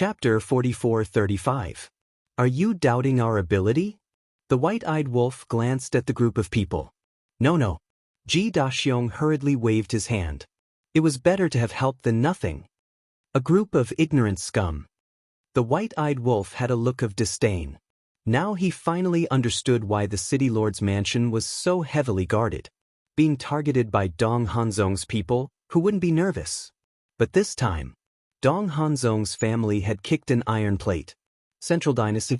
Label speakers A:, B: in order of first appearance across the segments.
A: Chapter 44-35. Are you doubting our ability? The white-eyed wolf glanced at the group of people. No. Ji Daxiong hurriedly waved his hand. It was better to have help than nothing. A group of ignorant scum. The white-eyed wolf had a look of disdain. Now he finally understood why the city lord's mansion was so heavily guarded. Being targeted by Dong Hanzong's people, who wouldn't be nervous. But this time, Dong Hanzong's family had kicked an iron plate. Central Dynasty.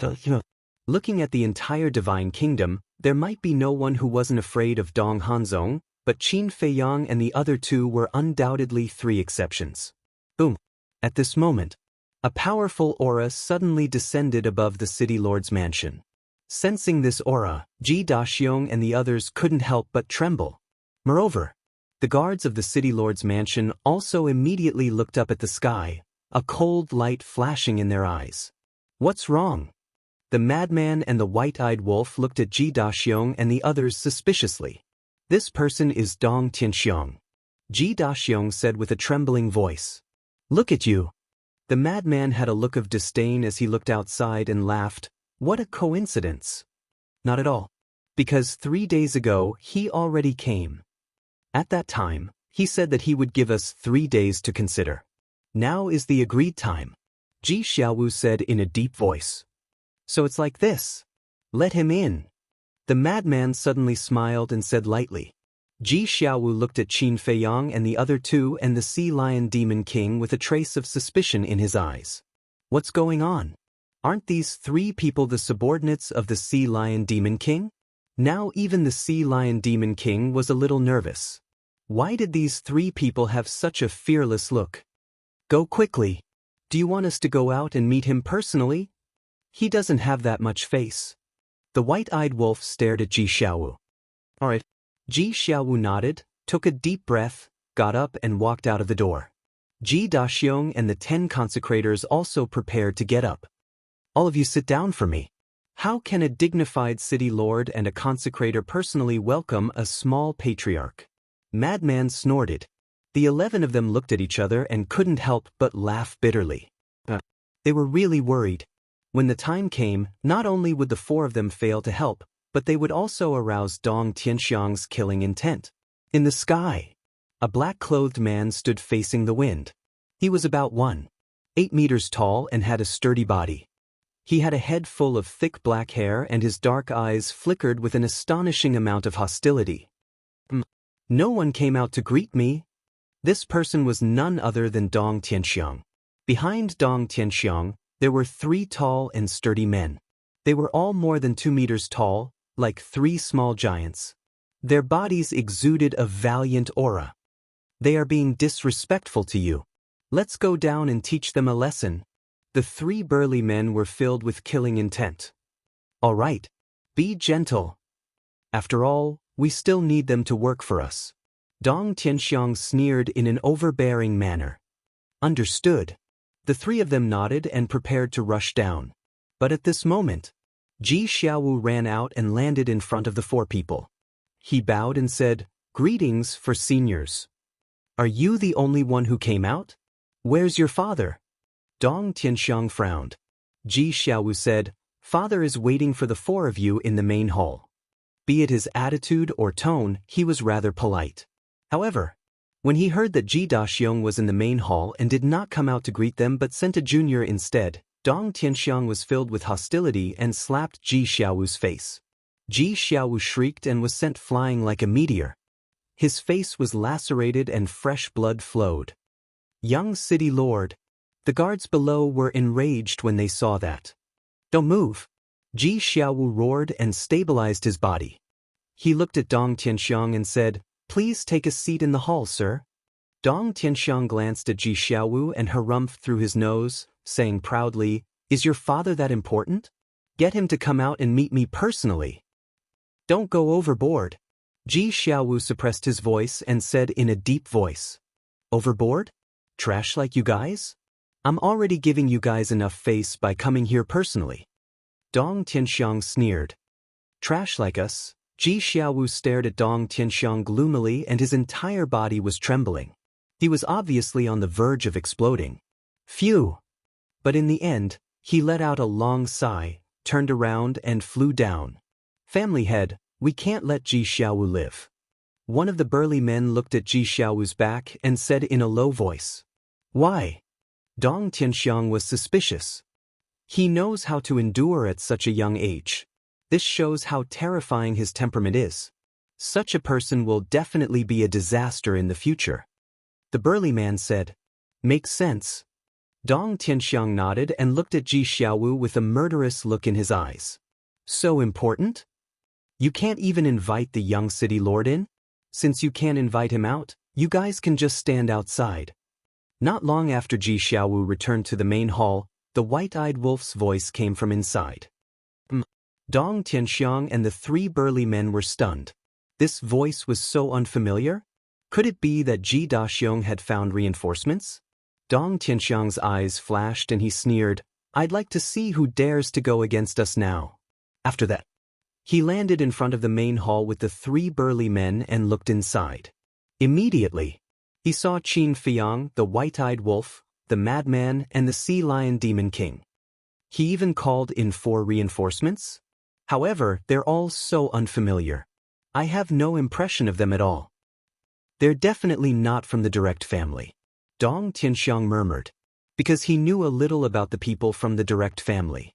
A: Looking at the entire Divine Kingdom, there might be no one who wasn't afraid of Dong Hanzong, but Qin Feiyang and the other two were undoubtedly three exceptions. Boom. At this moment, a powerful aura suddenly descended above the city lord's mansion. Sensing this aura, Ji Daxiong and the others couldn't help but tremble. Moreover, the guards of the city lord's mansion also immediately looked up at the sky, a cold light flashing in their eyes. What's wrong? The madman and the white-eyed wolf looked at Ji Daxiong and the others suspiciously. This person is Dong Tianxiong. Ji Daxiong said with a trembling voice. Look at you. The madman had a look of disdain as he looked outside and laughed. What a coincidence. Not at all. Because 3 days ago he already came. At that time, he said that he would give us 3 days to consider. Now is the agreed time. Ji Xiaowu said in a deep voice. So it's like this. Let him in. The madman suddenly smiled and said lightly. Ji Xiaowu looked at Qin Feiyang and the other two and the Sea Lion Demon King with a trace of suspicion in his eyes. What's going on? Aren't these 3 people the subordinates of the Sea Lion Demon King? Now even the Sea Lion Demon King was a little nervous. Why did these 3 people have such a fearless look? Go quickly. Do you want us to go out and meet him personally? He doesn't have that much face. The white-eyed wolf stared at Ji Xiaowu. All right. Ji Xiaowu nodded, took a deep breath, got up and walked out of the door. Ji Daxiong and the 10 consecrators also prepared to get up. All of you sit down for me. How can a dignified city lord and a consecrator personally welcome a small patriarch? Madman snorted. The 11 of them looked at each other and couldn't help but laugh bitterly. They were really worried. When the time came, not only would the 4 of them fail to help, but they would also arouse Dong Tianxiong's killing intent. In the sky, a black-clothed man stood facing the wind. He was about 1.8 meters tall and had a sturdy body. He had a head full of thick black hair and his dark eyes flickered with an astonishing amount of hostility. No one came out to greet me. This person was none other than Dong Tianxiong. Behind Dong Tianxiong, there were 3 tall and sturdy men. They were all more than 2 meters tall, like 3 small giants. Their bodies exuded a valiant aura. They are being disrespectful to you. Let's go down and teach them a lesson. The 3 burly men were filled with killing intent. All right, be gentle. After all, we still need them to work for us. Dong Tianxiong sneered in an overbearing manner. Understood. The 3 of them nodded and prepared to rush down. But at this moment, Ji Xiaowu ran out and landed in front of the 4 people. He bowed and said, Greetings for seniors. Are you the only one who came out? Where's your father? Dong Tianxiong frowned. Ji Xiaowu said, Father is waiting for the 4 of you in the main hall. Be it his attitude or tone, he was rather polite. However, when he heard that Ji Daxiong was in the main hall and did not come out to greet them but sent a junior instead, Dong Tianxiong was filled with hostility and slapped Ji Xiaowu's face. Ji Xiaowu shrieked and was sent flying like a meteor. His face was lacerated and fresh blood flowed. Young city lord. The guards below were enraged when they saw that. Don't move. Ji Xiaowu roared and stabilized his body. He looked at Dong Tianxiong and said, Please take a seat in the hall, sir. Dong Tianxiong glanced at Ji Xiaowu and harumphed through his nose, saying proudly, Is your father that important? Get him to come out and meet me personally. Don't go overboard. Ji Xiaowu suppressed his voice and said in a deep voice. Overboard? Trash like you guys? I'm already giving you guys enough face by coming here personally. Dong Tianxiong sneered. Trash like us? Ji Xiaowu stared at Dong Tianxiong gloomily and his entire body was trembling. He was obviously on the verge of exploding. Phew! But in the end, he let out a long sigh, turned around and flew down. Family head, we can't let Ji Xiaowu live. One of the burly men looked at Ji Xiaowu's back and said in a low voice. Why? Dong Tianxiang was suspicious. He knows how to endure at such a young age. This shows how terrifying his temperament is. Such a person will definitely be a disaster in the future. The burly man said. Makes sense. Dong Tianxiang nodded and looked at Ji Xiaowu with a murderous look in his eyes. So important? You can't even invite the young city lord in? Since you can't invite him out, you guys can just stand outside. Not long after Ji Xiaowu returned to the main hall, the white-eyed wolf's voice came from inside. Dong Tianxiang and the three burly men were stunned. This voice was so unfamiliar? Could it be that Ji Daxiong had found reinforcements? Dong Tianxiang's eyes flashed and he sneered, I'd like to see who dares to go against us now. After that, he landed in front of the main hall with the three burly men and looked inside. Immediately, he saw Qin Fiyang, the white-eyed wolf, the madman, and the sea lion demon king. He even called in 4 reinforcements? However, they're all so unfamiliar. I have no impression of them at all. They're definitely not from the direct family. Dong Tianxiang murmured, because he knew a little about the people from the direct family.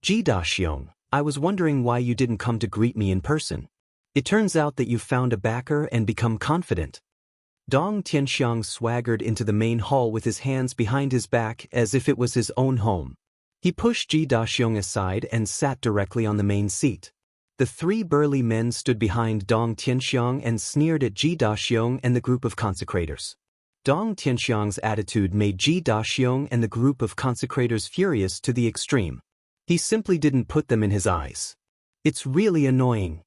A: Ji Daxiong, I was wondering why you didn't come to greet me in person. It turns out that you found a backer and become confident. Dong Tianxiang swaggered into the main hall with his hands behind his back as if it was his own home. He pushed Ji Daxiong aside and sat directly on the main seat. The three burly men stood behind Dong Tianxiang and sneered at Ji Daxiong and the group of consecrators. Dong Tianxiang's attitude made Ji Daxiong and the group of consecrators furious to the extreme. He simply didn't put them in his eyes. It's really annoying.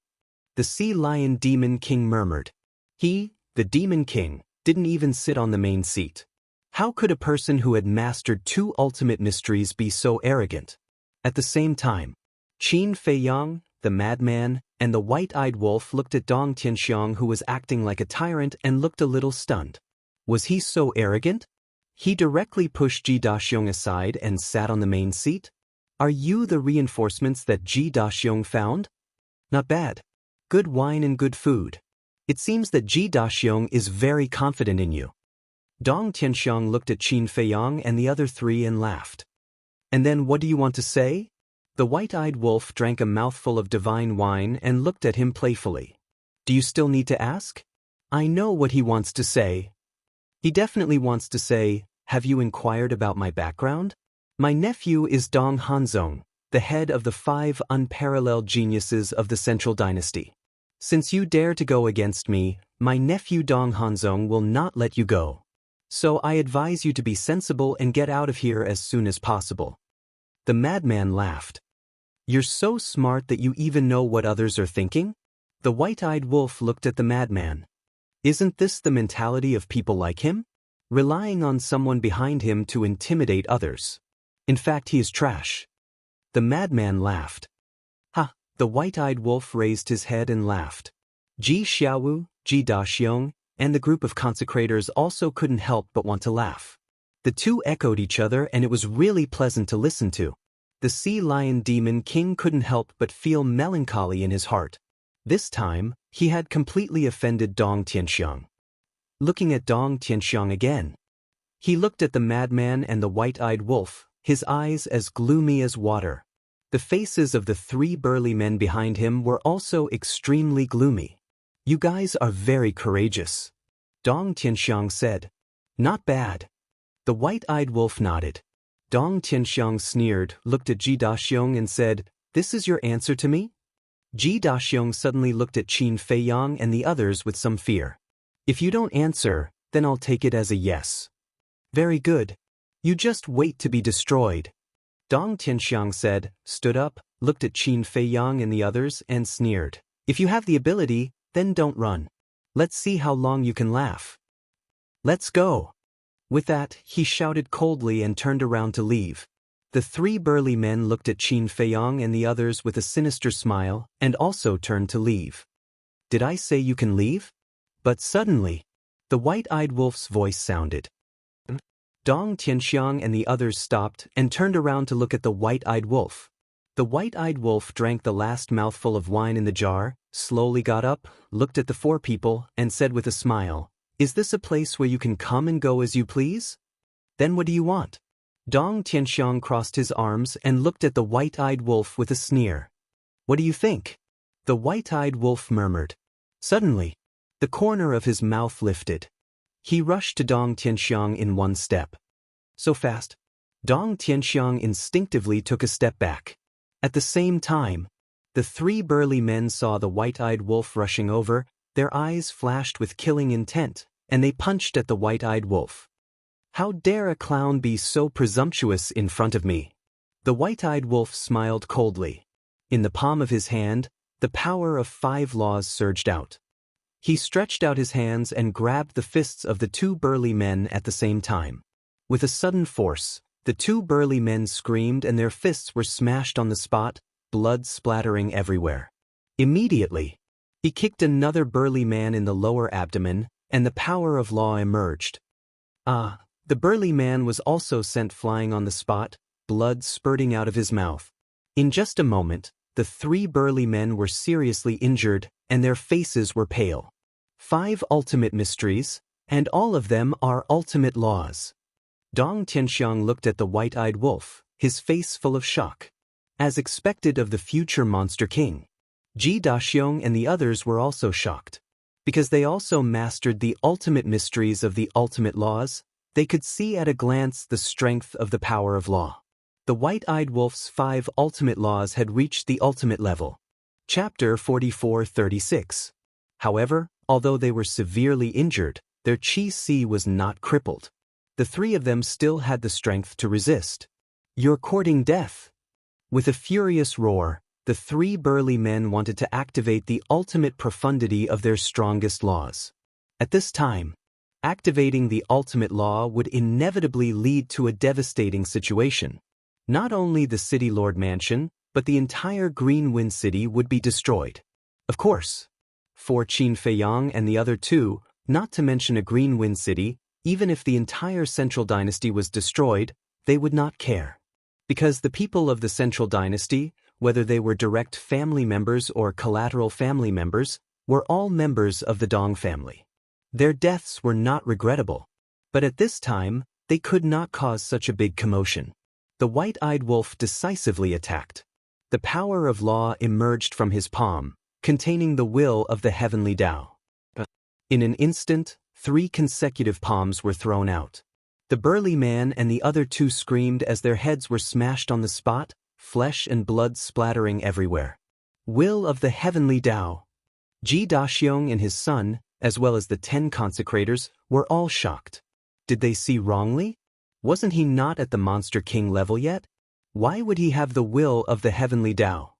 A: The sea lion demon king murmured. He, the demon king, didn't even sit on the main seat. How could a person who had mastered 2 ultimate mysteries be so arrogant? At the same time, Qin Feiyang, the madman, and the white-eyed wolf looked at Dong Tianxiang, who was acting like a tyrant, and looked a little stunned. Was he so arrogant? He directly pushed Ji Daxiong aside and sat on the main seat. Are you the reinforcements that Ji Daxiong found? Not bad. Good wine and good food. It seems that Ji Daxiong is very confident in you. Dong Tianxiang looked at Qin Feiyang and the other 3 and laughed. And then what do you want to say? The white-eyed wolf drank a mouthful of divine wine and looked at him playfully. Do you still need to ask? I know what he wants to say. He definitely wants to say, have you inquired about my background? My nephew is Dong Hanzong, the head of the 5 unparalleled geniuses of the Central Dynasty. Since you dare to go against me, my nephew Dong Hanzong will not let you go. So I advise you to be sensible and get out of here as soon as possible. The madman laughed. You're so smart that you even know what others are thinking? The white-eyed wolf looked at the madman. Isn't this the mentality of people like him? Relying on someone behind him to intimidate others. In fact, he is trash. The madman laughed. Ha! The white-eyed wolf raised his head and laughed. Ji Xiaowu, Ji Daxiong, and the group of consecrators also couldn't help but want to laugh. The two echoed each other and it was really pleasant to listen to. The sea lion demon king couldn't help but feel melancholy in his heart. This time, he had completely offended Dong Tianxiang. Looking at Dong Tianxiang again, he looked at the madman and the white-eyed wolf, his eyes as gloomy as water. The faces of the 3 burly men behind him were also extremely gloomy. You guys are very courageous, Dong Tianxiang said. Not bad. The white-eyed wolf nodded. Dong Tianxiang sneered, looked at Ji Daxiong and said, This is your answer to me? Ji Daxiong suddenly looked at Qin Feiyang and the others with some fear. If you don't answer, then I'll take it as a yes. Very good. You just wait to be destroyed. Dong Tianxiang said, stood up, looked at Qin Feiyang and the others and sneered. If you have the ability, then don't run. Let's see how long you can laugh. Let's go. With that, he shouted coldly and turned around to leave. The 3 burly men looked at Qin Feiyang and the others with a sinister smile and also turned to leave. Did I say you can leave? But suddenly, the white-eyed wolf's voice sounded. Dong Tianxiang and the others stopped and turned around to look at the white-eyed wolf. The white-eyed wolf drank the last mouthful of wine in the jar, slowly got up, looked at the four people, and said with a smile, "Is this a place where you can come and go as you please? Then what do you want?" Dong Tianxiang crossed his arms and looked at the white-eyed wolf with a sneer. "What do you think?" The white-eyed wolf murmured. Suddenly, the corner of his mouth lifted. He rushed to Dong Tianxiang in one step. So fast, Dong Tianxiang instinctively took a step back. At the same time, the three burly men saw the white-eyed wolf rushing over, their eyes flashed with killing intent, and they punched at the white-eyed wolf. "How dare a clown be so presumptuous in front of me?" The white-eyed wolf smiled coldly. In the palm of his hand, the power of 5 laws surged out. He stretched out his hands and grabbed the fists of the two burly men at the same time. With a sudden force, the two burly men screamed and their fists were smashed on the spot, blood splattering everywhere. Immediately, he kicked another burly man in the lower abdomen, and the power of law emerged. The burly man was also sent flying on the spot, blood spurting out of his mouth. In just a moment, the three burly men were seriously injured, and their faces were pale. 5 ultimate mysteries, and all of them are ultimate laws. Dong Tianxiang looked at the white-eyed wolf, his face full of shock. As expected of the future Monster King, Ji Daxiong and the others were also shocked. Because they also mastered the ultimate mysteries of the ultimate laws, they could see at a glance the strength of the power of law. The white-eyed wolf's 5 ultimate laws had reached the ultimate level. Chapter 44-36. However, although they were severely injured, their qi was not crippled. The 3 of them still had the strength to resist. "You're courting death." With a furious roar, the 3 burly men wanted to activate the ultimate profundity of their strongest laws. At this time, activating the ultimate law would inevitably lead to a devastating situation. Not only the City Lord Mansion, but the entire Green Wind City would be destroyed. Of course, for Qin Feiyang and the other 2, not to mention a Green Wind City, even if the entire Central Dynasty was destroyed, they would not care. Because the people of the Central Dynasty, whether they were direct family members or collateral family members, were all members of the Dong family. Their deaths were not regrettable. But at this time, they could not cause such a big commotion. The white-eyed wolf decisively attacked. The power of law emerged from his palm, containing the will of the heavenly Tao. In an instant, 3 consecutive palms were thrown out. The burly man and the other 2 screamed as their heads were smashed on the spot, flesh and blood splattering everywhere. Will of the heavenly Tao. Ji Daxiong and his son, as well as the 10 consecrators, were all shocked. Did they see wrongly? Wasn't he not at the Monster King level yet? Why would he have the will of the heavenly Tao?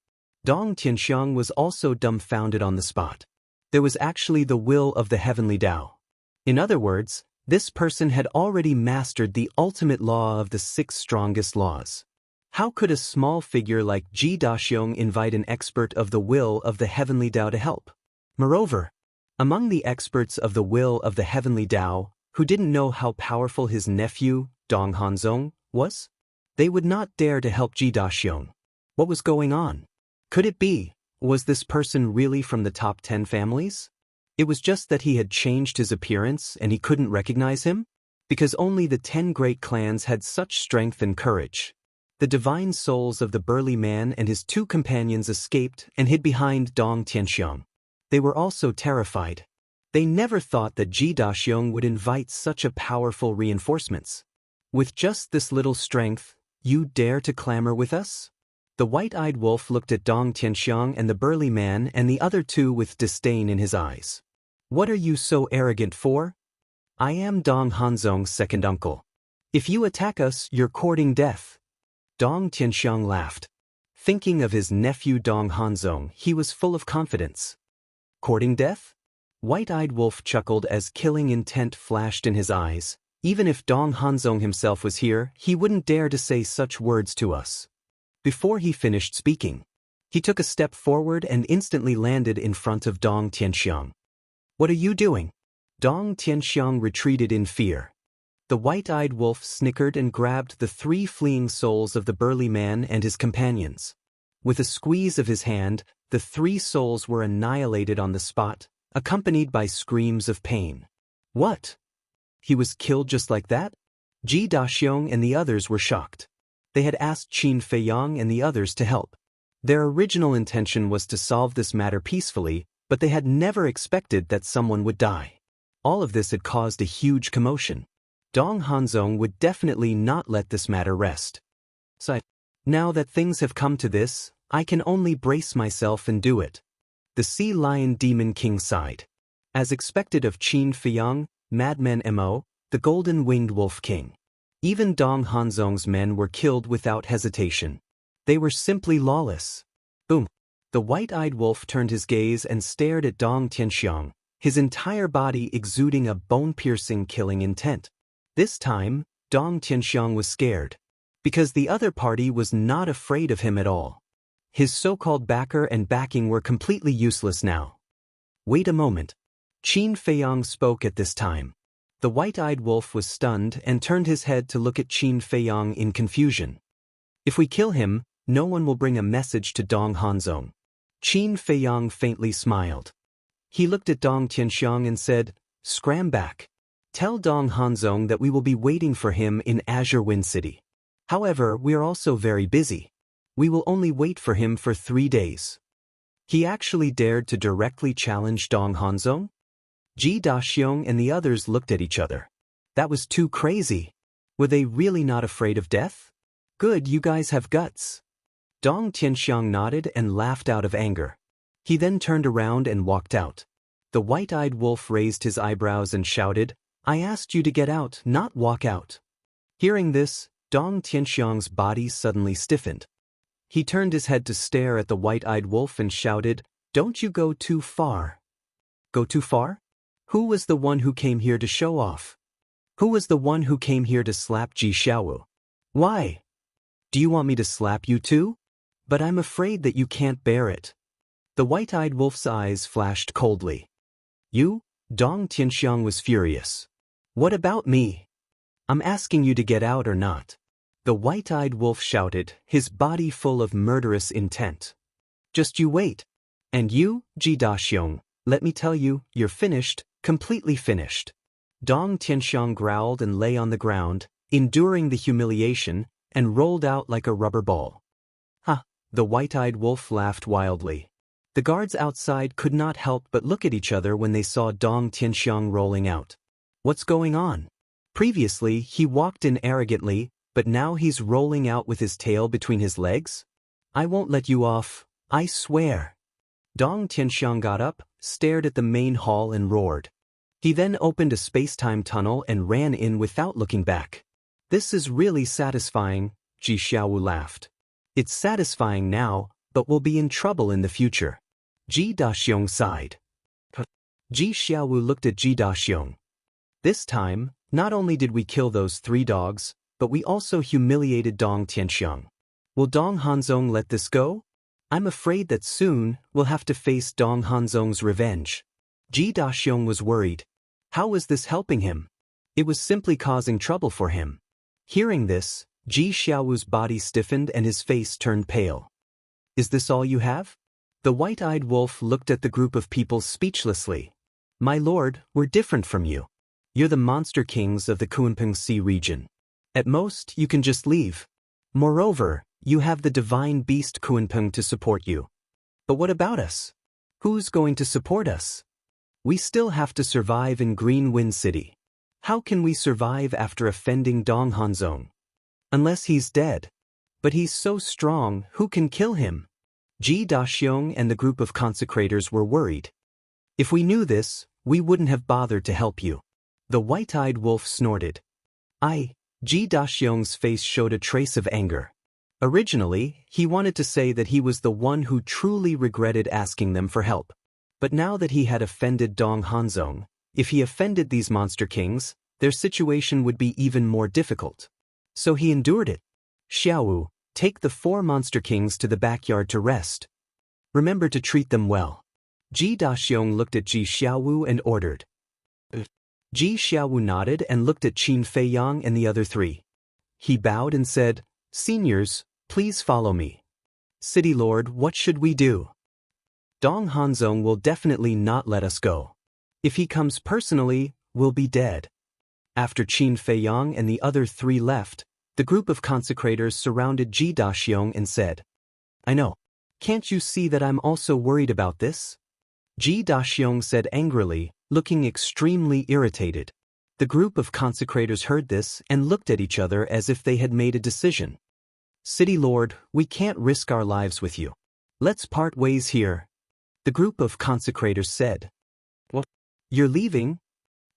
A: Dong Tianxiang was also dumbfounded on the spot. There was actually the will of the heavenly Tao. In other words, this person had already mastered the ultimate law of the 6 strongest laws. How could a small figure like Ji Daxiong invite an expert of the will of the heavenly Tao to help? Moreover, among the experts of the will of the heavenly Tao, who didn't know how powerful his nephew, Dong Hanzong, was, they would not dare to help Ji Daxiong. What was going on? Could it be, was this person really from the top 10 families? It was just that he had changed his appearance and he couldn't recognize him? Because only the 10 great clans had such strength and courage. The divine souls of the burly man and his 2 companions escaped and hid behind Dong Tianxiang. They were also terrified. They never thought that Ji Daxiong would invite such a powerful reinforcements. With just this little strength, you dare to clamor with us? The white-eyed wolf looked at Dong Tianxiang and the burly man and the other 2 with disdain in his eyes. What are you so arrogant for? I am Dong Hanzong's second uncle. If you attack us, you're courting death. Dong Tianxiang laughed. Thinking of his nephew Dong Hanzong, he was full of confidence. Courting death? White-eyed wolf chuckled as killing intent flashed in his eyes. Even if Dong Hanzong himself was here, he wouldn't dare to say such words to us. Before he finished speaking, he took a step forward and instantly landed in front of Dong Tianxiang. What are you doing? Dong Tianxiang retreated in fear. The white-eyed wolf snickered and grabbed the 3 fleeing souls of the burly man and his companions. With a squeeze of his hand, the 3 souls were annihilated on the spot, accompanied by screams of pain. What? He was killed just like that? Ji Daxiong and the others were shocked. They had asked Qin Feiyang and the others to help. Their original intention was to solve this matter peacefully, but they had never expected that someone would die. All of this had caused a huge commotion. Dong Hanzong would definitely not let this matter rest. So, now that things have come to this, I can only brace myself and do it. The Sea Lion Demon King sighed. As expected of Qin Feiyang, Madman Mo, the Golden Winged Wolf King. Even Dong Hanzong's men were killed without hesitation. They were simply lawless. Boom. The white-eyed wolf turned his gaze and stared at Dong Tianxiang, his entire body exuding a bone-piercing killing intent. This time, Dong Tianxiang was scared. Because the other party was not afraid of him at all. His so-called backer and backing were completely useless now. Wait a moment. Qin Feiyang spoke at this time. The white-eyed wolf was stunned and turned his head to look at Qin Feiyang in confusion. If we kill him, no one will bring a message to Dong Hanzong. Qin Feiyang faintly smiled. He looked at Dong Tianxiang and said, "Scram back. Tell Dong Hanzong that we will be waiting for him in Azure Wind City. However, we are also very busy. We will only wait for him for 3 days." He actually dared to directly challenge Dong Hanzong? Ji Daxiong and the others looked at each other. That was too crazy. Were they really not afraid of death? Good, you guys have guts. Dong Tianxiang nodded and laughed out of anger. He then turned around and walked out. The white-eyed wolf raised his eyebrows and shouted, "I asked you to get out, not walk out." Hearing this, Dong Tianxiang's body suddenly stiffened. He turned his head to stare at the white-eyed wolf and shouted, "Don't you go too far." Go too far? Who was the one who came here to show off? Who was the one who came here to slap Ji Xiaowu? Why? Do you want me to slap you too? But I'm afraid that you can't bear it. The white-eyed wolf's eyes flashed coldly. You? Dong Tianxiang was furious. What about me? I'm asking you to get out or not. The white-eyed wolf shouted, his body full of murderous intent. Just you wait. And you, Ji Daxiong, let me tell you, you're finished, completely finished. Dong Tianxiang growled and lay on the ground, enduring the humiliation, and rolled out like a rubber ball. Ha! The white-eyed wolf laughed wildly. The guards outside could not help but look at each other when they saw Dong Tianxiang rolling out. What's going on? Previously, he walked in arrogantly, but now he's rolling out with his tail between his legs? I won't let you off, I swear. Dong Tianxiang got up, stared at the main hall and roared. He then opened a space-time tunnel and ran in without looking back. This is really satisfying, Ji Xiaowu laughed. It's satisfying now, but we'll be in trouble in the future. Ji Daxiong sighed. Ji Xiaowu looked at Ji Daxiong. This time, not only did we kill those 3 dogs, but we also humiliated Dong Tianxiang. Will Dong Hanzong let this go? I'm afraid that soon, we'll have to face Dong Hanzong's revenge. Ji Daxiong was worried. How was this helping him? It was simply causing trouble for him. Hearing this, Ji Xiaowu's body stiffened and his face turned pale. Is this all you have? The white-eyed wolf looked at the group of people speechlessly. My lord, we're different from you. You're the monster kings of the Kunpeng Sea region. At most, you can just leave. Moreover, you have the divine beast Kunpeng to support you. But what about us? Who's going to support us? We still have to survive in Green Wind City. How can we survive after offending Dong Hanzong? Unless he's dead. But he's so strong, who can kill him? Ji Daxiong and the group of consecrators were worried. If we knew this, we wouldn't have bothered to help you. The white-eyed wolf snorted. Ji Daxiong's face showed a trace of anger. Originally, he wanted to say that he was the one who truly regretted asking them for help. But now that he had offended Dong Hanzong, if he offended these monster kings, their situation would be even more difficult. So he endured it. Xiaowu, take the 4 monster kings to the backyard to rest. Remember to treat them well. Ji Daxiong looked at Ji Xiaowu and ordered. Ji Xiaowu nodded and looked at Qin Feiyang and the other three. He bowed and said, "Seniors, please follow me. City Lord, what should we do? Dong Hanzong will definitely not let us go. If he comes personally, we'll be dead." After Qin Feiyang and the other three left, the group of consecrators surrounded Ji Daxiong and said, "I know. Can't you see that I'm also worried about this?" Ji Daxiong said angrily, looking extremely irritated. The group of consecrators heard this and looked at each other as if they had made a decision. "City Lord, we can't risk our lives with you. Let's part ways here," the group of consecrators said. "What? You're leaving?"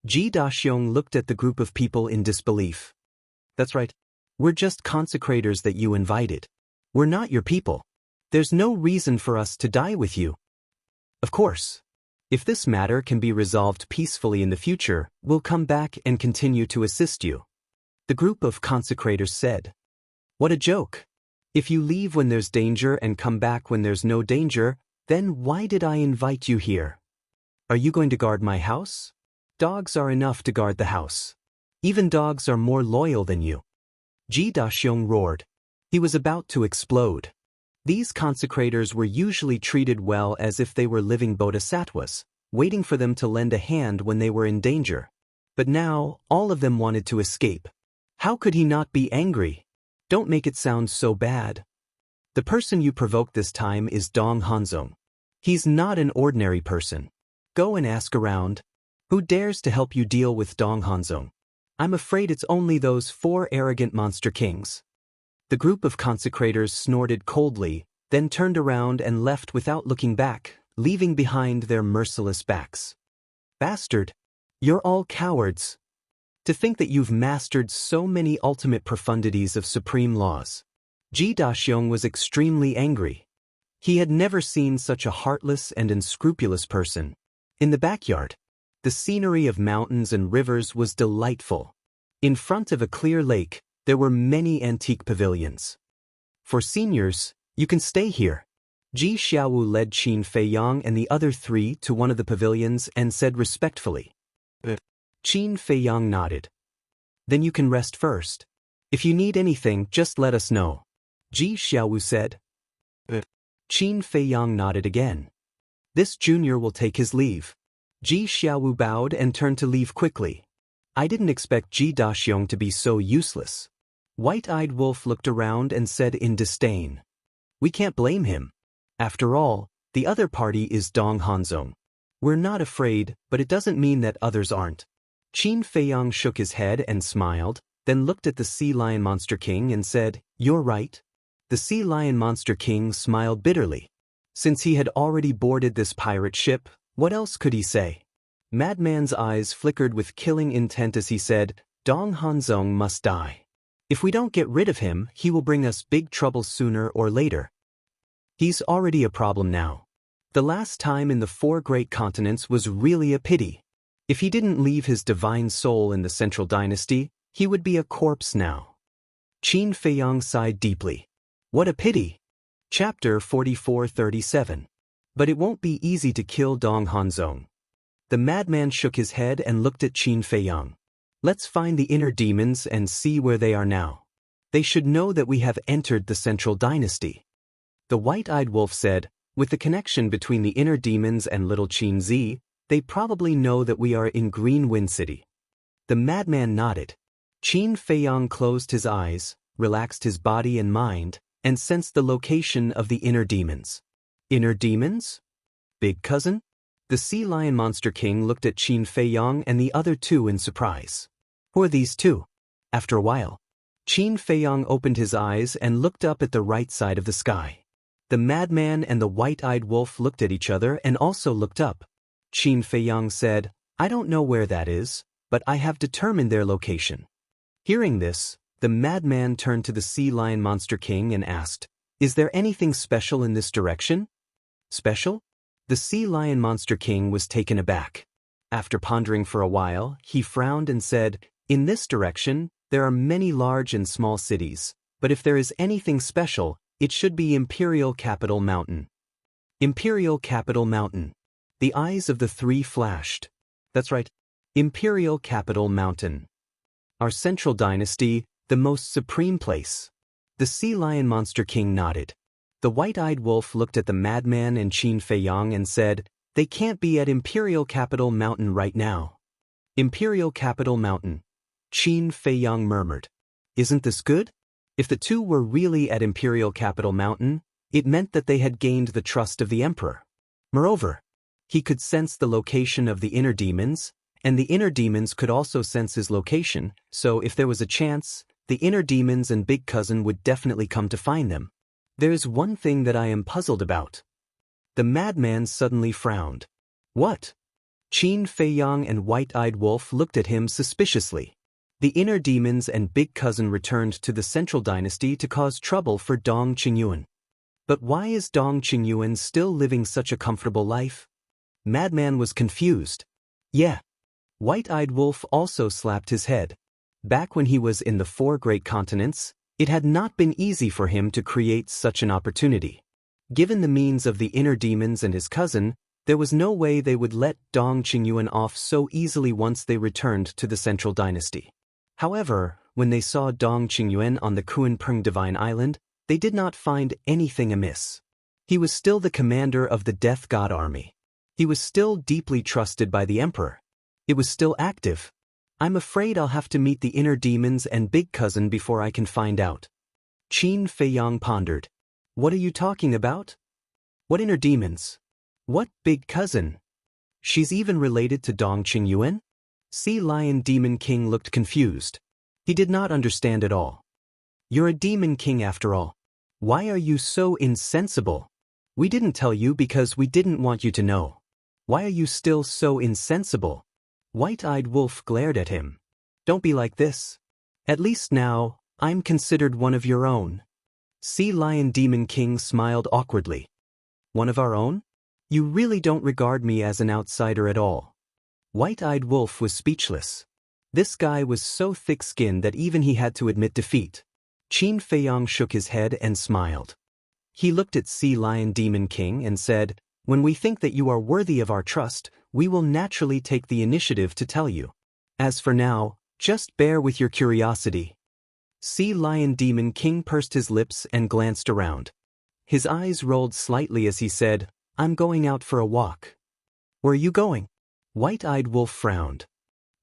A: Ji Daxiong looked at the group of people in disbelief. "That's right. We're just consecrators that you invited. We're not your people. There's no reason for us to die with you. Of course. If this matter can be resolved peacefully in the future, we'll come back and continue to assist you," the group of consecrators said. "What a joke. If you leave when there's danger and come back when there's no danger, then why did I invite you here? Are you going to guard my house? Dogs are enough to guard the house. Even dogs are more loyal than you." Ji Daxiong roared. He was about to explode. These consecrators were usually treated well as if they were living bodhisattvas, waiting for them to lend a hand when they were in danger. But now, all of them wanted to escape. How could he not be angry? Don't make it sound so bad. The person you provoked this time is Dong Hanzong. He's not an ordinary person. Go and ask around. Who dares to help you deal with Dong Hanzong? I'm afraid it's only those 4 arrogant monster kings. The group of consecrators snorted coldly, then turned around and left without looking back, leaving behind their merciless backs. "Bastard! You're all cowards. To think that you've mastered so many ultimate profundities of supreme laws." Ji Daxiong was extremely angry. He had never seen such a heartless and unscrupulous person. In the backyard, the scenery of mountains and rivers was delightful. In front of a clear lake, there were many antique pavilions. "For seniors, you can stay here." Ji Xiaowu led Qin Feiyang and the other three to one of the pavilions and said respectfully. Qin Feiyang nodded. "Then you can rest first. If you need anything, just let us know," Ji Xiaowu said. Qin Feiyang nodded again. "This junior will take his leave." Ji Xiaowu bowed and turned to leave quickly. "I didn't expect Ji Daxiong to be so useless." White-Eyed Wolf looked around and said in disdain. "We can't blame him. After all, the other party is Dong Hanzong. We're not afraid, but it doesn't mean that others aren't." Qin Feiyang shook his head and smiled, then looked at the Sea Lion Monster King and said, "You're right." The Sea Lion Monster King smiled bitterly. Since he had already boarded this pirate ship, what else could he say? Madman's eyes flickered with killing intent as he said, "Dong Hanzong must die. If we don't get rid of him, he will bring us big trouble sooner or later. He's already a problem now. The last time in the 4 great continents was really a pity. If he didn't leave his divine soul in the Central Dynasty, he would be a corpse now." Qin Feiyang sighed deeply. What a pity. Chapter 44:37. But it won't be easy to kill Dong Hanzong. The madman shook his head and looked at Qin Feiyang. "Let's find the inner demons and see where they are now. They should know that we have entered the Central Dynasty." The White-Eyed Wolf said, "With the connection between the inner demons and Little Qin Zi, they probably know that we are in Green Wind City." The madman nodded. Qin Feiyang closed his eyes, relaxed his body and mind, and sensed the location of the inner demons. Inner demons? Big cousin? The Sea Lion Monster King looked at Qin Feiyang and the other two in surprise. Who are these two? After a while, Qin Feiyang opened his eyes and looked up at the right side of the sky. The madman and the White-Eyed Wolf looked at each other and also looked up. Qin Feiyang said, "I don't know where that is, but I have determined their location." Hearing this, the madman turned to the Sea Lion Monster King and asked, "Is there anything special in this direction?" "Special?" The Sea Lion Monster King was taken aback. After pondering for a while, he frowned and said, "In this direction, there are many large and small cities, but if there is anything special, it should be Imperial Capital Mountain." Imperial Capital Mountain. The eyes of the three flashed. That's right. Imperial Capital Mountain. Our central dynasty, the most supreme place. The sea lion monster king nodded. The white-eyed wolf looked at the madman and Qin Feiyang and said, "They can't be at Imperial Capital Mountain right now." Imperial Capital Mountain. Qin Feiyang murmured. Isn't this good? If the two were really at Imperial Capital Mountain, it meant that they had gained the trust of the emperor. Moreover, he could sense the location of the inner demons, and the inner demons could also sense his location, so if there was a chance, the inner demons and Big Cousin would definitely come to find them. There's one thing that I am puzzled about. The madman suddenly frowned. What? Qin Feiyang and White-Eyed Wolf looked at him suspiciously. The inner demons and Big Cousin returned to the central dynasty to cause trouble for Dong Qingyuan. But why is Dong Qingyuan still living such a comfortable life? Madman was confused. Yeah. White-Eyed Wolf also slapped his head. Back when he was in the 4 great continents, it had not been easy for him to create such an opportunity. Given the means of the inner demons and his cousin, there was no way they would let Dong Qingyuan off so easily once they returned to the central dynasty. However, when they saw Dong Qingyuan on the Kunpeng Divine Island, they did not find anything amiss. He was still the commander of the Death God army. He was still deeply trusted by the emperor. It was still active. I'm afraid I'll have to meet the inner demons and Big Cousin before I can find out. Qin Feiyang pondered. What are you talking about? What inner demons? What Big Cousin? She's even related to Dong Qingyuan? Sea Lion Demon King looked confused. He did not understand at all. You're a demon king after all. Why are you so insensible? We didn't tell you because we didn't want you to know. Why are you still so insensible? White-Eyed Wolf glared at him. Don't be like this. At least now, I'm considered one of your own. Sea Lion Demon King smiled awkwardly. One of our own? You really don't regard me as an outsider at all. White-Eyed Wolf was speechless. This guy was so thick-skinned that even he had to admit defeat. Qin Feiyang shook his head and smiled. He looked at Sea Lion Demon King and said, "When we think that you are worthy of our trust, we will naturally take the initiative to tell you. As for now, just bear with your curiosity." Sea Lion Demon King pursed his lips and glanced around. His eyes rolled slightly as he said, "I'm going out for a walk." "Where are you going?" White-Eyed Wolf frowned.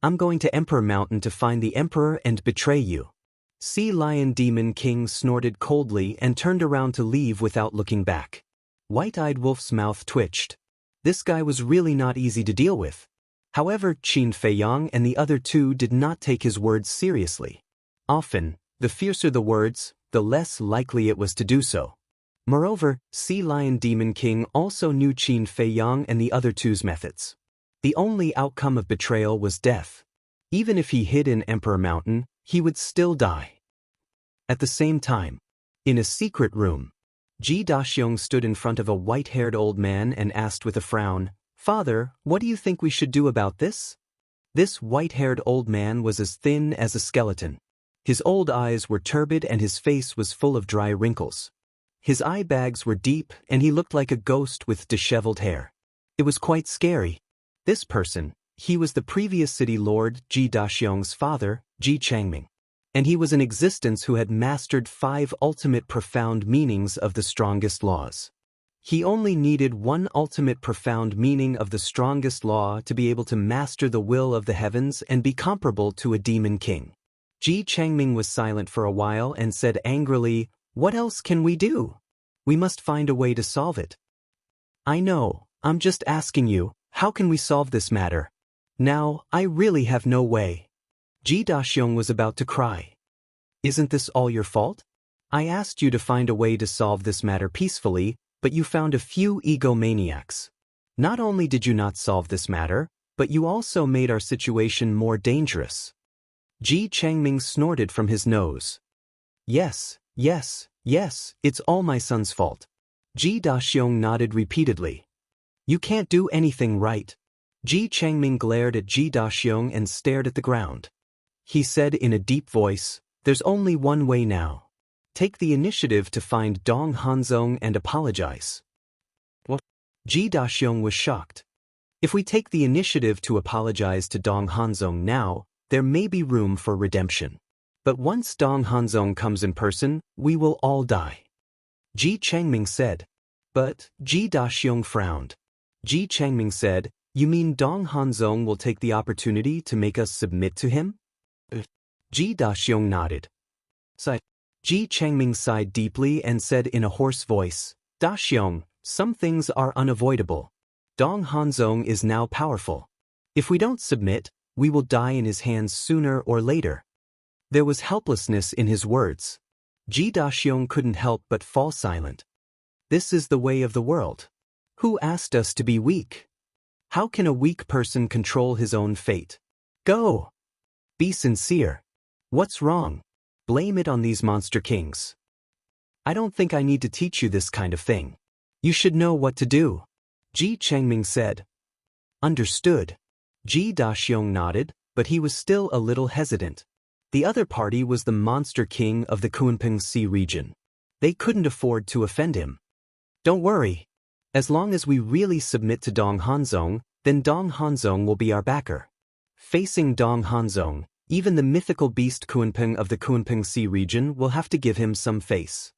A: "I'm going to Emperor Mountain to find the Emperor and betray you." Sea Lion Demon King snorted coldly and turned around to leave without looking back. White-Eyed Wolf's mouth twitched. This guy was really not easy to deal with. However, Qin Feiyang and the other two did not take his words seriously. Often, the fiercer the words, the less likely it was to do so. Moreover, Sea Lion Demon King also knew Qin Feiyang and the other two's methods. The only outcome of betrayal was death. Even if he hid in Emperor Mountain, he would still die. At the same time, in a secret room, Ji Daxiong stood in front of a white-haired old man and asked with a frown, "Father, what do you think we should do about this?" This white-haired old man was as thin as a skeleton. His old eyes were turbid and his face was full of dry wrinkles. His eye bags were deep and he looked like a ghost with disheveled hair. It was quite scary. This person, he was the previous city lord Ji Daxiong's father, Ji Changming. And he was an existence who had mastered 5 ultimate profound meanings of the strongest laws. He only needed one ultimate profound meaning of the strongest law to be able to master the will of the heavens and be comparable to a demon king. Ji Changming was silent for a while and said angrily, "What else can we do? We must find a way to solve it." "I know, I'm just asking you, how can we solve this matter? Now, I really have no way." Ji Daxiong was about to cry. "Isn't this all your fault? I asked you to find a way to solve this matter peacefully, but you found a few egomaniacs. Not only did you not solve this matter, but you also made our situation more dangerous." Ji Changming snorted from his nose. Yes, it's all my son's fault." Ji Daxiong nodded repeatedly. "You can't do anything right." Ji Changming glared at Ji Daxiong and stared at the ground. He said in a deep voice, "There's only one way now. Take the initiative to find Dong Hanzong and apologize." What? Ji Daxiong was shocked. If we take the initiative to apologize to Dong Hanzong now, there may be room for redemption. But once Dong Hanzong comes in person, we will all die. Ji Changming said. But Ji Daxiong frowned. Ji Changming said, "You mean Dong Hanzong will take the opportunity to make us submit to him?" Ji Daxiong nodded. Ji Changming sighed deeply and said in a hoarse voice, "Daxiong, some things are unavoidable. Dong Hanzong is now powerful. If we don't submit, we will die in his hands sooner or later." There was helplessness in his words. Ji Daxiong couldn't help but fall silent. This is the way of the world. Who asked us to be weak? How can a weak person control his own fate? Go! Be sincere. What's wrong? Blame it on these monster kings. I don't think I need to teach you this kind of thing. You should know what to do. Ji Changming said. Understood. Ji Daxiong nodded, but he was still a little hesitant. The other party was the monster king of the Kunpeng Sea region. They couldn't afford to offend him. Don't worry. As long as we really submit to Dong Hanzong, then Dong Hanzong will be our backer. Facing Dong Hanzong, even the mythical beast Kunpeng of the Kunpeng Sea region will have to give him some face.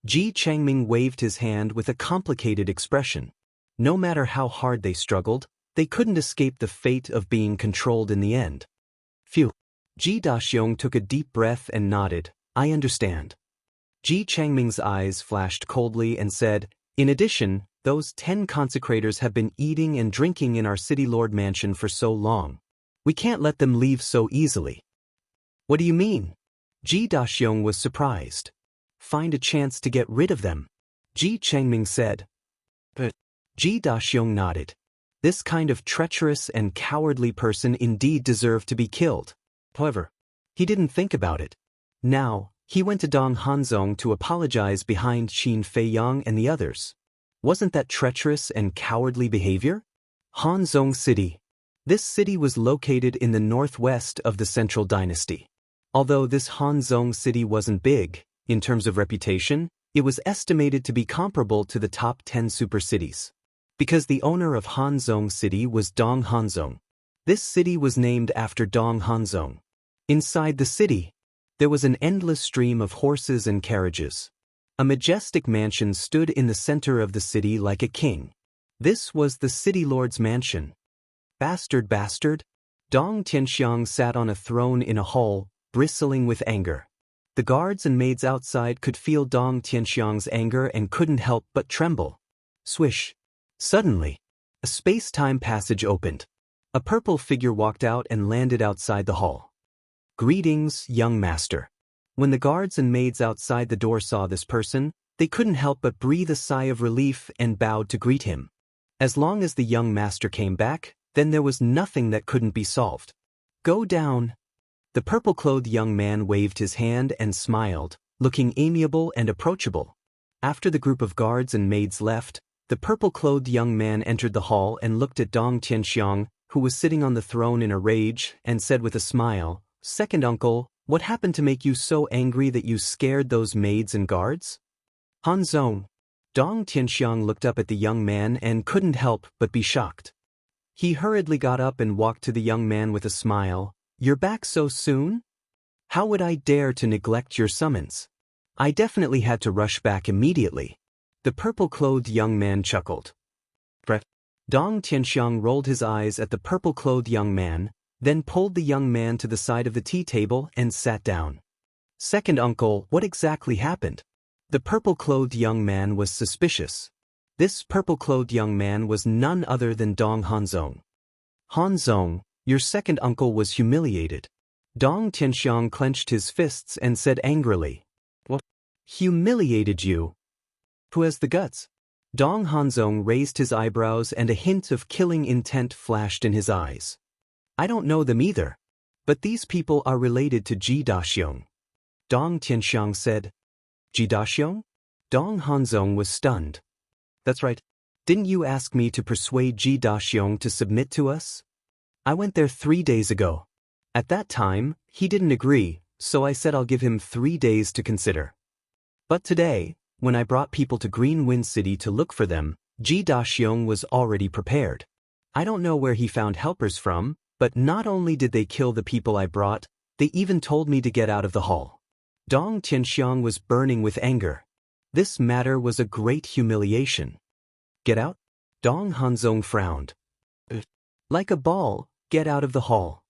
A: Ji Changming waved his hand with a complicated expression. No matter how hard they struggled, they couldn't escape the fate of being controlled in the end. Phew. Ji Daxiong took a deep breath and nodded. I understand. Ji Changming's eyes flashed coldly and said, in addition, those 10 consecrators have been eating and drinking in our city lord mansion for so long. We can't let them leave so easily. What do you mean? Ji Daxiong was surprised. Find a chance to get rid of them. Ji Changming said. But Ji Daxiong nodded. This kind of treacherous and cowardly person indeed deserved to be killed. However, he didn't think about it. Now, he went to Dong Hanzong to apologize behind Qin Feiyang and the others. Wasn't that treacherous and cowardly behavior? Hanzong City. This city was located in the northwest of the Central Dynasty. Although this Hanzong City wasn't big, in terms of reputation, it was estimated to be comparable to the top 10 super cities. Because the owner of Hanzong City was Dong Hanzong. This city was named after Dong Hanzong. Inside the city, there was an endless stream of horses and carriages. A majestic mansion stood in the center of the city like a king. This was the city lord's mansion. Bastard! Dong Tianxiang sat on a throne in a hall, bristling with anger. The guards and maids outside could feel Dong Tianxiang's anger and couldn't help but tremble. Swish! Suddenly, a space-time passage opened. A purple figure walked out and landed outside the hall. Greetings, young master. When the guards and maids outside the door saw this person, they couldn't help but breathe a sigh of relief and bowed to greet him. As long as the young master came back, then there was nothing that couldn't be solved. Go down. The purple-clothed young man waved his hand and smiled, looking amiable and approachable. After the group of guards and maids left, the purple-clothed young man entered the hall and looked at Dong Tianxiang, who was sitting on the throne in a rage, and said with a smile, "Second uncle, what happened to make you so angry that you scared those maids and guards?" Hanzong. Dong Tianxiang looked up at the young man and couldn't help but be shocked. He hurriedly got up and walked to the young man with a smile. You're back so soon? How would I dare to neglect your summons? I definitely had to rush back immediately. The purple-clothed young man chuckled. Dong Tianxiang rolled his eyes at the purple-clothed young man, then pulled the young man to the side of the tea table and sat down. Second uncle, what exactly happened? The purple-clothed young man was suspicious. This purple-clothed young man was none other than Dong Hanzong. Hanzong, your second uncle was humiliated. Dong Tianxiang clenched his fists and said angrily. What? Humiliated you? Who has the guts? Dong Hanzong raised his eyebrows and a hint of killing intent flashed in his eyes. I don't know them either. But these people are related to Ji Daxiong. Dong Tianxiang said. Ji Daxiong? Dong Hanzong was stunned. That's right. Didn't you ask me to persuade Ji Daxiong to submit to us? I went there 3 days ago. At that time, he didn't agree, so I said I'll give him 3 days to consider. But today, when I brought people to Green Wind City to look for them, Ji Daxiong was already prepared. I don't know where he found helpers from, but not only did they kill the people I brought, they even told me to get out of the hall. Dong Tianxiang was burning with anger. This matter was a great humiliation. Get out? Dong Hanzong frowned. Like a ball, get out of the hall.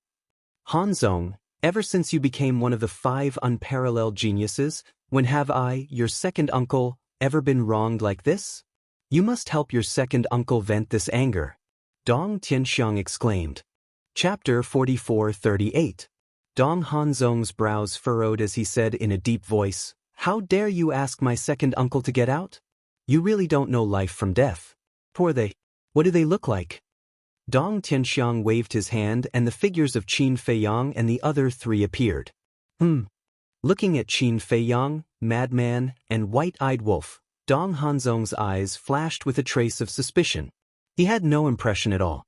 A: Hanzong, ever since you became one of the 5 unparalleled geniuses, when have I, your second uncle, ever been wronged like this? You must help your second uncle vent this anger. Dong Tianxiang exclaimed. Chapter 44:38. Dong Hanzong's brows furrowed as he said in a deep voice, How dare you ask my second uncle to get out? You really don't know life from death. Who are they? What do they look like? Dong Tianxiang waved his hand and the figures of Qin Feiyang and the other 3 appeared. Looking at Qin Feiyang, Madman, and White-Eyed Wolf, Dong Hanzong's eyes flashed with a trace of suspicion. He had no impression at all.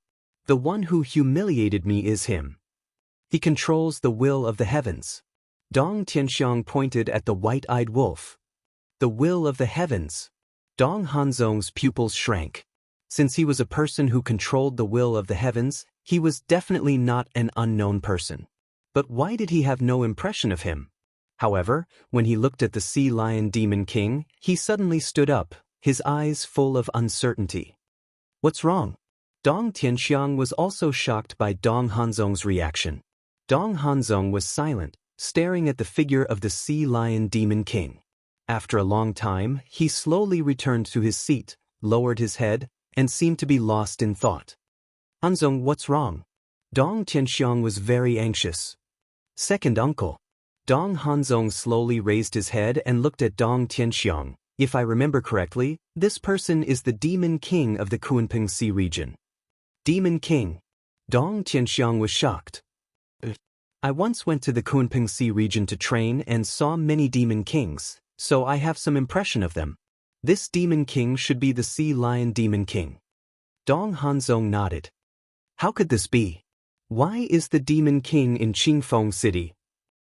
A: The one who humiliated me is him. He controls the will of the heavens. Dong Tianxiang pointed at the White-Eyed Wolf. The will of the heavens. Dong Hanzong's pupils shrank. Since he was a person who controlled the will of the heavens, he was definitely not an unknown person. But why did he have no impression of him? However, when he looked at the Sea Lion Demon King, he suddenly stood up, his eyes full of uncertainty. What's wrong? Dong Tianxiang was also shocked by Dong Hanzong's reaction. Dong Hanzong was silent, staring at the figure of the Sea Lion Demon King. After a long time, he slowly returned to his seat, lowered his head, and seemed to be lost in thought. Hanzong, what's wrong? Dong Tianxiang was very anxious. Second uncle. Dong Hanzong slowly raised his head and looked at Dong Tianxiang. If I remember correctly, this person is the Demon King of the Kunpeng Sea region. Demon King. Dong Tianxiang was shocked. I once went to the Kunpeng Sea region to train and saw many Demon Kings, so I have some impression of them. This Demon King should be the Sea Lion Demon King. Dong Hanzong nodded. How could this be? Why is the Demon King in Qingfeng City?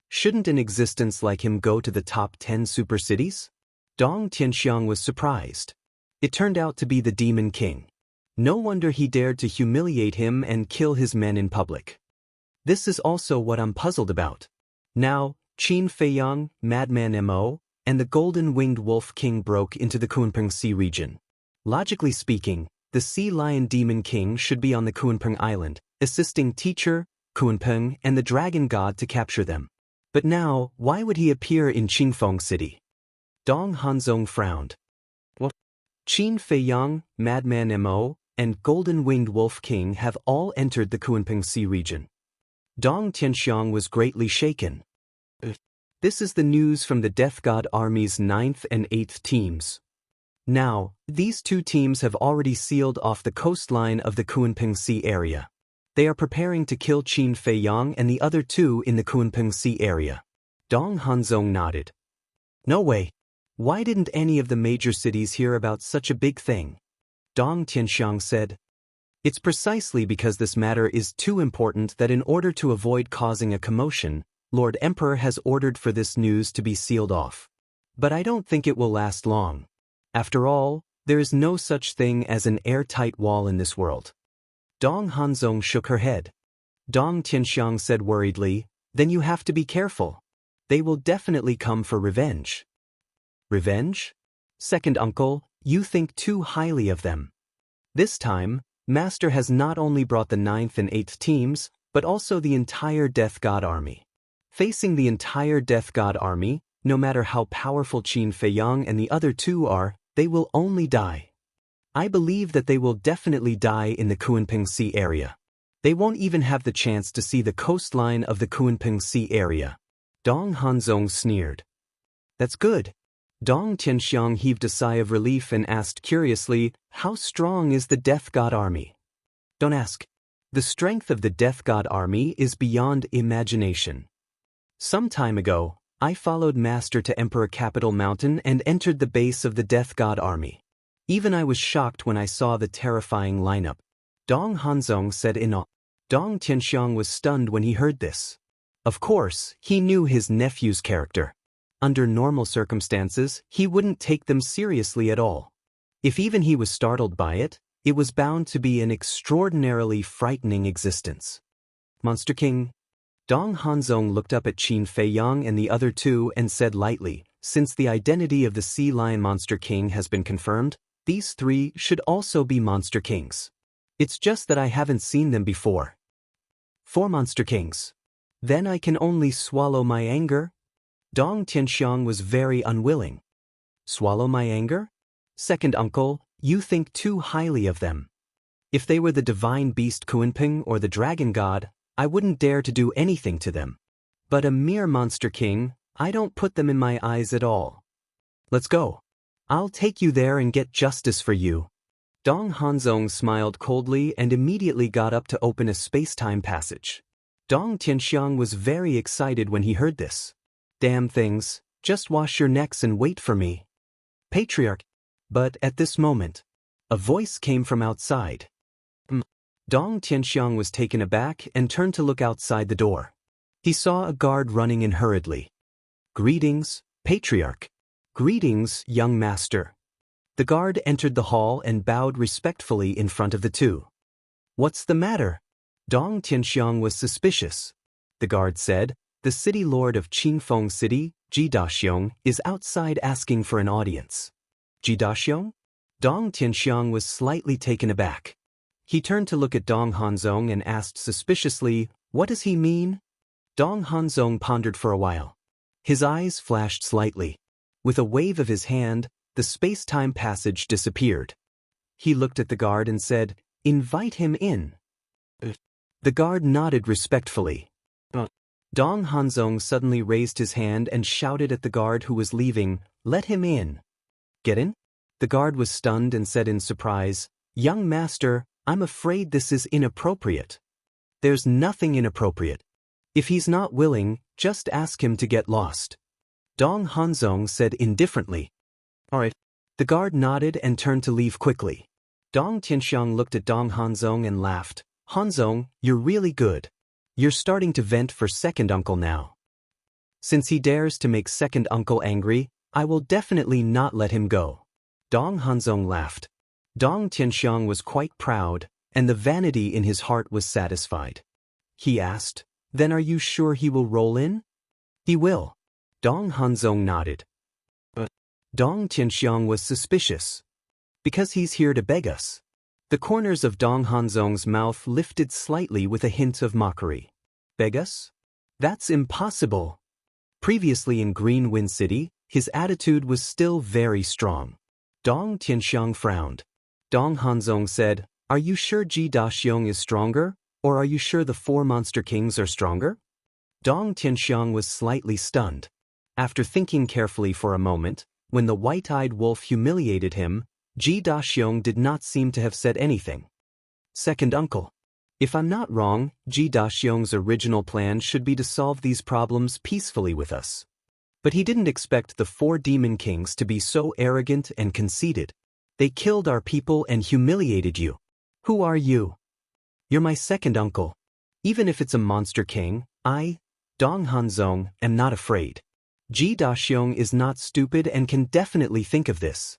A: Shouldn't an existence like him go to the top 10 super cities? Dong Tianxiang was surprised. It turned out to be the Demon King. No wonder he dared to humiliate him and kill his men in public. This is also what I'm puzzled about. Now, Qin Feiyang, Madman Mo, and the Golden-Winged Wolf King broke into the Kunpeng Sea region. Logically speaking, the Sea Lion Demon King should be on the Kunpeng Island, assisting Teacher, Kunpeng, and the Dragon God to capture them. But now, why would he appear in Qingfeng City? Dong Hanzong frowned. What? Qin Feiyang, Madman Mo, and Golden-Winged Wolf King have all entered the Kunpeng Sea region. Dong Tianxiang was greatly shaken. This is the news from the Death God Army's 9th and 8th teams. Now, these 2 teams have already sealed off the coastline of the Kunpeng Sea area. They are preparing to kill Qin Feiyang and the other 2 in the Kunpeng Sea area. Dong Hanzong nodded. No way. Why didn't any of the major cities hear about such a big thing? Dong Tianxiang said. It's precisely because this matter is too important that in order to avoid causing a commotion, Lord Emperor has ordered for this news to be sealed off. But I don't think it will last long. After all, there is no such thing as an airtight wall in this world. Dong Hanzong shook her head. Dong Tianxiang said worriedly, Then you have to be careful. They will definitely come for revenge. Revenge? Second uncle, you think too highly of them. This time, Master has not only brought the 9th and 8th teams, but also the entire Death God Army. Facing the entire Death God Army, no matter how powerful Qin Feiyang and the other 2 are, they will only die. I believe that they will definitely die in the Kunpeng Sea area. They won't even have the chance to see the coastline of the Kunpeng Sea area. Dong Hanzong sneered. That's good. Dong Tianxiang heaved a sigh of relief and asked curiously, How strong is the Death God Army? Don't ask. The strength of the Death God Army is beyond imagination. Some time ago, I followed Master to Emperor Capital Mountain and entered the base of the Death God Army. Even I was shocked when I saw the terrifying lineup. Dong Hanzong said in awe. Dong Tianxiang was stunned when he heard this. Of course, he knew his nephew's character. Under normal circumstances, he wouldn't take them seriously at all. If even he was startled by it, it was bound to be an extraordinarily frightening existence. Monster King? Dong Hanzong looked up at Qin Feiyang and the other two and said lightly, since the identity of the Sea Lion Monster King has been confirmed, these three should also be Monster Kings. It's just that I haven't seen them before. 4 Monster Kings. Then I can only swallow my anger? Dong Tianxiang was very unwilling. Swallow my anger? Second uncle, you think too highly of them. If they were the divine beast Kunpeng or the dragon god, I wouldn't dare to do anything to them. But a mere Monster King, I don't put them in my eyes at all. Let's go. I'll take you there and get justice for you. Dong Hanzong smiled coldly and immediately got up to open a space-time passage. Dong Tianxiang was very excited when he heard this. Damn things, just wash your necks and wait for me. Patriarch. But at this moment, a voice came from outside. Dong Tianxiang was taken aback and turned to look outside the door. He saw a guard running in hurriedly. Greetings, Patriarch. Greetings, young master. The guard entered the hall and bowed respectfully in front of the two. What's the matter? Dong Tianxiang was suspicious. The guard said, the city lord of Qingfeng City, Ji Daxiong, is outside asking for an audience. Ji Daxiong? Dong Tianxiang was slightly taken aback. He turned to look at Dong Hanzong and asked suspiciously, what does he mean? Dong Hanzong pondered for a while. His eyes flashed slightly. With a wave of his hand, the space-time passage disappeared. He looked at the guard and said, invite him in. The guard nodded respectfully. Dong Hanzong suddenly raised his hand and shouted at the guard who was leaving, let him in. Get in? The guard was stunned and said in surprise, young master, I'm afraid this is inappropriate. There's nothing inappropriate. If he's not willing, just ask him to get lost. Dong Hanzong said indifferently. All right. The guard nodded and turned to leave quickly. Dong Tianxiang looked at Dong Hanzong and laughed. Hanzong, you're really good. You're starting to vent for second uncle now. Since he dares to make second uncle angry, I will definitely not let him go. Dong Hanzong laughed. Dong Tianxiang was quite proud, and the vanity in his heart was satisfied. He asked, then are you sure he will roll in? He will. Dong Hanzong nodded. Dong Tianxiang was suspicious. Because he's here to beg us. The corners of Dong Hanzong's mouth lifted slightly with a hint of mockery. Beg us? That's impossible. Previously in Green Wind City, his attitude was still very strong. Dong Tianxiang frowned. Dong Hanzong said, are you sure Ji Daxiong is stronger, or are you sure the 4 Monster Kings are stronger? Dong Tianxiang was slightly stunned. After thinking carefully for a moment, when the white-eyed wolf humiliated him, Ji Daxiong did not seem to have said anything. Second uncle. If I'm not wrong, Ji Daxiong's original plan should be to solve these problems peacefully with us. But he didn't expect the 4 demon kings to be so arrogant and conceited. They killed our people and humiliated you. Who are you? You're my second uncle. Even if it's a monster king, I, Dong Hanzong, am not afraid. Ji Daxiong is not stupid and can definitely think of this.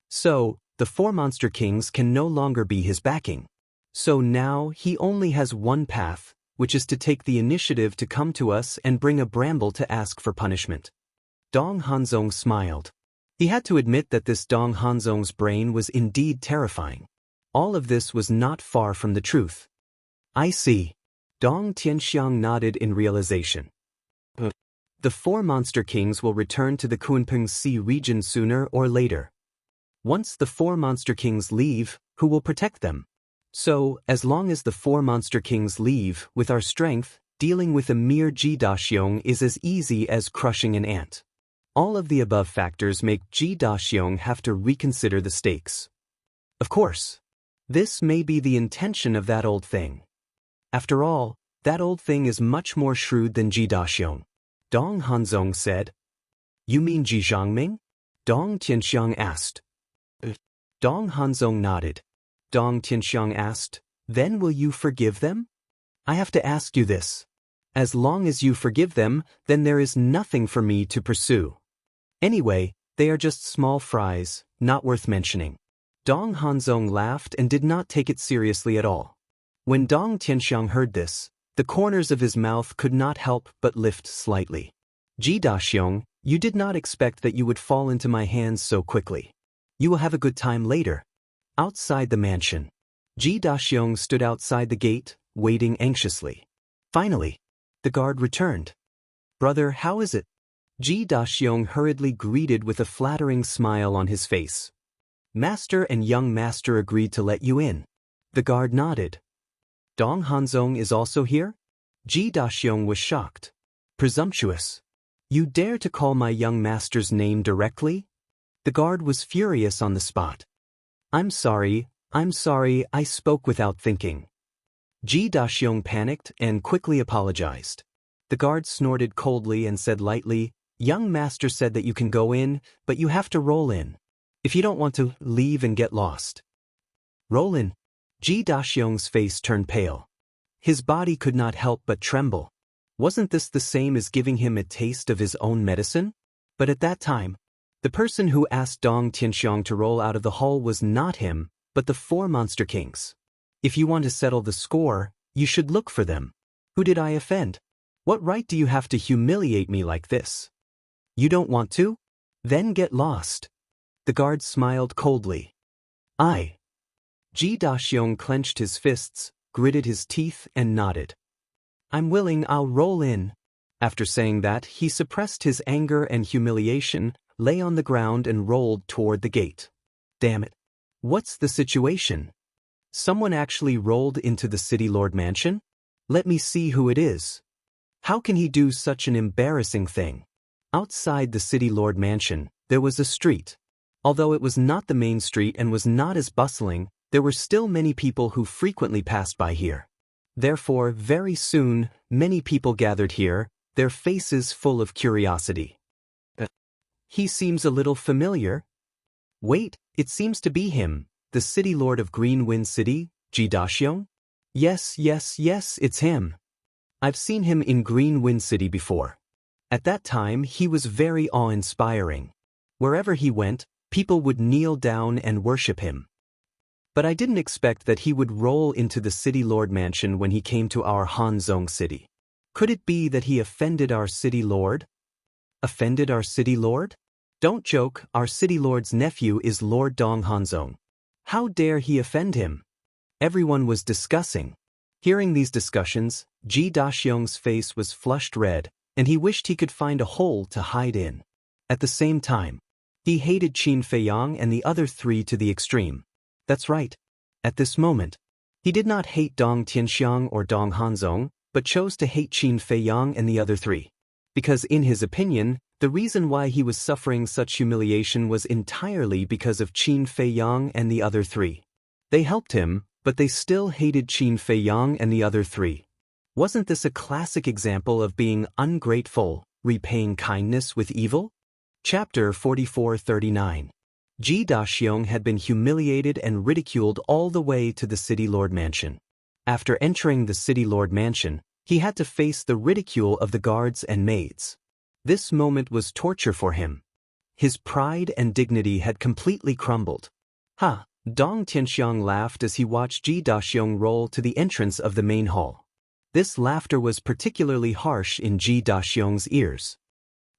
A: So, the 4 monster kings can no longer be his backing. So now he only has one path, which is to take the initiative to come to us and bring a bramble to ask for punishment. Dong Hanzong smiled. He had to admit that this Dong Hanzong's brain was indeed terrifying. All of this was not far from the truth. I see. Dong Tianxiang nodded in realization. The 4 monster kings will return to the Kunpeng Sea region sooner or later. Once the 4 monster kings leave, who will protect them? So, as long as the 4 monster kings leave, with our strength, dealing with a mere Ji Daxiong is as easy as crushing an ant. All of the above factors make Ji Daxiong have to reconsider the stakes. Of course. This may be the intention of that old thing. After all, that old thing is much more shrewd than Ji Daxiong. Dong Hanzong said. You mean Ji Zhangming? Dong Tianxiang asked. Dong Hanzong nodded. Dong Tianxiang asked, then will you forgive them? I have to ask you this. As long as you forgive them, then there is nothing for me to pursue. Anyway, they are just small fries, not worth mentioning. Dong Hanzong laughed and did not take it seriously at all. When Dong Tianxiang heard this, the corners of his mouth could not help but lift slightly. Ji Daxiong, you did not expect that you would fall into my hands so quickly. You will have a good time later. Outside the mansion, Ji Daxiong stood outside the gate, waiting anxiously. Finally, the guard returned. Brother, how is it? Ji Daxiong hurriedly greeted with a flattering smile on his face. Master and young master agreed to let you in. The guard nodded. Dong Hanzong is also here? Ji Daxiong was shocked. Presumptuous. You dare to call my young master's name directly? The guard was furious on the spot. I'm sorry, I spoke without thinking. Ji Daxiong panicked and quickly apologized. The guard snorted coldly and said lightly, Young master said that you can go in, but you have to roll in. If you don't want to, leave and get lost. Roll in. Ji Daxiong's face turned pale. His body could not help but tremble. Wasn't this the same as giving him a taste of his own medicine? But at that time, the person who asked Dong Tianxiang to roll out of the hall was not him, but the 4 monster kings. If you want to settle the score, you should look for them. Who did I offend? What right do you have to humiliate me like this? You don't want to? Then get lost. The guard smiled coldly. Ji Daxiong clenched his fists, gritted his teeth and nodded. I'm willing, I'll roll in. After saying that, he suppressed his anger and humiliation, lay on the ground and rolled toward the gate. Damn it. What's the situation? Someone actually rolled into the City Lord mansion? Let me see who it is. How can he do such an embarrassing thing? Outside the City Lord mansion, there was a street. Although it was not the main street and was not as bustling, there were still many people who frequently passed by here. Therefore, very soon, many people gathered here, their faces full of curiosity. He seems a little familiar. Wait, it seems to be him, the City Lord of Green Wind City, Ji Daxiong? Yes, it's him. I've seen him in Green Wind City before. At that time, he was very awe-inspiring. Wherever he went, people would kneel down and worship him. But I didn't expect that he would roll into the City Lord mansion when he came to our Hanzong city. Could it be that he offended our City Lord? Offended our City Lord? Don't joke, our City Lord's nephew is Lord Dong Hanzong. How dare he offend him? Everyone was discussing. Hearing these discussions, Ji Daxiong's face was flushed red, and he wished he could find a hole to hide in. At the same time, he hated Qin Feiyang and the other 3 to the extreme. That's right. At this moment, he did not hate Dong Tianxiang or Dong Hanzong, but chose to hate Qin Feiyang and the other 3. Because in his opinion, the reason why he was suffering such humiliation was entirely because of Qin Feiyang and the other 3. They helped him, but they still hated Qin Feiyang and the other 3. Wasn't this a classic example of being ungrateful, repaying kindness with evil? Chapter 44-39. Ji Daxiong had been humiliated and ridiculed all the way to the City Lord mansion. After entering the City Lord mansion, he had to face the ridicule of the guards and maids. This moment was torture for him. His pride and dignity had completely crumbled. Dong Tianxiang laughed as he watched Ji Daxiong roll to the entrance of the main hall. This laughter was particularly harsh in Ji Daxiong's ears.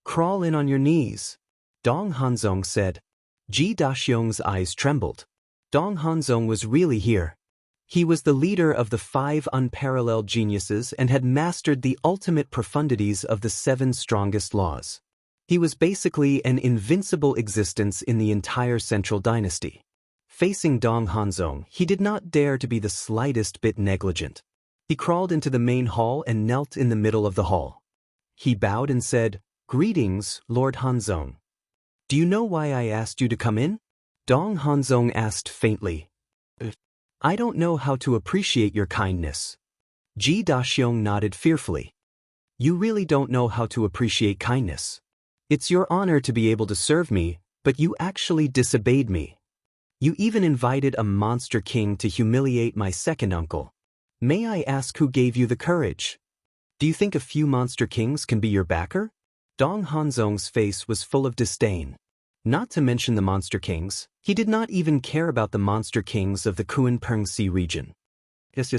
A: Crawl in on your knees, Dong Hanzong said. Ji Daxiong's eyes trembled. Dong Hanzong was really here. He was the leader of the 5 unparalleled geniuses and had mastered the ultimate profundities of the 7 strongest laws. He was basically an invincible existence in the entire central dynasty. Facing Dong Hanzong, he did not dare to be the slightest bit negligent. He crawled into the main hall and knelt in the middle of the hall. He bowed and said, "Greetings, Lord Hanzong. Do you know why I asked you to come in?" Dong Hanzong asked faintly. I don't know how to appreciate your kindness. Ji Daxiong nodded fearfully. You really don't know how to appreciate kindness. It's your honor to be able to serve me, but you actually disobeyed me. You even invited a monster king to humiliate my second uncle. May I ask who gave you the courage? Do you think a few monster kings can be your backer? Dong Hanzong's face was full of disdain. Not to mention the Monster Kings, he did not even care about the Monster Kings of the Kunpeng Sea region. Yes.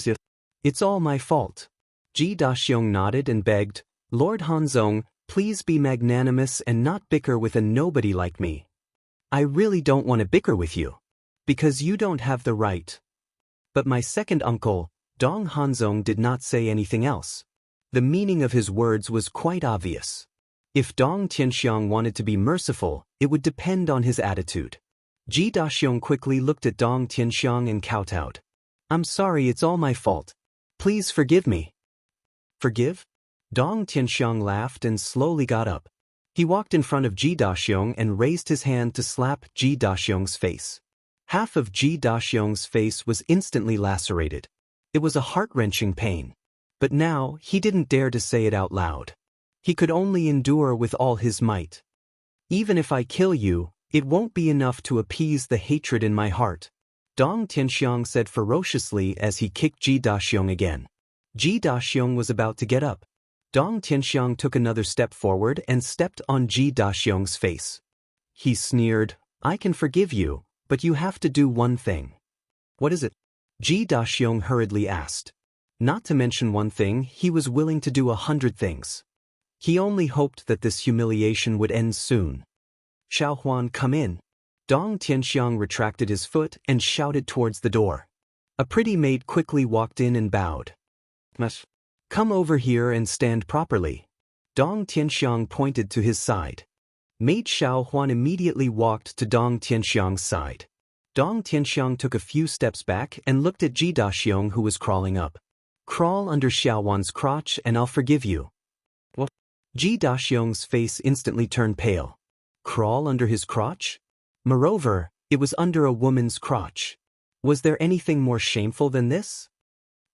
A: It's all my fault. Ji Daxiong nodded and begged, Lord Hanzong, please be magnanimous and not bicker with a nobody like me. I really don't want to bicker with you. Because you don't have the right. But my second uncle, Dong Hanzong, did not say anything else. The meaning of his words was quite obvious. If Dong Tianxiang wanted to be merciful, it would depend on his attitude. Ji Daxiong quickly looked at Dong Tianxiang and kowtowed. I'm sorry, it's all my fault. Please forgive me. Forgive? Dong Tianxiang laughed and slowly got up. He walked in front of Ji Daxiong and raised his hand to slap Ji Daxiong's face. Half of Ji Daxiong's face was instantly lacerated. It was a heart-wrenching pain. But now, he didn't dare to say it out loud. He could only endure with all his might. Even if I kill you, it won't be enough to appease the hatred in my heart, Dong Tianxiang said ferociously as he kicked Ji Daxiong again. Ji Daxiong was about to get up. Dong Tianxiang took another step forward and stepped on Ji Daxiong's face. He sneered, I can forgive you, but you have to do one thing. What is it? Ji Daxiong hurriedly asked. Not to mention one thing, he was willing to do 100 things. He only hoped that this humiliation would end soon. Xiao Huan, come in. Dong Tianxiang retracted his foot and shouted towards the door. A pretty maid quickly walked in and bowed. Come over here and stand properly. Dong Tianxiang pointed to his side. Maid Xiao Huan immediately walked to Dong Tianxiang's side. Dong Tianxiang took a few steps back and looked at Ji Daxiong, who was crawling up. Crawl under Xiao Huan's crotch and I'll forgive you. What? Ji Daxiong's face instantly turned pale. Crawl under his crotch? Moreover, it was under a woman's crotch. Was there anything more shameful than this?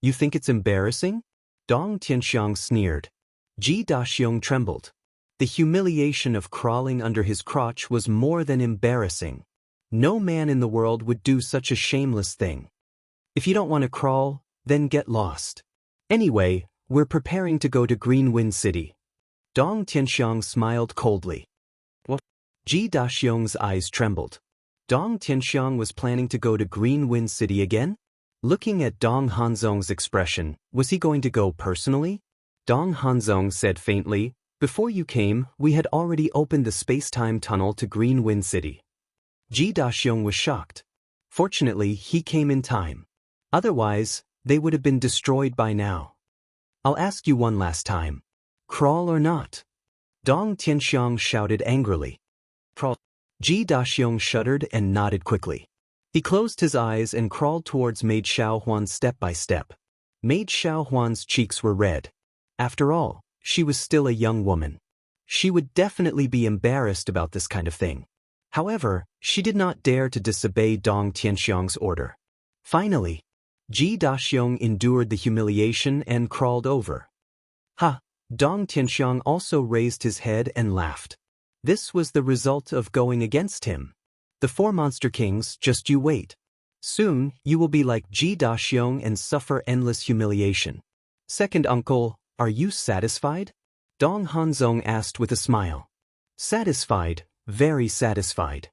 A: You think it's embarrassing? Dong Tianxiang sneered. Ji Daxiong trembled. The humiliation of crawling under his crotch was more than embarrassing. No man in the world would do such a shameless thing. If you don't want to crawl, then get lost. Anyway, we're preparing to go to Green Wind City. Dong Tianxiang smiled coldly. What? Ji Daxiong's eyes trembled. Dong Tianxiang was planning to go to Green Wind City again? Looking at Dong Hanzong's expression, was he going to go personally? Dong Hanzong said faintly, before you came, we had already opened the space-time tunnel to Green Wind City. Ji Daxiong was shocked. Fortunately, he came in time. Otherwise, they would have been destroyed by now. I'll ask you one last time. Crawl or not? Dong Tianxiang shouted angrily. Crawl. Ji Daxiong shuddered and nodded quickly. He closed his eyes and crawled towards Maid Xiao Huan step by step. Maid Xiao Huan's cheeks were red. After all, she was still a young woman. She would definitely be embarrassed about this kind of thing. However, she did not dare to disobey Dong Tianxiang's order. Finally, Ji Daxiong endured the humiliation and crawled over. Ha! Dong Tianxiang also raised his head and laughed. This was the result of going against him. The 4 Monster Kings, just you wait. Soon, you will be like Ji Daxiong and suffer endless humiliation. Second uncle, are you satisfied? Dong Hanzong asked with a smile. Satisfied, very satisfied.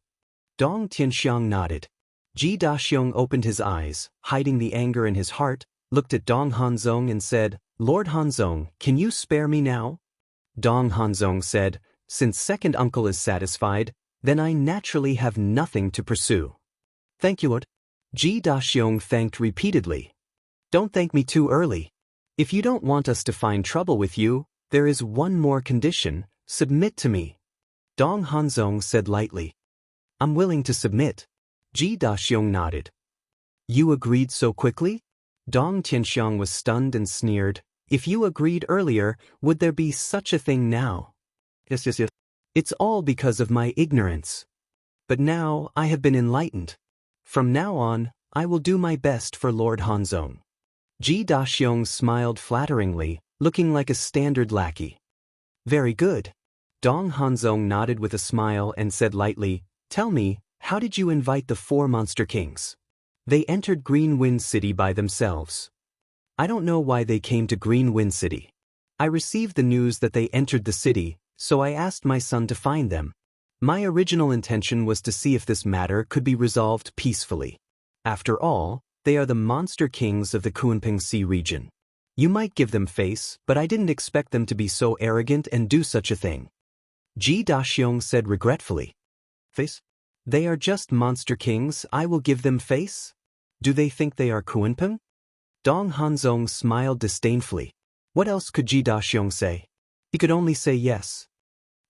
A: Dong Tianxiang nodded. Ji Daxiong opened his eyes, hiding the anger in his heart, looked at Dong Hanzong and said, Lord Hanzong, can you spare me now? Dong Hanzong said, since second uncle is satisfied, then I naturally have nothing to pursue. Thank you, Lord. Ji Daxiong thanked repeatedly. Don't thank me too early. If you don't want us to find trouble with you, there is one more condition, submit to me. Dong Hanzong said lightly. I'm willing to submit. Ji Daxiong nodded. You agreed so quickly? Dong Tianxiang was stunned and sneered. If you agreed earlier, would there be such a thing now? Yes. It's all because of my ignorance. But now I have been enlightened. From now on, I will do my best for Lord Hanzong. Ji Daxiong smiled flatteringly, looking like a standard lackey. Very good. Dong Hanzong nodded with a smile and said lightly, Tell me, how did you invite the 4 Monster Kings? They entered Green Wind City by themselves. I don't know why they came to Green Wind City. I received the news that they entered the city, so I asked my son to find them. My original intention was to see if this matter could be resolved peacefully. After all, they are the monster kings of the Kunping Sea region. You might give them face, but I didn't expect them to be so arrogant and do such a thing. Ji Daxiong said regretfully. Face? They are just monster kings, I will give them face? Do they think they are Kunping? Dong Hanzong smiled disdainfully. What else could Ji Daxiong say? He could only say yes.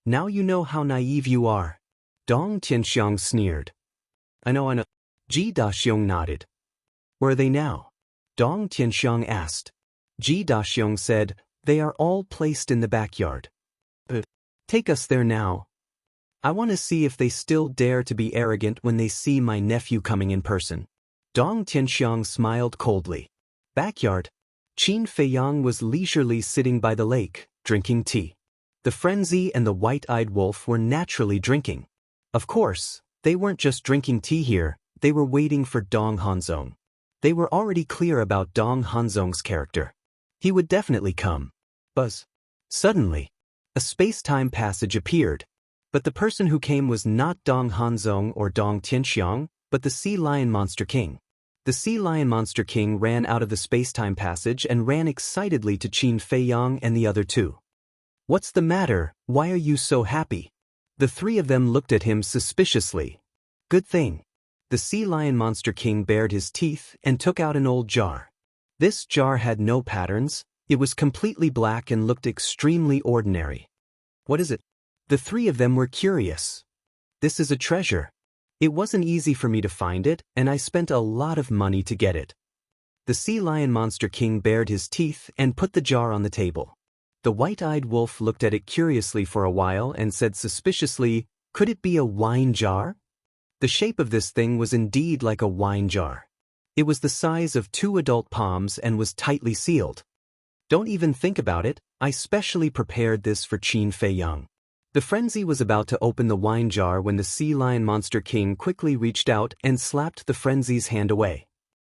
A: Now you know how naive you are. Dong Tianxiang sneered. I know. Ji Daxiong nodded. Where are they now? Dong Tianxiang asked. Ji Daxiong said, they are all placed in the backyard. Take us there now. I want to see if they still dare to be arrogant when they see my nephew coming in person. Dong Tianxiang smiled coldly. Backyard. Qin Feiyang was leisurely sitting by the lake, drinking tea. The frenzy and the white-eyed wolf were naturally drinking. Of course, they weren't just drinking tea here, they were waiting for Dong Hanzong. They were already clear about Dong Hanzong's character. He would definitely come. Buzz. Suddenly, a space-time passage appeared. But the person who came was not Dong Hanzong or Dong Tianxiang, but the Sea Lion Monster King. The Sea Lion Monster King ran out of the space-time passage and ran excitedly to Qin Feiyang and the other two. What's the matter? Why are you so happy? The three of them looked at him suspiciously. Good thing. The Sea Lion Monster King bared his teeth and took out an old jar. This jar had no patterns, it was completely black and looked extremely ordinary. What is it? The three of them were curious. This is a treasure. It wasn't easy for me to find it, and I spent a lot of money to get it. The Sea Lion Monster King bared his teeth and put the jar on the table. The white-eyed wolf looked at it curiously for a while and said suspiciously, could it be a wine jar? The shape of this thing was indeed like a wine jar. It was the size of 2 adult palms and was tightly sealed. Don't even think about it, I specially prepared this for Qin Feiyang. The frenzy was about to open the wine jar when the Sea Lion Monster King quickly reached out and slapped the frenzy's hand away.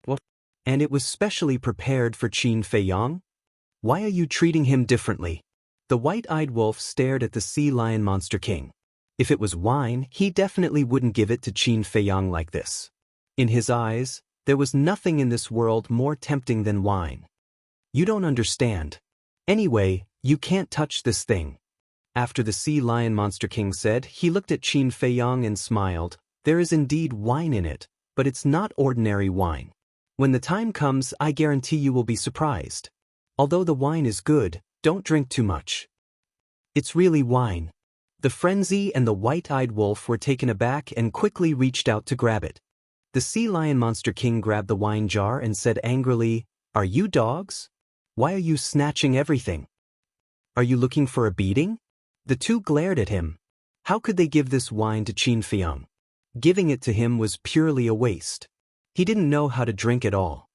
A: What? And it was specially prepared for Qin Feiyang? Why are you treating him differently? The white-eyed wolf stared at the Sea Lion Monster King. If it was wine, he definitely wouldn't give it to Qin Feiyang like this. In his eyes, there was nothing in this world more tempting than wine. You don't understand. Anyway, you can't touch this thing. After the Sea Lion Monster King said, he looked at Qin Feiyang and smiled. There is indeed wine in it, but it's not ordinary wine. When the time comes, I guarantee you will be surprised. Although the wine is good, don't drink too much. It's really wine. The frenzy and the white-eyed wolf were taken aback and quickly reached out to grab it. The Sea Lion Monster King grabbed the wine jar and said angrily, "Are you dogs? Why are you snatching everything? Are you looking for a beating?" The two glared at him. How could they give this wine to Qin Feiyang? Giving it to him was purely a waste. He didn't know how to drink at all.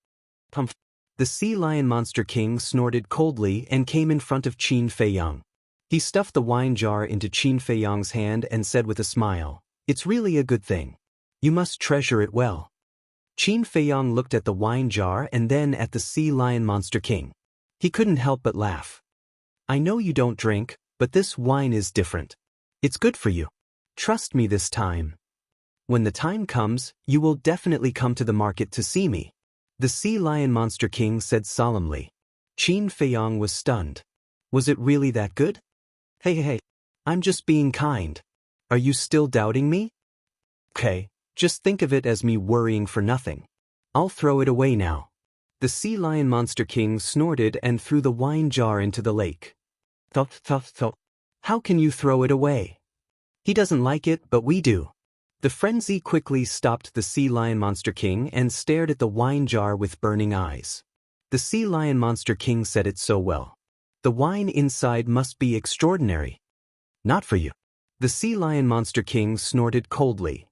A: Pumph. The Sea Lion Monster King snorted coldly and came in front of Qin Feiyang. He stuffed the wine jar into Qin Feiyang's hand and said with a smile, "It's really a good thing. You must treasure it well." Qin Feiyang looked at the wine jar and then at the Sea Lion Monster King. He couldn't help but laugh. "I know you don't drink, but this wine is different. It's good for you. Trust me this time. When the time comes, you will definitely come to the market to see me," the Sea Lion Monster King said solemnly. Qin Feiyang was stunned. Was it really that good? Hey, I'm just being kind. Are you still doubting me? Okay, just think of it as me worrying for nothing. I'll throw it away now. The Sea Lion Monster King snorted and threw the wine jar into the lake. Thought. How can you throw it away? He doesn't like it, but we do. The frenzy quickly stopped the Sea Lion Monster King and stared at the wine jar with burning eyes. The Sea Lion Monster King said it so well. The wine inside must be extraordinary. Not for you. The Sea Lion Monster King snorted coldly.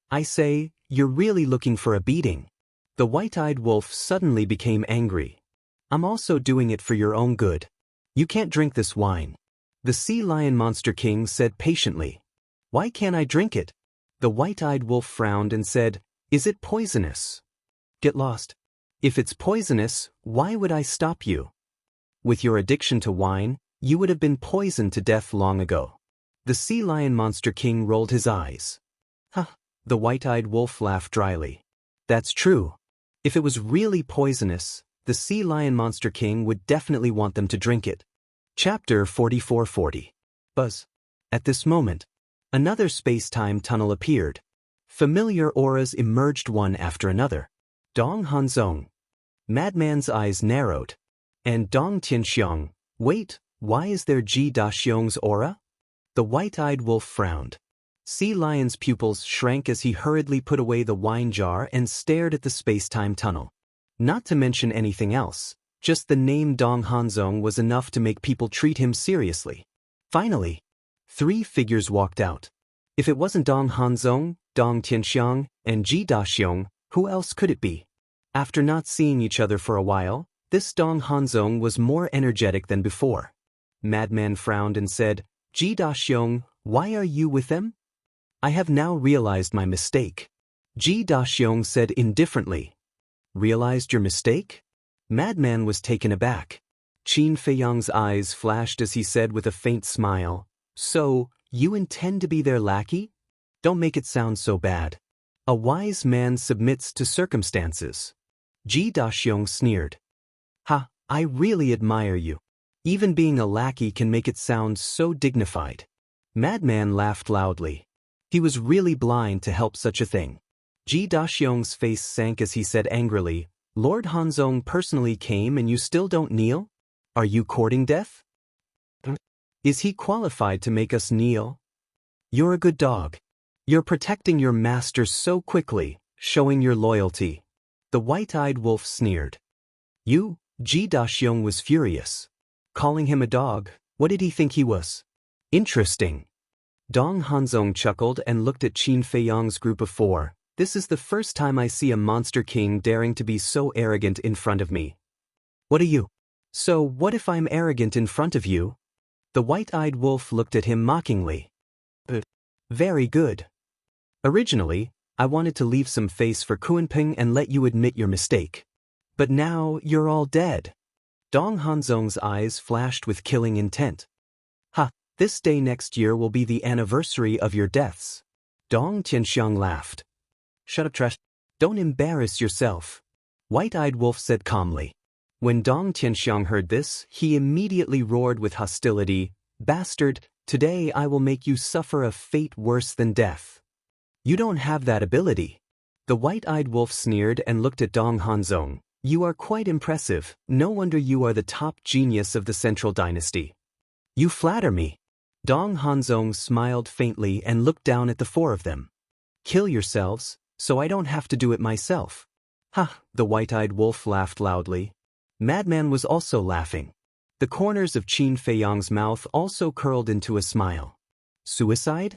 A: I say, you're really looking for a beating. The white-eyed wolf suddenly became angry. I'm also doing it for your own good. You can't drink this wine. The Sea Lion Monster King said patiently. Why can't I drink it? The white-eyed wolf frowned and said, Is it poisonous? Get lost. If it's poisonous, why would I stop you? With your addiction to wine, you would have been poisoned to death long ago. The sea lion monster king rolled his eyes. Huh. The white-eyed wolf laughed dryly. That's true. If it was really poisonous, the sea lion monster king would definitely want them to drink it. Chapter 4440. Buzz. At this moment, another space-time tunnel appeared. Familiar auras emerged one after another. Dong Hanzong. Madman's eyes narrowed. And Dong Tianxiong. Wait, why is there Ji Daxiong's aura? The white-eyed wolf frowned. Sea Lion's pupils shrank as he hurriedly put away the wine jar and stared at the space-time tunnel. Not to mention anything else, just the name Dong Hanzong was enough to make people treat him seriously. Finally, 3 figures walked out. If it wasn't Dong Hanzong, Dong Tianxiong, and Ji Daxiong, who else could it be? After not seeing each other for a while, this Dong Hanzong was more energetic than before. Madman frowned and said, Ji Daxiong, why are you with them? I have now realized my mistake. Ji Daxiong said indifferently. Realized your mistake? Madman was taken aback. Qin Feiyang's eyes flashed as he said with a faint smile, So, you intend to be their lackey? Don't make it sound so bad. A wise man submits to circumstances. Ji Daxiong sneered. Ha, I really admire you. Even being a lackey can make it sound so dignified. Madman laughed loudly. He was really blind to help such a thing. Ji Daxiong's face sank as he said angrily, Lord Hanzong personally came and you still don't kneel? Are you courting death? Is he qualified to make us kneel? You're a good dog. You're protecting your master so quickly, showing your loyalty. The white-eyed wolf sneered. You, Ji Daxiong was furious. Calling him a dog, what did he think he was? Interesting. Dong Hanzong chuckled and looked at Qin Feiyang's group of 4. This is the first time I see a monster king daring to be so arrogant in front of me. What are you? So what if I'm arrogant in front of you? The white-eyed wolf looked at him mockingly. Very good. Originally, I wanted to leave some face for Kuanping and let you admit your mistake. But now you're all dead. Dong Hanzong's eyes flashed with killing intent. Ha, this day next year will be the anniversary of your deaths. Dong Tianxiong laughed. Shut up, trash. Don't embarrass yourself. White-eyed wolf said calmly. When Dong Tianxiong heard this, he immediately roared with hostility, Bastard, today I will make you suffer a fate worse than death. You don't have that ability. The white-eyed wolf sneered and looked at Dong Hanzong. You are quite impressive, no wonder you are the top genius of the Central Dynasty. You flatter me. Dong Hanzong smiled faintly and looked down at the 4 of them. Kill yourselves, so I don't have to do it myself. Ha, the white-eyed wolf laughed loudly. Madman was also laughing. The corners of Qin Feiyang's mouth also curled into a smile. Suicide?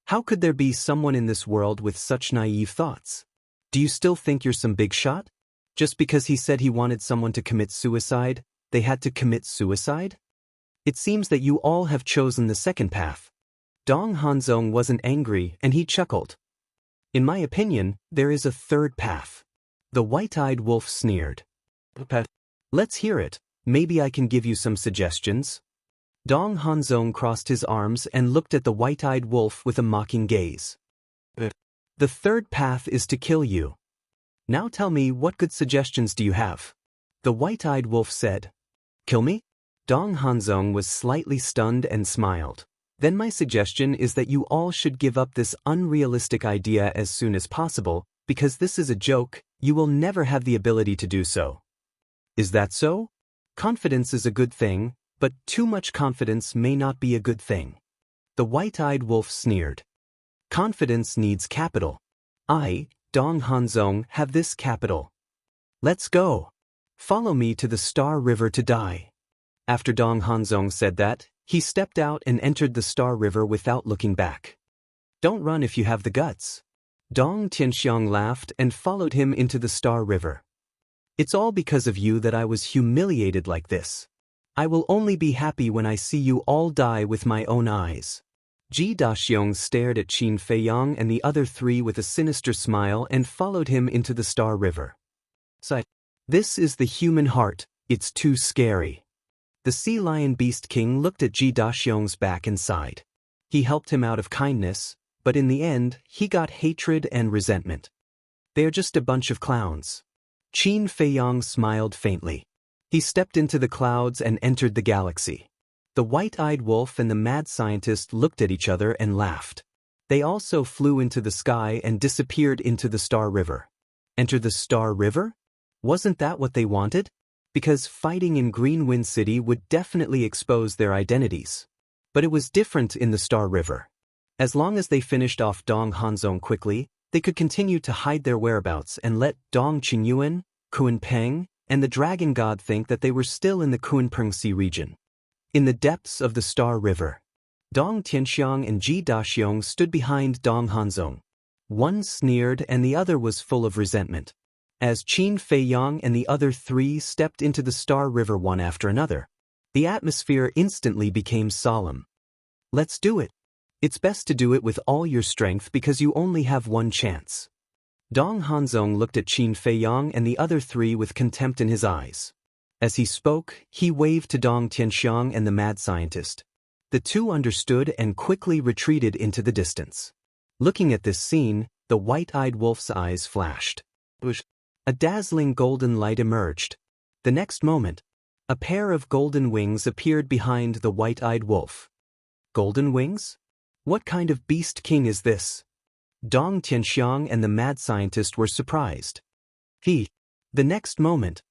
A: How could there be someone in this world with such naive thoughts? Do you still think you're some big shot? Just because he said he wanted someone to commit suicide, they had to commit suicide? It seems that you all have chosen the second path. Dong Hanzong wasn't angry and he chuckled. In my opinion, there is a third path. The white-eyed wolf sneered. Let's hear it. Maybe I can give you some suggestions. Dong Hanzong crossed his arms and looked at the white-eyed wolf with a mocking gaze. The third path is to kill you. Now tell me, what good suggestions do you have? The white-eyed wolf said. Kill me? Dong Hanzong was slightly stunned and smiled. Then my suggestion is that you all should give up this unrealistic idea as soon as possible, because this is a joke, you will never have the ability to do so. Is that so? Confidence is a good thing, but too much confidence may not be a good thing. The white-eyed wolf sneered. Confidence needs capital. I, Dong Hanzong, have this capital. Let's go. Follow me to the Star River to die. After Dong Hanzong said that, he stepped out and entered the Star River without looking back. Don't run if you have the guts. Dong Tianxiong laughed and followed him into the Star River. It's all because of you that I was humiliated like this. I will only be happy when I see you all die with my own eyes. Ji Daxiong stared at Qin Feiyang and the other 3 with a sinister smile and followed him into the Star River. This is the human heart, it's too scary. The Sea Lion Beast King looked at Ji Daxiong's back and sighed. He helped him out of kindness, but in the end, he got hatred and resentment. They're just a bunch of clowns. Qin Feiyang smiled faintly. He stepped into the clouds and entered the galaxy. The white-eyed wolf and the mad scientist looked at each other and laughed. They also flew into the sky and disappeared into the Star River. Enter the Star River? Wasn't that what they wanted? Because fighting in Green Wind City would definitely expose their identities. But it was different in the Star River. As long as they finished off Dong Hanzong quickly, they could continue to hide their whereabouts and let Dong Qingyuan, Kunpeng, and the Dragon God think that they were still in the Kunpeng Sea region. In the depths of the Star River, Dong Tianxiang and Ji Daxiong stood behind Dong Hanzong. One sneered and the other was full of resentment. As Qin Feiyang and the other three stepped into the Star River one after another, the atmosphere instantly became solemn. Let's do it. It's best to do it with all your strength because you only have one chance. Dong Hanzong looked at Qin Feiyang and the other three with contempt in his eyes. As he spoke, he waved to Dong Tianxiang and the mad scientist. The two understood and quickly retreated into the distance. Looking at this scene, the white-eyed wolf's eyes flashed. A dazzling golden light emerged. The next moment, a pair of golden wings appeared behind the white-eyed wolf. Golden wings? What kind of beast king is this? Dong Tianxiang and the mad scientist were surprised. The next moment,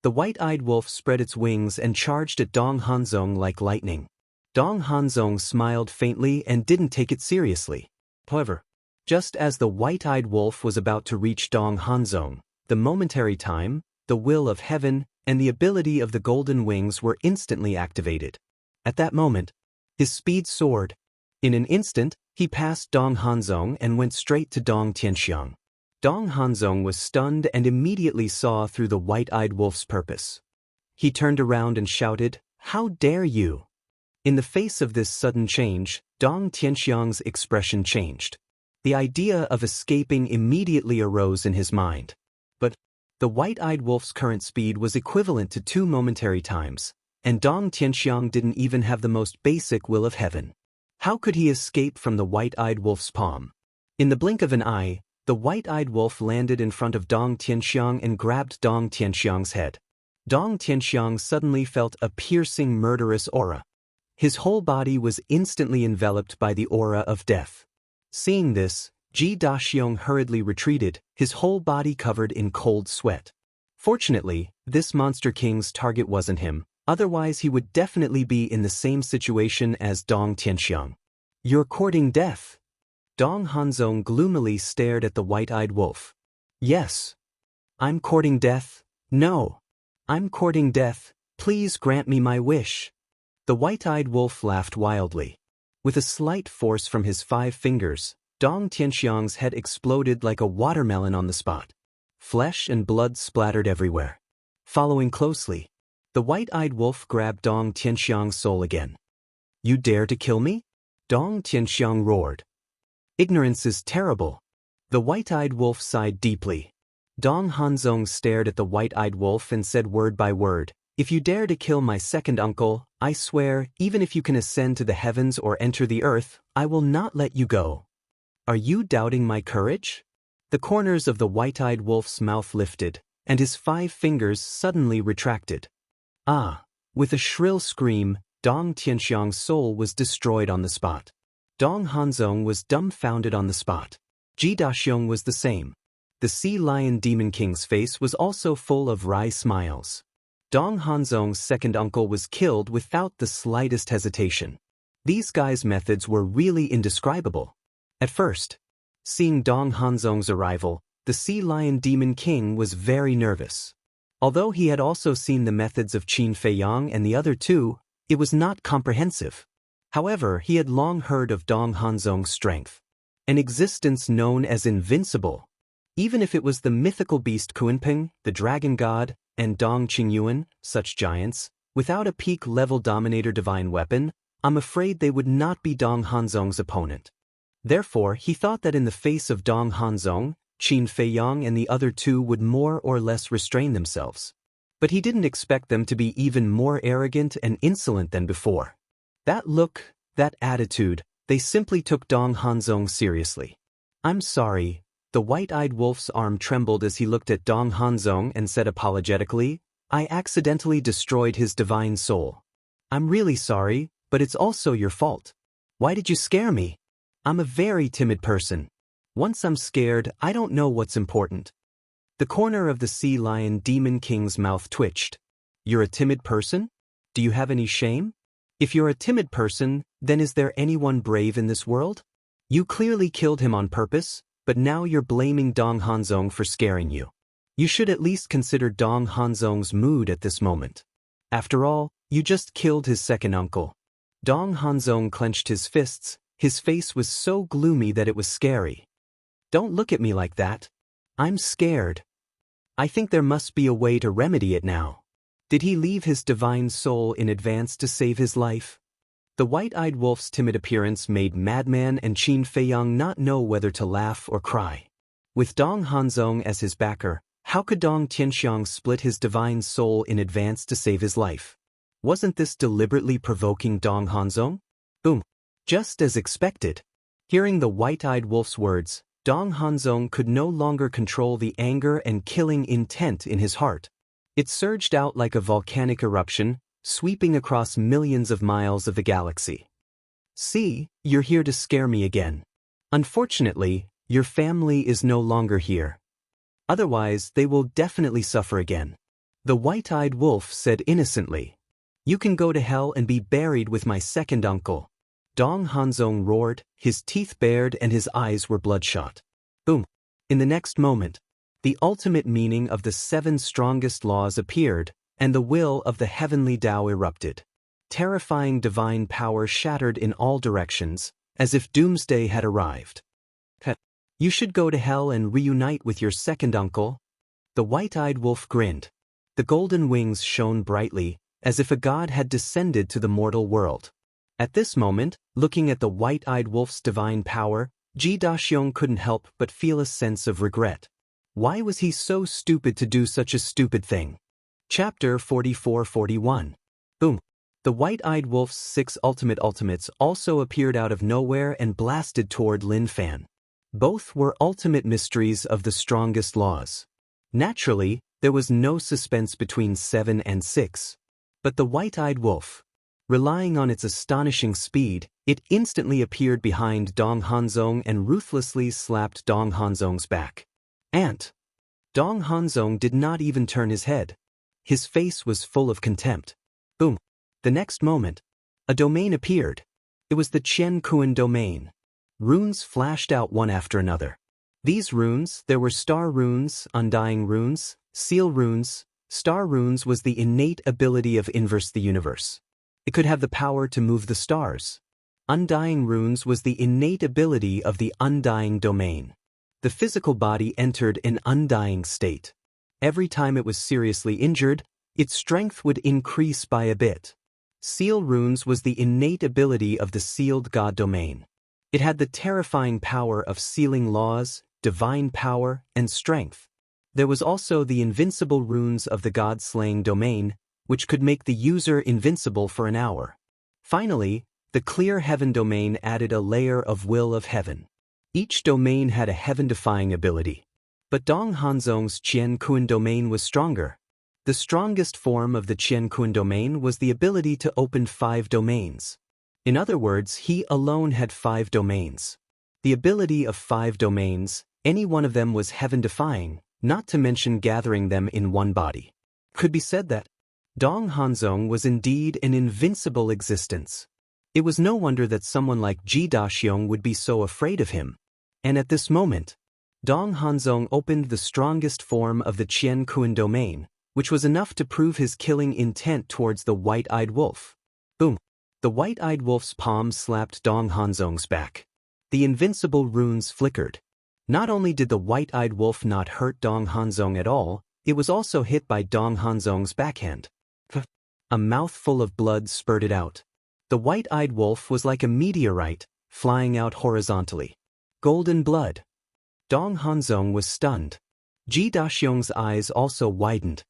A: the white-eyed wolf spread its wings and charged at Dong Hanzong like lightning. Dong Hanzong smiled faintly and didn't take it seriously. However, just as the white-eyed wolf was about to reach Dong Hanzong, the momentary time, the will of heaven, and the ability of the golden wings were instantly activated. At that moment, his speed soared. In an instant, he passed Dong Hanzong and went straight to Dong Tianxiang. Dong Hanzong was stunned and immediately saw through the white-eyed wolf's purpose. He turned around and shouted, "How dare you!" In the face of this sudden change, Dong Tianxiang's expression changed. The idea of escaping immediately arose in his mind. But the white-eyed wolf's current speed was equivalent to 2 momentary times, and Dong Tianxiang didn't even have the most basic will of heaven. How could he escape from the white-eyed wolf's palm? In the blink of an eye, the white-eyed wolf landed in front of Dong Tianxiang and grabbed Dong Tianxiang's head. Dong Tianxiang suddenly felt a piercing murderous aura. His whole body was instantly enveloped by the aura of death. Seeing this, Ji Daxiong hurriedly retreated, his whole body covered in cold sweat. Fortunately, this Monster King's target wasn't him, otherwise he would definitely be in the same situation as Dong Tianxiang. "You're courting death." Dong Hanzong gloomily stared at the white-eyed wolf. "Yes. I'm courting death. No. I'm courting death. Please grant me my wish." The white-eyed wolf laughed wildly. With a slight force from his 5 fingers, Dong Tianxiang's head exploded like a watermelon on the spot. Flesh and blood splattered everywhere. Following closely, the white-eyed wolf grabbed Dong Tianxiang's soul again. "You dare to kill me?" Dong Tianxiang roared. "Ignorance is terrible." The white-eyed wolf sighed deeply. Dong Hanzong stared at the white-eyed wolf and said word by word, "If you dare to kill my second uncle, I swear, even if you can ascend to the heavens or enter the earth, I will not let you go." "Are you doubting my courage?" The corners of the white-eyed wolf's mouth lifted, and his 5 fingers suddenly retracted. Ah! With a shrill scream, Dong Tianxiang's soul was destroyed on the spot. Dong Hanzong was dumbfounded on the spot. Ji Daxiong was the same. The Sea Lion Demon King's face was also full of wry smiles. Dong Hanzong's second uncle was killed without the slightest hesitation. These guys' methods were really indescribable. At first, seeing Dong Hanzong's arrival, the Sea Lion Demon King was very nervous. Although he had also seen the methods of Qin Feiyang and the other two, it was not comprehensive. However, he had long heard of Dong Hanzong's strength, an existence known as invincible. Even if it was the mythical beast Kunpeng, the dragon god, and Dong Qingyuan, such giants, without a peak-level dominator divine weapon, I'm afraid they would not be Dong Hanzong's opponent. Therefore, he thought that in the face of Dong Hanzong, Qin Feiyang and the other two would more or less restrain themselves. But he didn't expect them to be even more arrogant and insolent than before. That look, that attitude, They simply took Dong Hanzong seriously. I'm sorry. The white-eyed wolf's arm trembled as he looked at Dong Hanzong and said apologetically, I accidentally destroyed his divine soul. I'm really sorry, but it's also your fault. Why did you scare me? I'm a very timid person. Once I'm scared, I don't know what's important. The corner of the sea lion demon king's mouth twitched. You're a timid person? Do you have any shame? If you're a timid person, then is there anyone brave in this world? You clearly killed him on purpose, but now you're blaming Dong Hanzong for scaring you. You should at least consider Dong Hanzong's mood at this moment. After all, you just killed his second uncle. Dong Hanzong clenched his fists. His face was so gloomy that it was scary. Don't look at me like that. I'm scared. I think there must be a way to remedy it now. Did he leave his divine soul in advance to save his life? The white-eyed wolf's timid appearance made Madman and Qin Feiyang not know whether to laugh or cry. With Dong Hanzong as his backer, how could Dong Tianxiang split his divine soul in advance to save his life? Wasn't this deliberately provoking Dong Hanzong? Boom. Just as expected. Hearing the white-eyed wolf's words, Dong Hanzong could no longer control the anger and killing intent in his heart. It surged out like a volcanic eruption, sweeping across millions of miles of the galaxy. See, you're here to scare me again. Unfortunately, your family is no longer here. Otherwise, they will definitely suffer again. The white-eyed wolf said innocently. You can go to hell and be buried with my second uncle. Dong Hanzong roared, his teeth bared and his eyes were bloodshot. Boom. In the next moment, the ultimate meaning of the 7 strongest laws appeared, and the will of the heavenly Tao erupted. Terrifying divine power shattered in all directions, as if doomsday had arrived. You should go to hell and reunite with your second uncle. The white-eyed wolf grinned. The golden wings shone brightly, as if a god had descended to the mortal world. At this moment, looking at the white-eyed wolf's divine power, Ji Daxiong couldn't help but feel a sense of regret. Why was he so stupid to do such a stupid thing? Chapter 44-41. Boom. The white-eyed wolf's 6 ultimates also appeared out of nowhere and blasted toward Lin Fan. Both were ultimate mysteries of the strongest laws. Naturally, there was no suspense between 7 and 6. But the white-eyed wolf, relying on its astonishing speed, it instantly appeared behind Dong Hanzong and ruthlessly slapped Dong Hanzong's back. Dong Hanzong did not even turn his head. His face was full of contempt. Boom. The next moment, a domain appeared. It was the Qian Kuan domain. Runes flashed out one after another. These runes, there were star runes, undying runes, seal runes. Star runes was the innate ability of inverse the universe. It could have the power to move the stars. Undying runes was the innate ability of the undying domain. The physical body entered an undying state. Every time it was seriously injured, its strength would increase by a bit. Seal runes was the innate ability of the sealed god domain. It had the terrifying power of sealing laws, divine power, and strength. There was also the invincible runes of the god-slaying domain, which could make the user invincible for an hour. Finally, the clear heaven domain added a layer of will of heaven. Each domain had a heaven-defying ability. But Dong Hanzong's Qian Kuan domain was stronger. The strongest form of the Qian Kuan domain was the ability to open 5 domains. In other words, he alone had 5 domains. The ability of 5 domains, any one of them was heaven-defying, not to mention gathering them in one body. Could be said that Dong Hanzong was indeed an invincible existence. It was no wonder that someone like Ji Daxiong would be so afraid of him. And at this moment, Dong Hanzong opened the strongest form of the Qian Kuan domain, which was enough to prove his killing intent towards the white-eyed wolf. Boom. The white-eyed wolf's palm slapped Dong Hanzong's back. The invincible runes flickered. Not only did the white-eyed wolf not hurt Dong Hanzong at all, it was also hit by Dong Hanzong's backhand. A mouthful of blood spurted out. The white-eyed wolf was like a meteorite, flying out horizontally. Golden blood. Dong Hanzong was stunned. Ji Daxiong's eyes also widened.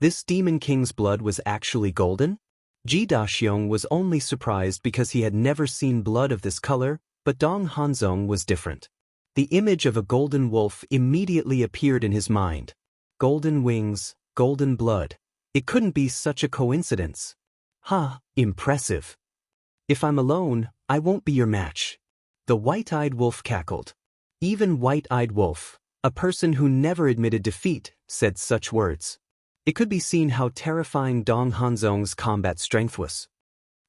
A: This demon king's blood was actually golden? Ji Daxiong was only surprised because he had never seen blood of this color, but Dong Hanzong was different. The image of a golden wolf immediately appeared in his mind. Golden wings, golden blood. It couldn't be such a coincidence. Ha, impressive. If I'm alone, I won't be your match. The white-eyed wolf cackled. Even white-eyed wolf, a person who never admitted defeat, said such words. It could be seen how terrifying Dong Hanzong's combat strength was.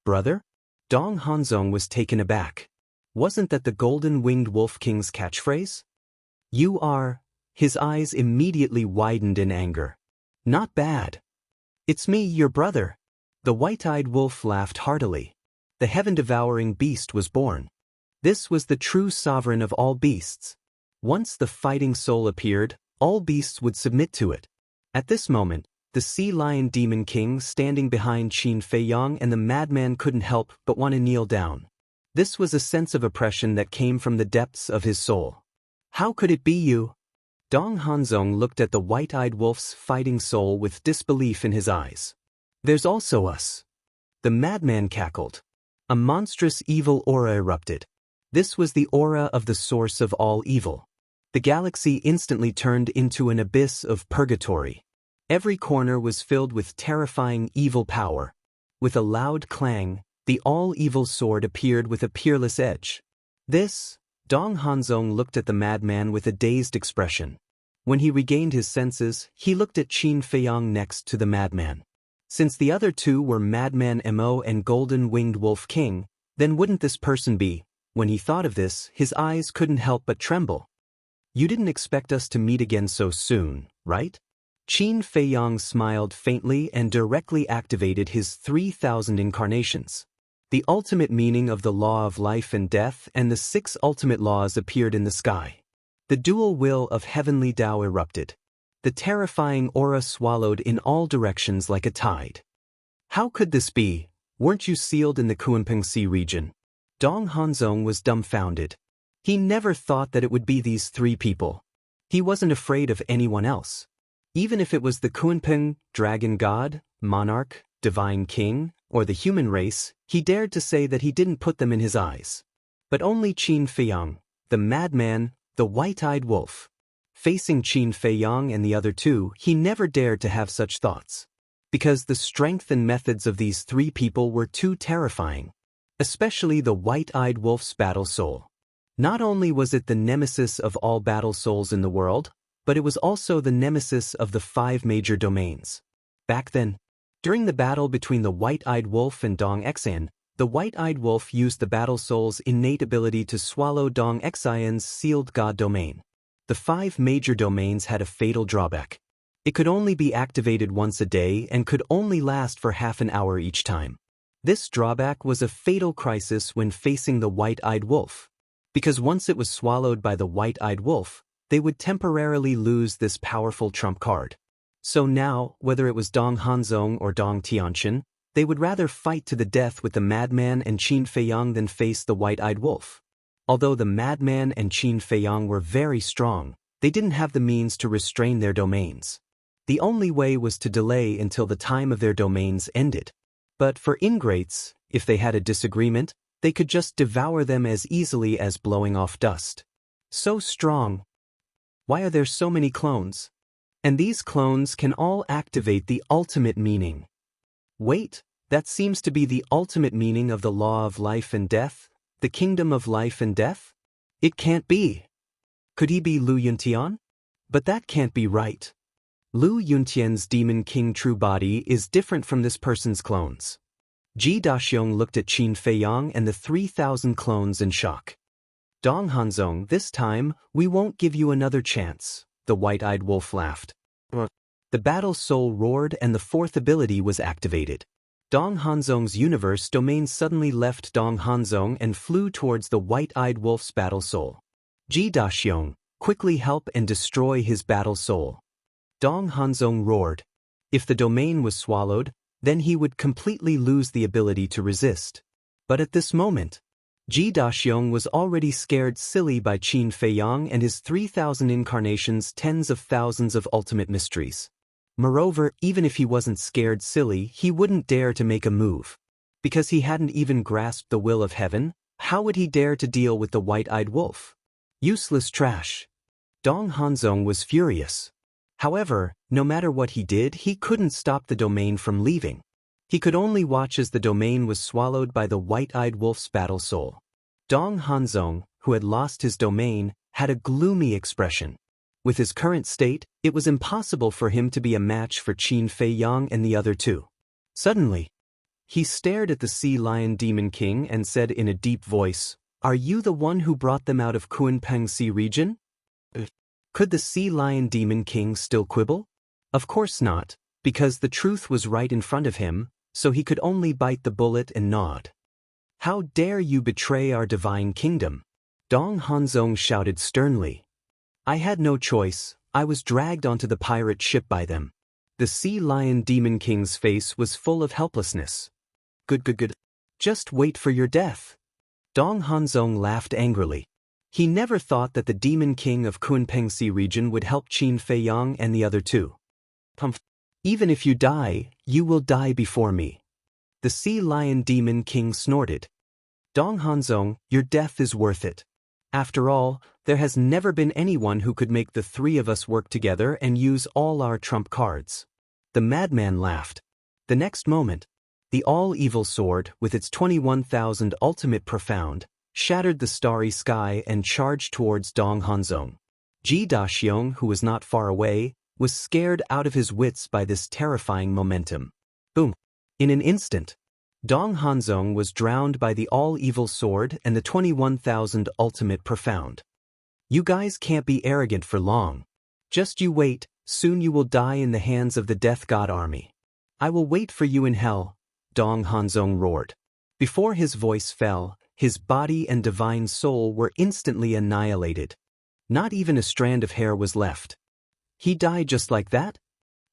A: Brother? Dong Hanzong was taken aback. Wasn't that the golden-winged wolf king's catchphrase? You are. His eyes immediately widened in anger. Not bad. It's me, your brother. The white-eyed wolf laughed heartily. The heaven-devouring beast was born. This was the true sovereign of all beasts. Once the fighting soul appeared, all beasts would submit to it. At this moment, the sea lion demon king standing behind Qin Feiyang and the madman couldn't help but want to kneel down. This was a sense of oppression that came from the depths of his soul. How could it be you? Dong Hanzong looked at the white-eyed wolf's fighting soul with disbelief in his eyes. There's also us. The madman cackled. A monstrous evil aura erupted. This was the aura of the source of all evil. The galaxy instantly turned into an abyss of purgatory. Every corner was filled with terrifying evil power. With a loud clang, the all-evil sword appeared with a peerless edge. This, Dong Hanzong looked at the madman with a dazed expression. When he regained his senses, he looked at Qin Feiyang next to the madman. Since the other two were Madman Mo and Golden-Winged Wolf King, then wouldn't this person be? When he thought of this, his eyes couldn't help but tremble. You didn't expect us to meet again so soon, right? Qin Feiyang smiled faintly and directly activated his 3,000 incarnations. The ultimate meaning of the law of life and death and the 6 ultimate laws appeared in the sky. The dual will of heavenly Tao erupted. The terrifying aura swallowed in all directions like a tide. How could this be? Weren't you sealed in the Kunpeng Sea region? Dong Hanzong was dumbfounded. He never thought that it would be these 3 people. He wasn't afraid of anyone else. Even if it was the Kunpeng, dragon god, monarch, divine king, or the human race, he dared to say that he didn't put them in his eyes. But only Qin Feiyang, the madman, the white-eyed wolf. Facing Qin Feiyang and the other 2, he never dared to have such thoughts. Because the strength and methods of these 3 people were too terrifying. Especially the white-eyed wolf's battle soul. Not only was it the nemesis of all battle souls in the world, but it was also the nemesis of the 5 major domains. Back then, during the battle between the white-eyed wolf and Dong Xian, the white-eyed wolf used the battle soul's innate ability to swallow Dong Xian's sealed god domain. The 5 major domains had a fatal drawback. It could only be activated once a day and could only last for half an hour each time. This drawback was a fatal crisis when facing the white-eyed wolf. Because once it was swallowed by the white-eyed wolf, they would temporarily lose this powerful trump card. So now, whether it was Dong Hanzong or Dong Tianqian, they would rather fight to the death with the madman and Qin Feiyang than face the white-eyed wolf. Although the madman and Qin Feiyang were very strong, they didn't have the means to restrain their domains. The only way was to delay until the time of their domains ended. But for ingrates, if they had a disagreement, they could just devour them as easily as blowing off dust. So strong. Why are there so many clones? And these clones can all activate the ultimate meaning. Wait, that seems to be the ultimate meaning of the law of life and death, the kingdom of life and death? It can't be. Could he be Lu Yuntian? But that can't be right. Lu Yuntian's demon king true body is different from this person's clones. Ji Daxiong looked at Qin Feiyang and the 3,000 clones in shock. Dong Hanzong, this time, we won't give you another chance, the white-eyed wolf laughed. The battle soul roared and the 4th ability was activated. Dong Hanzong's universe domain suddenly left Dong Hanzong and flew towards the white-eyed wolf's battle soul. Ji Daxiong, quickly help and destroy his battle soul. Dong Hanzong roared. If the domain was swallowed, then he would completely lose the ability to resist. But at this moment, Ji Daxiong was already scared silly by Qin Feiyang and his 3,000 incarnations, tens of thousands of ultimate mysteries. Moreover, even if he wasn't scared silly, he wouldn't dare to make a move. Because he hadn't even grasped the will of heaven, how would he dare to deal with the white-eyed wolf? Useless trash. Dong Hanzong was furious. However, no matter what he did, he couldn't stop the domain from leaving. He could only watch as the domain was swallowed by the white-eyed wolf's battle soul. Dong Hanzong, who had lost his domain, had a gloomy expression. With his current state, it was impossible for him to be a match for Qin Fei Yang and the other two. Suddenly, he stared at the Sea Lion Demon King and said in a deep voice, "Are you the one who brought them out of Kunpeng Sea region?" Could the Sea Lion Demon King still quibble? Of course not, because the truth was right in front of him, so he could only bite the bullet and nod. "How dare you betray our divine kingdom?" Dong Hanzong shouted sternly. "I had no choice, I was dragged onto the pirate ship by them." The Sea Lion Demon King's face was full of helplessness. Good. Just wait for your death." Dong Hanzong laughed angrily. He never thought that the Demon King of Kunpeng Sea region would help Qin Fei Yang and the other two. "Even if you die, you will die before me." The Sea Lion Demon King snorted. "Dong Hanzong, your death is worth it. After all, there has never been anyone who could make the three of us work together and use all our trump cards." The madman laughed. The next moment, the all-evil sword, with its 21,000 ultimate profound, shattered the starry sky and charged towards Dong Hanzong. Ji Daxiong, who was not far away, was scared out of his wits by this terrifying momentum. Boom! In an instant, Dong Hanzong was drowned by the all-evil sword and the 21,000 ultimate profound. "You guys can't be arrogant for long. Just you wait, soon you will die in the hands of the Death God army. I will wait for you in hell," Dong Hanzong roared. Before his voice fell, his body and divine soul were instantly annihilated. Not even a strand of hair was left. He died just like that?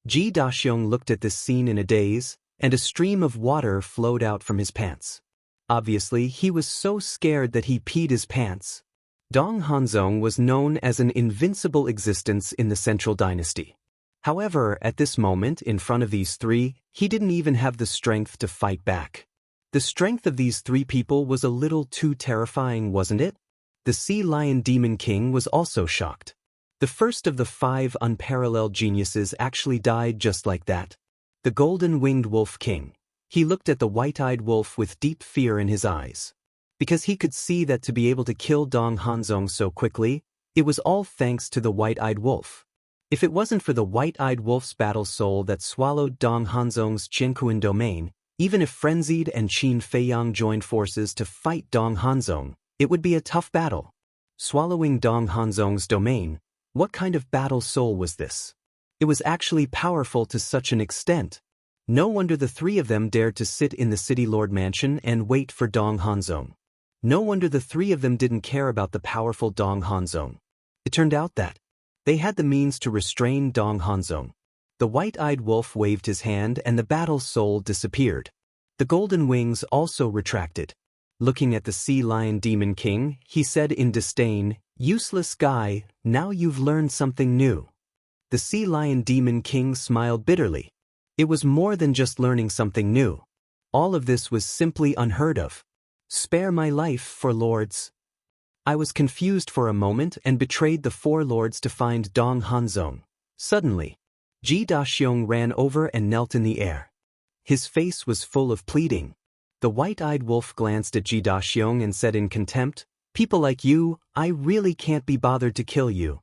A: Ji Daxiong looked at this scene in a daze, and a stream of water flowed out from his pants. Obviously, he was so scared that he peed his pants. Dong Hanzong was known as an invincible existence in the Central Dynasty. However, at this moment, in front of these three, he didn't even have the strength to fight back. The strength of these three people was a little too terrifying, wasn't it? The Sea Lion Demon King was also shocked. The first of the 5 unparalleled geniuses actually died just like that. The Golden-Winged Wolf King. He looked at the white-eyed wolf with deep fear in his eyes. Because he could see that to be able to kill Dong Hanzong so quickly, it was all thanks to the white-eyed wolf. If it wasn't for the white-eyed wolf's battle soul that swallowed Dong Hanzong's Qiankuan domain, even if Frenzied and Qin Fei Yang joined forces to fight Dong Hanzong, it would be a tough battle. Swallowing Dong Hanzong's domain, what kind of battle soul was this? It was actually powerful to such an extent. No wonder the three of them dared to sit in the City Lord Mansion and wait for Dong Hanzong. No wonder the three of them didn't care about the powerful Dong Hanzong. It turned out that they had the means to restrain Dong Hanzong. The white-eyed wolf waved his hand and the battle soul disappeared. The golden wings also retracted. Looking at the Sea Lion Demon King, he said in disdain, "Useless guy, now you've learned something new." The Sea Lion Demon King smiled bitterly. It was more than just learning something new. All of this was simply unheard of. "Spare my life, for lords." I was confused for a moment and betrayed the 4 lords to find Dong Hanzong. Suddenly, Ji Daxiong ran over and knelt in the air. His face was full of pleading. The white-eyed wolf glanced at Ji Daxiong and said in contempt, "People like you, I really can't be bothered to kill you."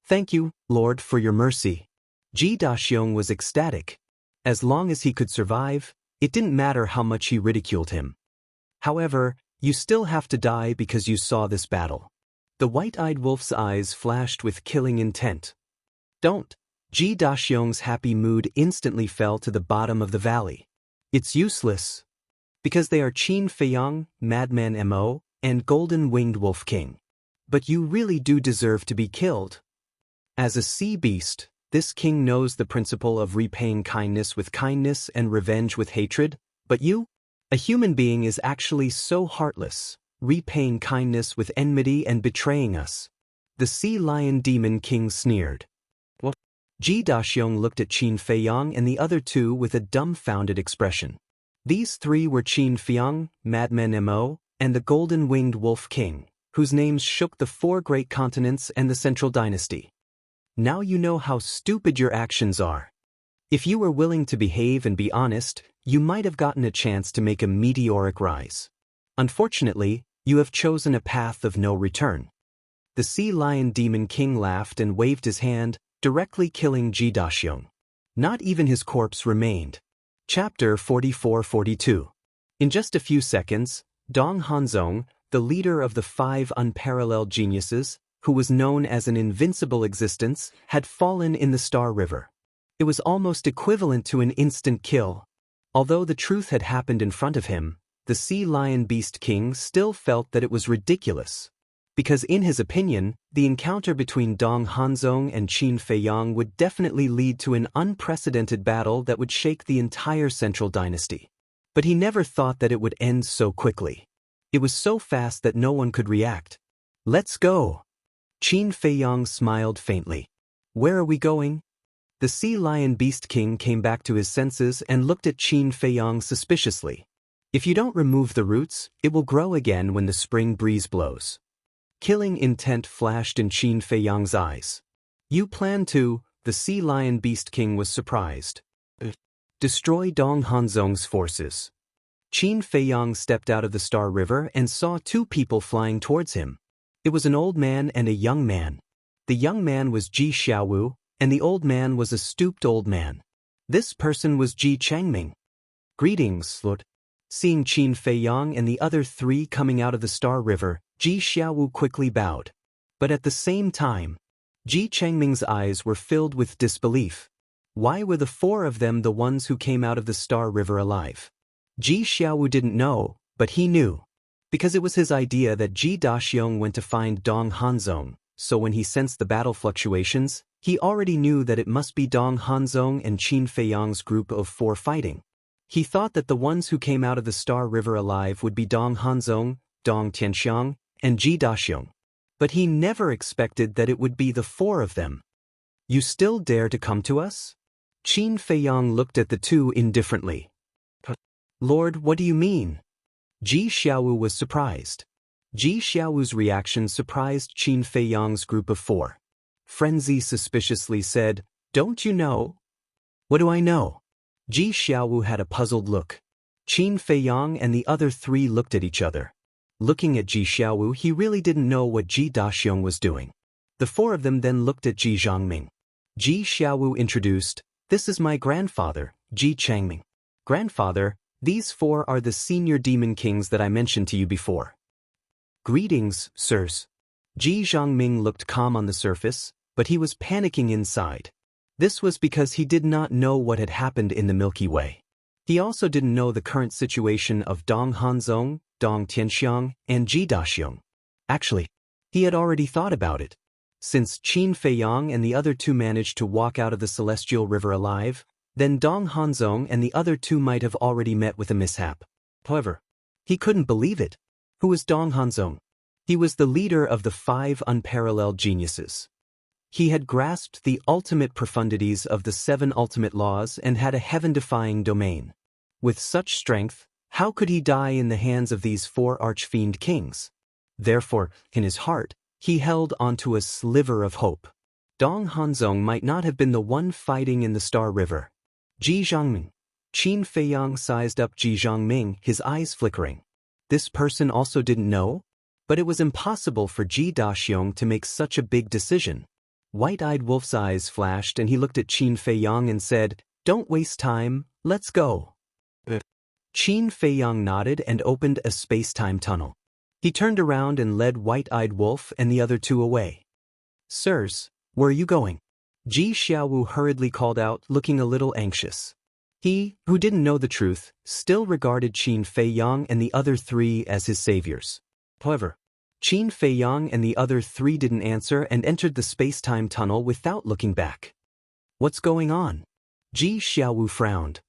A: "Thank you, Lord, for your mercy." Ji Daxiong was ecstatic. As long as he could survive, it didn't matter how much he ridiculed him. "However, you still have to die because you saw this battle." The white-eyed wolf's eyes flashed with killing intent. "Don't." Ji Daxiong's happy mood instantly fell to the bottom of the valley. "It's useless. Because they are Qin Fei Yang, Madman Mo, and Golden-Winged Wolf King. But you really do deserve to be killed." As a sea beast, this king knows the principle of repaying kindness with kindness and revenge with hatred, but you? A human being is actually so heartless, repaying kindness with enmity and betraying us. The Sea Lion Demon King sneered. "What? Ji Daxiong looked at Qin Feiyang and the other two with a dumbfounded expression. These three were Qin Feiyang, Madman Mo, and the Golden-Winged Wolf King, whose names shook the 4 great continents and the Central Dynasty. Now you know how stupid your actions are. If you were willing to behave and be honest, you might have gotten a chance to make a meteoric rise. Unfortunately, you have chosen a path of no return. The Sea Lion Demon King laughed and waved his hand, directly killing Ji Daxiong. Not even his corpse remained. Chapter 44-42. In just a few seconds, Dong Hanzong, the leader of the 5 unparalleled geniuses, who was known as an invincible existence, had fallen in the Star River. It was almost equivalent to an instant kill. Although the truth had happened in front of him, the Sea Lion Beast King still felt that it was ridiculous. Because in his opinion, the encounter between Dong Hanzong and Qin Feiyang would definitely lead to an unprecedented battle that would shake the entire Central Dynasty. But he never thought that it would end so quickly. It was so fast that no one could react. "Let's go." Qin Feiyang smiled faintly. "Where are we going?" The Sea Lion Beast King came back to his senses and looked at Qin Feiyang suspiciously. "If you don't remove the roots, it will grow again when the spring breeze blows." Killing intent flashed in Qin Feiyang's eyes. "You plan to?" The Sea Lion Beast King was surprised. "Destroy Dong Hanzong's forces." Qin Feiyang stepped out of the Star River and saw 2 people flying towards him. It was an old man and a young man. The young man was Ji Xiaowu, and the old man was a stooped old man. This person was Ji Changming. "Greetings, Lord." Seeing Qin Feiyang and the other 3 coming out of the Star River, Ji Xiaowu quickly bowed. But at the same time, Ji Changming's eyes were filled with disbelief. Why were the 4 of them the ones who came out of the Star River alive? Ji Xiaowu didn't know, but he knew. Because it was his idea that Ji Daxiong went to find Dong Hanzong, so when he sensed the battle fluctuations, he already knew that it must be Dong Hanzong and Qin Feiyang's group of 4 fighting. He thought that the ones who came out of the Star River alive would be Dong Hanzong, Dong Tianxiang, and Ji Daxiong. But he never expected that it would be the 4 of them. "You still dare to come to us?" Qin Feiyang looked at the 2 indifferently. "Lord, what do you mean?" Ji Xiaowu was surprised. Ji Xiaowu's reaction surprised Qin Feiyang's group of 4. Frenzy suspiciously said, "Don't you know?" "What do I know?" Ji Xiaowu had a puzzled look. Qin Feiyang and the other 3 looked at each other. Looking at Ji Xiaowu, he really didn't know what Ji Daxiong was doing. The 4 of them then looked at Ji Zhangming. Ji Xiaowu introduced, "This is my grandfather, Ji Changming." "Grandfather, these 4 are the senior demon kings that I mentioned to you before." "Greetings, sirs." Ji Zhangming looked calm on the surface, but he was panicking inside. This was because he did not know what had happened in the Milky Way. He also didn't know the current situation of Dong Hanzong, Dong Tianxiang, and Ji Daxiong. Actually, he had already thought about it. Since Qin Feiyang and the other 2 managed to walk out of the Celestial River alive, then Dong Hanzong and the other 2 might have already met with a mishap. However, he couldn't believe it. Who was Dong Hanzong? He was the leader of the 5 unparalleled geniuses. He had grasped the ultimate profundities of the 7 ultimate laws and had a heaven-defying domain. With such strength, how could he die in the hands of these 4 archfiend kings? Therefore, in his heart, he held onto a sliver of hope. Dong Hanzong might not have been the one fighting in the Star River. Ji Zhangming. Qin Feiyang sized up Ji Zhangming, his eyes flickering. This person also didn't know? But it was impossible for Ji Daxiong to make such a big decision. White-eyed Wolf's eyes flashed and he looked at Qin Feiyang and said, "Don't waste time, let's go." Qin Feiyang nodded and opened a space-time tunnel. He turned around and led White-eyed Wolf and the other 2 away. "Sirs, where are you going?" Ji Xiaowu hurriedly called out, looking a little anxious. He, who didn't know the truth, still regarded Qin Feiyang and the other 3 as his saviors. However, Qin Feiyang and the other 3 didn't answer and entered the space-time tunnel without looking back. "What's going on?" Ji Xiaowu frowned.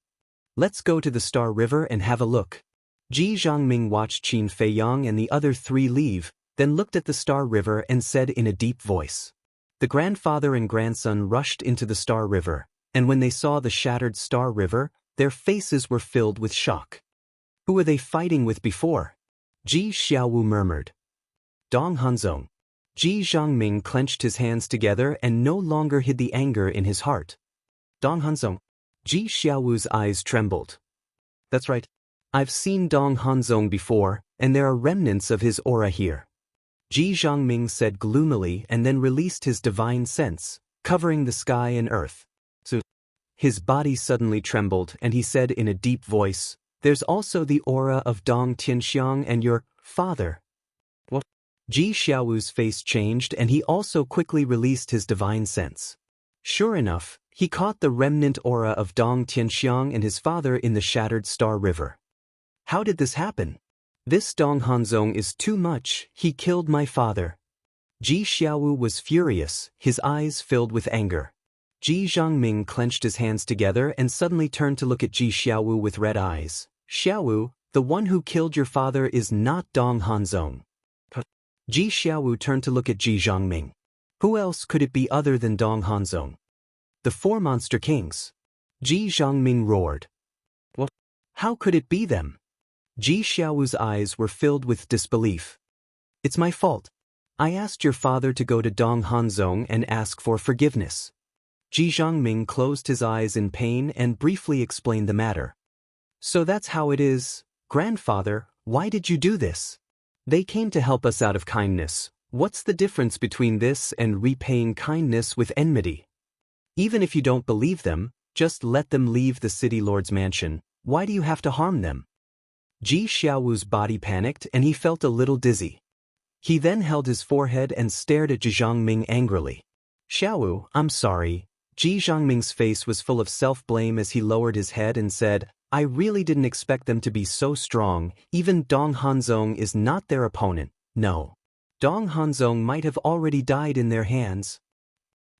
A: "Let's go to the Star River and have a look." Ji Zhangming watched Qin Feiyang and the other 3 leave, then looked at the Star River and said in a deep voice, The grandfather and grandson rushed into the Star River, and when they saw the shattered Star River, their faces were filled with shock. Who were they fighting with before? Ji Xiaowu murmured. Dong Hanzong. Ji Zhangming clenched his hands together and no longer hid the anger in his heart. Dong Hanzong. Ji Xiaowu's eyes trembled. That's right. I've seen Dong Hanzong before, and there are remnants of his aura here. Ji Zhangming said gloomily and then released his divine sense, covering the sky and earth. So, his body suddenly trembled and he said in a deep voice, "There's also the aura of Dong Tianxiang and your father." What? Ji Xiaowu's face changed and he also quickly released his divine sense. Sure enough, he caught the remnant aura of Dong Tianxiang and his father in the shattered Star River. How did this happen? This Dong Hanzong is too much, he killed my father. Ji Xiaowu was furious, his eyes filled with anger. Ji Zhangming clenched his hands together and suddenly turned to look at Ji Xiaowu with red eyes. Xiaowu, the one who killed your father is not Dong Hanzong. Ji Xiaowu turned to look at Ji Zhangming. Who else could it be other than Dong Hanzong? The four monster kings. Ji Zhangming roared. What? How could it be them? Ji Xiaowu's eyes were filled with disbelief. It's my fault. I asked your father to go to Dong Hanzong and ask for forgiveness. Ji Zhangming closed his eyes in pain and briefly explained the matter. So that's how it is, grandfather, why did you do this? They came to help us out of kindness. What's the difference between this and repaying kindness with enmity? Even if you don't believe them, just let them leave the city lord's mansion. Why do you have to harm them? Ji Xiaowu's body panicked and he felt a little dizzy. He then held his forehead and stared at Ji Zhangming angrily. Xiaowu, I'm sorry. Ji Zhangming's face was full of self-blame as he lowered his head and said, I really didn't expect them to be so strong. Even Dong Hanzong is not their opponent. No. Dong Hanzong might have already died in their hands.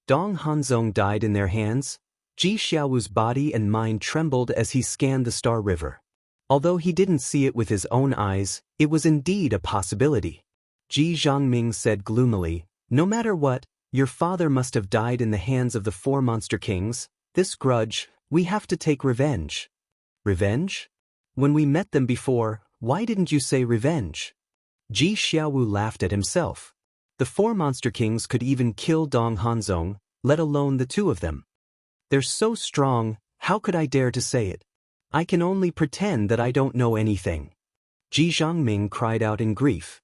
A: Dong Hanzong died in their hands? Ji Xiaowu's body and mind trembled as he scanned the Star River. Although he didn't see it with his own eyes, it was indeed a possibility. Ji Zhangming said gloomily, no matter what, your father must have died in the hands of the four monster kings. This grudge, we have to take revenge. Revenge? When we met them before, why didn't you say revenge? Ji Xiaowu laughed at himself. The four monster kings could even kill Dong Hanzong, let alone the two of them. They're so strong, how could I dare to say it? I can only pretend that I don't know anything. Ji Zhangming cried out in grief.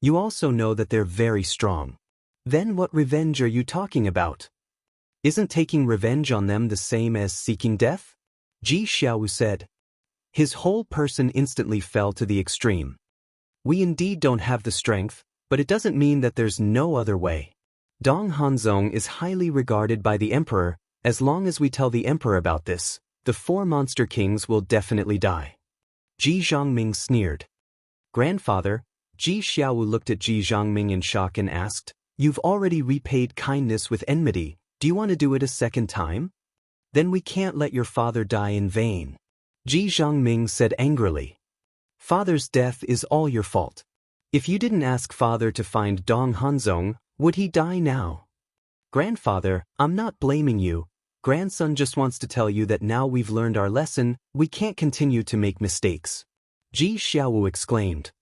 A: You also know that they're very strong. Then what revenge are you talking about? Isn't taking revenge on them the same as seeking death? Ji Xiaowu said. His whole person instantly fell to the extreme. We indeed don't have the strength, but it doesn't mean that there's no other way. Dong Hanzong is highly regarded by the emperor. As long as we tell the emperor about this, the four monster kings will definitely die. Ji Zhangming sneered. Grandfather, Ji Xiaowu looked at Ji Zhangming in shock and asked, You've already repaid kindness with enmity, do you want to do it a second time? Then we can't let your father die in vain. Ji Zhangming said angrily. Father's death is all your fault. If you didn't ask father to find Dong Hanzong, would he die now? Grandfather, I'm not blaming you. Grandson just wants to tell you that now we've learned our lesson, we can't continue to make mistakes. Ji Xiaowu exclaimed.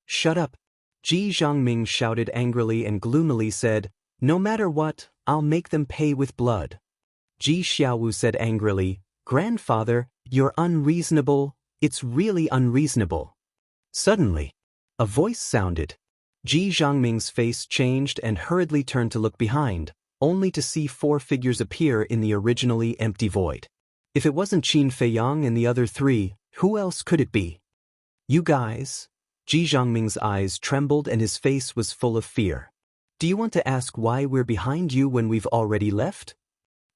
A: Shut up. Ji Zhangming shouted angrily and gloomily said, No matter what, I'll make them pay with blood. Ji Xiaowu said angrily, Grandfather, you're unreasonable, it's really unreasonable. Suddenly, a voice sounded. Ji Zhangming's face changed and hurriedly turned to look behind, only to see four figures appear in the originally empty void. If it wasn't Qin Feiyang and the other three, who else could it be? You guys? Ji Zhangming's eyes trembled and his face was full of fear. Do you want to ask why we're behind you when we've already left?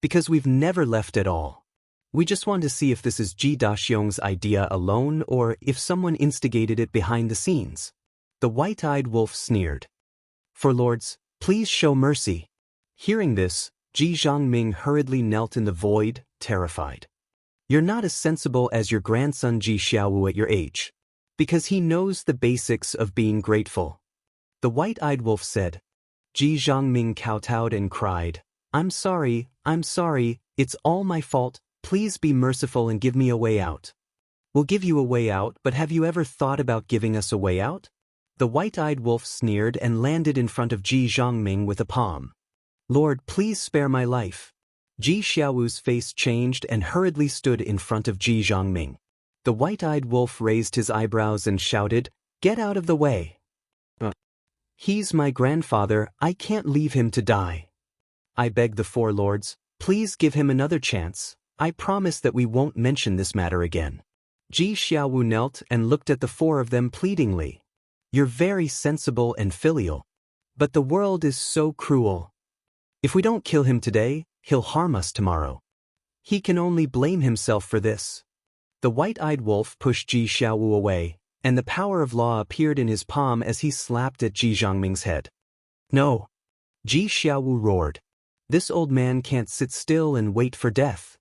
A: Because we've never left at all. We just want to see if this is Ji Daxiong's idea alone or if someone instigated it behind the scenes. The white-eyed wolf sneered. For lords, please show mercy. Hearing this, Ji Zhangming hurriedly knelt in the void, terrified. You're not as sensible as your grandson Ji Xiaowu at your age. Because he knows the basics of being grateful. The white-eyed wolf said. Ji Zhongming kowtowed and cried, I'm sorry, it's all my fault, please be merciful and give me a way out. We'll give you a way out, but have you ever thought about giving us a way out? The white-eyed wolf sneered and landed in front of Ji Zhongming with a palm. Lord, please spare my life. Ji Xiaowu's face changed and hurriedly stood in front of Ji Zhongming. The white-eyed wolf raised his eyebrows and shouted, Get out of the way. He's my grandfather, I can't leave him to die. I beg the four lords, please give him another chance, I promise that we won't mention this matter again. Ji Xiaowu knelt and looked at the four of them pleadingly. You're very sensible and filial. But the world is so cruel. If we don't kill him today, he'll harm us tomorrow. He can only blame himself for this. The white-eyed wolf pushed Ji Xiaowu away, and the power of law appeared in his palm as he slapped at Ji Zhongming's head. No! Ji Xiaowu roared. This old man can't sit still and wait for death.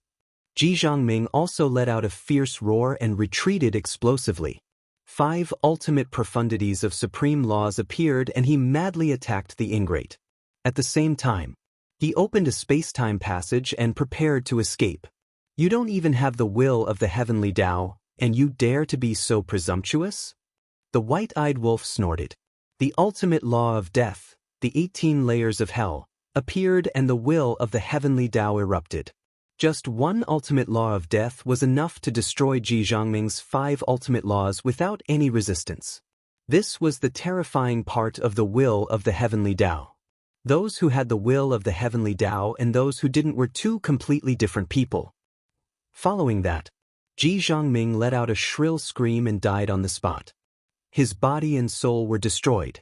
A: Ji Zhongming also let out a fierce roar and retreated explosively. 5 ultimate profundities of supreme laws appeared and he madly attacked the ingrate. At the same time, he opened a space-time passage and prepared to escape. You don't even have the will of the heavenly Tao, and you dare to be so presumptuous? The white-eyed wolf snorted. The ultimate law of death, the 18 layers of hell, appeared and the will of the heavenly Tao erupted. Just one ultimate law of death was enough to destroy Ji Zhongming's 5 ultimate laws without any resistance. This was the terrifying part of the will of the heavenly Tao. Those who had the will of the heavenly Tao and those who didn't were 2 completely different people. Following that, Ji Zhongming let out a shrill scream and died on the spot. His body and soul were destroyed.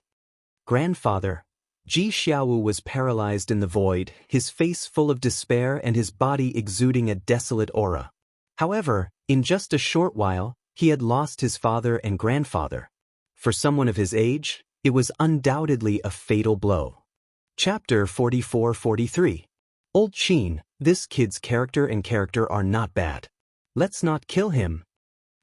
A: Grandfather, Ji Xiaowu was paralyzed in the void, his face full of despair and his body exuding a desolate aura. However, in just a short while, he had lost his father and grandfather. For someone of his age, it was undoubtedly a fatal blow. Chapter 44-43. Old Qin, this kid's character are not bad. Let's not kill him.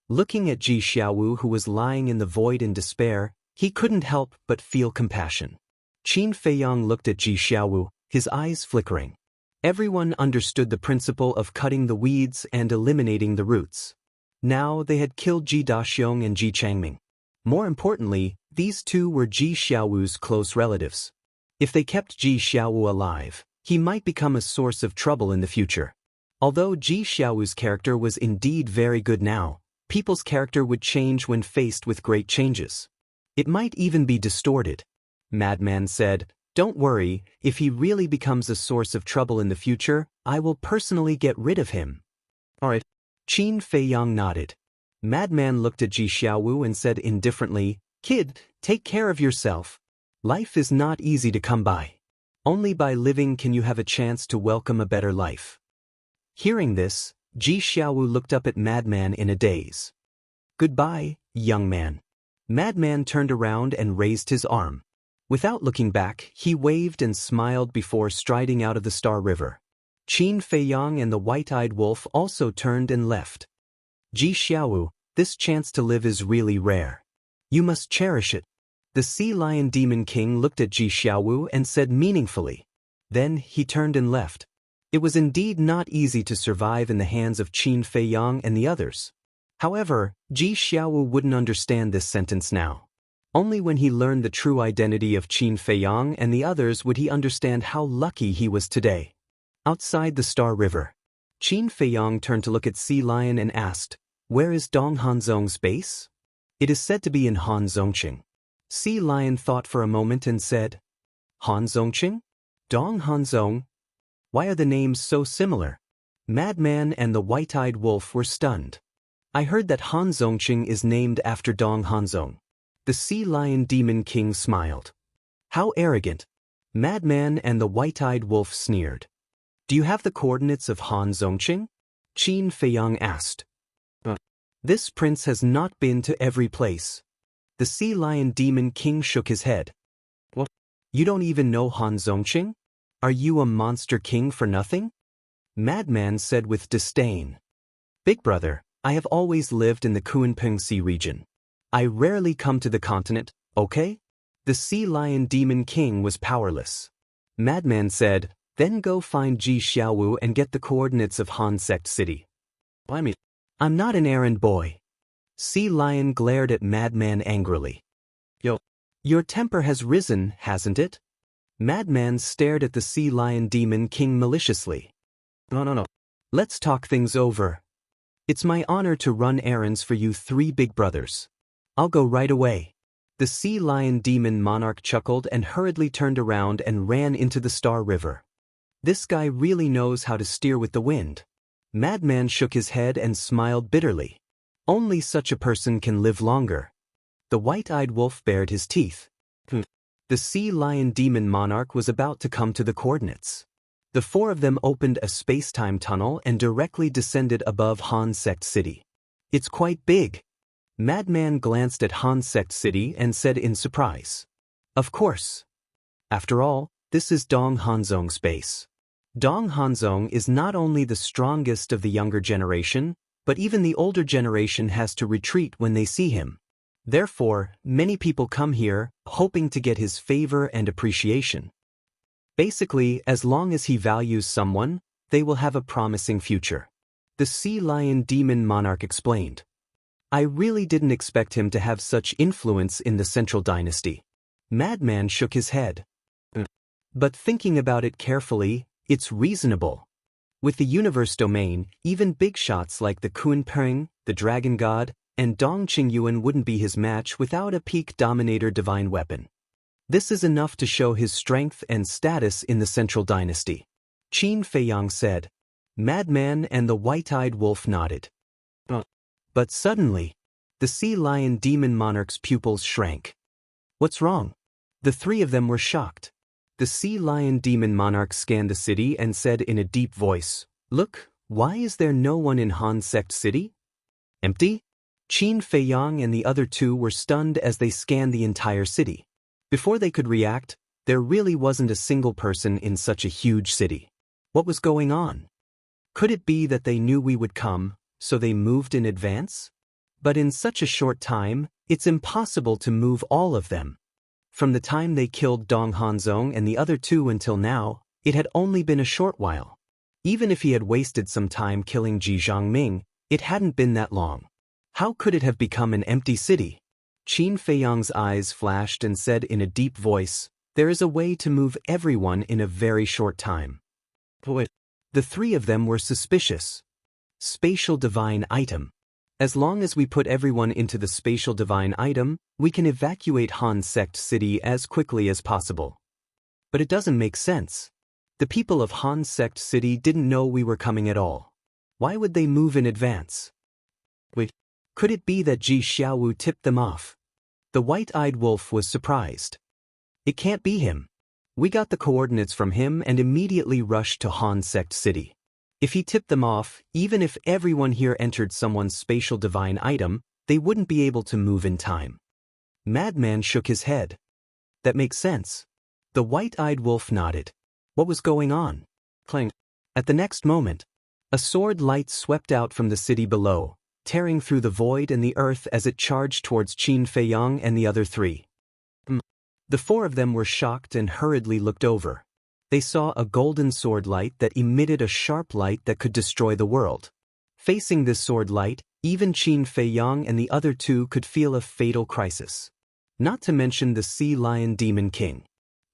A: Looking at Ji Xiaowu who was lying in the void in despair, he couldn't help but feel compassion. Qin Feiyang looked at Ji Xiaowu, his eyes flickering. Everyone understood the principle of cutting the weeds and eliminating the roots. Now they had killed Ji Daxiong and Ji Changming. More importantly, these 2 were Ji Xiaowu's close relatives. If they kept Ji Xiaowu alive, he might become a source of trouble in the future. Although Ji Xiaowu's character was indeed very good now, people's character would change when faced with great changes. It might even be distorted. Madman said, Don't worry, if he really becomes a source of trouble in the future, I will personally get rid of him. Alright. Qin Feiyang nodded. Madman looked at Ji Xiaowu and said indifferently, Kid, take care of yourself. Life is not easy to come by. Only by living can you have a chance to welcome a better life. Hearing this, Ji Xiaowu looked up at Madman in a daze. Goodbye, young man. Madman turned around and raised his arm. Without looking back, he waved and smiled before striding out of the Star River. Qin Feiyang and the white-eyed wolf also turned and left. Ji Xiaowu, this chance to live is really rare. You must cherish it. The Sea Lion Demon King looked at Ji Xiaowu and said meaningfully. Then he turned and left. It was indeed not easy to survive in the hands of Qin Feiyang and the others. However, Ji Xiaowu wouldn't understand this sentence now. Only when he learned the true identity of Qin Feiyang and the others would he understand how lucky he was today. Outside the Star River, Qin Feiyang turned to look at Sea Lion and asked, Where is Dong Hanzong's base? It is said to be in Hanzongqing. Sea Lion thought for a moment and said, Hanzongqing? Dong Hanzong? Why are the names so similar? Madman and the white-eyed wolf were stunned. I heard that Hanzongqing is named after Dong Hanzong. The Sea Lion Demon King smiled. How arrogant! Madman and the white-eyed wolf sneered. Do you have the coordinates of Hanzongqing? Qin Feiyang asked. This prince has not been to every place. The Sea Lion Demon King shook his head. What? You don't even know Hanzongqing? Are you a monster king for nothing? Madman said with disdain. Big brother, I have always lived in the Kunpeng Sea region. I rarely come to the continent, okay? The sea lion demon king was powerless. Madman said, "Then go find Ji Xiaowu and get the coordinates of Han Sect City." I'm not an errand boy. Sea lion glared at Madman angrily. Your temper has risen, hasn't it? Madman stared at the sea lion demon king maliciously. No. Let's talk things over. It's my honor to run errands for you three big brothers. I'll go right away. The sea lion demon monarch chuckled and hurriedly turned around and ran into the Star River. This guy really knows how to steer with the wind. Madman shook his head and smiled bitterly. Only such a person can live longer. The white-eyed wolf bared his teeth. The sea lion demon monarch was about to come to the coordinates. The four of them opened a space-time tunnel and directly descended above Han Sect City. It's quite big. Madman glanced at Han Sect City and said in surprise. Of course. After all, this is Dong Hanzong space. Dong Hanzong is not only the strongest of the younger generation, but even the older generation has to retreat when they see him. Therefore, many people come here, hoping to get his favor and appreciation. Basically, as long as he values someone, they will have a promising future. The sea lion demon monarch explained. I really didn't expect him to have such influence in the Central Dynasty. Madman shook his head. But thinking about it carefully, it's reasonable. With the universe domain, even big shots like the Kunpeng, the Dragon God, and Dong Qingyuan wouldn't be his match without a peak dominator divine weapon. This is enough to show his strength and status in the Central Dynasty. Qin Feiyang said. Madman and the white-eyed wolf nodded. But suddenly, the sea lion demon monarch's pupils shrank. What's wrong? The three of them were shocked. The sea lion demon monarch scanned the city and said in a deep voice, Look, why is there no one in Han Sect City? Empty? Qin Feiyang and the other two were stunned as they scanned the entire city. Before they could react, there really wasn't a single person in such a huge city. What was going on? Could it be that they knew we would come, so they moved in advance? But in such a short time, it's impossible to move all of them. From the time they killed Dong Hanzong and the other two until now, it had only been a short while. Even if he had wasted some time killing Ji Zhangming, it hadn't been that long. How could it have become an empty city? Qin Feiyang's eyes flashed and said in a deep voice, There is a way to move everyone in a very short time. The three of them were suspicious. Spatial divine item. As long as we put everyone into the spatial divine item, we can evacuate Han Sect City as quickly as possible. But it doesn't make sense. The people of Han Sect City didn't know we were coming at all. Why would they move in advance? Could it be that Ji Xiaowu tipped them off? The white-eyed wolf was surprised. It can't be him. We got the coordinates from him and immediately rushed to Han Sect City. If he tipped them off, even if everyone here entered someone's spatial divine item, they wouldn't be able to move in time. Madman shook his head. That makes sense. The white-eyed wolf nodded. What was going on? Clang. At the next moment, a sword light swept out from the city below, tearing through the void and the earth as it charged towards Qin Feiyang and the other three. The four of them were shocked and hurriedly looked over. They saw a golden sword light that emitted a sharp light that could destroy the world. Facing this sword light, even Qin Feiyang and the other two could feel a fatal crisis. Not to mention the sea lion demon king.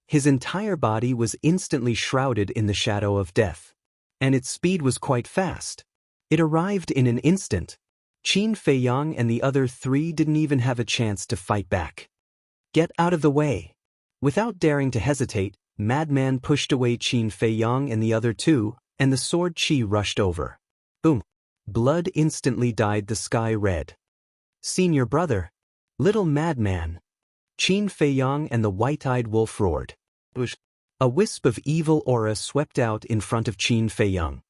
A: His entire body was instantly shrouded in the shadow of death. And its speed was quite fast. It arrived in an instant. Qin Feiyang and the other three didn't even have a chance to fight back. Get out of the way. Without daring to hesitate, Madman pushed away Qin Feiyang and the other two, and the sword chi rushed over. Boom. Blood instantly dyed the sky red. Senior brother. Little Madman. Qin Feiyang and the white-eyed wolf roared. A wisp of evil aura swept out in front of Qin Feiyang.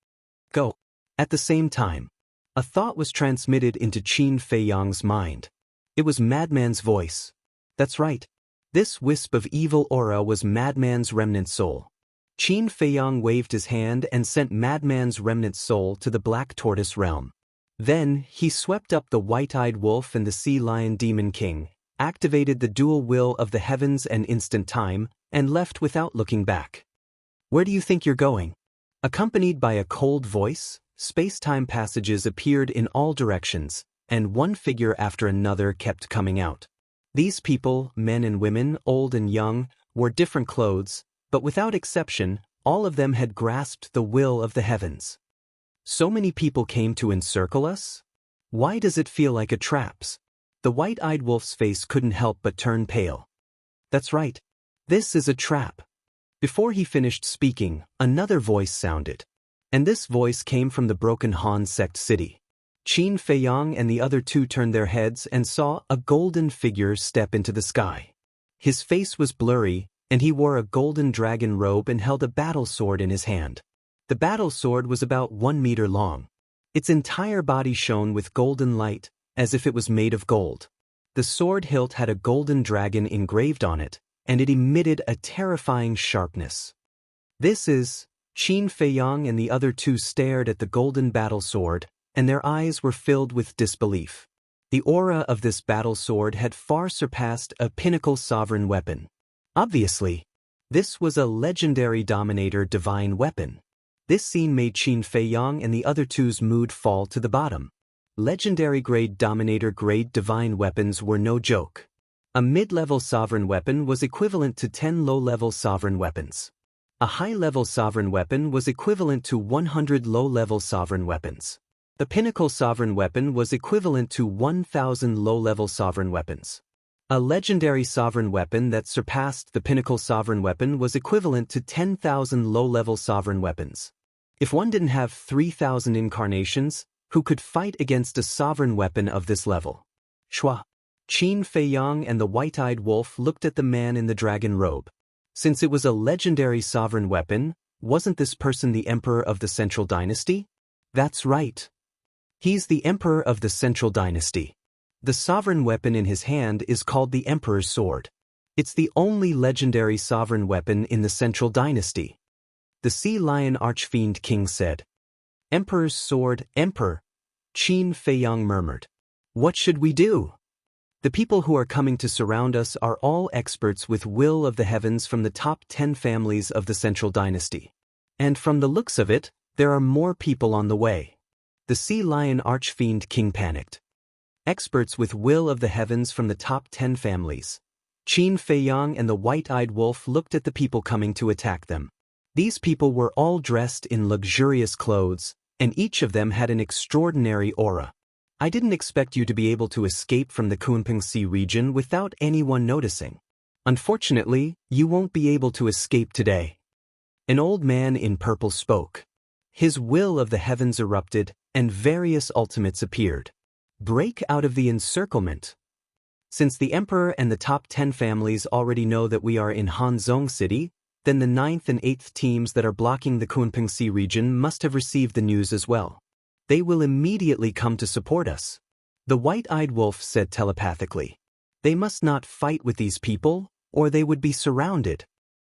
A: Go. At the same time, a thought was transmitted into Qin Feiyang's mind. It was Madman's voice. That's right. This wisp of evil aura was Madman's remnant soul. Qin Feiyang waved his hand and sent Madman's remnant soul to the Black Tortoise realm. Then, he swept up the white-eyed wolf and the sea lion demon king, activated the dual will of the heavens and instant time, and left without looking back. Where do you think you're going? Accompanied by a cold voice, space-time passages appeared in all directions, and one figure after another kept coming out. These people, men and women, old and young, wore different clothes, but without exception, all of them had grasped the will of the heavens. So many people came to encircle us? Why does it feel like a trap? The white-eyed wolf's face couldn't help but turn pale. That's right. This is a trap. Before he finished speaking, another voice sounded. And this voice came from the Broken Han sect city. Qin Feiyang and the other two turned their heads and saw a golden figure step into the sky. His face was blurry, and he wore a golden dragon robe and held a battle sword in his hand. The battle sword was about 1 meter long. Its entire body shone with golden light, as if it was made of gold. The sword hilt had a golden dragon engraved on it, and it emitted a terrifying sharpness. This is... Qin Feiyang and the other two stared at the golden battle sword, and their eyes were filled with disbelief. The aura of this battle sword had far surpassed a pinnacle sovereign weapon. Obviously, this was a legendary dominator divine weapon. This scene made Qin Feiyang and the other two's mood fall to the bottom. Legendary grade dominator grade divine weapons were no joke. A mid-level sovereign weapon was equivalent to 10 low-level sovereign weapons. A high-level sovereign weapon was equivalent to 100 low-level sovereign weapons. The pinnacle sovereign weapon was equivalent to 1,000 low-level sovereign weapons. A legendary sovereign weapon that surpassed the pinnacle sovereign weapon was equivalent to 10,000 low-level sovereign weapons. If one didn't have 3,000 incarnations, who could fight against a sovereign weapon of this level? Shua. Qin Feiyang and the white-eyed wolf looked at the man in the dragon robe. Since it was a legendary sovereign weapon, wasn't this person the emperor of the Central Dynasty? That's right. He's the emperor of the Central Dynasty. The sovereign weapon in his hand is called the Emperor's Sword. It's the only legendary sovereign weapon in the Central Dynasty. The Sea Lion Archfiend King said. Emperor's Sword, Emperor. Qin Feiyang murmured. What should we do? The people who are coming to surround us are all experts with will of the heavens from the top 10 families of the Central Dynasty. And from the looks of it, there are more people on the way. The Sea Lion Archfiend King panicked. Experts with will of the heavens from the top 10 families. Qin Feiyang and the white-eyed wolf looked at the people coming to attack them. These people were all dressed in luxurious clothes, and each of them had an extraordinary aura. I didn't expect you to be able to escape from the Kunping Sea region without anyone noticing. Unfortunately, you won't be able to escape today. An old man in purple spoke. His will of the heavens erupted, and various ultimates appeared. Break out of the encirclement. Since the emperor and the top 10 families already know that we are in Hanzhong City, then the 9th and 8th teams that are blocking the Kunping Sea region must have received the news as well. They will immediately come to support us. The white-eyed wolf said telepathically. They must not fight with these people, or they would be surrounded.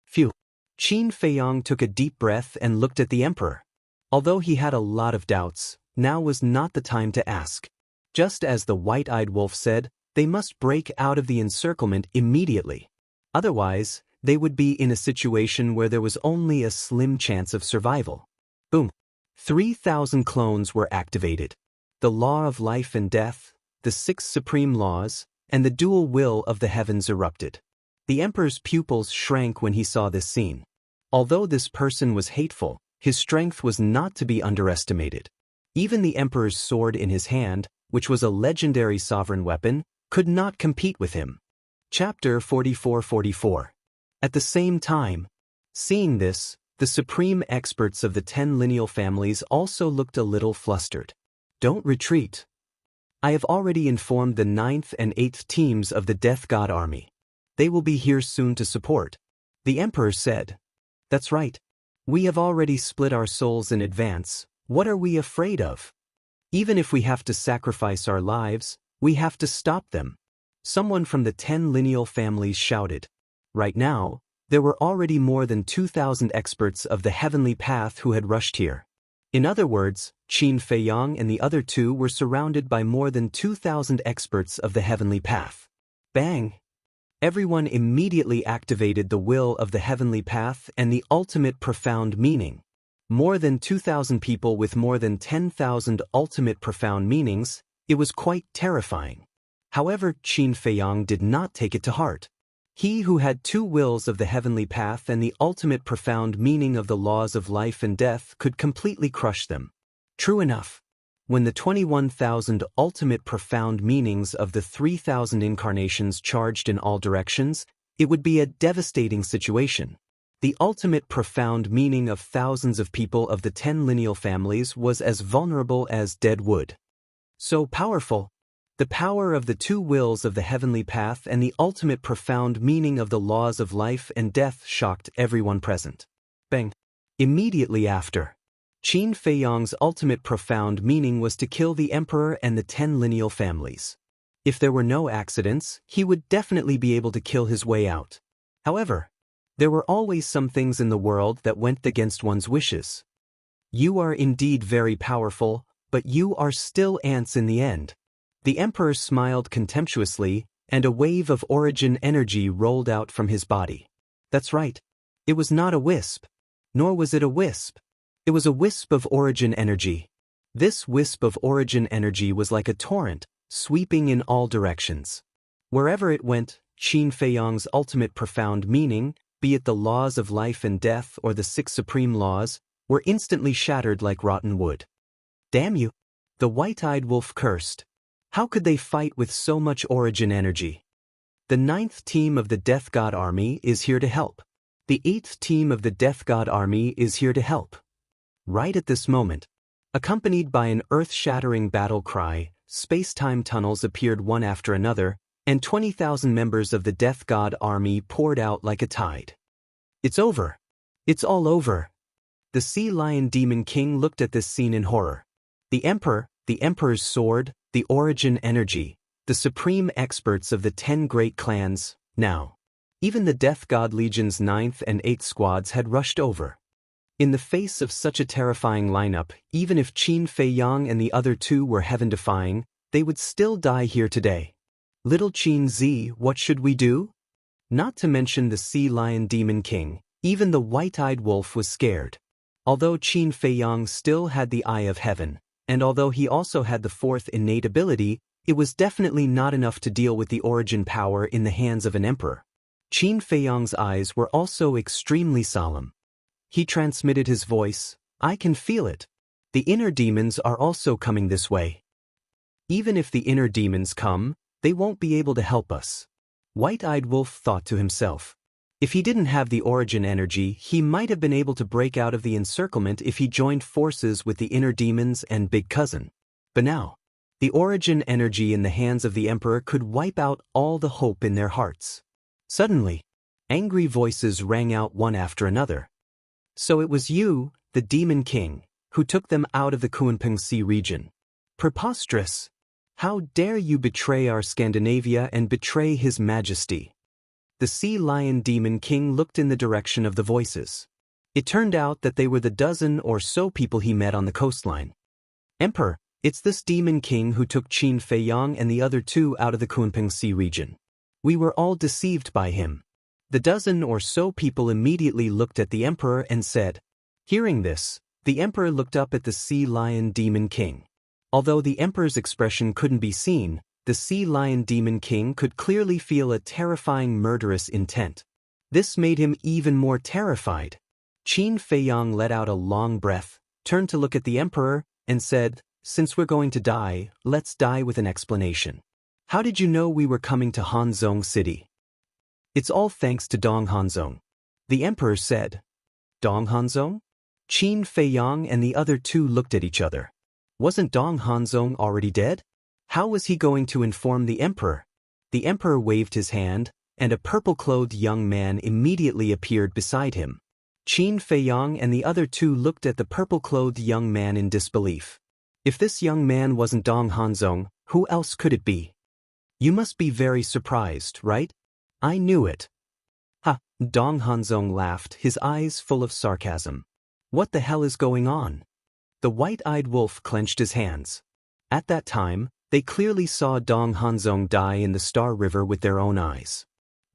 A: Phew. Qin Feiyang took a deep breath and looked at the emperor. Although he had a lot of doubts, now was not the time to ask. Just as the white-eyed wolf said, they must break out of the encirclement immediately. Otherwise, they would be in a situation where there was only a slim chance of survival. Boom. 3,000 clones were activated. The law of life and death, the 6 supreme laws, and the dual will of the heavens erupted. The emperor's pupils shrank when he saw this scene. Although this person was hateful, his strength was not to be underestimated. Even the emperor's sword in his hand, which was a legendary sovereign weapon, could not compete with him. Chapter 44-44. At the same time, seeing this, the supreme experts of the 10 lineal families also looked a little flustered. Don't retreat. I have already informed the 9th and 8th teams of the Death God Army. They will be here soon to support. The Emperor said. That's right. We have already split our souls in advance. What are we afraid of? Even if we have to sacrifice our lives, we have to stop them. Someone from the 10 lineal families shouted. Right now, there were already more than 2,000 experts of the heavenly path who had rushed here. In other words, Qin Feiyang and the other two were surrounded by more than 2,000 experts of the heavenly path. Bang! Everyone immediately activated the will of the heavenly path and the ultimate profound meaning. More than 2,000 people with more than 10,000 ultimate profound meanings. It was quite terrifying. However, Qin Feiyang did not take it to heart. He who had two wills of the heavenly path and the ultimate profound meaning of the laws of life and death could completely crush them. True enough. When the 21,000 ultimate profound meanings of the 3,000 incarnations charged in all directions, it would be a devastating situation. The ultimate profound meaning of thousands of people of the 10 lineal families was as vulnerable as dead wood. So powerful. The power of the two wills of the heavenly path and the ultimate profound meaning of the laws of life and death shocked everyone present. Bang! Immediately after, Qin Feiyang's ultimate profound meaning was to kill the emperor and the 10 lineal families. If there were no accidents, he would definitely be able to kill his way out. However, there were always some things in the world that went against one's wishes. You are indeed very powerful, but you are still ants in the end. The emperor smiled contemptuously, and a wave of origin energy rolled out from his body. That's right. It was not a wisp. Nor was it a wisp. It was a wisp of origin energy. This wisp of origin energy was like a torrent, sweeping in all directions. Wherever it went, Qin Feiyang's ultimate profound meaning, be it the laws of life and death or the 6 supreme laws, were instantly shattered like rotten wood. Damn you! The white-eyed wolf cursed. How could they fight with so much origin energy? The 9th team of the Death God Army is here to help. The 8th team of the Death God Army is here to help. Right at this moment, accompanied by an earth-shattering battle cry, space-time tunnels appeared one after another, and 20,000 members of the Death God Army poured out like a tide. It's over. It's all over. The Sea Lion Demon King looked at this scene in horror. The Emperor, the Emperor's sword, the origin energy, the supreme experts of the 10 great clans, now. Even the Death God Legion's 9th and 8th squads had rushed over. In the face of such a terrifying lineup, even if Qin Feiyang and the other two were heaven-defying, they would still die here today. Little Qin Z, what should we do? Not to mention the Sea Lion Demon King, even the white-eyed wolf was scared. Although Qin Feiyang still had the Eye of Heaven, and although he also had the 4th innate ability, it was definitely not enough to deal with the origin power in the hands of an emperor. Qin Feiyang's eyes were also extremely solemn. He transmitted his voice, I can feel it. The inner demons are also coming this way. Even if the inner demons come, they won't be able to help us. White-eyed wolf thought to himself. If he didn't have the origin energy, he might have been able to break out of the encirclement if he joined forces with the inner demons and Big Cousin. But now, the origin energy in the hands of the Emperor could wipe out all the hope in their hearts. Suddenly, angry voices rang out one after another. So it was you, the Demon King, who took them out of the Kunpeng Sea region. Preposterous! How dare you betray our Scandinavia and betray His Majesty? The Sea Lion Demon King looked in the direction of the voices. It turned out that they were the dozen or so people he met on the coastline. Emperor, it's this Demon King who took Qin Feiyang and the other two out of the Kunpeng Sea region. We were all deceived by him. The dozen or so people immediately looked at the Emperor and said. Hearing this, the Emperor looked up at the Sea Lion Demon King. Although the Emperor's expression couldn't be seen, the Sea Lion Demon King could clearly feel a terrifying murderous intent. This made him even more terrified. Qin Feiyang let out a long breath, turned to look at the Emperor, and said, Since we're going to die, let's die with an explanation. How did you know we were coming to Hanzhong City? It's all thanks to Dong Hanzhong. The Emperor said. Dong Hanzhong? Qin Feiyang and the other two looked at each other. Wasn't Dong Hanzhong already dead? How was he going to inform the Emperor? The Emperor waved his hand, and a purple-clothed young man immediately appeared beside him. Qin Feiyang and the other two looked at the purple-clothed young man in disbelief. If this young man wasn't Dong Hanzhong, who else could it be? You must be very surprised, right? I knew it. Ha! Dong Hanzhong laughed, his eyes full of sarcasm. What the hell is going on? The white-eyed wolf clenched his hands. At that time, They clearly saw Dong Hanzong die in the Star River with their own eyes.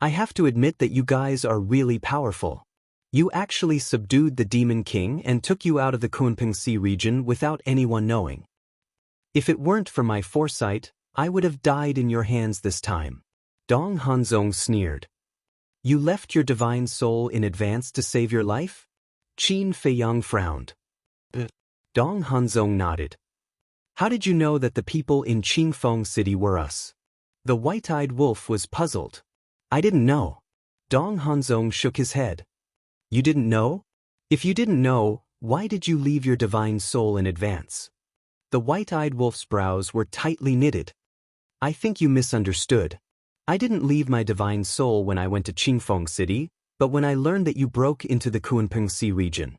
A: I have to admit that you guys are really powerful. You actually subdued the Demon King and took you out of the Kunping Sea region without anyone knowing. If it weren't for my foresight, I would have died in your hands this time. Dong Hanzong sneered. You left your divine soul in advance to save your life? Qin Feiyang frowned. Dong Hanzong nodded. How did you know that the people in Qingfeng City were us? The white-eyed wolf was puzzled. I didn't know. Dong Hanzong shook his head. You didn't know? If you didn't know, why did you leave your divine soul in advance? The white-eyed wolf's brows were tightly knitted. I think you misunderstood. I didn't leave my divine soul when I went to Qingfeng City, but when I learned that you broke into the Kunping Sea region.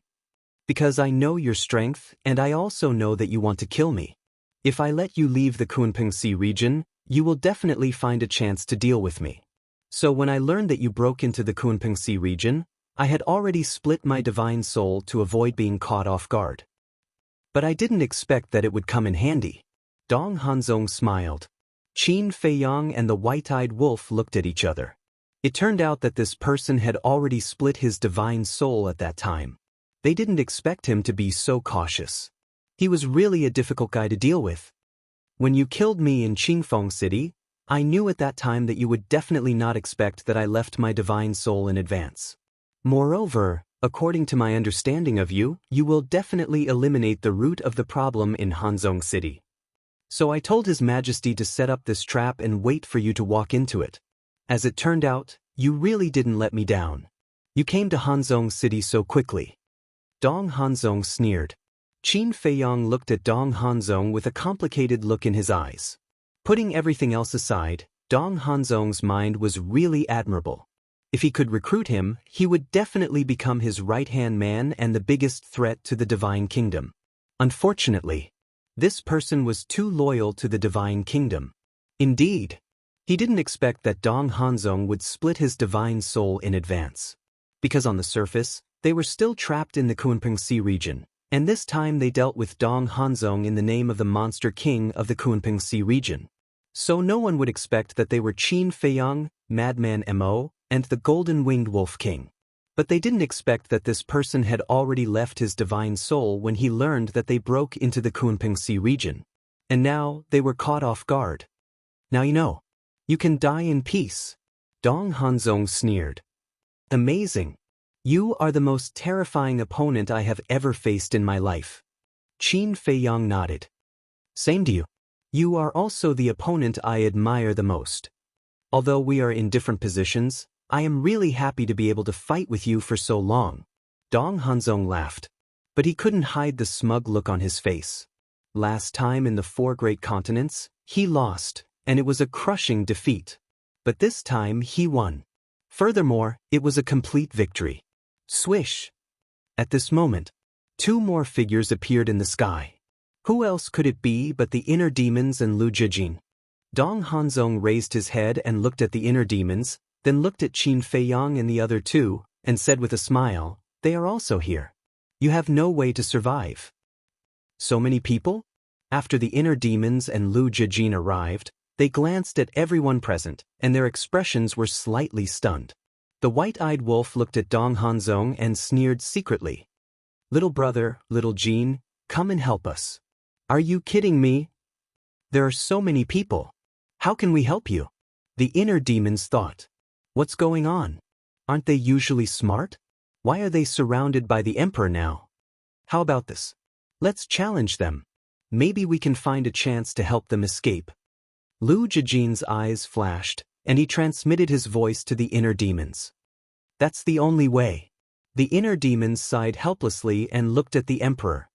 A: Because I know your strength, and I also know that you want to kill me. If I let you leave the Kunping Sea region, you will definitely find a chance to deal with me. So when I learned that you broke into the Kunping Sea region, I had already split my divine soul to avoid being caught off guard. But I didn't expect that it would come in handy. Dong Hanzong smiled. Qin Feiyang and the white-eyed wolf looked at each other. It turned out that this person had already split his divine soul at that time. They didn't expect him to be so cautious. He was really a difficult guy to deal with. When you killed me in Qingfeng City, I knew at that time that you would definitely not expect that I left my divine soul in advance. Moreover, according to my understanding of you, you will definitely eliminate the root of the problem in Hanzong City. So I told His Majesty to set up this trap and wait for you to walk into it. As it turned out, you really didn't let me down. You came to Hanzong City so quickly. Dong Hanzong sneered. Qin Feiyang looked at Dong Hanzong with a complicated look in his eyes. Putting everything else aside, Dong Hanzong's mind was really admirable. If he could recruit him, he would definitely become his right-hand man and the biggest threat to the Divine Kingdom. Unfortunately, this person was too loyal to the Divine Kingdom. Indeed, he didn't expect that Dong Hanzong would split his divine soul in advance. Because on the surface, they were still trapped in the Kunping Sea region. And this time they dealt with Dong Hanzong in the name of the Monster King of the Kunping Sea region. So no one would expect that they were Qin Feiyang, Madman Mo, and the Golden-Winged Wolf King. But they didn't expect that this person had already left his divine soul when he learned that they broke into the Kunping Sea region. And now they were caught off guard. Now you know. You can die in peace. Dong Hanzong sneered. Amazing. You are the most terrifying opponent I have ever faced in my life. Qin Feiyang nodded. Same to you. You are also the opponent I admire the most. Although we are in different positions, I am really happy to be able to fight with you for so long. Dong Hanzong laughed. But he couldn't hide the smug look on his face. Last time in the 4 great continents, he lost, and it was a crushing defeat. But this time he won. Furthermore, it was a complete victory. Swish! At this moment, 2 more figures appeared in the sky. Who else could it be but the inner demons and Lu Jijin? Dong Hanzong raised his head and looked at the inner demons, then looked at Qin Feiyang and the other 2, and said with a smile, they are also here. You have no way to survive. So many people? After the inner demons and Lu Jijin arrived, they glanced at everyone present, and their expressions were slightly stunned. The white-eyed wolf looked at Dong Hanzong and sneered secretly. Little brother, little Jean, come and help us. Are you kidding me? There are so many people. How can we help you? The inner demons thought. What's going on? Aren't they usually smart? Why are they surrounded by the emperor now? How about this? Let's challenge them. Maybe we can find a chance to help them escape. Lu Jijin's eyes flashed, and he transmitted his voice to the inner demons. That's the only way. The inner demons sighed helplessly and looked at the emperor.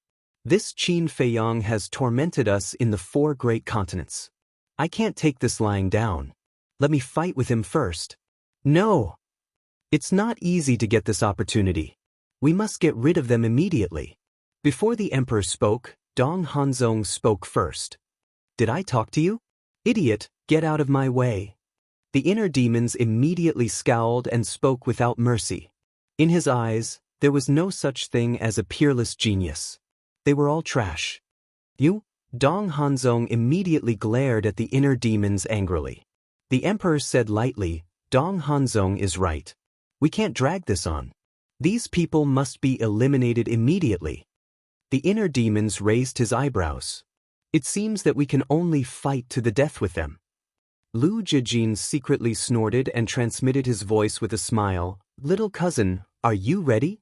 A: This Qin Feiyang has tormented us in the 4 great continents. I can't take this lying down. Let me fight with him first. No! It's not easy to get this opportunity. We must get rid of them immediately. Before the emperor spoke, Dong Hanzong spoke first. Did I talk to you? Idiot, get out of my way. The inner demons immediately scowled and spoke without mercy. In his eyes, there was no such thing as a peerless genius. They were all trash. You? Dong Hanzong immediately glared at the inner demons angrily. The emperor said lightly, "Dong Hanzong is right. We can't drag this on. These people must be eliminated immediately." The inner demons raised his eyebrows. "It seems that we can only fight to the death with them." Lu Jijin secretly snorted and transmitted his voice with a smile. "Little cousin, are you ready?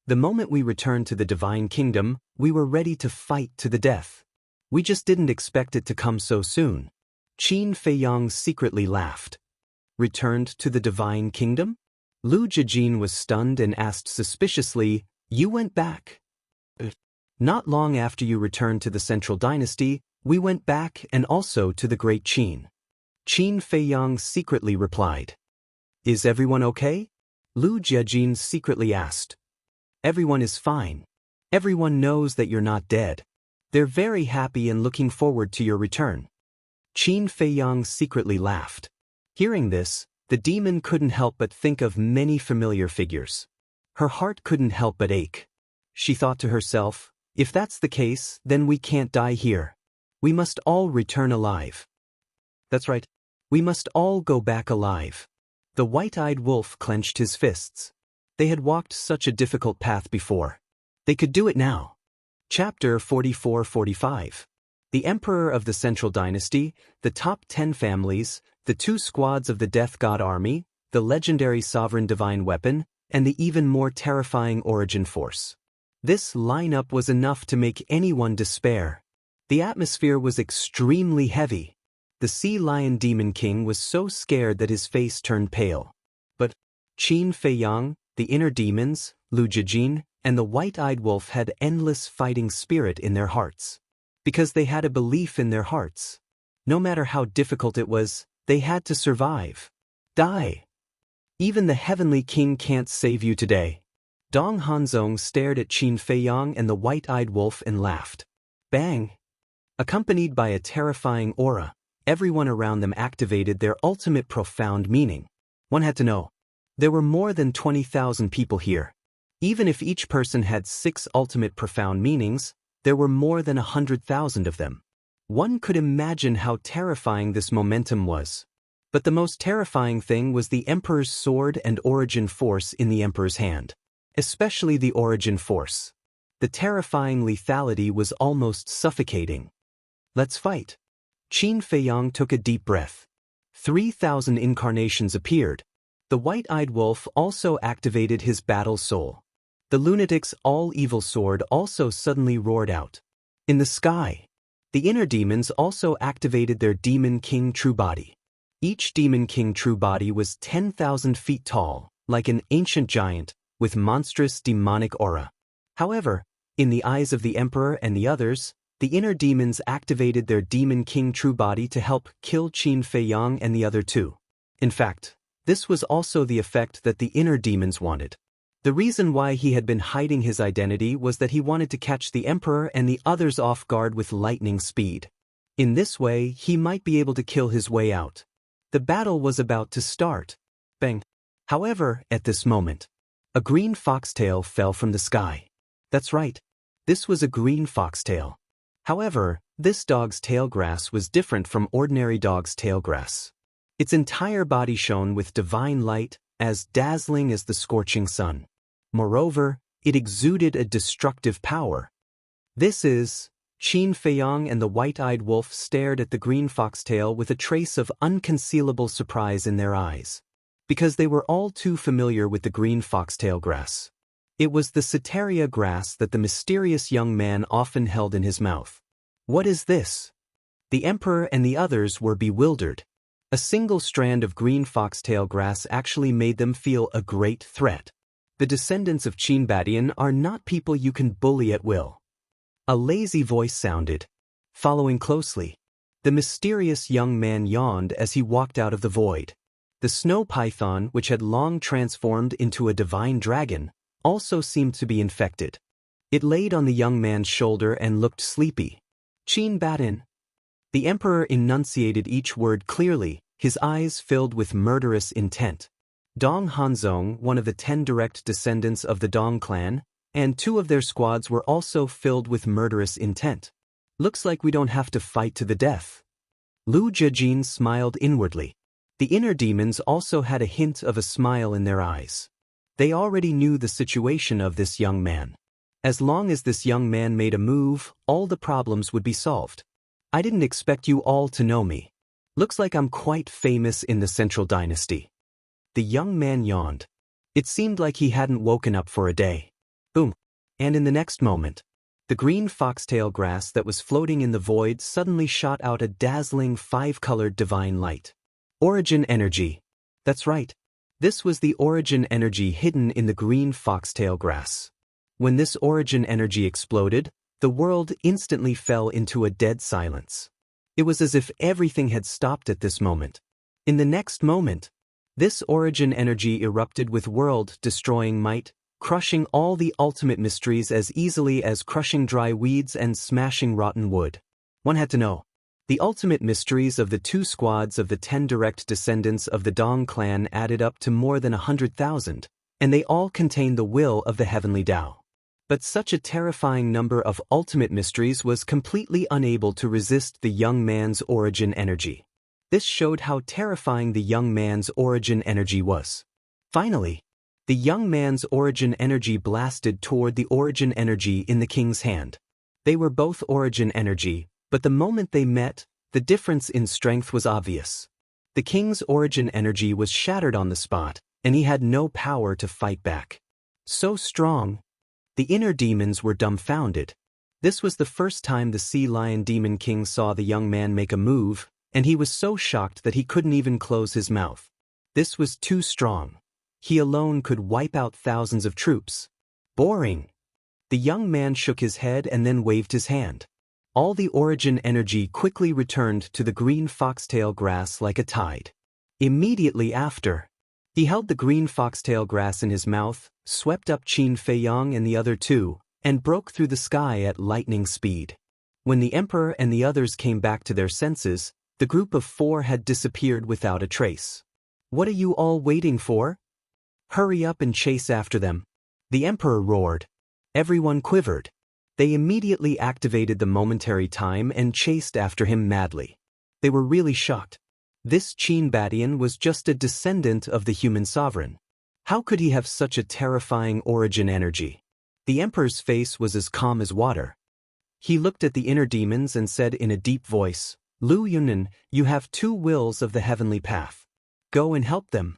A: The moment we returned to the Divine Kingdom, we were ready to fight to the death. We just didn't expect it to come so soon." Qin Feiyang secretly laughed. "Returned to the Divine Kingdom?" Lu Jijin was stunned and asked suspiciously, "You went back?" "Not long after you returned to the Central Dynasty, we went back and also to the Great Qin." Qin Feiyang secretly replied. "Is everyone okay?" Lu Jijin secretly asked. "Everyone is fine. Everyone knows that you're not dead. They're very happy and looking forward to your return." Qin Feiyang secretly laughed. Hearing this, the demon couldn't help but think of many familiar figures. Her heart couldn't help but ache. She thought to herself, "If that's the case, then we can't die here. We must all return alive. That's right. We must all go back alive." The white-eyed wolf clenched his fists. They had walked such a difficult path before. They could do it now. Chapter 44-45. The Emperor of the Central Dynasty, the top 10 families, the 2 squads of the Death God Army, the legendary Sovereign Divine Weapon, and the even more terrifying Origin Force. This lineup was enough to make anyone despair. The atmosphere was extremely heavy. The Sea Lion Demon King was so scared that his face turned pale. But Qin Feiyang, the inner demons, Lu Jijin, and the white-eyed wolf had endless fighting spirit in their hearts. Because they had a belief in their hearts. No matter how difficult it was, they had to survive. Die. Even the Heavenly King can't save you today. Dong Hanzong stared at Qin Feiyang and the white-eyed wolf and laughed. Bang! Accompanied by a terrifying aura, everyone around them activated their ultimate profound meaning. One had to know. There were more than 20,000 people here. Even if each person had 6 ultimate profound meanings, there were more than 100,000 of them. One could imagine how terrifying this momentum was. But the most terrifying thing was the Emperor's sword and Origin Force in the Emperor's hand. Especially the Origin Force. The terrifying lethality was almost suffocating. "Let's fight." Qin Feiyang took a deep breath. 3,000 incarnations appeared. The white-eyed wolf also activated his battle soul. The lunatic's all-evil sword also suddenly roared out. In the sky, the inner demons also activated their Demon King True Body. Each Demon King True Body was 10,000 feet tall, like an ancient giant, with monstrous demonic aura. However, in the eyes of the Emperor and the others, the inner demons activated their Demon King True Body to help kill Qin Feiyang and the other 2. In fact, this was also the effect that the inner demons wanted. The reason why he had been hiding his identity was that he wanted to catch the Emperor and the others off guard with lightning speed. In this way, he might be able to kill his way out. The battle was about to start. Bang! However, at this moment, a green foxtail fell from the sky. That's right. This was a green foxtail. However, this dog's tail grass was different from ordinary dog's tail grass. Its entire body shone with divine light, as dazzling as the scorching sun. Moreover, it exuded a destructive power. This is... Qin Feiyang and the white-eyed wolf stared at the green foxtail with a trace of unconcealable surprise in their eyes. Because they were all too familiar with the green foxtail grass. It was the Soteria grass that the mysterious young man often held in his mouth. What is this? The Emperor and the others were bewildered. A single strand of green foxtail grass actually made them feel a great threat. The descendants of Qin Badian are not people you can bully at will. A lazy voice sounded. Following closely, the mysterious young man yawned as he walked out of the void. The snow python, which had long transformed into a divine dragon, also seemed to be infected. It laid on the young man's shoulder and looked sleepy. Qin Badian. The Emperor enunciated each word clearly, his eyes filled with murderous intent. Dong Hanzong, one of the 10 direct descendants of the Dong clan, and 2 of their squads were also filled with murderous intent. Looks like we don't have to fight to the death. Lu Jejin smiled inwardly. The inner demons also had a hint of a smile in their eyes. They already knew the situation of this young man. As long as this young man made a move, all the problems would be solved. I didn't expect you all to know me. Looks like I'm quite famous in the Central Dynasty. The young man yawned. It seemed like he hadn't woken up for a day. Boom. And in the next moment, the green foxtail grass that was floating in the void suddenly shot out a dazzling 5-colored divine light. Origin energy. That's right. This was the origin energy hidden in the green foxtail grass. When this origin energy exploded, the world instantly fell into a dead silence. It was as if everything had stopped at this moment. In the next moment, this origin energy erupted with world-destroying might, crushing all the ultimate mysteries as easily as crushing dry weeds and smashing rotten wood. One had to know. The ultimate mysteries of the 2 squads of the 10 direct descendants of the Dong clan added up to more than 100,000, and they all contain the will of the heavenly Tao. But such a terrifying number of ultimate mysteries was completely unable to resist the young man's origin energy. This showed how terrifying the young man's origin energy was. Finally, the young man's origin energy blasted toward the origin energy in the king's hand. They were both origin energy, but the moment they met, the difference in strength was obvious. The king's origin energy was shattered on the spot, and he had no power to fight back. So strong. The inner demons were dumbfounded. This was the first time the Sea Lion Demon King saw the young man make a move, and he was so shocked that he couldn't even close his mouth. This was too strong. He alone could wipe out thousands of troops. Boring. The young man shook his head and then waved his hand. All the origin energy quickly returned to the green foxtail grass like a tide. Immediately after, he held the green foxtail grass in his mouth, swept up Qin Feiyang and the other 2, and broke through the sky at lightning speed. When the emperor and the others came back to their senses, the group of 4 had disappeared without a trace. What are you all waiting for? Hurry up and chase after them. The emperor roared. Everyone quivered. They immediately activated the momentary time and chased after him madly. They were really shocked. This Qin Badian was just a descendant of the human sovereign. How could he have such a terrifying origin energy? The emperor's face was as calm as water. He looked at the inner demons and said in a deep voice, Lu Yunan, you have 2 wills of the heavenly path. Go and help them.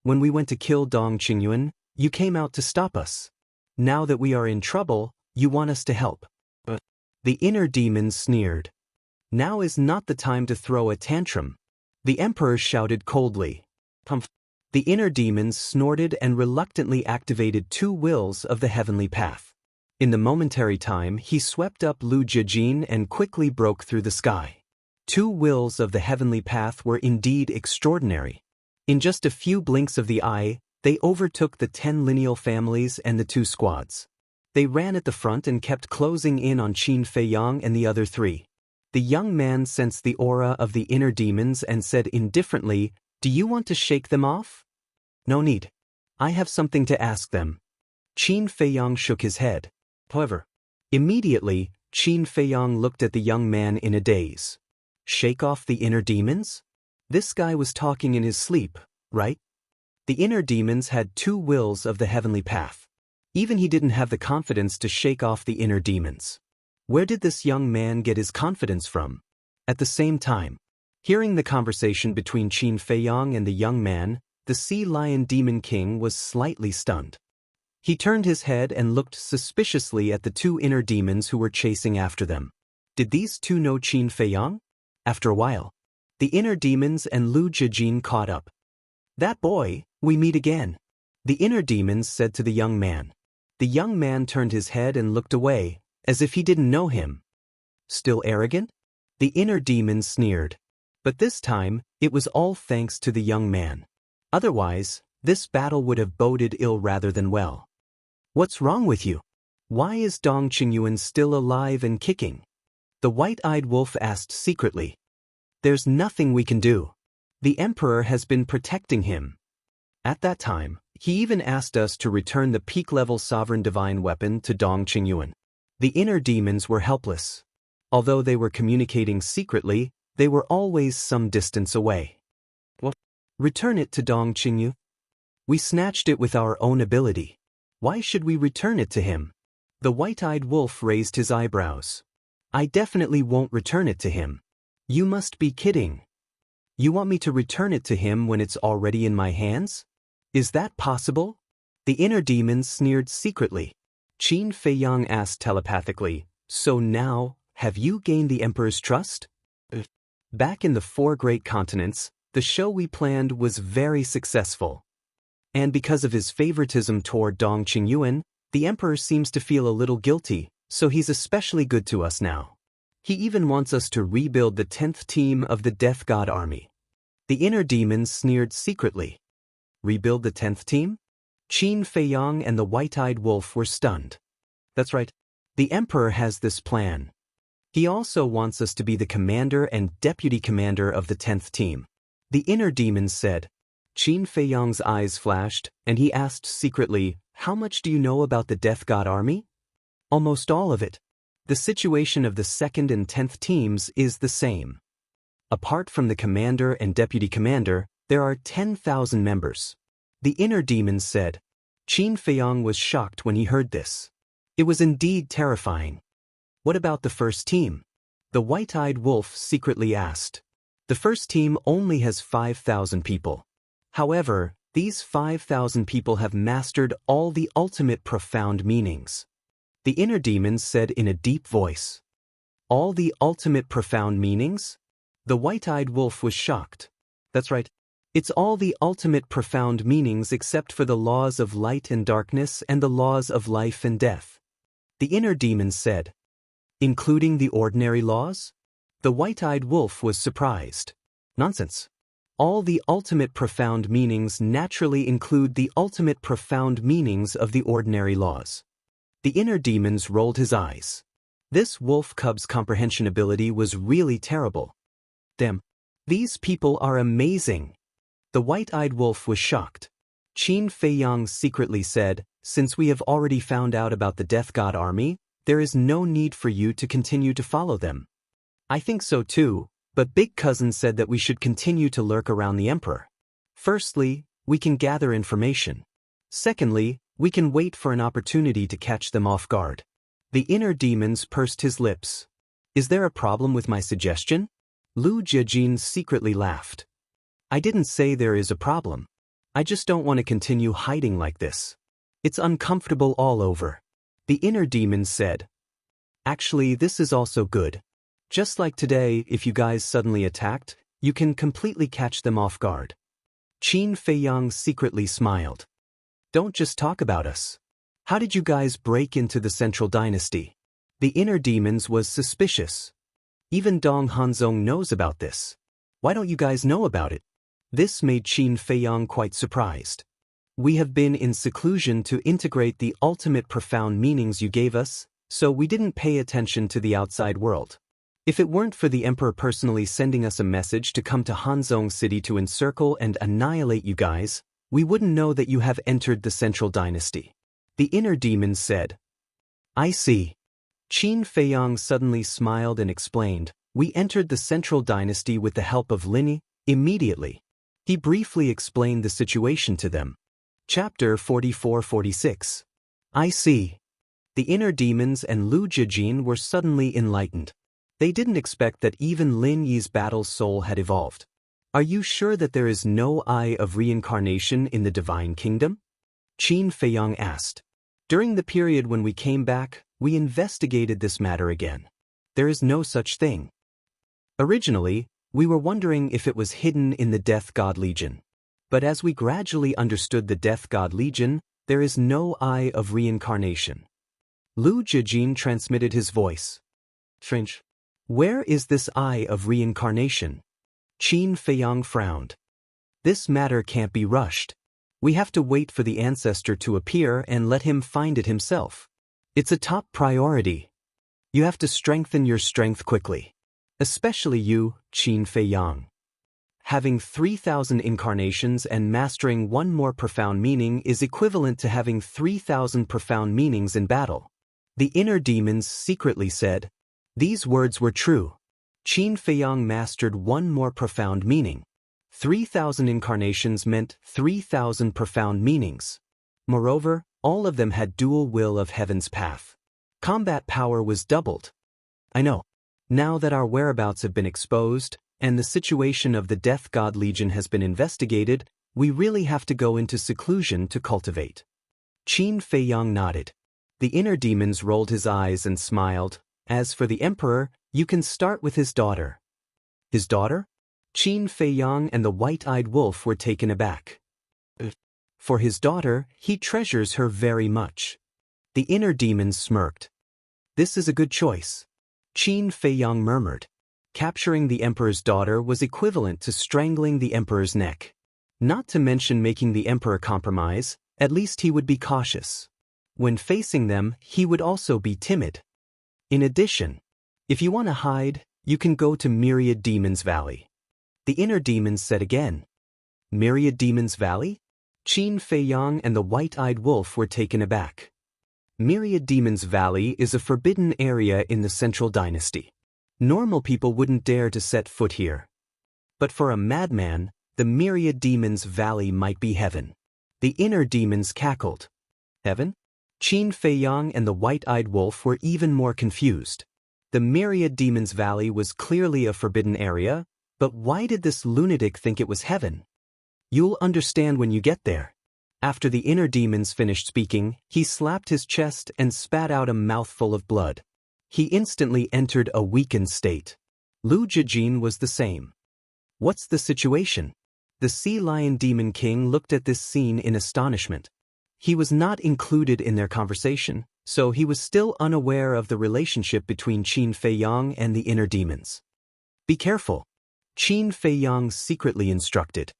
A: When we went to kill Dong Qingyuan, you came out to stop us. Now that we are in trouble, you want us to help. But the inner demons sneered. Now is not the time to throw a tantrum. The emperor shouted coldly. Pumph. The inner demons snorted and reluctantly activated 2 wills of the heavenly path. In the momentary time, he swept up Lu Jejin and quickly broke through the sky. 2 wills of the heavenly path were indeed extraordinary. In just a few blinks of the eye, they overtook the 10 lineal families and the 2 squads. They ran at the front and kept closing in on Qin Feiyang and the other 3. The young man sensed the aura of the inner demons and said indifferently, Do you want to shake them off? No need. I have something to ask them. Qin Feiyang shook his head. However, immediately, Qin Feiyang looked at the young man in a daze. Shake off the inner demons? This guy was talking in his sleep, right? The inner demons had 2 wills of the heavenly path. Even he didn't have the confidence to shake off the inner demons. Where did this young man get his confidence from? At the same time, hearing the conversation between Qin Feiyang and the young man, the Sea Lion Demon King was slightly stunned. He turned his head and looked suspiciously at the 2 inner demons who were chasing after them. Did these 2 know Qin Feiyang? After a while, the inner demons and Lu Jejin caught up. That boy, we meet again. The inner demons said to the young man. The young man turned his head and looked away, as if he didn't know him. Still arrogant? The inner demons sneered. But this time, it was all thanks to the young man. Otherwise, this battle would have boded ill rather than well. What's wrong with you? Why is Dong Qingyuan still alive and kicking? The white-eyed wolf asked secretly. There's nothing we can do. The emperor has been protecting him. At that time, he even asked us to return the peak-level sovereign divine weapon to Dong Qingyuan. The inner demons were helpless. Although they were communicating secretly, they were always some distance away. What? Return it to Dong Qingyu. We snatched it with our own ability. Why should we return it to him? The white-eyed wolf raised his eyebrows. I definitely won't return it to him. You must be kidding. You want me to return it to him when it's already in my hands? Is that possible? The inner demons sneered secretly. Qin Feiyang asked telepathically, so now, have you gained the Emperor's trust? Back in the 4 great continents, the show we planned was very successful. And because of his favoritism toward Dong Qingyuan, the Emperor seems to feel a little guilty, so he's especially good to us now. He even wants us to rebuild the 10th team of the Death God army. The inner demons sneered secretly. Rebuild the 10th team? Qin Feiyang and the white-eyed wolf were stunned. That's right. The Emperor has this plan. He also wants us to be the commander and deputy commander of the 10th team. The inner demons said. Qin Feiyang's eyes flashed, and he asked secretly, how much do you know about the Death God army? Almost all of it. The situation of the 2nd and 10th teams is the same. Apart from the commander and deputy commander, there are 10,000 members. The inner demons said. Qin Feiyang was shocked when he heard this. It was indeed terrifying. What about the first team? The white-eyed wolf secretly asked. The first team only has 5,000 people. However, these 5,000 people have mastered all the ultimate profound meanings. The inner demons said in a deep voice. All the ultimate profound meanings? The white-eyed wolf was shocked. That's right. It's all the ultimate profound meanings except for the laws of light and darkness and the laws of life and death. The inner demons said. Including the ordinary laws? The white-eyed wolf was surprised. Nonsense. All the ultimate profound meanings naturally include the ultimate profound meanings of the ordinary laws. The inner demons rolled his eyes. This wolf cub's comprehension ability was really terrible. Damn. These people are amazing. The white-eyed wolf was shocked. Qin Feiyang secretly said, since we have already found out about the Death God army, there is no need for you to continue to follow them. I think so too, but Big Cousin said that we should continue to lurk around the Emperor. Firstly, we can gather information. Secondly, we can wait for an opportunity to catch them off guard. The inner demons pursed his lips. Is there a problem with my suggestion? Lu Jiajin secretly laughed. I didn't say there is a problem. I just don't want to continue hiding like this. It's uncomfortable all over. The inner demons said. Actually, this is also good. Just like today, if you guys suddenly attacked, you can completely catch them off guard. Qin Feiyang secretly smiled. Don't just talk about us. How did you guys break into the Central Dynasty? The inner demons was suspicious. Even Dong Hanzong knows about this. Why don't you guys know about it? This made Qin Feiyang quite surprised. We have been in seclusion to integrate the ultimate profound meanings you gave us, so we didn't pay attention to the outside world. If it weren't for the Emperor personally sending us a message to come to Hanzong City to encircle and annihilate you guys, we wouldn't know that you have entered the Central Dynasty. The inner demons said. I see. Qin Feiyang suddenly smiled and explained, we entered the Central Dynasty with the help of Lin immediately. He briefly explained the situation to them. Chapter 44-46. I see. The inner demons and Lu Jiajin were suddenly enlightened. They didn't expect that even Lin Yi's battle soul had evolved. Are you sure that there is no eye of reincarnation in the Divine Kingdom? Qin Feiyang asked. During the period when we came back, we investigated this matter again. There is no such thing. Originally, we were wondering if it was hidden in the Death God Legion. But as we gradually understood the Death God Legion, there is no eye of reincarnation. Lu Jiajin transmitted his voice. Strange. Where is this eye of reincarnation? Qin Feiyang frowned. This matter can't be rushed. We have to wait for the ancestor to appear and let him find it himself. It's a top priority. You have to strengthen your strength quickly. Especially you, Qin Feiyang. Having 3,000 incarnations and mastering one more profound meaning is equivalent to having 3,000 profound meanings in battle. The inner demons secretly said. These words were true. Qin Feiyang mastered one more profound meaning. 3,000 incarnations meant 3,000 profound meanings. Moreover, all of them had dual will of heaven's path. Combat power was doubled. I know. Now that our whereabouts have been exposed, and the situation of the Death God Legion has been investigated, we really have to go into seclusion to cultivate. Qin Feiyang nodded. The inner demons rolled his eyes and smiled. As for the Emperor, you can start with his daughter. His daughter? Qin Feiyang and the white-eyed wolf were taken aback. For his daughter, he treasures her very much. The inner demons smirked. This is a good choice. Qin Feiyang murmured. Capturing the Emperor's daughter was equivalent to strangling the Emperor's neck. Not to mention making the Emperor compromise, at least he would be cautious. When facing them, he would also be timid. In addition, if you want to hide, you can go to Myriad Demons Valley. The inner demons said again. Myriad Demons Valley? Qin Feiyang and the white-eyed wolf were taken aback. Myriad Demons Valley is a forbidden area in the Central Dynasty. Normal people wouldn't dare to set foot here. But for a madman, the Myriad Demons Valley might be heaven. The inner demons cackled. Heaven? Qin Feiyang and the white-eyed wolf were even more confused. The Myriad Demons Valley was clearly a forbidden area, but why did this lunatic think it was heaven? You'll understand when you get there. After the inner demons finished speaking, he slapped his chest and spat out a mouthful of blood. He instantly entered a weakened state. Lu Jijin was the same. What's the situation? The Sea Lion Demon King looked at this scene in astonishment. He was not included in their conversation, so he was still unaware of the relationship between Qin Feiyang and the inner demons. Be careful. Qin Feiyang secretly instructed.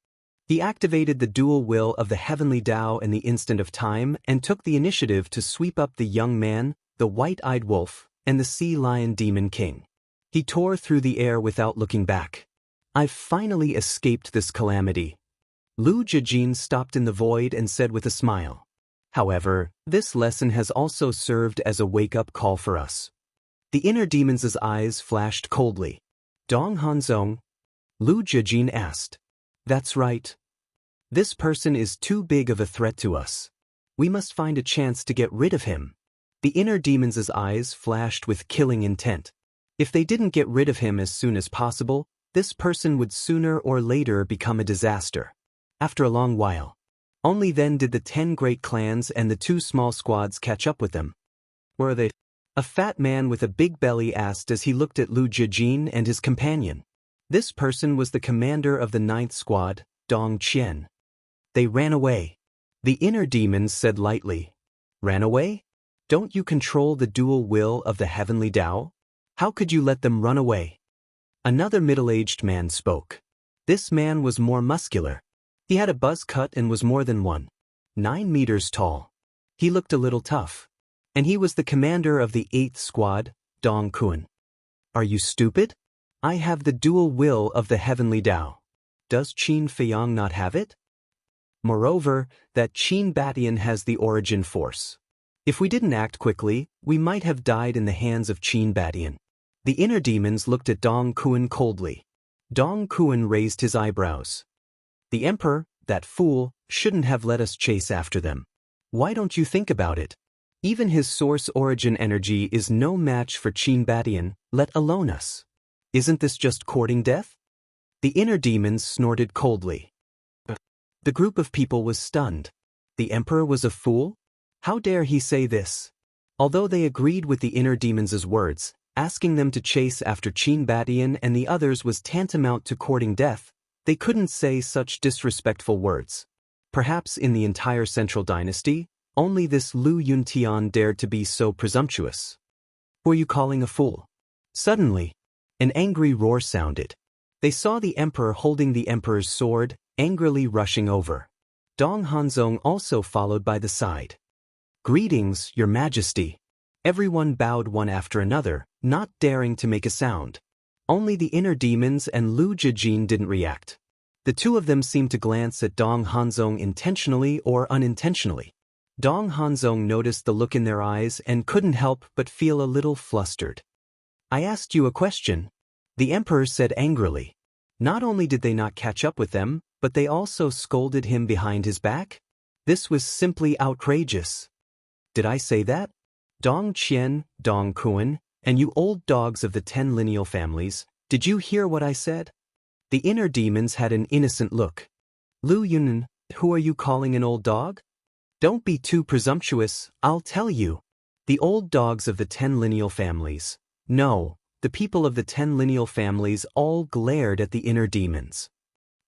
A: He activated the dual will of the heavenly Tao in the instant of time and took the initiative to sweep up the young man, the white-eyed wolf, and the Sea Lion Demon King. He tore through the air without looking back. I've finally escaped this calamity. Lu Jijin stopped in the void and said with a smile. However, this lesson has also served as a wake-up call for us. The inner demon's eyes flashed coldly. Dong Hanzong? Lu Jijin asked. That's right. This person is too big of a threat to us. We must find a chance to get rid of him. The inner demon's eyes flashed with killing intent. If they didn't get rid of him as soon as possible, this person would sooner or later become a disaster. After a long while. Only then did the 10 great clans and the 2 small squads catch up with them. Where are they? A fat man with a big belly asked as he looked at Lu Jijin and his companion. This person was the commander of the 9th squad, Dong Qian. They ran away. The inner demons said lightly. Ran away? Don't you control the dual will of the heavenly Tao? How could you let them run away? Another middle-aged man spoke. This man was more muscular. He had a buzz cut and was more than 9 meters tall. He looked a little tough. And he was the commander of the 8th squad, Dong Kun. Are you stupid? I have the dual will of the heavenly Tao. Does Qin Feiyang not have it? Moreover, that Qin Batian has the origin force. If we didn't act quickly, we might have died in the hands of Qin Batian. The inner demons looked at Dong Kun coldly. Dong Kun raised his eyebrows. The Emperor, that fool, shouldn't have let us chase after them. Why don't you think about it? Even his source origin energy is no match for Qin Batian, let alone us. Isn't this just courting death? The inner demons snorted coldly. The group of people was stunned. The Emperor was a fool? How dare he say this? Although they agreed with the inner demons' words, asking them to chase after Qin Batian and the others was tantamount to courting death, they couldn't say such disrespectful words. Perhaps in the entire Central Dynasty, only this Lu Yuntian dared to be so presumptuous. Who are you calling a fool? Suddenly, an angry roar sounded. They saw the Emperor holding the Emperor's sword, angrily rushing over. Dong Hanzong also followed by the side. Greetings, Your Majesty. Everyone bowed one after another, not daring to make a sound. Only the inner demons and Lu Jijin didn't react. The two of them seemed to glance at Dong Hanzong intentionally or unintentionally. Dong Hanzong noticed the look in their eyes and couldn't help but feel a little flustered. I asked you a question. The emperor said angrily. Not only did they not catch up with them, but they also scolded him behind his back? This was simply outrageous. Did I say that? Dong Qian, Dong Kuan, and you old dogs of the 10 lineal families, did you hear what I said? The inner demons had an innocent look. Lu Yunan, who are you calling an old dog? Don't be too presumptuous, I'll tell you. The old dogs of the 10 lineal families. No, the people of the 10 lineal families all glared at the inner demons.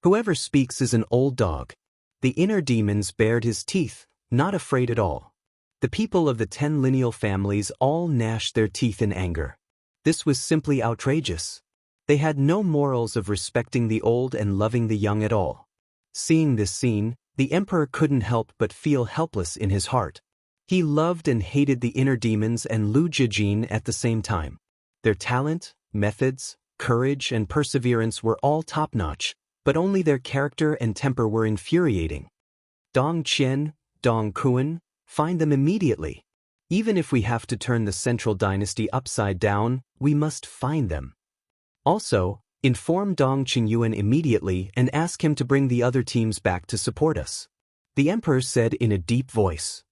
A: Whoever speaks is an old dog. The inner demons bared his teeth, not afraid at all. The people of the 10 lineal families all gnashed their teeth in anger. This was simply outrageous. They had no morals of respecting the old and loving the young at all. Seeing this scene, the emperor couldn't help but feel helpless in his heart. He loved and hated the inner demons and Lu Jijin at the same time. Their talent, methods, courage, and perseverance were all top-notch, but only their character and temper were infuriating. Dong Qian, Dong Kuan, find them immediately. Even if we have to turn the central dynasty upside down, we must find them. Also, inform Dong Qingyuan immediately and ask him to bring the other teams back to support us. The emperor said in a deep voice.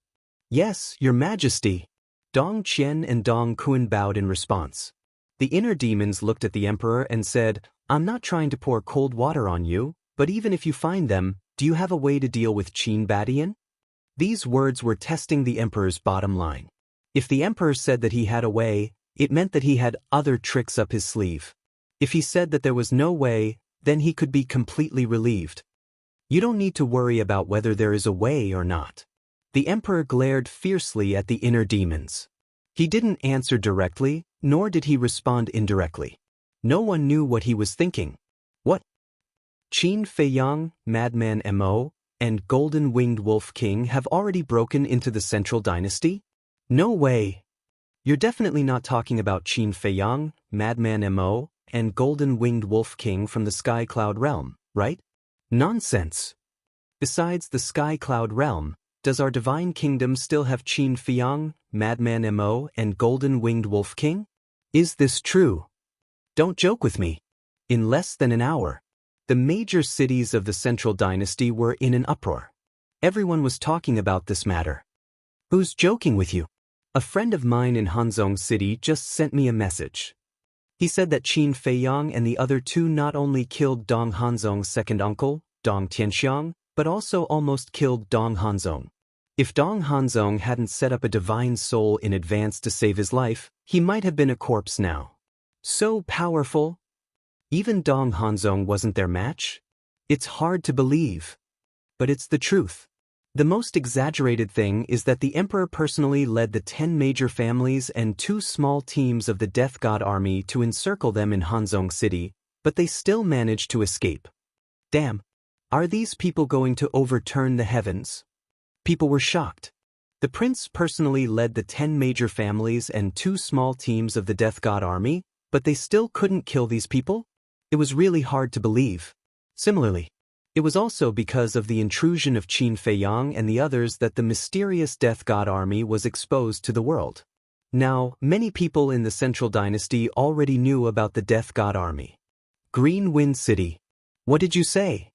A: Yes, your majesty. Dong Qian and Dong Kuan bowed in response. The inner demons looked at the emperor and said, I'm not trying to pour cold water on you, but even if you find them, do you have a way to deal with Qin Badian? These words were testing the emperor's bottom line. If the emperor said that he had a way, it meant that he had other tricks up his sleeve. If he said that there was no way, then he could be completely relieved. You don't need to worry about whether there is a way or not. The emperor glared fiercely at the inner demons. He didn't answer directly, nor did he respond indirectly. No one knew what he was thinking. What? Qin Feiyang, Madman Mo, and Golden Winged Wolf King have already broken into the central dynasty? No way. You're definitely not talking about Qin Feiyang, Madman Mo, and Golden Winged Wolf King from the Sky Cloud Realm, right? Nonsense. Besides the Sky Cloud Realm, does our divine kingdom still have Qin Feiyang, Madman Mo, and Golden Winged Wolf King? Is this true? Don't joke with me. In less than an hour, the major cities of the Central Dynasty were in an uproar. Everyone was talking about this matter. Who's joking with you? A friend of mine in Hanzhong City just sent me a message. He said that Qin Feiyang and the other two not only killed Dong Hanzong's second uncle, Dong Tianxiang, but also almost killed Dong Hanzong. If Dong Hanzong hadn't set up a divine soul in advance to save his life, he might have been a corpse now. So powerful. Even Dong Hanzong wasn't their match? It's hard to believe. But it's the truth. The most exaggerated thing is that the emperor personally led the 10 major families and 2 small teams of the Death God army to encircle them in Hanzong City, but they still managed to escape. Damn. Are these people going to overturn the heavens? People were shocked. The prince personally led the 10 major families and 2 small teams of the Death God army, but they still couldn't kill these people? It was really hard to believe. Similarly, it was also because of the intrusion of Qin Feiyang and the others that the mysterious Death God army was exposed to the world. Now, many people in the Central Dynasty already knew about the Death God army. Green Wind City. What did you say?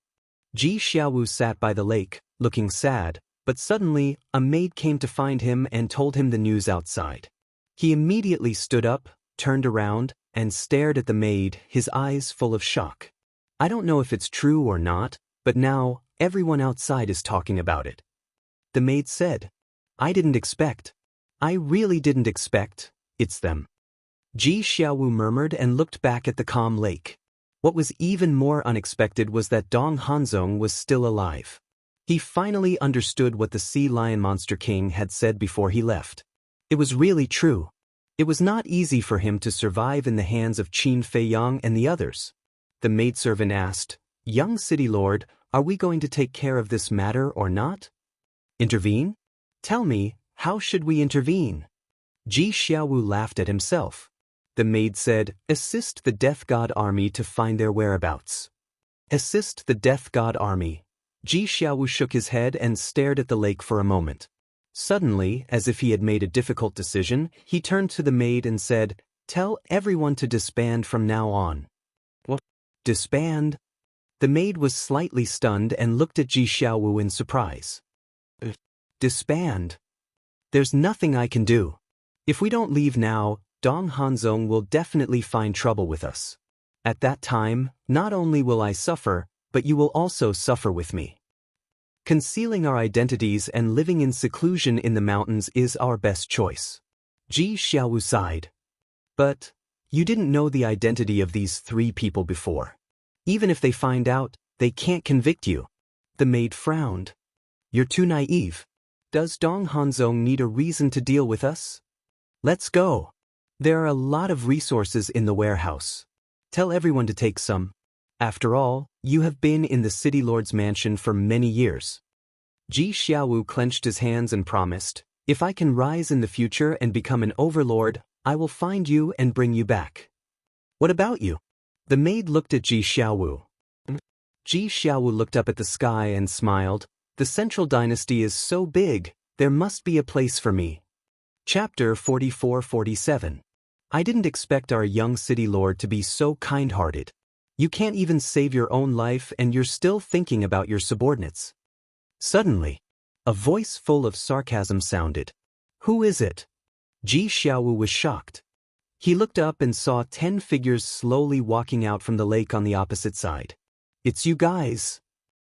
A: Ji Xiaowu sat by the lake, looking sad, but suddenly, a maid came to find him and told him the news outside. He immediately stood up, turned around, and stared at the maid, his eyes full of shock. I don't know if it's true or not, but now, everyone outside is talking about it. The maid said, I really didn't expect, it's them. Ji Xiaowu murmured and looked back at the calm lake. What was even more unexpected was that Dong Hanzong was still alive. He finally understood what the Sea Lion Monster King had said before he left. It was really true. It was not easy for him to survive in the hands of Qin Feiyang and the others. The maidservant asked, Young City Lord, are we going to take care of this matter or not? Intervene? Tell me, how should we intervene? Ji Xiaowu laughed at himself. The maid said, Assist the Death God army to find their whereabouts. Assist the Death God army. Ji Xiaowu shook his head and stared at the lake for a moment. Suddenly, as if he had made a difficult decision, he turned to the maid and said, Tell everyone to disband from now on. What? Disband? The maid was slightly stunned and looked at Ji Xiaowu in surprise. Disband? There's nothing I can do. If we don't leave now, Dong Hanzong will definitely find trouble with us. At that time, not only will I suffer, but you will also suffer with me. Concealing our identities and living in seclusion in the mountains is our best choice. Ji Xiaowu sighed. But you didn't know the identity of these 3 people before. Even if they find out, they can't convict you. The maid frowned. You're too naive. Does Dong Hanzong need a reason to deal with us? Let's go. There are a lot of resources in the warehouse. Tell everyone to take some. After all, you have been in the city lord's mansion for many years. Ji Xiaowu clenched his hands and promised, if I can rise in the future and become an overlord, I will find you and bring you back. What about you? The maid looked at Ji Xiaowu. Ji Xiaowu looked up at the sky and smiled. The central dynasty is so big, there must be a place for me. Chapter 44-47. I didn't expect our young city lord to be so kind-hearted. You can't even save your own life and you're still thinking about your subordinates. Suddenly, a voice full of sarcasm sounded. Who is it? Ji Xiaowu was shocked. He looked up and saw 10 figures slowly walking out from the lake on the opposite side. It's you guys.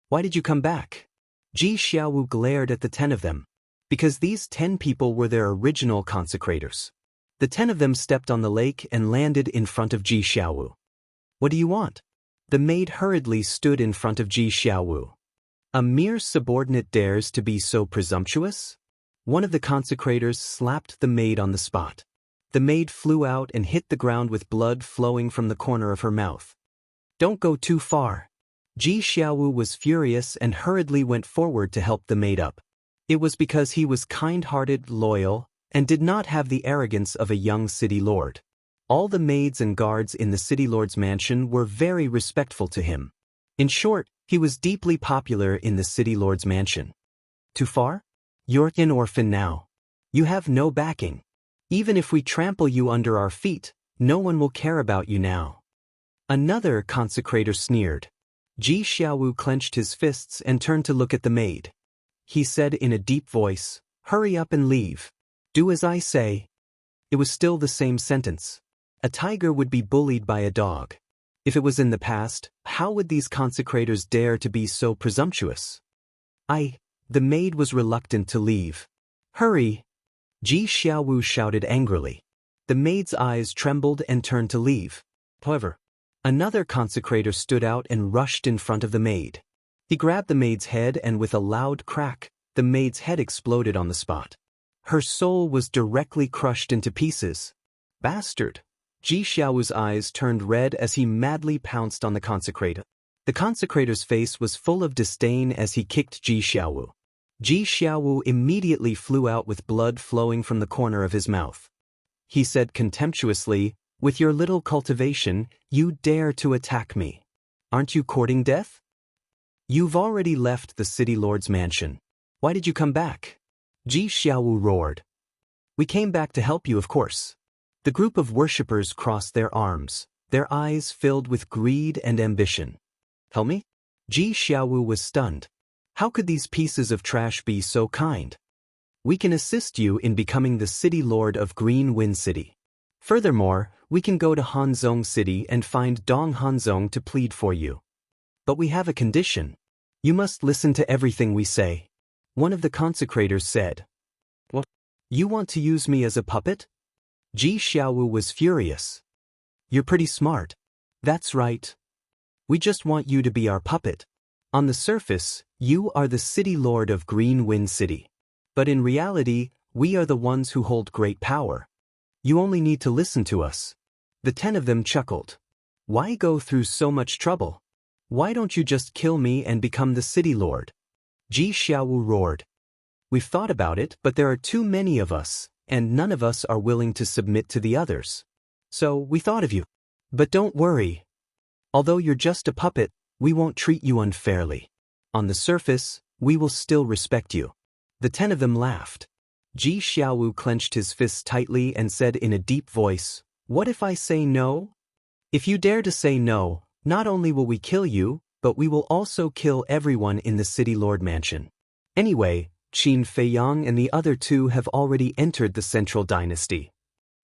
A: Why did you come back? Ji Xiaowu glared at the 10 of them. Because these 10 people were their original consecrators. The 10 of them stepped on the lake and landed in front of Ji Xiaowu. What do you want? The maid hurriedly stood in front of Ji Xiaowu. A mere subordinate dares to be so presumptuous? One of the consecrators slapped the maid on the spot. The maid flew out and hit the ground with blood flowing from the corner of her mouth. Don't go too far. Ji Xiaowu was furious and hurriedly went forward to help the maid up. It was because he was kind-hearted, loyal, and did not have the arrogance of a young city lord. All the maids and guards in the city lord's mansion were very respectful to him. In short, he was deeply popular in the city lord's mansion. Too far? You're an orphan now. You have no backing. Even if we trample you under our feet, no one will care about you now. Another consecrator sneered. Ji Xiaowu clenched his fists and turned to look at the maid. He said in a deep voice, hurry up and leave. Do as I say. It was still the same sentence. A tiger would be bullied by a dog. If it was in the past, how would these consecrators dare to be so presumptuous? The maid was reluctant to leave. Hurry! Ji Xiaowu shouted angrily. The maid's eyes trembled and turned to leave. However, another consecrator stood out and rushed in front of the maid. He grabbed the maid's head and with a loud crack, the maid's head exploded on the spot. Her soul was directly crushed into pieces. Bastard! Ji Xiaowu's eyes turned red as he madly pounced on the consecrator. The consecrator's face was full of disdain as he kicked Ji Xiaowu. Ji Xiaowu immediately flew out with blood flowing from the corner of his mouth. He said contemptuously, with your little cultivation, you dare to attack me. Aren't you courting death? You've already left the city lord's mansion. Why did you come back? Ji Xiaowu roared. We came back to help you, of course. The group of worshippers crossed their arms, their eyes filled with greed and ambition. Help me? Ji Xiaowu was stunned. How could these pieces of trash be so kind? We can assist you in becoming the city lord of Green Wind City. Furthermore, we can go to Hanzong City and find Dong Hanzong to plead for you. But we have a condition. You must listen to everything we say. One of the consecrators said. What? You want to use me as a puppet? Ji Xiaowu was furious. You're pretty smart. That's right. We just want you to be our puppet. On the surface, you are the city lord of Green Wind City. But in reality, we are the ones who hold great power. You only need to listen to us. The 10 of them chuckled. Why go through so much trouble? Why don't you just kill me and become the city lord? Ji Xiaowu roared. We've thought about it, but there are too many of us, and none of us are willing to submit to the others. So we thought of you. But don't worry. Although you're just a puppet, we won't treat you unfairly. On the surface, we will still respect you. The 10 of them laughed. Ji Xiaowu clenched his fists tightly and said in a deep voice, What if I say no? If you dare to say no, not only will we kill you, but we will also kill everyone in the city lord mansion. Anyway, Qin Feiyang and the other two have already entered the central dynasty.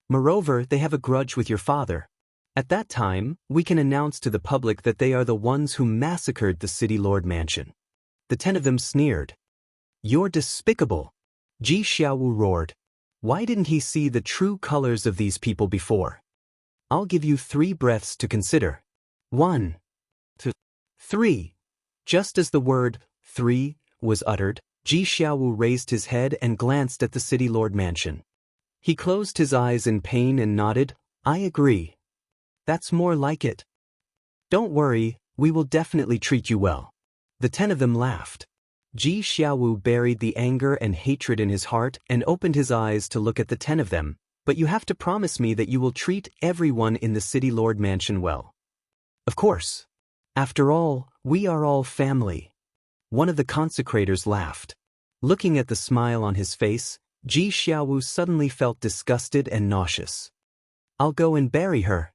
A: Moreover, they have a grudge with your father. At that time, we can announce to the public that they are the ones who massacred the city lord mansion. The 10 of them sneered. You're despicable. Ji Xiaowu roared. Why didn't he see the true colors of these people before? I'll give you 3 breaths to consider. 1, 2, 3. Just as the word 3 was uttered, Ji Xiaowu raised his head and glanced at the city lord mansion. He closed his eyes in pain and nodded. I agree. That's more like it. Don't worry, we will definitely treat you well. The 10 of them laughed. Ji Xiaowu buried the anger and hatred in his heart and opened his eyes to look at the 10 of them. But you have to promise me that you will treat everyone in the city lord mansion well. Of course. After all, we are all family. One of the consecrators laughed. Looking at the smile on his face, Ji Xiaowu suddenly felt disgusted and nauseous. I'll go and bury her.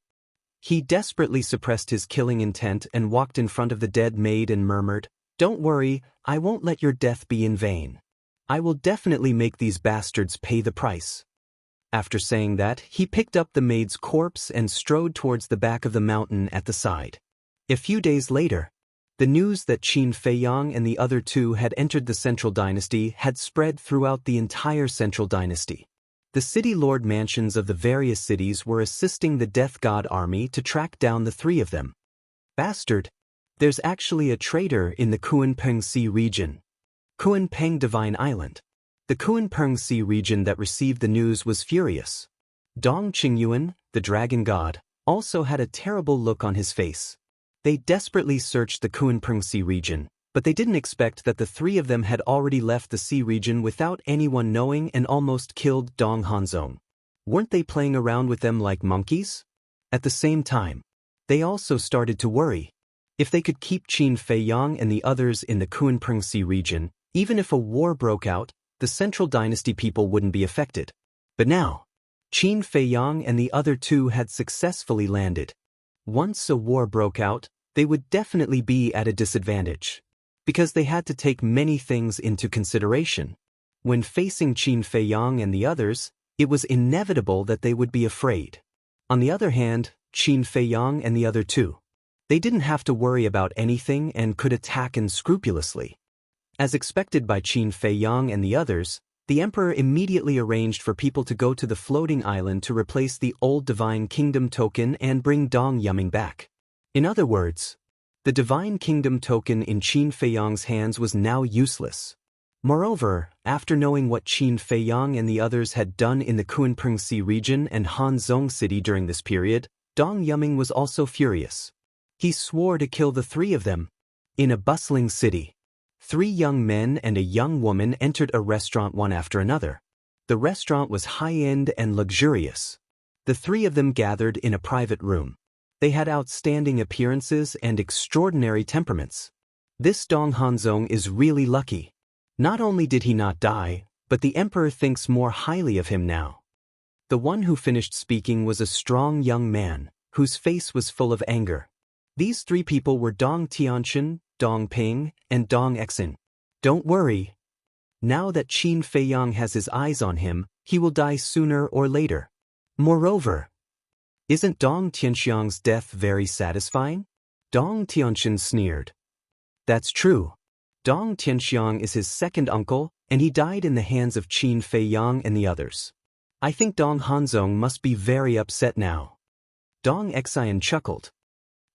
A: He desperately suppressed his killing intent and walked in front of the dead maid and murmured, Don't worry, I won't let your death be in vain. I will definitely make these bastards pay the price. After saying that, he picked up the maid's corpse and strode towards the back of the mountain at the side. A few days later, the news that Qin Feiyang and the other two had entered the central dynasty had spread throughout the entire central dynasty. The city lord mansions of the various cities were assisting the Death God army to track down the 3 of them. Bastard! There's actually a traitor in the Kunpeng Sea region. Kunpeng Divine Island. The Kunpeng Sea region that received the news was furious. Dong Qingyuan, the dragon god, also had a terrible look on his face. They desperately searched the Kunpeng Sea region, but they didn't expect that the 3 of them had already left the sea region without anyone knowing and almost killed Dong Hanzong. Weren't they playing around with them like monkeys? At the same time, they also started to worry. If they could keep Qin Feiyang and the others in the Kunpeng Sea region, even if a war broke out, the central dynasty people wouldn't be affected. But now, Qin Feiyang and the other 2 had successfully landed. Once a war broke out, they would definitely be at a disadvantage. Because they had to take many things into consideration. When facing Qin Feiyang and the others, it was inevitable that they would be afraid. On the other hand, Qin Feiyang and the other 2. They didn't have to worry about anything and could attack unscrupulously. As expected by Qin Feiyang and the others, the emperor immediately arranged for people to go to the floating island to replace the old Divine Kingdom token and bring Dong Yuming back. In other words, the Divine Kingdom token in Qin Feiyang's hands was now useless. Moreover, after knowing what Qin Feiyang and the others had done in the Kunpeng Sea region and Hanzhong City during this period, Dong Yuming was also furious. He swore to kill the 3 of them. In a bustling city, 3 young men and a young woman entered a restaurant one after another. The restaurant was high-end and luxurious. The 3 of them gathered in a private room. They had outstanding appearances and extraordinary temperaments. This Dong Hanzong is really lucky. Not only did he not die, but the emperor thinks more highly of him now. The one who finished speaking was a strong young man, whose face was full of anger. These 3 people were Dong Tianchen, Dong Ping, and Dong Exin. Don't worry. Now that Qin Feiyang has his eyes on him, he will die sooner or later. Moreover, isn't Dong Tianxiang's death very satisfying? Dong Tianchen sneered. That's true. Dong Tianxiang is his second uncle, and he died in the hands of Qin Feiyang and the others. I think Dong Hanzong must be very upset now. Dong Exin chuckled.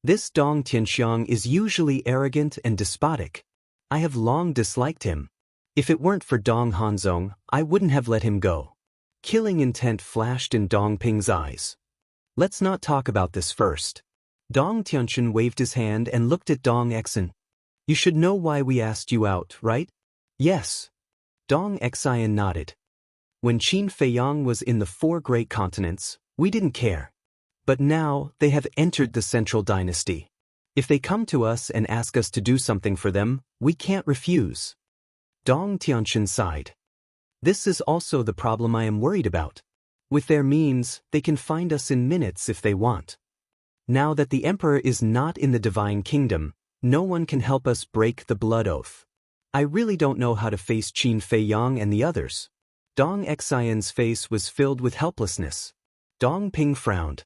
A: This Dong Tianxiang is usually arrogant and despotic. I have long disliked him. If it weren't for Dong Hanzong, I wouldn't have let him go. Killing intent flashed in Dong Ping's eyes. Let's not talk about this first. Dong Tianchen waved his hand and looked at Dong Exin. You should know why we asked you out, right? Yes. Dong Exin nodded. When Qin Feiyang was in the 4 great continents, we didn't care. But now, they have entered the central dynasty. If they come to us and ask us to do something for them, we can't refuse. Dong Tianchen sighed. This is also the problem I am worried about. With their means, they can find us in minutes if they want. Now that the Emperor is not in the Divine Kingdom, no one can help us break the blood oath. I really don't know how to face Qin Fei Yang and the others. Dong Xian's face was filled with helplessness. Dong Ping frowned.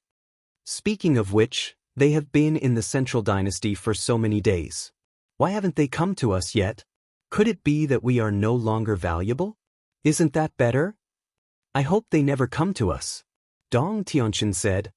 A: Speaking of which, they have been in the Central Dynasty for so many days. Why haven't they come to us yet? Could it be that we are no longer valuable? Isn't that better? I hope they never come to us. Dong Tianqin said.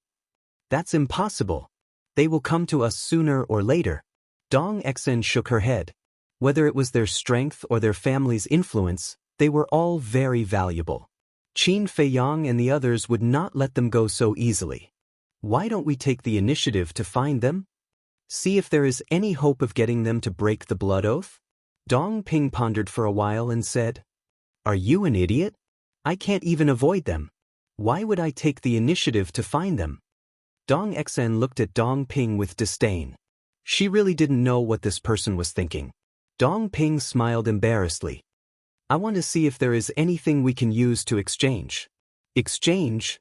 A: That's impossible. They will come to us sooner or later. Dong Xen shook her head. Whether it was their strength or their family's influence, they were all very valuable. Qin Fei Yang and the others would not let them go so easily. Why don't we take the initiative to find them? See if there is any hope of getting them to break the blood oath? Dong Ping pondered for a while and said, Are you an idiot? I can't even avoid them. Why would I take the initiative to find them? Dong Xen looked at Dong Ping with disdain. She really didn't know what this person was thinking. Dong Ping smiled embarrassedly. I want to see if there is anything we can use to exchange. Exchange?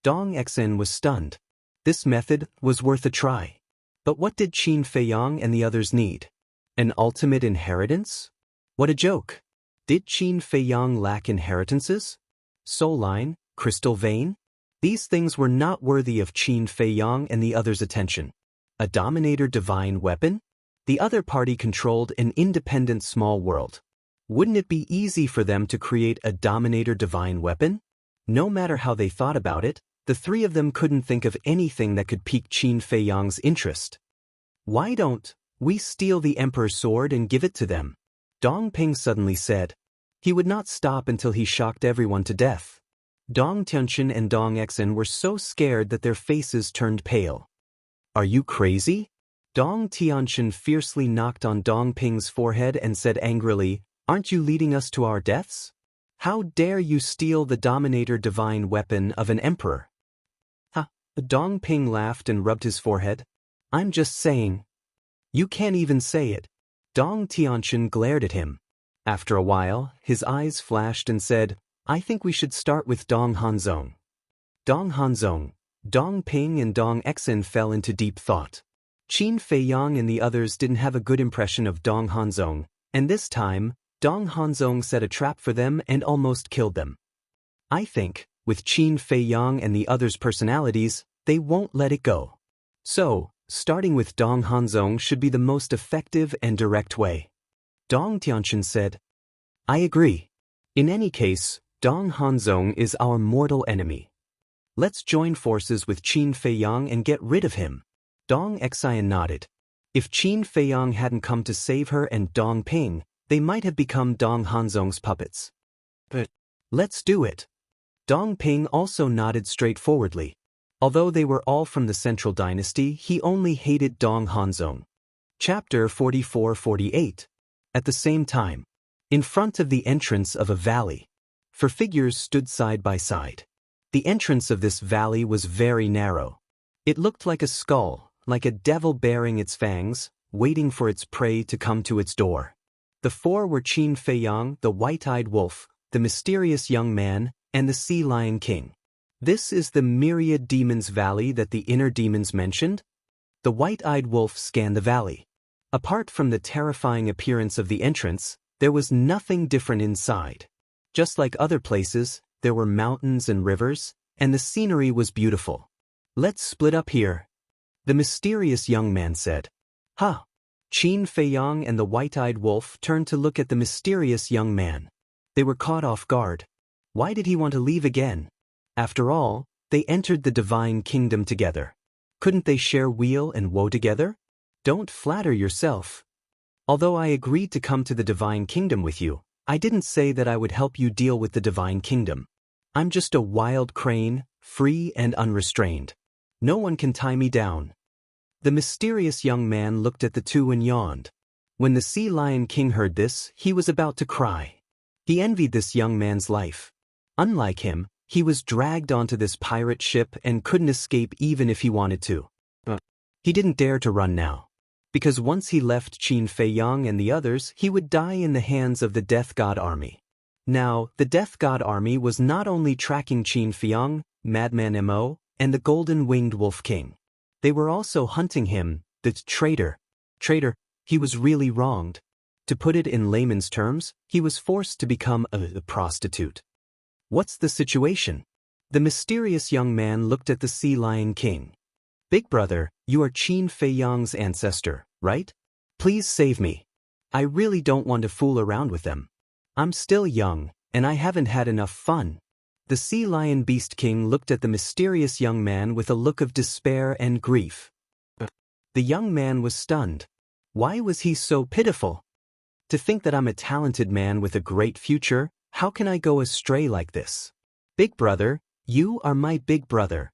A: Dong Xen was stunned. This method was worth a try. But what did Qin Fei Yang and the others need? An ultimate inheritance? What a joke. Did Qin Fei Yang lack inheritances? Soul line, crystal vein? These things were not worthy of Qin Fei Yang and the others' attention. A dominator divine weapon? The other party controlled an independent small world. Wouldn't it be easy for them to create a dominator divine weapon? No matter how they thought about it, the three of them couldn't think of anything that could pique Qin Fei Yang's interest. Why don't we steal the Emperor's sword and give it to them? Dong Ping suddenly said. He would not stop until he shocked everyone to death. Dong Tianqin and Dong Xen were so scared that their faces turned pale. Are you crazy? Dong Tianqin fiercely knocked on Dong Ping's forehead and said angrily, Aren't you leading us to our deaths? How dare you steal the dominator divine weapon of an emperor? Ha! Dong Ping laughed and rubbed his forehead. I'm just saying. You can't even say it. Dong Tianqin glared at him. After a while, his eyes flashed and said, I think we should start with Dong Hanzong. Dong Hanzong, Dong Ping and Dong Xen fell into deep thought. Qin Fei Yang and the others didn't have a good impression of Dong Hanzong, and this time, Dong Hanzong set a trap for them and almost killed them. I think, with Qin Fei Yang and the others' personalities, they won't let it go. So, starting with Dong Hanzong should be the most effective and direct way. Dong Tianqin said, I agree. In any case, Dong Hanzong is our mortal enemy. Let's join forces with Qin Fei Yang and get rid of him. Dong Xian nodded. If Qin Fei Yang hadn't come to save her and Dong Ping, they might have become Dong Hanzong's puppets. But let's do it. Dong Ping also nodded straightforwardly. Although they were all from the Central Dynasty, he only hated Dong Hanzong. Chapter 44-48. At the same time, in front of the entrance of a valley, 4 figures stood side by side. The entrance of this valley was very narrow. It looked like a skull, like a devil bearing its fangs, waiting for its prey to come to its door. The 4 were Qin Fei Yang, the white-eyed wolf, the mysterious young man, and the sea lion king. This is the myriad demons valley that the inner demons mentioned? The white-eyed wolf scanned the valley. Apart from the terrifying appearance of the entrance, there was nothing different inside. Just like other places, there were mountains and rivers, and the scenery was beautiful. Let's split up here, the mysterious young man said. Huh! Qin Fei Yang and the white-eyed wolf turned to look at the mysterious young man. They were caught off guard. Why did he want to leave again? After all, they entered the divine kingdom together. Couldn't they share weal and woe together? Don't flatter yourself. Although I agreed to come to the divine kingdom with you, I didn't say that I would help you deal with the divine kingdom. I'm just a wild crane, free and unrestrained. No one can tie me down. The mysterious young man looked at the two and yawned. When the Sea Lion King heard this, he was about to cry. He envied this young man's life. Unlike him, he was dragged onto this pirate ship and couldn't escape even if he wanted to. He didn't dare to run now. Because once he left Qin Fei Yang and the others, he would die in the hands of the Death God army. Now, the Death God army was not only tracking Qin Feiyong, Madman Mo, and the Golden-Winged Wolf King. They were also hunting him, the traitor. Traitor, he was really wronged. To put it in layman's terms, he was forced to become a prostitute. What's the situation? The mysterious young man looked at the Sea Lion King. Big brother, you are Qin Feiyong's ancestor, right? Please save me. I really don't want to fool around with them. I'm still young, and I haven't had enough fun. The Sea Lion Beast King looked at the mysterious young man with a look of despair and grief. The young man was stunned. Why was he so pitiful? To think that I'm a talented man with a great future, how can I go astray like this? Big brother, you are my big brother.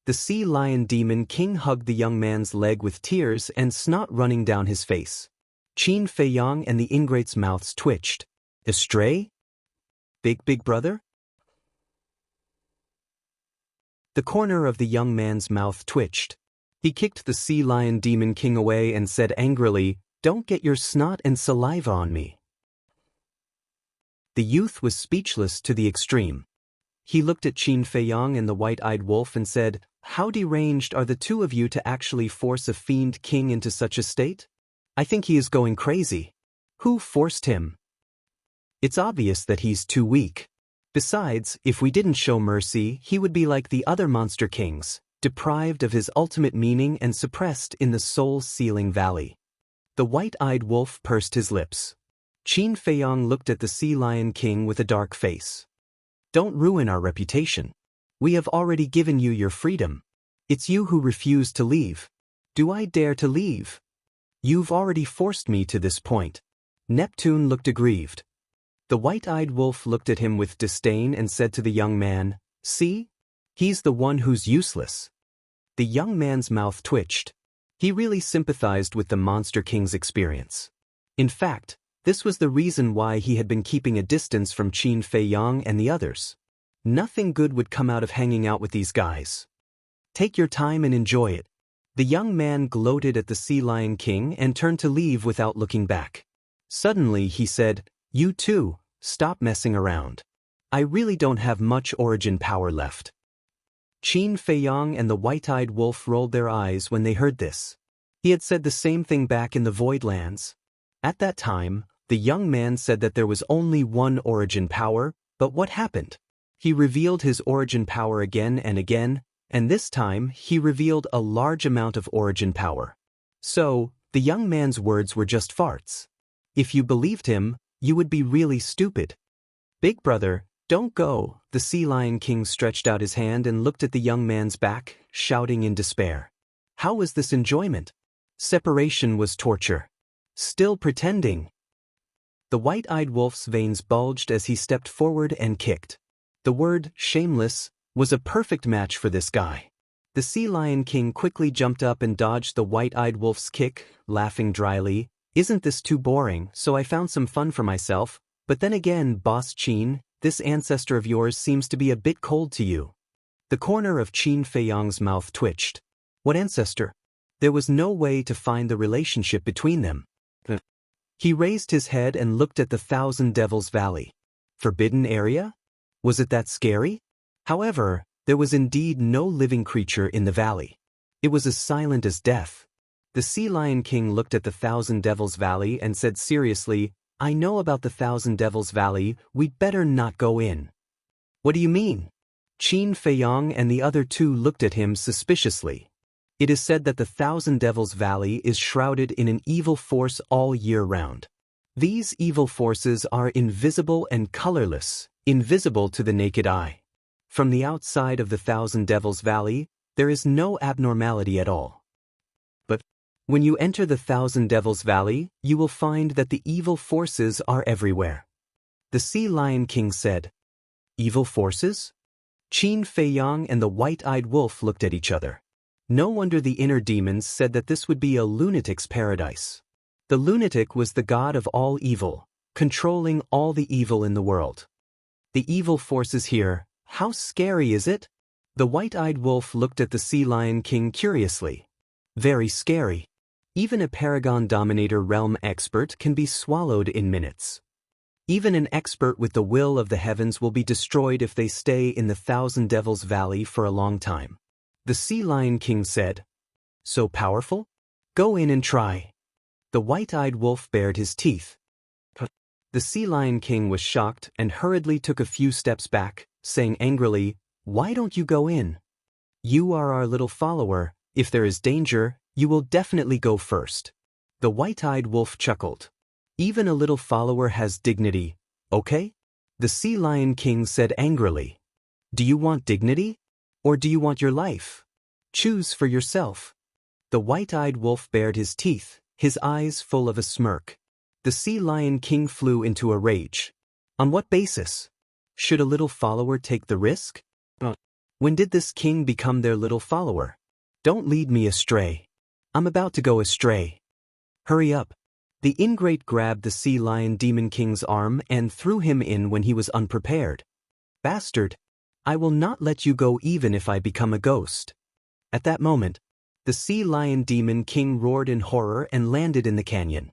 A: The Sea Lion Demon King hugged the young man's leg with tears and snot running down his face. Qin Feiyong and the ingrate's mouths twitched. Astray? Big brother? The corner of the young man's mouth twitched. He kicked the Sea Lion Demon King away and said angrily, "Don't get your snot and saliva on me." The youth was speechless to the extreme. He looked at Qin Feiyong and the white-eyed wolf and said, "How deranged are the two of you to actually force a fiend king into such a state? I think he is going crazy. Who forced him? It's obvious that he's too weak. Besides, if we didn't show mercy, he would be like the other monster kings, deprived of his ultimate meaning and suppressed in the soul-sealing valley." The white-eyed wolf pursed his lips. Qin Feiyong looked at the Sea Lion King with a dark face. "Don't ruin our reputation. We have already given you your freedom. It's you who refuse to leave. Do I dare to leave? You've already forced me to this point." Neptune looked aggrieved. The white-eyed wolf looked at him with disdain and said to the young man, "See? He's the one who's useless." The young man's mouth twitched. He really sympathized with the Monster King's experience. In fact, this was the reason why he had been keeping a distance from Qin Feiyong and the others. Nothing good would come out of hanging out with these guys. Take your time and enjoy it. The young man gloated at the Sea Lion King and turned to leave without looking back. Suddenly he said, "You too, stop messing around. I really don't have much origin power left." Qin Feiyong and the white-eyed wolf rolled their eyes when they heard this. He had said the same thing back in the Voidlands. At that time, the young man said that there was only one origin power, but what happened? He revealed his origin power again and again, and this time he revealed a large amount of origin power. So, the young man's words were just farts. If you believed him, you would be really stupid. "Big brother, don't go." The Sea Lion King stretched out his hand and looked at the young man's back, shouting in despair. How was this enjoyment? Separation was torture. Still pretending. The white-eyed wolf's veins bulged as he stepped forward and kicked. The word, shameless, was a perfect match for this guy. The Sea Lion King quickly jumped up and dodged the white-eyed wolf's kick, laughing dryly. "Isn't this too boring? So I found some fun for myself. But then again, Boss Qin, this ancestor of yours seems to be a bit cold to you." The corner of Qin Feiyong's mouth twitched. What ancestor? There was no way to find the relationship between them. He raised his head and looked at the Thousand Devils Valley. Forbidden area? Was it that scary? However, there was indeed no living creature in the valley. It was as silent as death. The Sea Lion King looked at the Thousand Devils Valley and said seriously, "I know about the Thousand Devils Valley, we'd better not go in." "What do you mean?" Qin Feiyong and the other two looked at him suspiciously. It is said that the Thousand Devils Valley is shrouded in an evil force all year round. These evil forces are invisible and colorless, invisible to the naked eye. From the outside of the Thousand Devils Valley, there is no abnormality at all. But when you enter the Thousand Devils Valley, you will find that the evil forces are everywhere. The Sea Lion King said, "Evil forces?" Qin Feiyong and the white-eyed wolf looked at each other. No wonder the inner demons said that this would be a lunatic's paradise. The lunatic was the god of all evil, controlling all the evil in the world. The evil forces here, how scary is it? The white-eyed wolf looked at the Sea Lion King curiously. Very scary. Even a Paragon Dominator realm expert can be swallowed in minutes. Even an expert with the will of the heavens will be destroyed if they stay in the Thousand Devils Valley for a long time. The Sea Lion King said, "So powerful? Go in and try." The white-eyed wolf bared his teeth. The Sea Lion King was shocked and hurriedly took a few steps back, saying angrily, "Why don't you go in? You are our little follower. If there is danger, you will definitely go first." The white-eyed wolf chuckled. "Even a little follower has dignity, okay?" The Sea Lion King said angrily, "Do you want dignity? Or do you want your life? Choose for yourself." The white-eyed wolf bared his teeth, his eyes full of a smirk. The Sea Lion King flew into a rage. On what basis? Should a little follower take the risk? When did this king become their little follower? Don't lead me astray. I'm about to go astray. Hurry up. The ingrate grabbed the Sea Lion Demon King's arm and threw him in when he was unprepared. "Bastard! I will not let you go even if I become a ghost." At that moment, the Sea Lion Demon King roared in horror and landed in the canyon.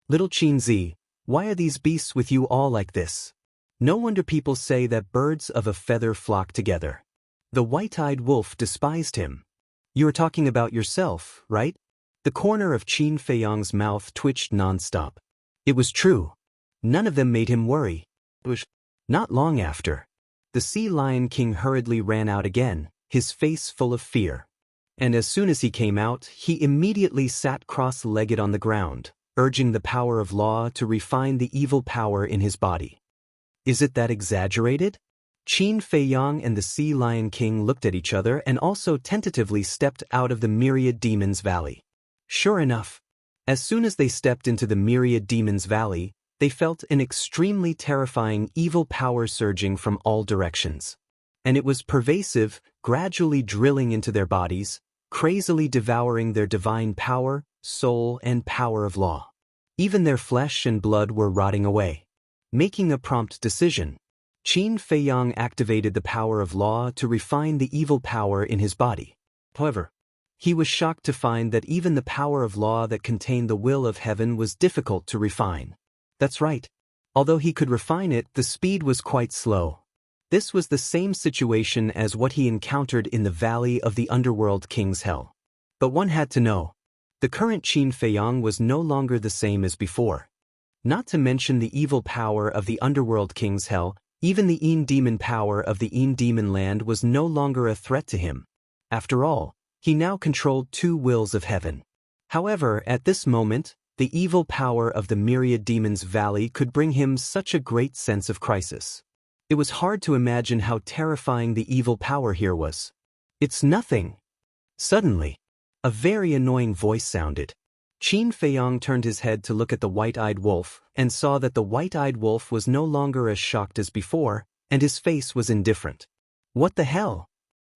A: "Little Chinzi, why are these beasts with you all like this? No wonder people say that birds of a feather flock together." The white-eyed wolf despised him. "You are talking about yourself, right?" The corner of Qin Feiyang's mouth twitched non-stop. It was true. None of them made him worry. Not long after, the Sea Lion King hurriedly ran out again, his face full of fear. And as soon as he came out, he immediately sat cross-legged on the ground, urging the power of law to refine the evil power in his body. Is it that exaggerated? Qin Feiyang and the Sea Lion King looked at each other and also tentatively stepped out of the Myriad Demons Valley. Sure enough, as soon as they stepped into the Myriad Demons Valley, they felt an extremely terrifying evil power surging from all directions. And it was pervasive, gradually drilling into their bodies, crazily devouring their divine power, soul, and power of law. Even their flesh and blood were rotting away. Making a prompt decision, Qin Feiyang activated the power of law to refine the evil power in his body. However, he was shocked to find that even the power of law that contained the will of heaven was difficult to refine. That's right. Although he could refine it, the speed was quite slow. This was the same situation as what he encountered in the Valley of the Underworld King's Hell. But one had to know. The current Qin Feiyang was no longer the same as before. Not to mention the evil power of the Underworld King's Hell, even the Een Demon power of the Een Demon land was no longer a threat to him. After all, he now controlled two wills of heaven. However, at this moment, the evil power of the Myriad Demons Valley could bring him such a great sense of crisis. It was hard to imagine how terrifying the evil power here was. "It's nothing." Suddenly, a very annoying voice sounded. Qin Feiyang turned his head to look at the white-eyed wolf and saw that the white-eyed wolf was no longer as shocked as before, and his face was indifferent. What the hell?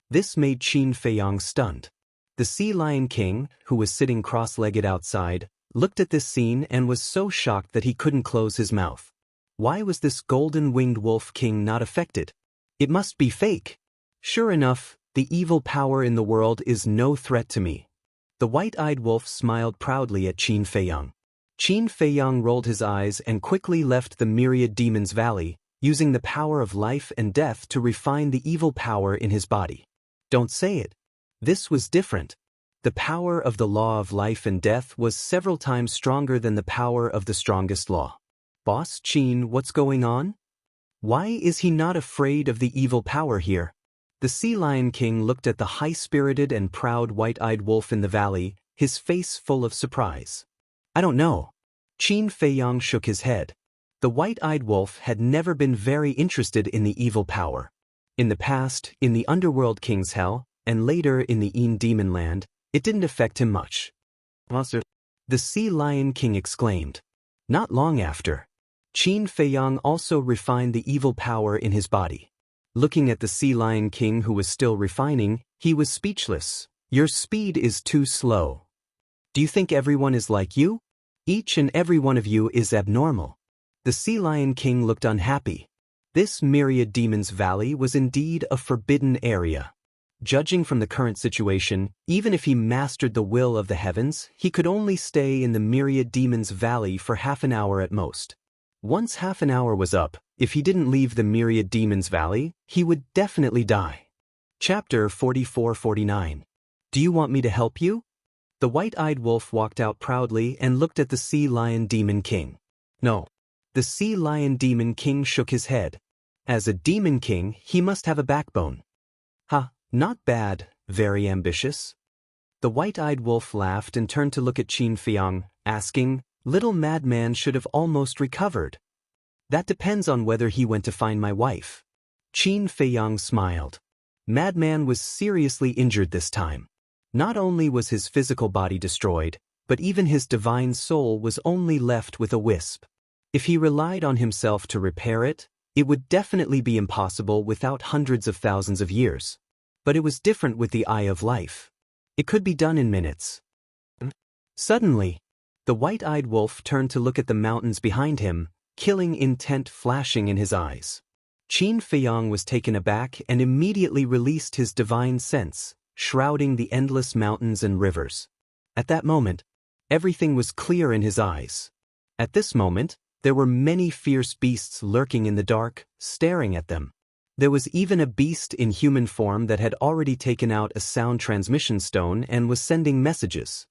A: This made Qin Feiyang stunned. The Sea Lion King, who was sitting cross-legged outside, looked at this scene and was so shocked that he couldn't close his mouth. Why was this golden-winged wolf king not affected? It must be fake. Sure enough, the evil power in the world is no threat to me. The white-eyed wolf smiled proudly at Qin Feiyang. Qin Feiyang rolled his eyes and quickly left the Myriad Demons Valley, using the power of life and death to refine the evil power in his body. Don't say it. This was different. The power of the law of life and death was several times stronger than the power of the strongest law. Boss Qin, what's going on? Why is he not afraid of the evil power here? The Sea Lion King looked at the high-spirited and proud white-eyed wolf in the valley, his face full of surprise. I don't know. Qin Feiyang shook his head. The white-eyed wolf had never been very interested in the evil power. In the past, in the Underworld King's Hell, and later in the Een Demon land, it didn't affect him much. "Monster!" the Sea Lion King exclaimed. Not long after, Qin Feiyang also refined the evil power in his body. Looking at the Sea Lion King who was still refining, he was speechless. "Your speed is too slow. Do you think everyone is like you? Each and every one of you is abnormal." The Sea Lion King looked unhappy. This Myriad Demons Valley was indeed a forbidden area. Judging from the current situation, even if he mastered the will of the heavens, he could only stay in the Myriad Demons Valley for half an hour at most. Once half an hour was up, if he didn't leave the Myriad Demons Valley, he would definitely die. Chapter 44-49. Do you want me to help you? The white-eyed wolf walked out proudly and looked at the Sea Lion Demon King. No. The Sea Lion Demon King shook his head. As a Demon King, he must have a backbone. Ha, not bad, very ambitious. The white-eyed wolf laughed and turned to look at Qin Feiyang, asking, Little madman should have almost recovered. That depends on whether he went to find my wife. Qin Feiyang smiled. Madman was seriously injured this time. Not only was his physical body destroyed, but even his divine soul was only left with a wisp. If he relied on himself to repair it, it would definitely be impossible without hundreds of thousands of years. But it was different with the Eye of Life. It could be done in minutes. Suddenly, the white-eyed wolf turned to look at the mountains behind him, killing intent flashing in his eyes. Qin Feiyang was taken aback and immediately released his divine sense, shrouding the endless mountains and rivers. At that moment, everything was clear in his eyes. At this moment, there were many fierce beasts lurking in the dark, staring at them. There was even a beast in human form that had already taken out a sound transmission stone and was sending messages.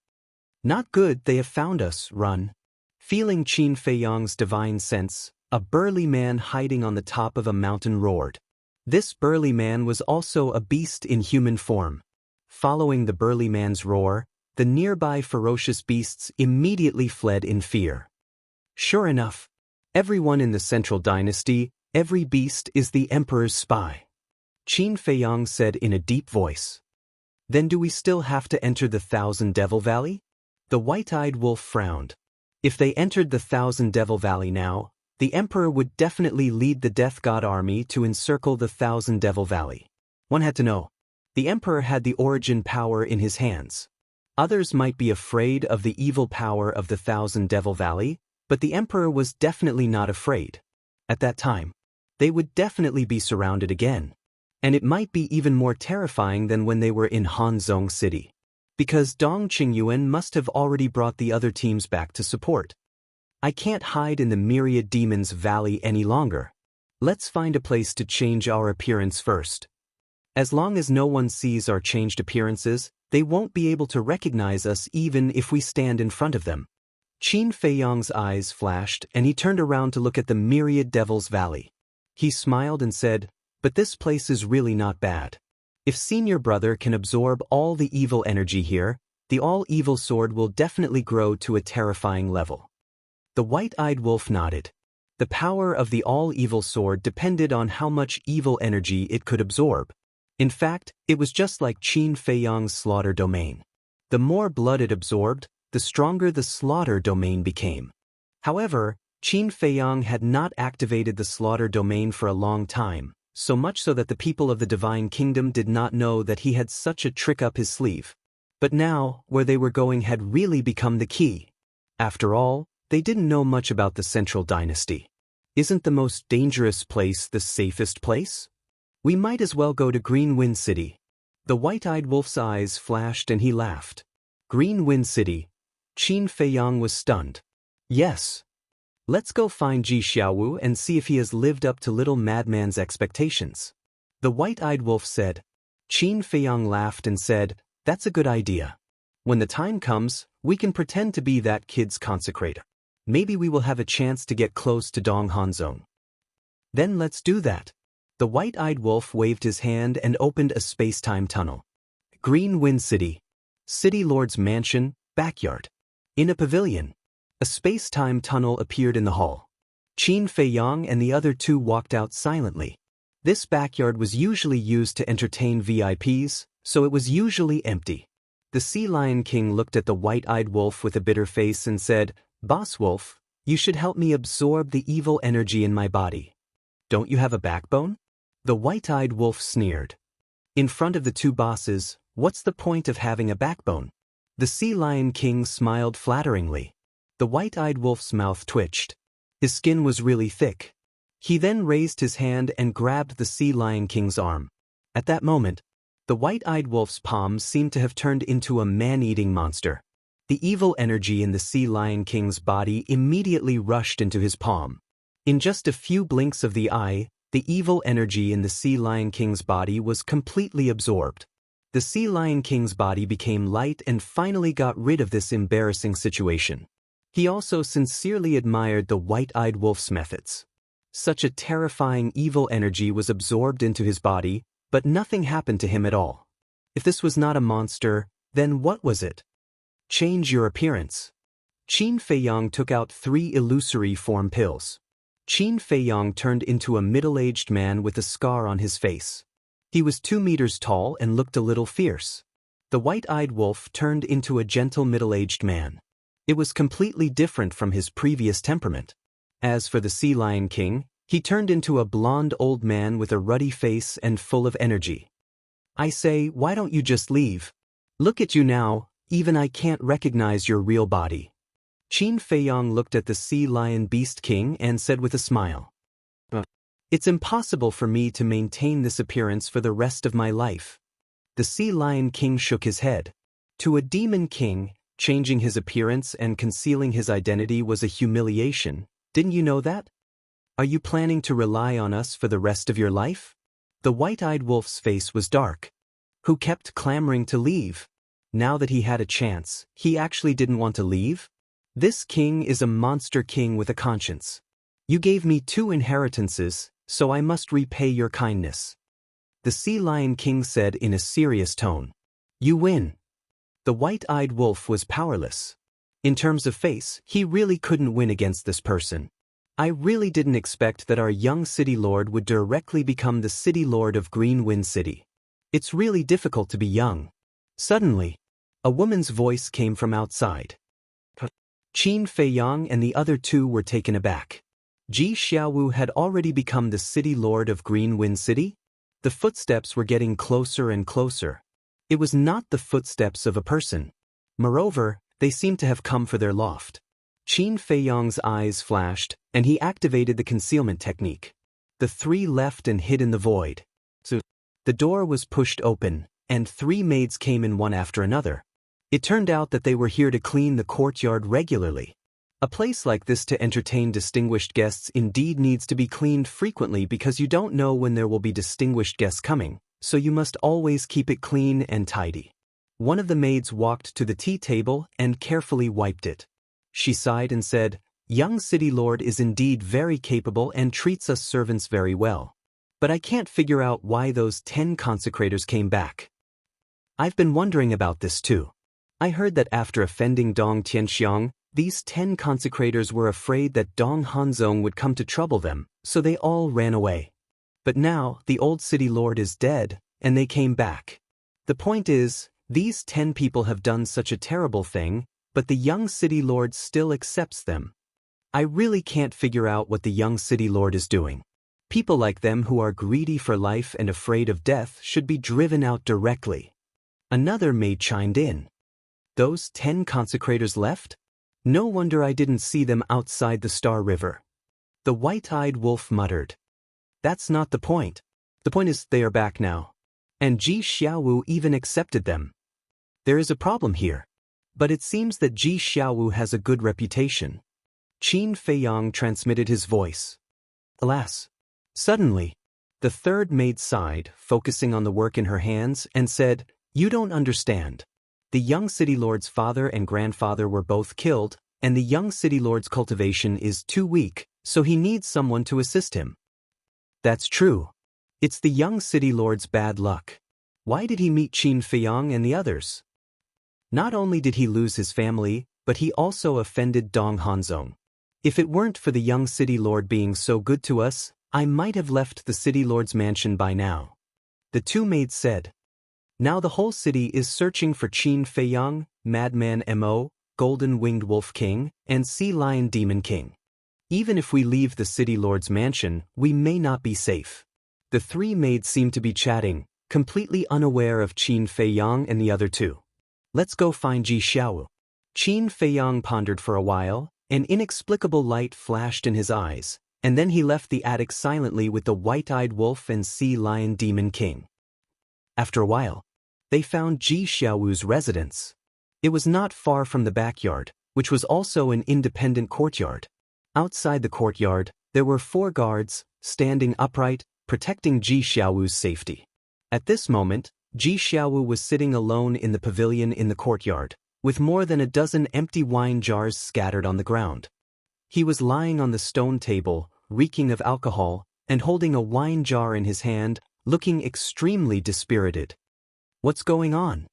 A: Not good, they have found us, run. Feeling Qin Feiyang's divine sense, a burly man hiding on the top of a mountain roared. This burly man was also a beast in human form. Following the burly man's roar, the nearby ferocious beasts immediately fled in fear. Sure enough, everyone in the Central Dynasty, every beast is the Emperor's spy. Qin Feiyang said in a deep voice. Then do we still have to enter the Thousand Devil Valley? The white-eyed wolf frowned. If they entered the Thousand Devil Valley now, the Emperor would definitely lead the Death God army to encircle the Thousand Devil Valley. One had to know. The Emperor had the origin power in his hands. Others might be afraid of the evil power of the Thousand Devil Valley, but the Emperor was definitely not afraid. At that time, they would definitely be surrounded again. And it might be even more terrifying than when they were in Hanzhong City. Because Dong Qingyuan must have already brought the other teams back to support. I can't hide in the Myriad Demons Valley any longer. Let's find a place to change our appearance first. As long as no one sees our changed appearances, they won't be able to recognize us even if we stand in front of them. Qin Feiyang's eyes flashed and he turned around to look at the Myriad Devil's Valley. He smiled and said, But this place is really not bad. If Senior Brother can absorb all the evil energy here, the all-evil sword will definitely grow to a terrifying level. The white-eyed wolf nodded. The power of the all-evil sword depended on how much evil energy it could absorb. In fact, it was just like Qin Feiyang's slaughter domain. The more blood it absorbed, the stronger the slaughter domain became. However, Qin Feiyang had not activated the slaughter domain for a long time, so much so that the people of the Divine Kingdom did not know that he had such a trick up his sleeve. But now, where they were going had really become the key. After all, they didn't know much about the Central Dynasty. Isn't the most dangerous place the safest place? We might as well go to Green Wind City. The white-eyed wolf's eyes flashed and he laughed. Green Wind City. Qin Feiyang was stunned. Yes. Let's go find Ji Xiaowu and see if he has lived up to little madman's expectations. The white-eyed wolf said. Qin Feiyang laughed and said, That's a good idea. When the time comes, we can pretend to be that kid's consecrator. Maybe we will have a chance to get close to Dong Hanzhong. Then let's do that. The white-eyed wolf waved his hand and opened a space-time tunnel. Green Wind City. City Lord's mansion, backyard. In a pavilion. A space-time tunnel appeared in the hall. Qin Feiyang and the other two walked out silently. This backyard was usually used to entertain VIPs, so it was usually empty. The Sea Lion King looked at the white-eyed wolf with a bitter face and said, Boss Wolf, you should help me absorb the evil energy in my body. Don't you have a backbone? The white-eyed wolf sneered. In front of the two bosses, what's the point of having a backbone? The Sea Lion King smiled flatteringly. The white-eyed wolf's mouth twitched. His skin was really thick. He then raised his hand and grabbed the Sea Lion King's arm. At that moment, the white-eyed wolf's palm seemed to have turned into a man-eating monster. The evil energy in the Sea Lion King's body immediately rushed into his palm. In just a few blinks of the eye, the evil energy in the Sea Lion King's body was completely absorbed. The Sea Lion King's body became light and finally got rid of this embarrassing situation. He also sincerely admired the white-eyed wolf's methods. Such a terrifying evil energy was absorbed into his body, but nothing happened to him at all. If this was not a monster, then what was it? Change your appearance. Qin Feiyang took out 3 illusory form pills. Qin Feiyang turned into a middle-aged man with a scar on his face. He was 2 meters tall and looked a little fierce. The white-eyed wolf turned into a gentle middle-aged man. It was completely different from his previous temperament. As for the Sea Lion King, he turned into a blonde old man with a ruddy face and full of energy. I say, why don't you just leave? Look at you now, even I can't recognize your real body. Qin Feiyang looked at the Sea Lion Beast King and said with a smile, It's impossible for me to maintain this appearance for the rest of my life. The Sea Lion King shook his head. To a demon king, changing his appearance and concealing his identity was a humiliation. Didn't you know that? Are you planning to rely on us for the rest of your life? The white-eyed wolf's face was dark. Who kept clamoring to leave? Now that he had a chance, he actually didn't want to leave? This king is a monster king with a conscience. You gave me 2 inheritances, so I must repay your kindness. The Sea Lion King said in a serious tone. You win. The white-eyed wolf was powerless. In terms of face, he really couldn't win against this person. I really didn't expect that our young city lord would directly become the city lord of Green Wind City. It's really difficult to be young. Suddenly, a woman's voice came from outside. Qin Feiyang and the other 2 were taken aback. Ji Xiaowu had already become the city lord of Green Wind City? The footsteps were getting closer and closer. It was not the footsteps of a person. Moreover, they seemed to have come for their loft. Qin Feiyang's eyes flashed, and he activated the concealment technique. The 3 left and hid in the void. The door was pushed open, and 3 maids came in one after another. It turned out that they were here to clean the courtyard regularly. A place like this to entertain distinguished guests indeed needs to be cleaned frequently because you don't know when there will be distinguished guests coming, so you must always keep it clean and tidy. One of the maids walked to the tea table and carefully wiped it. She sighed and said, Young City Lord is indeed very capable and treats us servants very well. But I can't figure out why those 10 consecrators came back. I've been wondering about this too. I heard that after offending Dong Tianxiang, these 10 consecrators were afraid that Dong Hanzong would come to trouble them, so they all ran away. But now, the old city lord is dead, and they came back. The point is, these 10 people have done such a terrible thing, but the young city lord still accepts them. I really can't figure out what the young city lord is doing. People like them who are greedy for life and afraid of death should be driven out directly. Another maid chimed in. Those 10 consecrators left? No wonder I didn't see them outside the Star River. The white-eyed wolf muttered. That's not the point. The point is they are back now. And Ji Xiaowu even accepted them. There is a problem here. But it seems that Ji Xiaowu has a good reputation. Qin Feiyang transmitted his voice. Alas. Suddenly, the 3rd maid sighed, focusing on the work in her hands, and said, You don't understand. The young city lord's father and grandfather were both killed, and the young city lord's cultivation is too weak, so he needs someone to assist him. That's true. It's the young city lord's bad luck. Why did he meet Qin Feiyang and the others? Not only did he lose his family, but he also offended Dong Hanzong. If it weren't for the young city lord being so good to us, I might have left the city lord's mansion by now. The 2 maids said. Now the whole city is searching for Qin Feiyang, Madman Mo, Golden-Winged Wolf King, and Sea Lion Demon King. Even if we leave the city lord's mansion, we may not be safe. The 3 maids seemed to be chatting, completely unaware of Qin Feiyang and the other 2. Let's go find Ji Xiaowu. Qin Feiyang pondered for a while, an inexplicable light flashed in his eyes, and then he left the attic silently with the white-eyed wolf and Sea Lion Demon King. After a while, they found Ji Xiaowu's residence. It was not far from the backyard, which was also an independent courtyard. Outside the courtyard, There were 4 guards, standing upright, protecting Ji Xiaowu's safety. At this moment, Ji Xiaowu was sitting alone in the pavilion in the courtyard, with more than a dozen empty wine jars scattered on the ground. He was lying on the stone table, reeking of alcohol, and holding a wine jar in his hand, looking extremely dispirited. What's going on?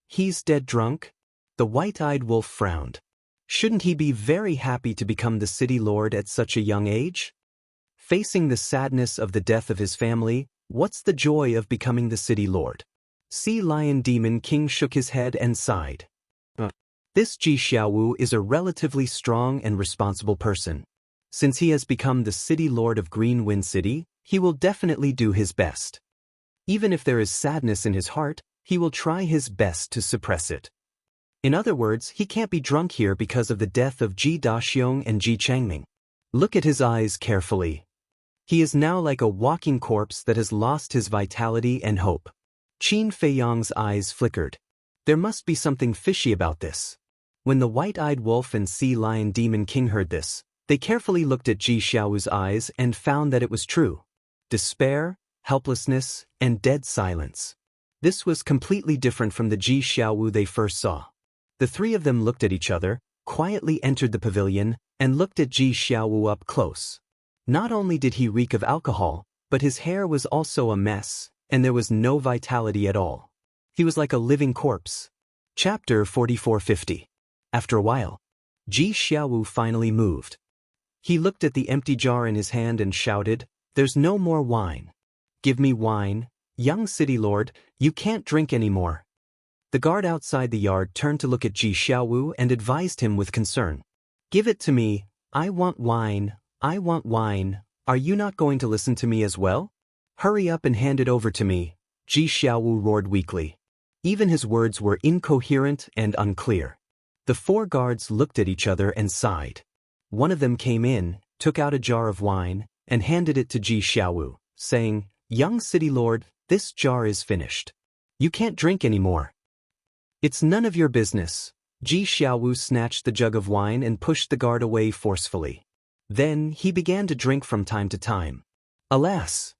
A: He's dead drunk? The white-eyed wolf frowned. Shouldn't he be very happy to become the city lord at such a young age? Facing the sadness of the death of his family, what's the joy of becoming the city lord? Sea Lion Demon King shook his head and sighed. This Ji Xiaowu is a relatively strong and responsible person. Since he has become the city lord of Green Wind City, he will definitely do his best. Even if there is sadness in his heart, he will try his best to suppress it. In other words, he can't be drunk here because of the death of Ji Daxiong and Ji Changming. Look at his eyes carefully. He is now like a walking corpse that has lost his vitality and hope. Qin Feiyang's eyes flickered. There must be something fishy about this. When the white-eyed wolf and Sea Lion Demon King heard this, they carefully looked at Ji Xiaowu's eyes and found that it was true. Despair, helplessness, and dead silence. This was completely different from the Ji Xiaowu they first saw. The 3 of them looked at each other, quietly entered the pavilion, and looked at Ji Xiaowu up close. Not only did he reek of alcohol, but his hair was also a mess, and there was no vitality at all. He was like a living corpse. Chapter 4450. After a while, Ji Xiaowu finally moved. He looked at the empty jar in his hand and shouted, "There's no more wine. Give me wine, young city lord, you can't drink anymore." The guard outside the yard turned to look at Ji Xiaowu and advised him with concern. "Give it to me, I want wine, I want wine, are you not going to listen to me as well? Hurry up and hand it over to me," Ji Xiaowu roared weakly. Even his words were incoherent and unclear. The 4 guards looked at each other and sighed. One of them came in, took out a jar of wine, and handed it to Ji Xiaowu, saying, "Young city lord, this jar is finished. You can't drink anymore." "It's none of your business." Ji Xiaowu snatched the jug of wine and pushed the guard away forcefully. Then he began to drink from time to time. Alas!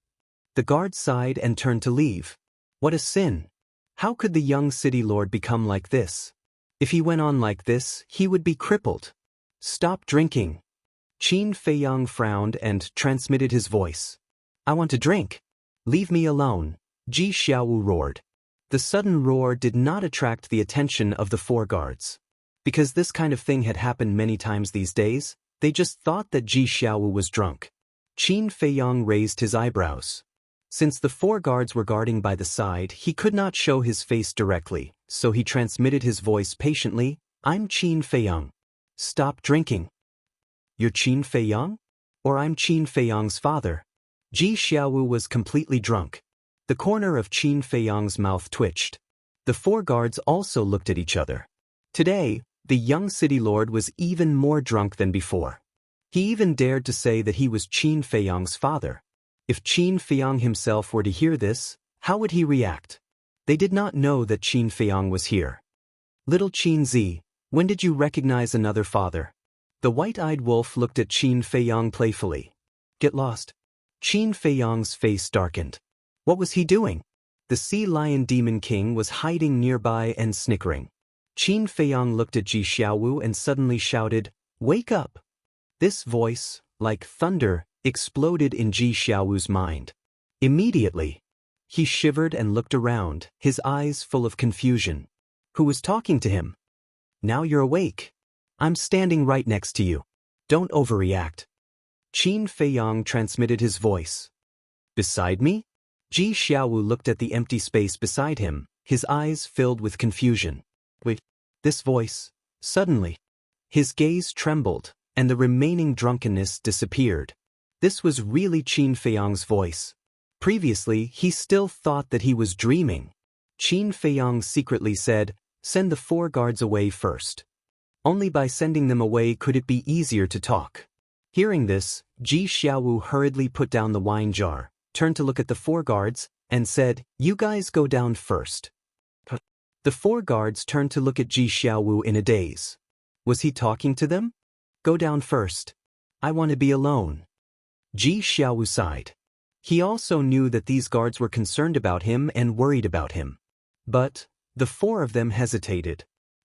A: The guard sighed and turned to leave. What a sin! How could the young city lord become like this? If he went on like this, he would be crippled. "Stop drinking." Qin Feiyang frowned and transmitted his voice. "I want to drink. Leave me alone," Ji Xiaowu roared. The sudden roar did not attract the attention of the 4 guards. Because this kind of thing had happened many times these days, they just thought that Ji Xiaowu was drunk. Qin Feiyang raised his eyebrows. Since the 4 guards were guarding by the side, he could not show his face directly, so he transmitted his voice patiently, "I'm Qin Feiyang. Stop drinking." "You're Qin Feiyang? Or I'm Qin Feiyang's father?" Ji Xiaowu was completely drunk. The corner of Qin Feiyang's mouth twitched. The 4 guards also looked at each other. Today, the young city lord was even more drunk than before. He even dared to say that he was Qin Feiyang's father. If Qin Feiyang himself were to hear this, how would he react? They did not know that Qin Feiyang was here. "Little Qin Zi, when did you recognize another father?" The white-eyed wolf looked at Qin Feiyang playfully. "Get lost." Qin Feiyang's face darkened. What was he doing? The Sea Lion Demon King was hiding nearby and snickering. Qin Feiyang looked at Ji Xiaowu and suddenly shouted, "Wake up!" This voice, like thunder, exploded in Ji Xiaowu's mind. Immediately, he shivered and looked around, his eyes full of confusion. Who was talking to him? "Now you're awake. I'm standing right next to you. Don't overreact." Qin Feiyang transmitted his voice. "Beside me?" Ji Xiaowu looked at the empty space beside him, his eyes filled with confusion. "Wait, this voice?" Suddenly, his gaze trembled, and the remaining drunkenness disappeared. This was really Qin Feiyang's voice. Previously, he still thought that he was dreaming. Qin Feiyang secretly said, "Send the 4 guards away first." Only by sending them away could it be easier to talk. Hearing this, Ji Xiaowu hurriedly put down the wine jar, turned to look at the 4 guards, and said, "You guys go down first." The 4 guards turned to look at Ji Xiaowu in a daze. Was he talking to them? "Go down first. I want to be alone." Ji Xiaowu sighed. He also knew that these guards were concerned about him and worried about him. But the four of them hesitated.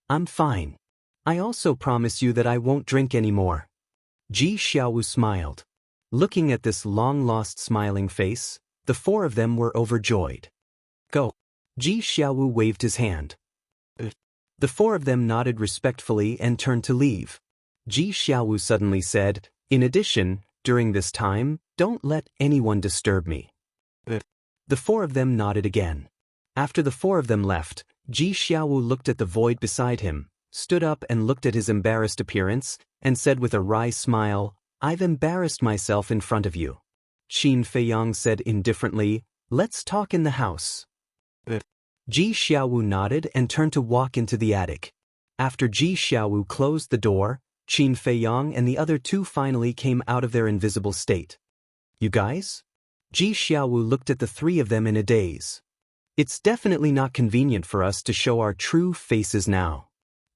A: I'm fine. I also promise you that I won't drink anymore. Ji Xiaowu smiled. Looking at this long-lost smiling face, the four of them were overjoyed. Go. Ji Xiaowu waved his hand. The four of them nodded respectfully and turned to leave. Ji Xiaowu suddenly said, in addition, during this time, don't let anyone disturb me. The four of them nodded again. After the four of them left, Ji Xiaowu looked at the void beside him, stood up and looked at his embarrassed appearance, and said with a wry smile, I've embarrassed myself in front of you. Qin Feiyang said indifferently, let's talk in the house. Ji Xiaowu nodded and turned to walk into the attic. After Ji Xiaowu closed the door, Qin Feiyang and the other two finally came out of their invisible state. You guys? Ji Xiaowu looked at the three of them in a daze. It's definitely not convenient for us to show our true faces now.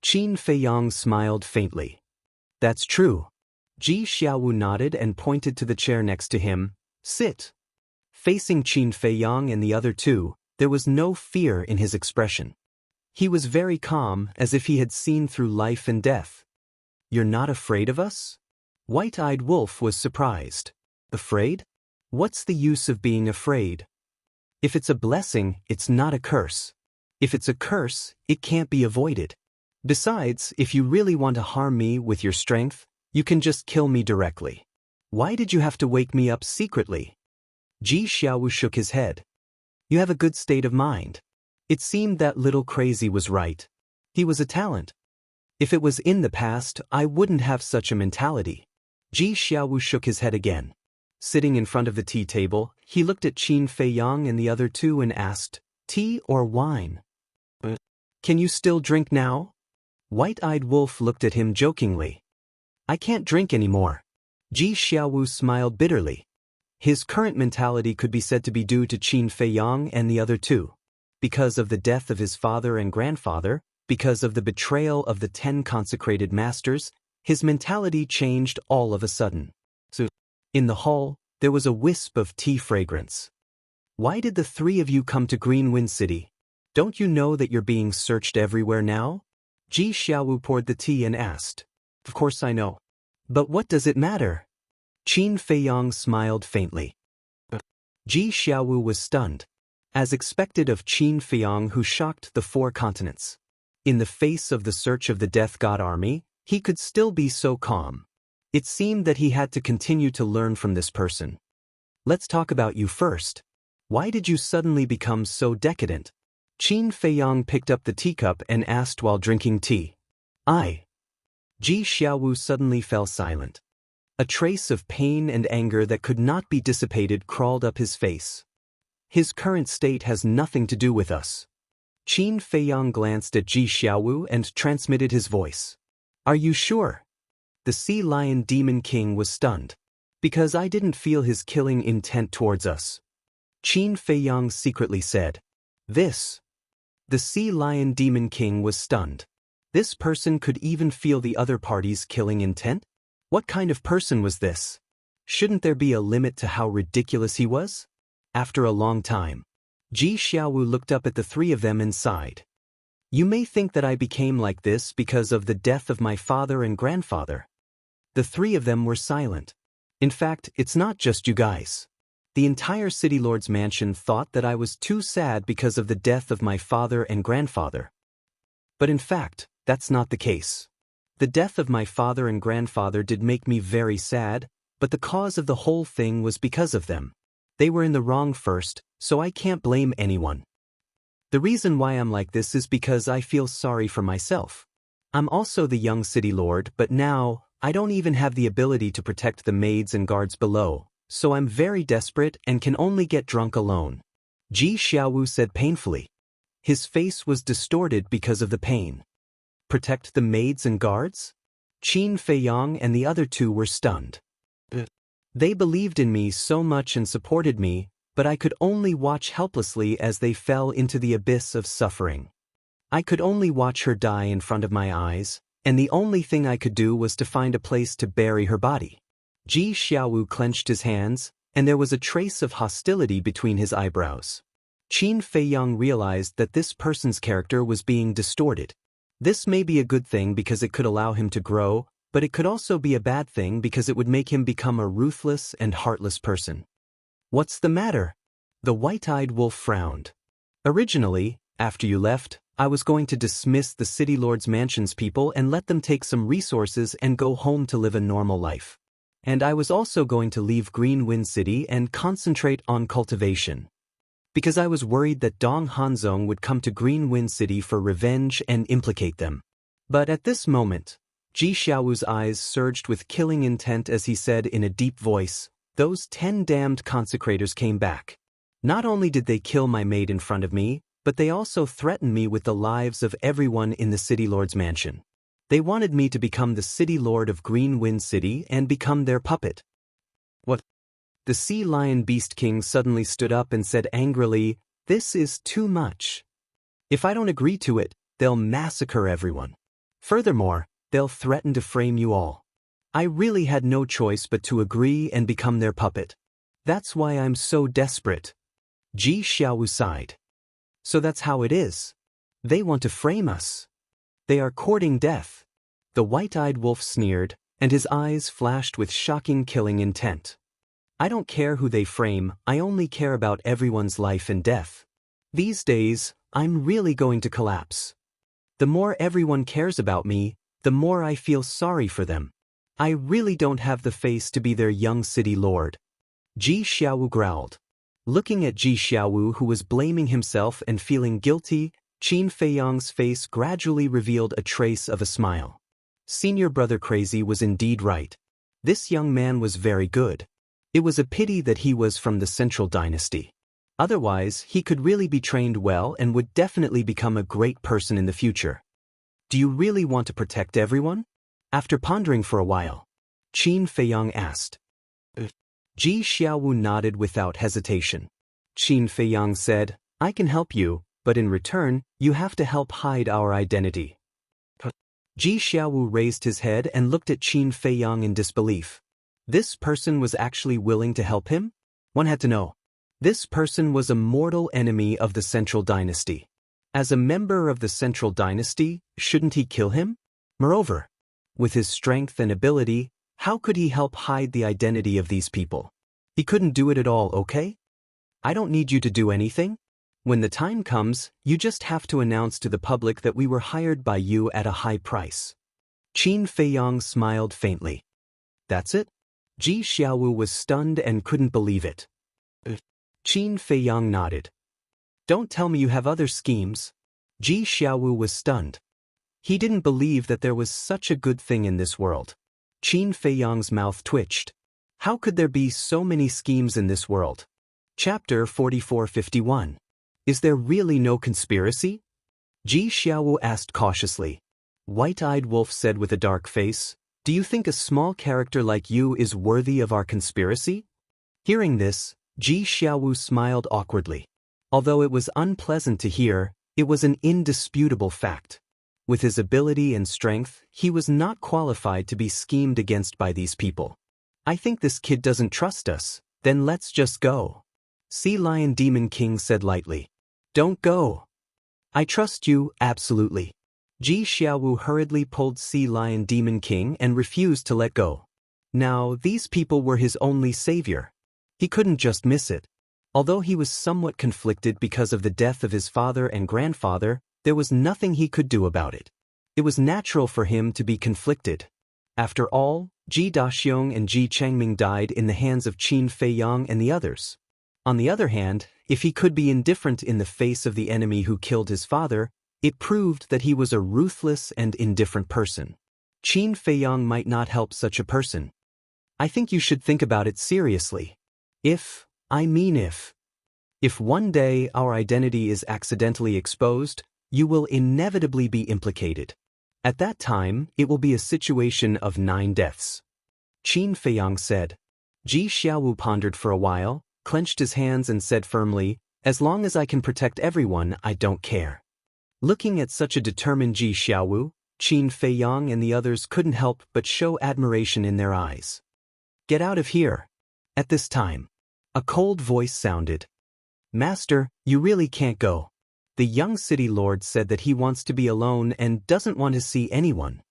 A: Qin Feiyang smiled faintly. That's true. Ji Xiaowu nodded and pointed to the chair next to him. Sit. Facing Qin Feiyang and the other two, there was no fear in his expression. He was very calm, as if he had seen through life and death. You're not afraid of us? White-eyed Wolf was surprised. Afraid? What's the use of being afraid? If it's a blessing, it's not a curse. If it's a curse, it can't be avoided. Besides, if you really want to harm me with your strength, you can just kill me directly. Why did you have to wake me up secretly? Ji Xiaowu shook his head. You have a good state of mind. It seemed that little crazy was right. He was a talent. If it was in the past, I wouldn't have such a mentality. Ji Xiaowu shook his head again. Sitting in front of the tea table, he looked at Qin Feiyang and the other two and asked, tea or wine? Can you still drink now? White-eyed Wolf looked at him jokingly. I can't drink anymore. Ji Xiaowu smiled bitterly. His current mentality could be said to be due to Qin Feiyang and the other two. Because of the death of his father and grandfather, because of the betrayal of the 10 consecrated masters, his mentality changed all of a sudden. So, in the hall, there was a wisp of tea fragrance. Why did the three of you come to Green Wind City? Don't you know that you're being searched everywhere now? Ji Xiaowu poured the tea and asked. Of course I know. But what does it matter? Qin Feiyang smiled faintly. Ji Xiaowu was stunned. As expected of Qin Feiyang, who shocked the 4 continents. In the face of the search of the Death God army, he could still be so calm. It seemed that he had to continue to learn from this person. Let's talk about you first. Why did you suddenly become so decadent? Qin Feiyang picked up the teacup and asked while drinking tea. Ji Xiaowu suddenly fell silent. A trace of pain and anger that could not be dissipated crawled up his face. His current state has nothing to do with us. Qin Feiyang glanced at Ji Xiaowu and transmitted his voice. Are you sure? The Sea Lion Demon King was stunned. Because I didn't feel his killing intent towards us. Qin Feiyang secretly said. This. The Sea Lion Demon King was stunned. This person could even feel the other party's killing intent? What kind of person was this? Shouldn't there be a limit to how ridiculous he was? After a long time, Ji Xiaowu looked up at the three of them and sighed. You may think that I became like this because of the death of my father and grandfather. The three of them were silent. In fact, it's not just you guys. The entire City Lord's mansion thought that I was too sad because of the death of my father and grandfather. But in fact, that's not the case. The death of my father and grandfather did make me very sad, but the cause of the whole thing was because of them. They were in the wrong first, so I can't blame anyone. The reason why I'm like this is because I feel sorry for myself. I'm also the young city lord, but now, I don't even have the ability to protect the maids and guards below, so I'm very desperate and can only get drunk alone. Ji Xiaowu said painfully. His face was distorted because of the pain. Protect the maids and guards? Qin Feiyang and the other two were stunned. They believed in me so much and supported me, but I could only watch helplessly as they fell into the abyss of suffering. I could only watch her die in front of my eyes, and the only thing I could do was to find a place to bury her body. Ji Xiaowu clenched his hands, and there was a trace of hostility between his eyebrows. Qin Feiyang realized that this person's character was being distorted. This may be a good thing because it could allow him to grow, but it could also be a bad thing because it would make him become a ruthless and heartless person. What's the matter? The white-eyed wolf frowned. Originally, after you left, I was going to dismiss the City Lord's Mansion's people and let them take some resources and go home to live a normal life. And I was also going to leave Green Wind City and concentrate on cultivation. Because I was worried that Dong Hanzong would come to Green Wind City for revenge and implicate them. But at this moment, Ji Xiaowu's eyes surged with killing intent as he said in a deep voice, "Those 10 damned consecrators came back. Not only did they kill my maid in front of me, but they also threatened me with the lives of everyone in the City Lord's mansion. They wanted me to become the City Lord of Green Wind City and become their puppet." What? The Sea Lion Beast King suddenly stood up and said angrily, "This is too much. If I don't agree to it, they'll massacre everyone. Furthermore, they'll threaten to frame you all. I really had no choice but to agree and become their puppet. That's why I'm so desperate." Ji Xiaowu sighed. "So that's how it is. They want to frame us. They are courting death." The white-eyed wolf sneered, and his eyes flashed with shocking killing intent. "I don't care who they frame, I only care about everyone's life and death. These days, I'm really going to collapse. The more everyone cares about me, the more I feel sorry for them. I really don't have the face to be their young city lord." Ji Xiaowu growled. Looking at Ji Xiaowu, who was blaming himself and feeling guilty, Qin Feiyang's face gradually revealed a trace of a smile. Senior Brother Crazy was indeed right. This young man was very good. It was a pity that he was from the Central Dynasty. Otherwise, he could really be trained well and would definitely become a great person in the future. "Do you really want to protect everyone?" After pondering for a while, Qin Feiyang asked. Ji Xiaowu nodded without hesitation. Qin Feiyang said, "I can help you, but in return, you have to help hide our identity." Ji Xiaowu raised his head and looked at Qin Feiyang in disbelief. This person was actually willing to help him? One had to know. This person was a mortal enemy of the Central Dynasty. As a member of the Central Dynasty, shouldn't he kill him? Moreover, with his strength and ability, how could he help hide the identity of these people? He couldn't do it at all, okay? "I don't need you to do anything. When the time comes, you just have to announce to the public that we were hired by you at a high price." Qin Feiyang smiled faintly. "That's it?" Ji Xiaowu was stunned and couldn't believe it. Qin Feiyang nodded. "Don't tell me you have other schemes." Ji Xiaowu was stunned. He didn't believe that there was such a good thing in this world. Qin Feiyang's mouth twitched. How could there be so many schemes in this world? Chapter 4451. Is there really no conspiracy? Ji Xiaowu asked cautiously. White-eyed Wolf said with a dark face, "Do you think a small character like you is worthy of our conspiracy?" Hearing this, Ji Xiaowu smiled awkwardly. Although it was unpleasant to hear, it was an indisputable fact. With his ability and strength, he was not qualified to be schemed against by these people. "I think this kid doesn't trust us, then let's just go." Sea Lion Demon King said lightly. "Don't go. I trust you, absolutely." Ji Xiaowu hurriedly pulled Sea Lion Demon King and refused to let go. Now, these people were his only savior. He couldn't just miss it. Although he was somewhat conflicted because of the death of his father and grandfather, there was nothing he could do about it. It was natural for him to be conflicted. After all, Ji Daxiong and Ji Changming died in the hands of Qin Feiyang and the others. On the other hand, if he could be indifferent in the face of the enemy who killed his father, it proved that he was a ruthless and indifferent person. Qin Feiyang might not help such a person. "I think you should think about it seriously. If one day our identity is accidentally exposed, you will inevitably be implicated. At that time, it will be a situation of 9 deaths. Qin Feiyang said. Ji Xiaowu pondered for a while, clenched his hands and said firmly, "As long as I can protect everyone, I don't care." Looking at such a determined Ji Xiaowu, Qin Feiyang and the others couldn't help but show admiration in their eyes. Get out of here. At this time, a cold voice sounded. Master, you really can't go. The young city lord said that he wants to be alone and doesn't want to see anyone.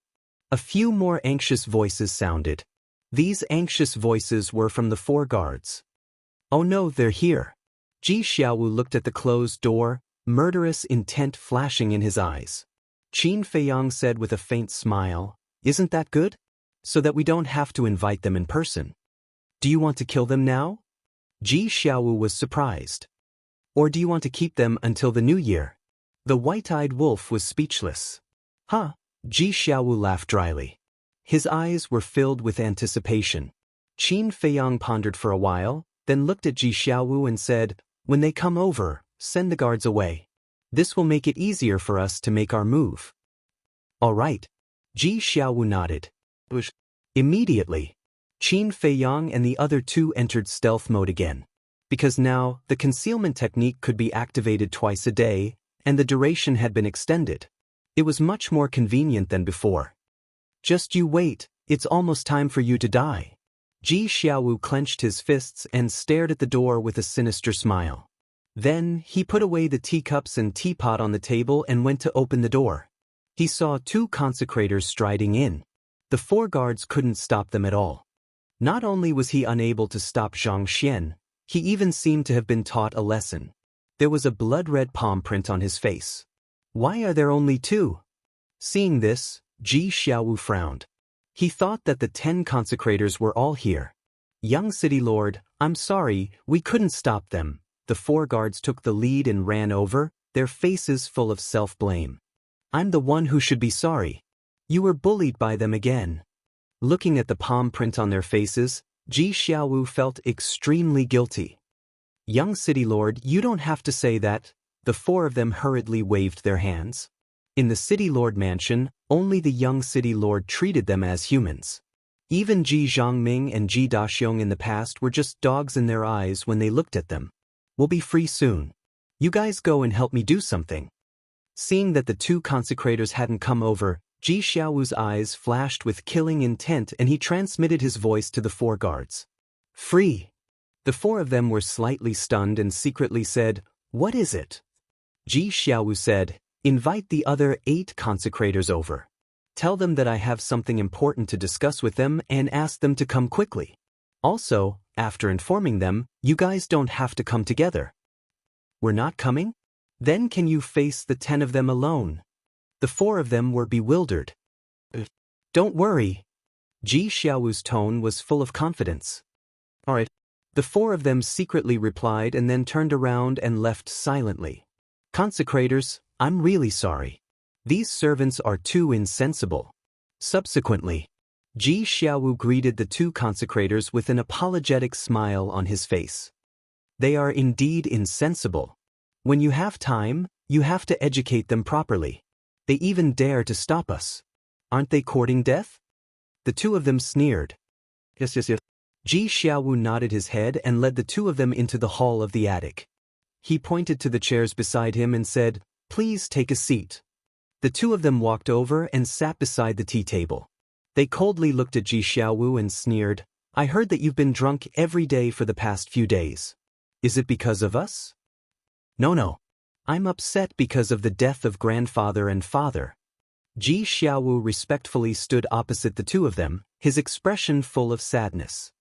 A: A few more anxious voices sounded. These anxious voices were from the 4 guards. Oh no, they're here. Ji Xiaowu looked at the closed door, murderous intent flashing in his eyes. Qin Feiyang said with a faint smile, Isn't that good? So that we don't have to invite them in person. Do you want to kill them now? Ji Xiaowu was surprised. Or do you want to keep them until the new year? The white-eyed wolf was speechless. Huh? Ji Xiaowu laughed dryly. His eyes were filled with anticipation. Qin Feiyang pondered for a while, then looked at Ji Xiaowu and said, When they come over, send the guards away. This will make it easier for us to make our move. All right. Ji Xiaowu nodded. Immediately, Qin Feiyang and the other 2 entered stealth mode again. Because now, the concealment technique could be activated twice a day, and the duration had been extended. It was much more convenient than before. Just you wait, it's almost time for you to die. Ji Xiaowu clenched his fists and stared at the door with a sinister smile. Then, he put away the teacups and teapot on the table and went to open the door. He saw 2 consecrators striding in. The 4 guards couldn't stop them at all. Not only was he unable to stop Zhang Xian, he even seemed to have been taught a lesson. There was a blood-red palm print on his face. Why are there only 2? Seeing this, Ji Xiaowu frowned. He thought that the 10 consecrators were all here. Young city lord, I'm sorry, we couldn't stop them. The 4 guards took the lead and ran over, their faces full of self-blame. I'm the one who should be sorry. You were bullied by them again. Looking at the palm print on their faces, Ji Xiaowu felt extremely guilty. Young city lord, you don't have to say that. The 4 of them hurriedly waved their hands. In the city lord mansion, only the young city lord treated them as humans. Even Ji Zhangming and Ji Daxiong in the past were just dogs in their eyes when they looked at them. We'll be free soon. You guys go and help me do something. Seeing that the 2 consecrators hadn't come over, Ji Xiaowu's eyes flashed with killing intent and he transmitted his voice to the 4 guards. Free. The 4 of them were slightly stunned and secretly said, What is it? Ji Xiaowu said, Invite the other 8 consecrators over. Tell them that I have something important to discuss with them and ask them to come quickly. Also, after informing them, you guys don't have to come together. We're not coming? Then can you face the 10 of them alone? The 4 of them were bewildered. Don't worry. Ji Xiaowu's tone was full of confidence. All right. The 4 of them secretly replied and then turned around and left silently. Consecrators, I'm really sorry. These servants are too insensible. Subsequently, Ji Xiaowu greeted the 2 consecrators with an apologetic smile on his face. They are indeed insensible. When you have time, you have to educate them properly. They even dare to stop us. Aren't they courting death? The 2 of them sneered. Yes. Ji Xiaowu nodded his head and led the 2 of them into the hall of the attic. He pointed to the chairs beside him and said, Please take a seat. The 2 of them walked over and sat beside the tea table. They coldly looked at Ji Xiaowu and sneered, I heard that you've been drunk every day for the past few days. Is it because of us? No. I'm upset because of the death of grandfather and father. Ji Xiaowu respectfully stood opposite the 2 of them, his expression full of sadness.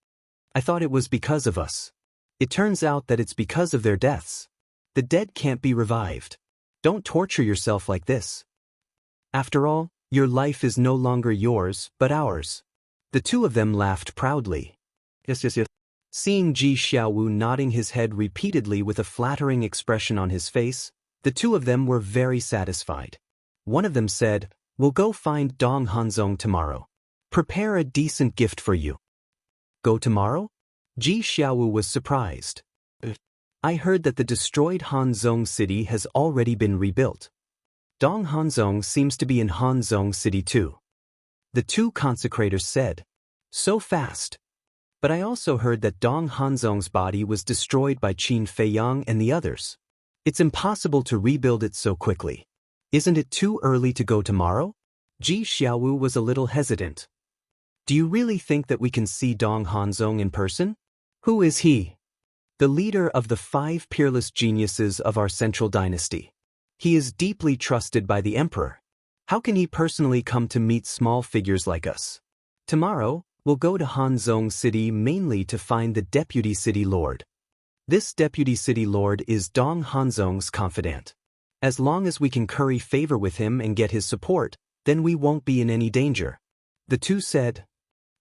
A: I thought it was because of us. It turns out that it's because of their deaths. The dead can't be revived. Don't torture yourself like this. After all, your life is no longer yours, but ours. The 2 of them laughed proudly. Yes. Seeing Ji Xiaowu nodding his head repeatedly with a flattering expression on his face, the 2 of them were very satisfied. One of them said, We'll go find Dong Hanzong tomorrow. Prepare a decent gift for you. Go tomorrow? Ji Xiaowu was surprised. I heard that the destroyed Hanzong city has already been rebuilt. Dong Hanzong seems to be in Hanzong city too. The 2 consecrators said. So fast. But I also heard that Dong Hanzong's body was destroyed by Qin Feiyang and the others. It's impossible to rebuild it so quickly. Isn't it too early to go tomorrow? Ji Xiaowu was a little hesitant. Do you really think that we can see Dong Hanzong in person? Who is he? The leader of the 5 peerless geniuses of our central dynasty. He is deeply trusted by the emperor. How can he personally come to meet small figures like us? Tomorrow, we'll go to Hanzong City mainly to find the deputy city lord. This deputy city lord is Dong Hanzong's confidant. As long as we can curry favor with him and get his support, then we won't be in any danger. The two said.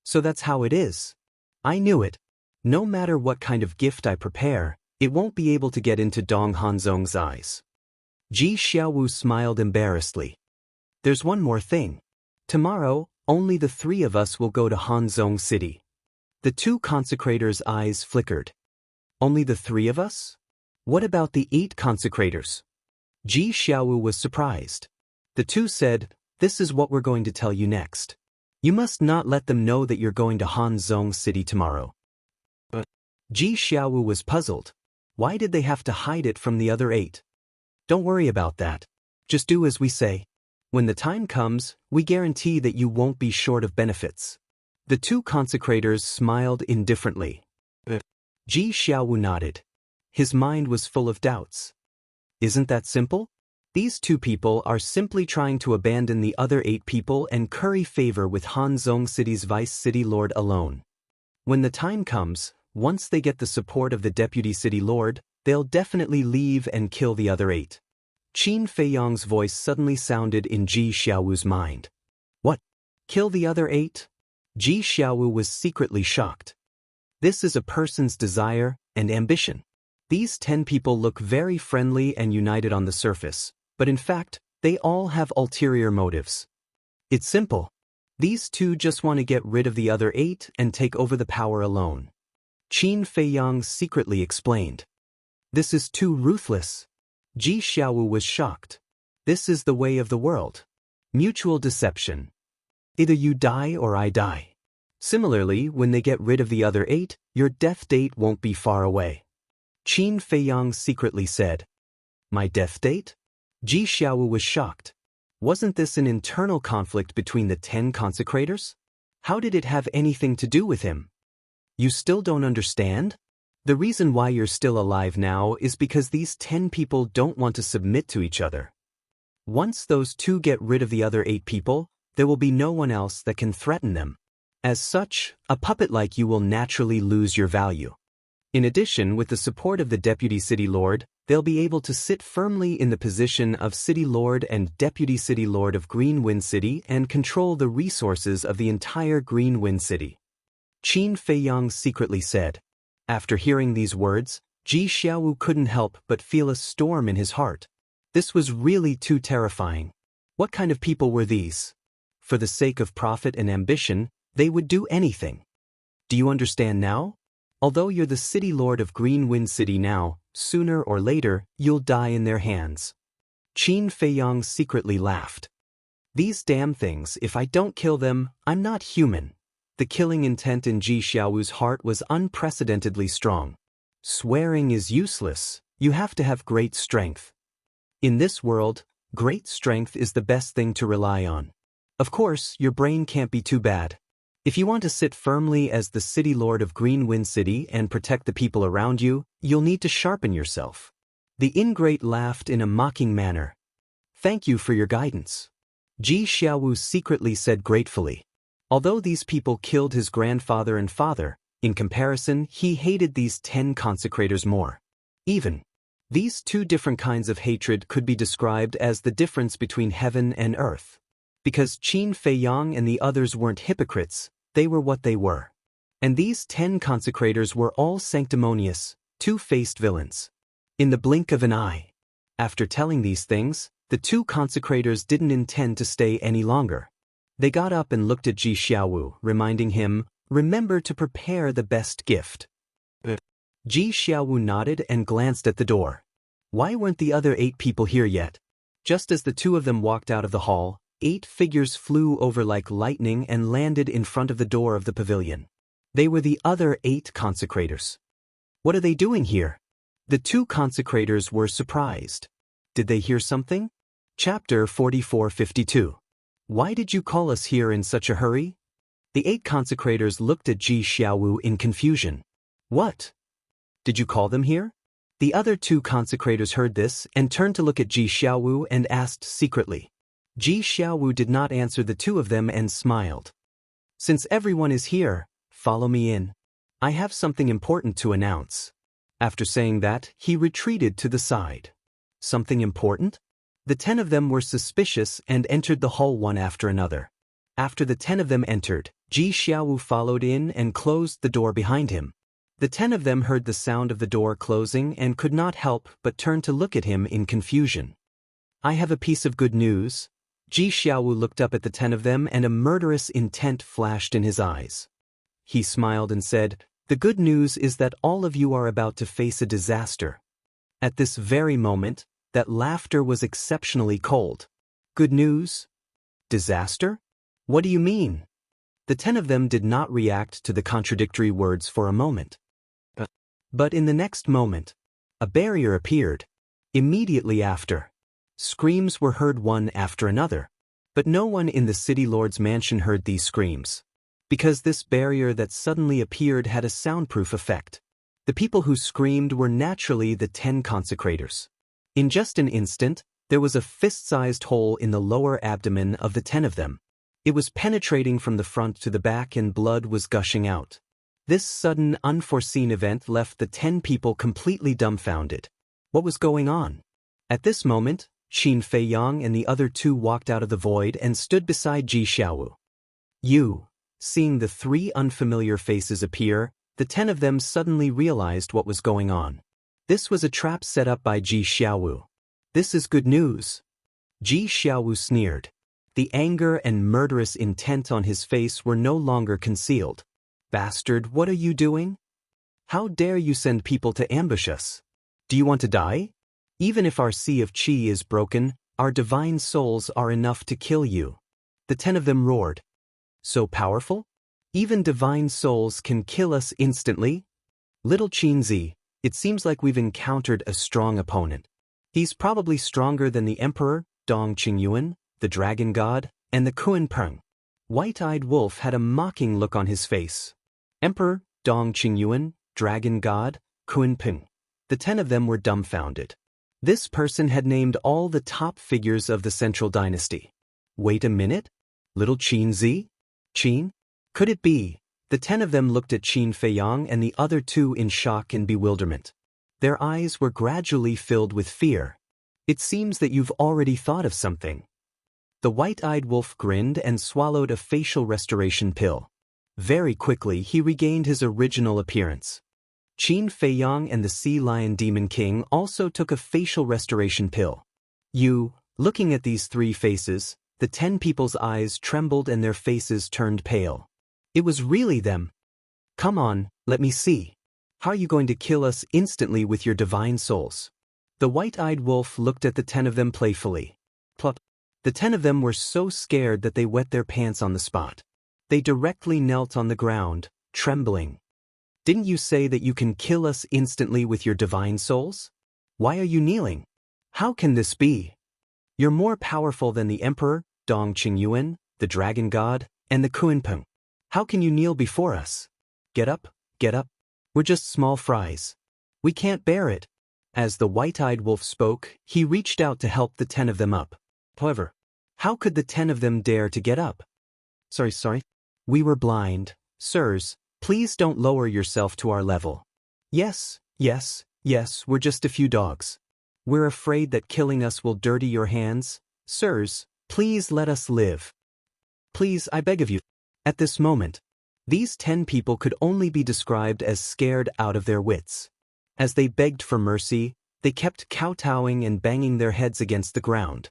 A: So that's how it is. I knew it. No matter what kind of gift I prepare, it won't be able to get into Dong Hanzong's eyes. Ji Xiaowu smiled embarrassedly. There's one more thing. Tomorrow, only the 3 of us will go to Hanzong City. The 2 consecrators' eyes flickered. Only the 3 of us? What about the 8 consecrators? Ji Xiaowu was surprised. The 2 said, this is what we're going to tell you next. You must not let them know that you're going to Hanzong City tomorrow. But Ji Xiaowu was puzzled. Why did they have to hide it from the other 8? Don't worry about that. Just do as we say. When the time comes, we guarantee that you won't be short of benefits. The 2 consecrators smiled indifferently. Ji Xiaowu nodded. His mind was full of doubts. Isn't that simple? These 2 people are simply trying to abandon the other 8 people and curry favor with Hanzong City's vice city lord alone. When the time comes, once they get the support of the deputy city lord, they'll definitely leave and kill the other 8. Qin Feiyang's voice suddenly sounded in Ji Xiaowu's mind. What? Kill the other 8? Ji Xiaowu was secretly shocked. This is a person's desire and ambition. These 10 people look very friendly and united on the surface, but in fact, they all have ulterior motives. It's simple. These 2 just want to get rid of the other 8 and take over the power alone. Qin Feiyang secretly explained. This is too ruthless. Ji Xiaowu was shocked. This is the way of the world. Mutual deception. Either you die or I die. Similarly, when they get rid of the other 8, your death date won't be far away. Qin Feiyang secretly said. My death date? Ji Xiaowu was shocked. Wasn't this an internal conflict between the 10 consecrators? How did it have anything to do with him? You still don't understand? The reason why you're still alive now is because these 10 people don't want to submit to each other. Once those 2 get rid of the other 8 people, there will be no one else that can threaten them. As such, a puppet like you will naturally lose your value. In addition, with the support of the deputy city lord, they'll be able to sit firmly in the position of city lord and deputy city lord of Green Wind City and control the resources of the entire Green Wind City. Qin Feiyang secretly said. After hearing these words, Ji Xiaowu couldn't help but feel a storm in his heart. This was really too terrifying. What kind of people were these? For the sake of profit and ambition, they would do anything. Do you understand now? Although you're the city lord of Green Wind City now, sooner or later, you'll die in their hands. Qin Feiyang secretly laughed. These damn things, if I don't kill them, I'm not human. The killing intent in Ji Xiaowu's heart was unprecedentedly strong. Swearing is useless. You have to have great strength. In this world, great strength is the best thing to rely on. Of course, your brain can't be too bad. If you want to sit firmly as the city lord of Green Wind City and protect the people around you, you'll need to sharpen yourself. The ingrate laughed in a mocking manner. Thank you for your guidance. Ji Xiaowu secretly said gratefully. Although these people killed his grandfather and father, in comparison, he hated these 10 consecrators more. Even. These 2 different kinds of hatred could be described as the difference between heaven and earth. Because Qin Feiyang and the others weren't hypocrites, they were what they were. And these 10 consecrators were all sanctimonious, 2-faced villains. In the blink of an eye. After telling these things, the 2 consecrators didn't intend to stay any longer. They got up and looked at Ji Xiaowu, reminding him, remember to prepare the best gift. Ji Xiaowu nodded and glanced at the door. Why weren't the other 8 people here yet? Just as the 2 of them walked out of the hall, 8 figures flew over like lightning and landed in front of the door of the pavilion. They were the other 8 consecrators. What are they doing here? The 2 consecrators were surprised. Did they hear something? Chapter 44-52. Why did you call us here in such a hurry? The 8 consecrators looked at Ji Xiaowu in confusion. What? Did you call them here? The other 2 consecrators heard this and turned to look at Ji Xiaowu and asked secretly. Ji Xiaowu did not answer the 2 of them and smiled. Since everyone is here, follow me in. I have something important to announce. After saying that, he retreated to the side. Something important? The 10 of them were suspicious and entered the hall one after another. After the 10 of them entered, Ji Xiaowu followed in and closed the door behind him. The 10 of them heard the sound of the door closing and could not help but turn to look at him in confusion. I have a piece of good news. Ji Xiaowu looked up at the 10 of them and a murderous intent flashed in his eyes. He smiled and said, "The good news is that all of you are about to face a disaster." At this very moment, that laughter was exceptionally cold. Good news? Disaster? What do you mean? The 10 of them did not react to the contradictory words for a moment. But in the next moment, a barrier appeared. Immediately after, screams were heard one after another. But no one in the city lord's mansion heard these screams. Because this barrier that suddenly appeared had a soundproof effect. The people who screamed were naturally the 10 consecrators. In just an instant, there was a fist-sized hole in the lower abdomen of the 10 of them. It was penetrating from the front to the back and blood was gushing out. This sudden, unforeseen event left the 10 people completely dumbfounded. What was going on? At this moment, Qin Feiyang and the other 2 walked out of the void and stood beside Ji Xiaowu. Seeing the 3 unfamiliar faces appear, the 10 of them suddenly realized what was going on. This was a trap set up by Ji Xiaowu. This is good news. Ji Xiaowu sneered. The anger and murderous intent on his face were no longer concealed. Bastard, what are you doing? How dare you send people to ambush us? Do you want to die? Even if our sea of qi is broken, our divine souls are enough to kill you. The 10 of them roared. So powerful? Even divine souls can kill us instantly? Little Qinzi, it seems like we've encountered a strong opponent. He's probably stronger than the Emperor, Dong Qingyuan, the Dragon God, and the Kunpeng. White-eyed Wolf had a mocking look on his face. Emperor, Dong Qingyuan, Dragon God, Kunpeng. The 10 of them were dumbfounded. This person had named all the top figures of the Central Dynasty. Wait a minute? Little Qinzi? Qin? Could it be? The 10 of them looked at Qin Feiyang and the other 2 in shock and bewilderment. Their eyes were gradually filled with fear. It seems that you've already thought of something. The white-eyed wolf grinned and swallowed a facial restoration pill. Very quickly he regained his original appearance. Qin Feiyang and the Sea Lion Demon King also took a facial restoration pill. Looking at these 3 faces, the 10 people's eyes trembled and their faces turned pale. It was really them. Come on, let me see. How are you going to kill us instantly with your divine souls? The white-eyed wolf looked at the 10 of them playfully. Plop. The 10 of them were so scared that they wet their pants on the spot. They directly knelt on the ground, trembling. Didn't you say that you can kill us instantly with your divine souls? Why are you kneeling? How can this be? You're more powerful than the Emperor, Dong Qingyuan, the Dragon God, and the Kunpeng. How can you kneel before us? Get up, get up. We're just small fries. We can't bear it. As the white-eyed wolf spoke, he reached out to help the 10 of them up. However, how could the 10 of them dare to get up? Sorry. We were blind. Sirs, please don't lower yourself to our level. Yes, we're just a few dogs. We're afraid that killing us will dirty your hands. Sirs, please let us live. Please, I beg of you. At this moment, these 10 people could only be described as scared out of their wits. As they begged for mercy, they kept kowtowing and banging their heads against the ground.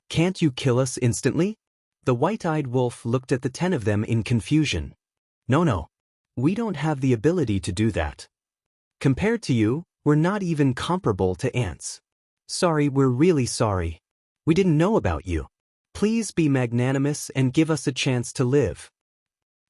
A: Can't you kill us instantly? The white-eyed wolf looked at the 10 of them in confusion. No. We don't have the ability to do that. Compared to you, we're not even comparable to ants. Sorry, we're really sorry. We didn't know about you. Please be magnanimous and give us a chance to live.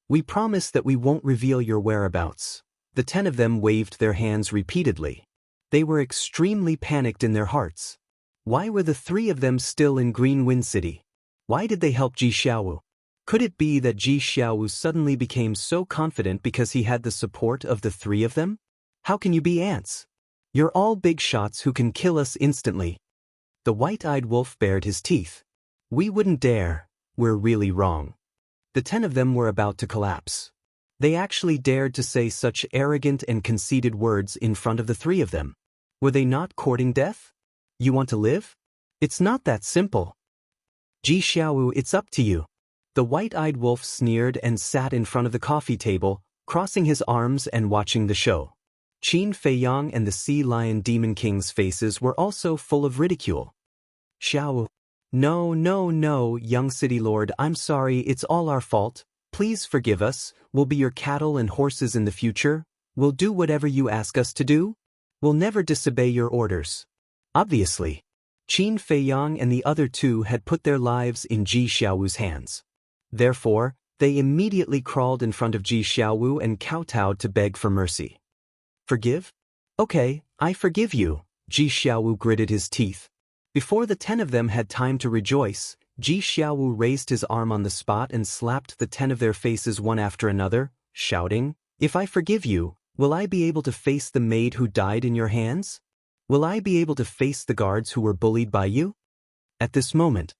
A: We promise that we won't reveal your whereabouts. The 10 of them waved their hands repeatedly. They were extremely panicked in their hearts. Why were the 3 of them still in Green Wind City? Why did they help Ji Xiaowu? Could it be that Ji Xiaowu suddenly became so confident because he had the support of the three of them? How can you be ants? You're all big shots who can kill us instantly. The white-eyed wolf bared his teeth. We wouldn't dare. We're really wrong. The 10 of them were about to collapse. They actually dared to say such arrogant and conceited words in front of the three of them. Were they not courting death? You want to live? It's not that simple. Ji Xiaowu, it's up to you. The white-eyed wolf sneered and sat in front of the coffee table, crossing his arms and watching the show. Qin Feiyang and the Sea Lion Demon King's faces were also full of ridicule. Xiaowu. No, young city lord, I'm sorry, it's all our fault. Please forgive us. We'll be your cattle and horses in the future. We'll do whatever you ask us to do. We'll never disobey your orders. Obviously, Qin Feiyang and the other two had put their lives in Ji Xiaowu's hands. Therefore, they immediately crawled in front of Ji Xiaowu and kowtowed to beg for mercy. Forgive? Okay, I forgive you. Ji Xiaowu gritted his teeth. Before the 10 of them had time to rejoice, Ji Xiaowu raised his arm on the spot and slapped the 10 of their faces one after another, shouting, If I forgive you, will I be able to face the maid who died in your hands? Will I be able to face the guards who were bullied by you? At this moment,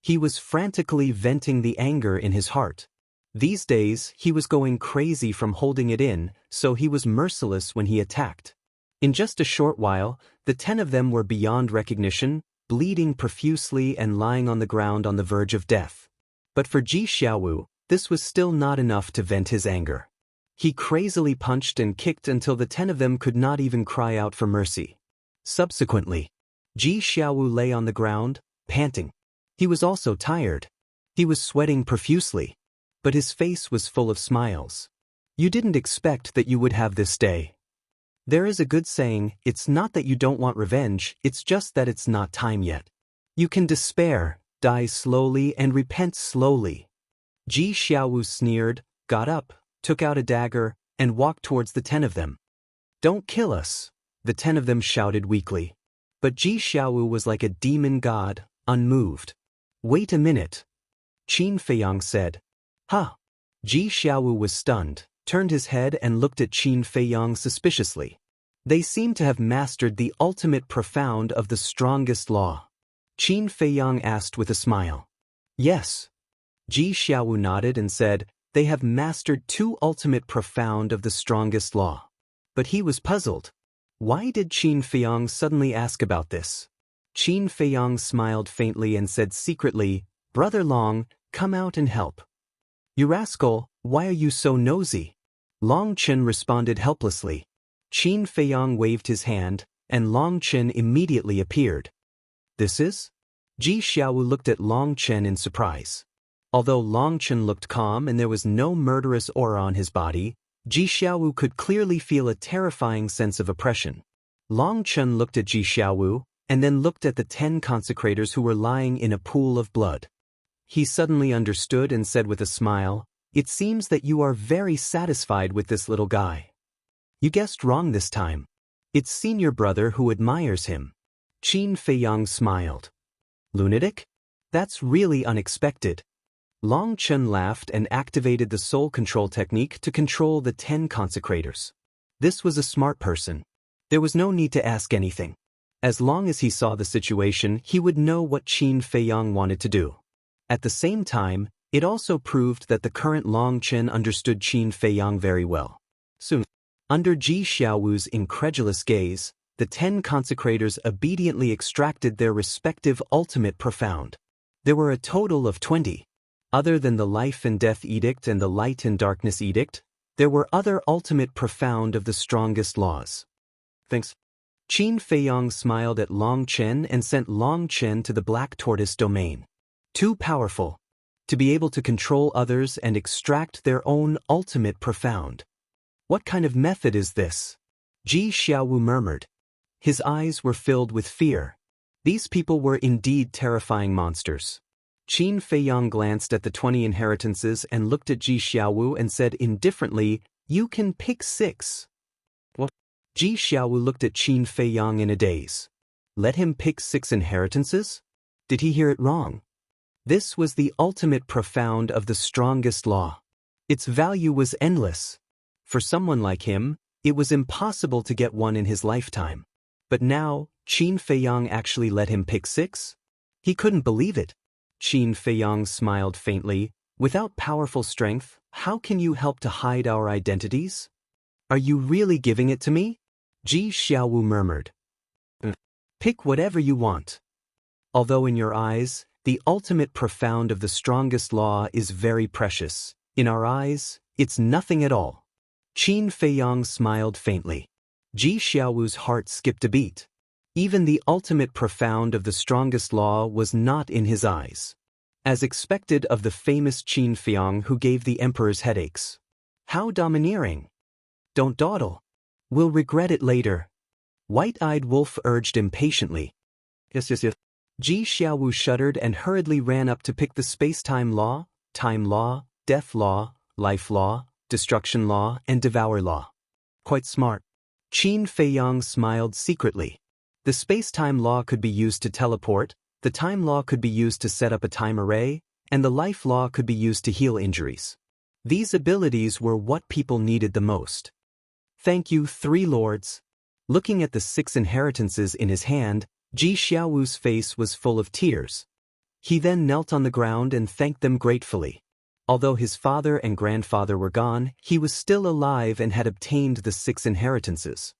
A: he was frantically venting the anger in his heart. These days, he was going crazy from holding it in, so he was merciless when he attacked. In just a short while, the 10 of them were beyond recognition, bleeding profusely and lying on the ground on the verge of death. But for Ji Xiaowu, this was still not enough to vent his anger. He crazily punched and kicked until the 10 of them could not even cry out for mercy. Subsequently, Ji Xiaowu lay on the ground, panting. He was also tired. He was sweating profusely. But his face was full of smiles. You didn't expect that you would have this day. There is a good saying, it's not that you don't want revenge, it's just that it's not time yet. You can despair, die slowly and repent slowly. Ji Xiaowu sneered, got up, took out a dagger, and walked towards the 10 of them. Don't kill us, the 10 of them shouted weakly. But Ji Xiaowu was like a demon god, unmoved. Wait a minute. Qin Feiyang said. Huh. Ji Xiaowu was stunned, turned his head and looked at Qin Feiyang suspiciously. They seemed to have mastered the ultimate profound of the strongest law. Qin Feiyang asked with a smile. Yes. Ji Xiaowu nodded and said, they have mastered two ultimate profound of the strongest law. But he was puzzled. Why did Qin Feiyang suddenly ask about this? Qin Feiyang smiled faintly and said secretly, Brother Long, come out and help. You rascal, why are you so nosy? Long Chen responded helplessly. Qin Feiyang waved his hand, and Long Chen immediately appeared. This is? Ji Xiaowu looked at Long Chen in surprise. Although Long Chen looked calm and there was no murderous aura on his body, Ji Xiaowu could clearly feel a terrifying sense of oppression. Long Chen looked at Ji Xiaowu, and then looked at the 10 consecrators who were lying in a pool of blood. He suddenly understood and said with a smile, It seems that you are very satisfied with this little guy. You guessed wrong this time. It's senior brother who admires him. Qin Feiyang smiled. Lunatic? That's really unexpected. Long Chen laughed and activated the soul control technique to control the 10 consecrators. This was a smart person. There was no need to ask anything. As long as he saw the situation, he would know what Qin Feiyang wanted to do. At the same time, it also proved that the current Long Chen understood Qin Feiyang very well. Soon, under Ji Xiaowu's incredulous gaze, the 10 consecrators obediently extracted their respective ultimate profound. There were a total of 20. Other than the Life and Death Edict and the Light and Darkness Edict, there were other ultimate profound of the strongest laws. Thanks. Qin Feiyang smiled at Long Chen and sent Long Chen to the Black Tortoise domain. Too powerful. To be able to control others and extract their own ultimate profound. What kind of method is this? Ji Xiaowu murmured. His eyes were filled with fear. These people were indeed terrifying monsters. Qin Feiyang glanced at the 20 inheritances and looked at Ji Xiaowu and said indifferently, You can pick 6. What? Ji Xiaowu looked at Qin Feiyang in a daze. Let him pick 6 inheritances? Did he hear it wrong? This was the ultimate profound of the strongest law. Its value was endless. For someone like him, it was impossible to get one in his lifetime. But now, Qin Feiyang actually let him pick 6? He couldn't believe it. Qin Feiyang smiled faintly. Without powerful strength, how can you help to hide our identities? Are you really giving it to me? Ji Xiaowu murmured. Pick whatever you want. Although in your eyes, the ultimate profound of the strongest law is very precious, in our eyes, it's nothing at all. Qin Feiyang smiled faintly. Ji Xiaowu's heart skipped a beat. Even the ultimate profound of the strongest law was not in his eyes. As expected of the famous Qin Feiyang who gave the emperor's headaches. How domineering! Don't dawdle. We'll regret it later. White-eyed Wolf urged impatiently. Yes. Ji Xiaowu shuddered and hurriedly ran up to pick the space-time law, death law, life law, destruction law, and devour law. Quite smart. Qin Feiyang smiled secretly. The space-time law could be used to teleport, the time law could be used to set up a time array, and the life law could be used to heal injuries. These abilities were what people needed the most. Thank you, 3 lords. Looking at the 6 inheritances in his hand, Ji Xiaowu's face was full of tears. He then knelt on the ground and thanked them gratefully. Although his father and grandfather were gone, he was still alive and had obtained the 6 inheritances.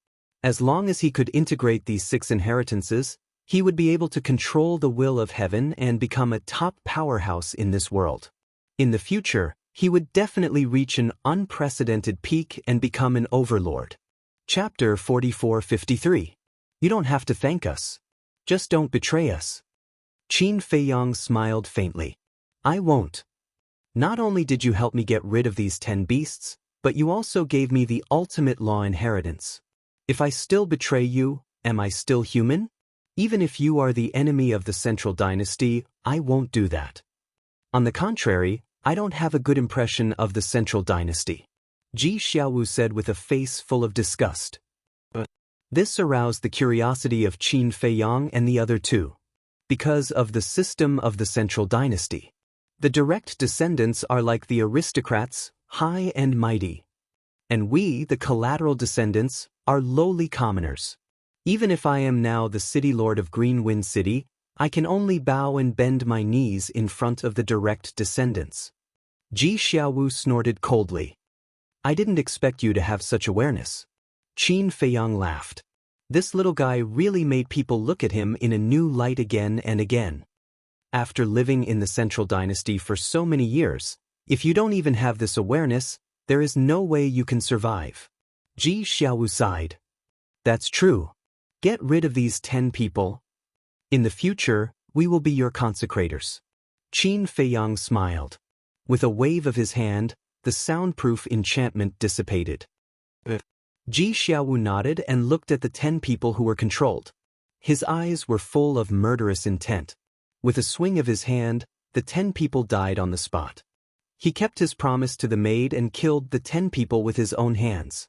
A: As long as he could integrate these 6 inheritances, he would be able to control the will of heaven and become a top powerhouse in this world. In the future, he would definitely reach an unprecedented peak and become an overlord. Chapter 44-53. You don't have to thank us. Just don't betray us. Qin Feiyang smiled faintly. I won't. Not only did you help me get rid of these 10 beasts, but you also gave me the ultimate law inheritance. If I still betray you, am I still human? Even if you are the enemy of the Central Dynasty, I won't do that. On the contrary, I don't have a good impression of the Central Dynasty. Ji Xiaowu said with a face full of disgust. This aroused the curiosity of Qin Feiyang and the other 2. Because of the system of the Central Dynasty. The direct descendants are like the aristocrats, high and mighty. And we, the collateral descendants, are lowly commoners. Even if I am now the city lord of Green Wind City, I can only bow and bend my knees in front of the direct descendants. Ji Xiaowu snorted coldly. I didn't expect you to have such awareness. Qin Feiyang laughed. This little guy really made people look at him in a new light again and again. After living in the Central Dynasty for so many years, if you don't even have this awareness, there is no way you can survive. Ji Xiaowu sighed. That's true. Get rid of these 10 people. In the future, we will be your consecrators. Qin Feiyang smiled. With a wave of his hand, the soundproof enchantment dissipated. Ji Xiaowu nodded and looked at the 10 people who were controlled. His eyes were full of murderous intent. With a swing of his hand, the 10 people died on the spot. He kept his promise to the maid and killed the 10 people with his own hands.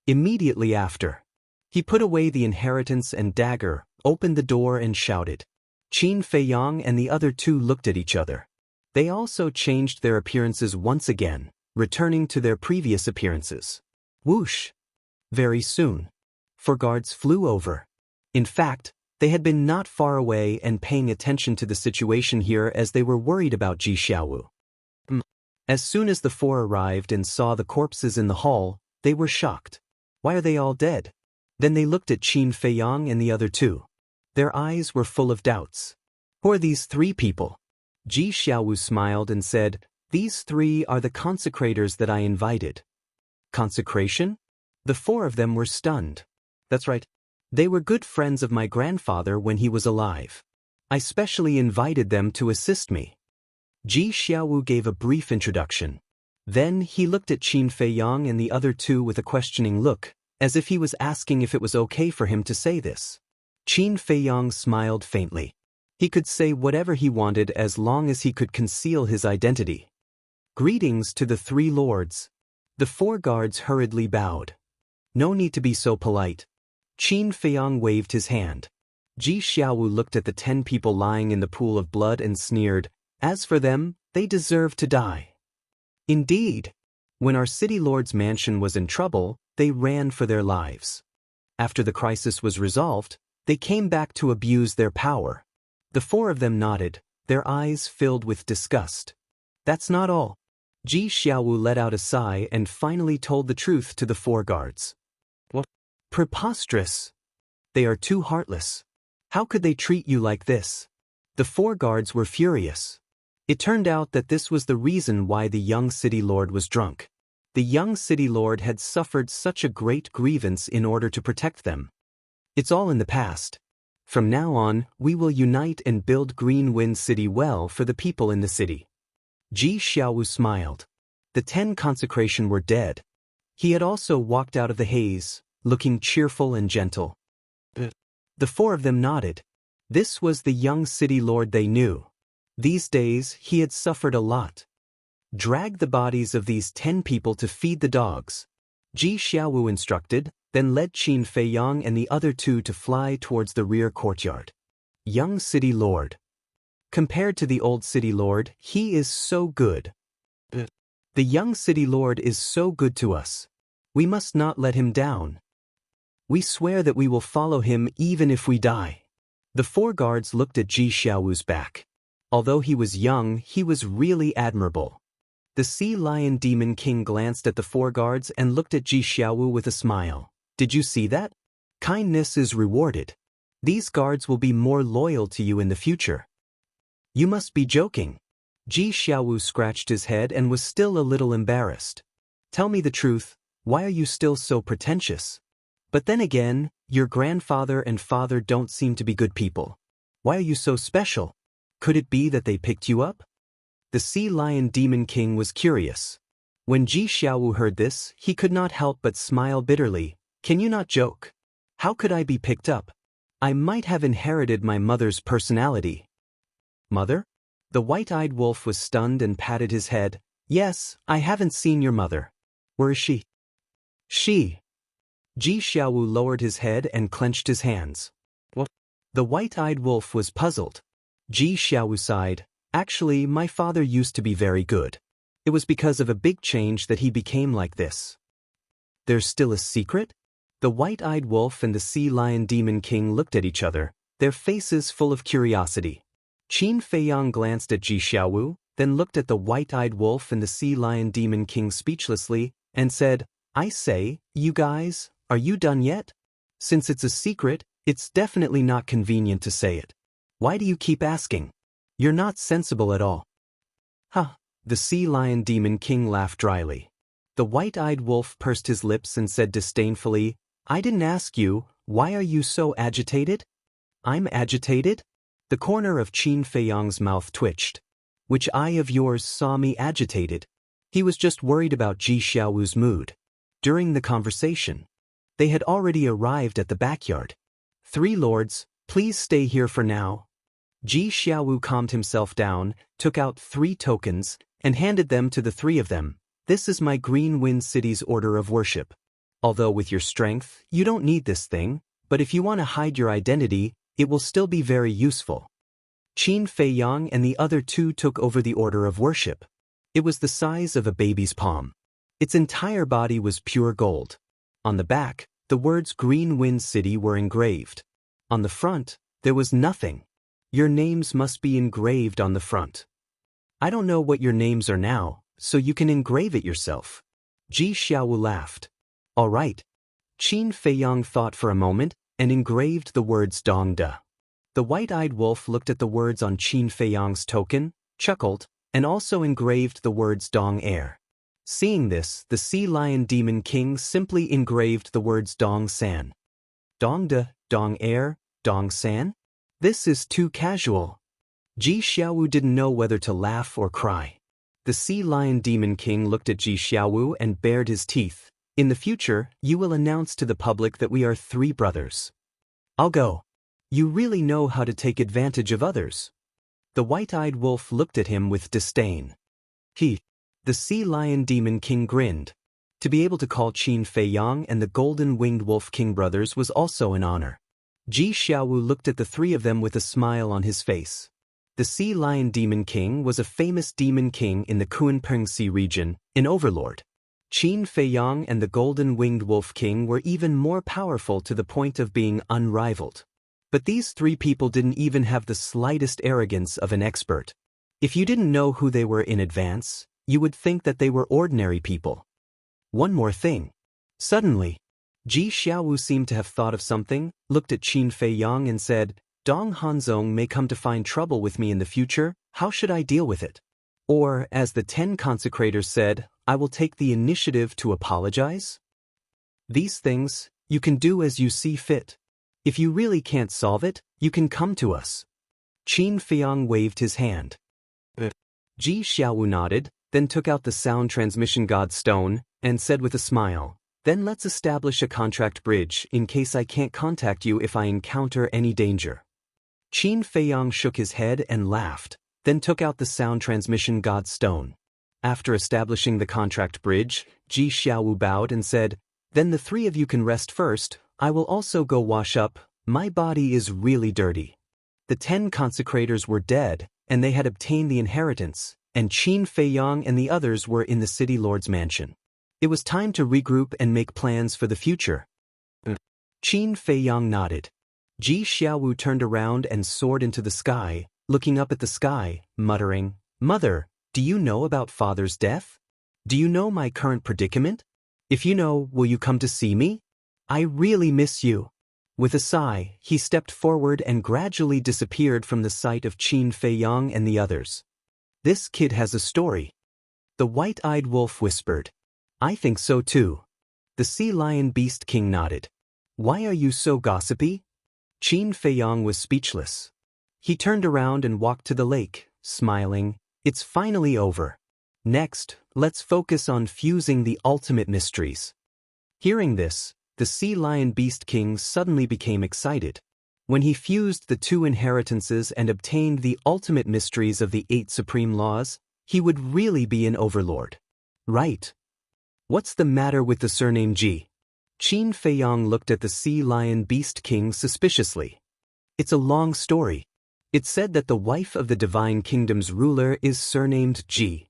A: Immediately after, he put away the inheritance and dagger, opened the door and shouted. Qin Feiyang and the other 2 looked at each other. They also changed their appearances once again, returning to their previous appearances. Whoosh! Very soon. 4 guards flew over. In fact, they had been not far away and paying attention to the situation here as they were worried about Ji Xiaowu. As soon as the 4 arrived and saw the corpses in the hall, they were shocked. Why are they all dead? Then they looked at Qin Feiyang and the other 2. Their eyes were full of doubts. Who are these 3 people? Ji Xiaowu smiled and said, These 3 are the consecrators that I invited. Consecration? The 4 of them were stunned. That's right. They were good friends of my grandfather when he was alive. I specially invited them to assist me. Ji Xiaowu gave a brief introduction. Then he looked at Qin Feiyang and the other 2 with a questioning look, as if he was asking if it was okay for him to say this. Qin Feiyang smiled faintly. He could say whatever he wanted as long as he could conceal his identity. Greetings to the 3 lords. The 4 guards hurriedly bowed. No need to be so polite. Qin Feiyang waved his hand. Ji Xiaowu looked at the 10 people lying in the pool of blood and sneered, "As for them, they deserve to die." Indeed. When our city lord's mansion was in trouble, they ran for their lives. After the crisis was resolved, they came back to abuse their power. The 4 of them nodded, their eyes filled with disgust. That's not all. Ji Xiaowu let out a sigh and finally told the truth to the 4 guards. What? Preposterous. They are too heartless. How could they treat you like this? The 4 guards were furious. It turned out that this was the reason why the young city lord was drunk. The young city lord had suffered such a great grievance in order to protect them. It's all in the past. From now on, we will unite and build Green Wind City well for the people in the city. Ji Xiaowu smiled. The 10 consecration were dead. He had also walked out of the haze, looking cheerful and gentle. The 4 of them nodded. This was the young city lord they knew. These days, he had suffered a lot. Drag the bodies of these 10 people to feed the dogs. Ji Xiaowu instructed, then led Qin Feiyang and the other 2 to fly towards the rear courtyard. Young city lord. Compared to the old city lord, he is so good. The young city lord is so good to us. We must not let him down. We swear that we will follow him even if we die. The 4 guards looked at Ji Xiaowu's back. Although he was young, he was really admirable. The Sea Lion Demon King glanced at the 4 guards and looked at Ji Xiaowu with a smile. Did you see that? Kindness is rewarded. These guards will be more loyal to you in the future. You must be joking. Ji Xiaowu scratched his head and was still a little embarrassed. Tell me the truth, why are you still so pretentious? But then again, your grandfather and father don't seem to be good people. Why are you so special? Could it be that they picked you up? The Sea Lion Demon King was curious. When Ji Xiaowu heard this, he could not help but smile bitterly. Can you not joke? How could I be picked up? I might have inherited my mother's personality. Mother? The white-eyed wolf was stunned and patted his head. Yes, I haven't seen your mother. Where is she? She. Ji Xiaowu lowered his head and clenched his hands. What? The white-eyed wolf was puzzled. Ji Xiaowu sighed. Actually, my father used to be very good. It was because of a big change that he became like this. There's still a secret? The white-eyed wolf and the Sea Lion Demon King looked at each other, their faces full of curiosity. Qin Feiyang glanced at Ji Xiaowu, then looked at the white-eyed wolf and the Sea Lion Demon King speechlessly, and said, I say, you guys, are you done yet? Since it's a secret, it's definitely not convenient to say it. Why do you keep asking? You're not sensible at all. Huh, the Sea Lion Demon King laughed dryly. The white-eyed wolf pursed his lips and said disdainfully, I didn't ask you, why are you so agitated? I'm agitated? The corner of Qin Feiyang's mouth twitched. Which eye of yours saw me agitated? He was just worried about Ji Xiaowu's mood. During the conversation, they had already arrived at the backyard. 3 lords, please stay here for now. Ji Xiaowu calmed himself down, took out 3 tokens, and handed them to the 3 of them. This is my Green Wind City's order of worship. Although with your strength, you don't need this thing, but if you want to hide your identity, it will still be very useful. Qin Feiyang and the other 2 took over the order of worship. It was the size of a baby's palm. Its entire body was pure gold. On the back, the words Green Wind City were engraved. On the front, there was nothing. Your names must be engraved on the front. I don't know what your names are now, so you can engrave it yourself. Ji Xiaowu laughed. All right. Qin Feiyang thought for a moment and engraved the words Dongda. The white-eyed wolf looked at the words on Qin Feiyang's token, chuckled, and also engraved the words Dong Air. Seeing this, the Sea Lion Demon King simply engraved the words Dong San. Dongda, Dong Air, Dong San? This is too casual. Ji Xiaowu didn't know whether to laugh or cry. The Sea Lion Demon King looked at Ji Xiaowu and bared his teeth. In the future, you will announce to the public that we are 3 brothers. I'll go. You really know how to take advantage of others. The white-eyed wolf looked at him with disdain. The Sea Lion Demon King grinned. To be able to call Qin Feiyang and the Golden-Winged Wolf King brothers was also an honor. Ji Xiaowu looked at the three of them with a smile on his face. The Sea Lion Demon King was a famous demon king in the Kunpeng Sea region, an overlord. Qin Feiyang and the Golden-Winged Wolf King were even more powerful to the point of being unrivaled. But these three people didn't even have the slightest arrogance of an expert. If you didn't know who they were in advance, you would think that they were ordinary people. One more thing. Suddenly, Ji Xiaowu seemed to have thought of something, looked at Qin Feiyang and said, Dong Hanzong may come to find trouble with me in the future, how should I deal with it? Or, as the 10 consecrators said, I will take the initiative to apologize? These things, you can do as you see fit. If you really can't solve it, you can come to us. Qin Feiyang waved his hand. Ji Xiaowu nodded, then took out the sound transmission god stone, and said with a smile, Then let's establish a contract bridge in case I can't contact you if I encounter any danger. Qin Feiyang shook his head and laughed, then took out the sound transmission god stone. After establishing the contract bridge, Ji Xiaowu bowed and said, Then the three of you can rest first, I will also go wash up, my body is really dirty. The 10 consecrators were dead, and they had obtained the inheritance, and Qin Feiyang and the others were in the city lord's mansion. It was time to regroup and make plans for the future. Qin Feiyang nodded. Ji Xiaowu turned around and soared into the sky, looking up at the sky, muttering, Mother, do you know about Father's death? Do you know my current predicament? If you know, will you come to see me? I really miss you. With a sigh, he stepped forward and gradually disappeared from the sight of Qin Feiyang and the others. This kid has a story. The white-eyed wolf whispered. I think so too. The Sea Lion Beast King nodded. Why are you so gossipy? Qin Feiyang was speechless. He turned around and walked to the lake, smiling. It's finally over. Next, let's focus on fusing the ultimate mysteries. Hearing this, the Sea Lion Beast King suddenly became excited. When he fused the 2 inheritances and obtained the ultimate mysteries of the 8 supreme laws, he would really be an overlord. Right. What's the matter with the surname Ji? Qin Feiyang looked at the Sea Lion Beast King suspiciously. It's a long story. It's said that the wife of the Divine Kingdom's ruler is surnamed Ji.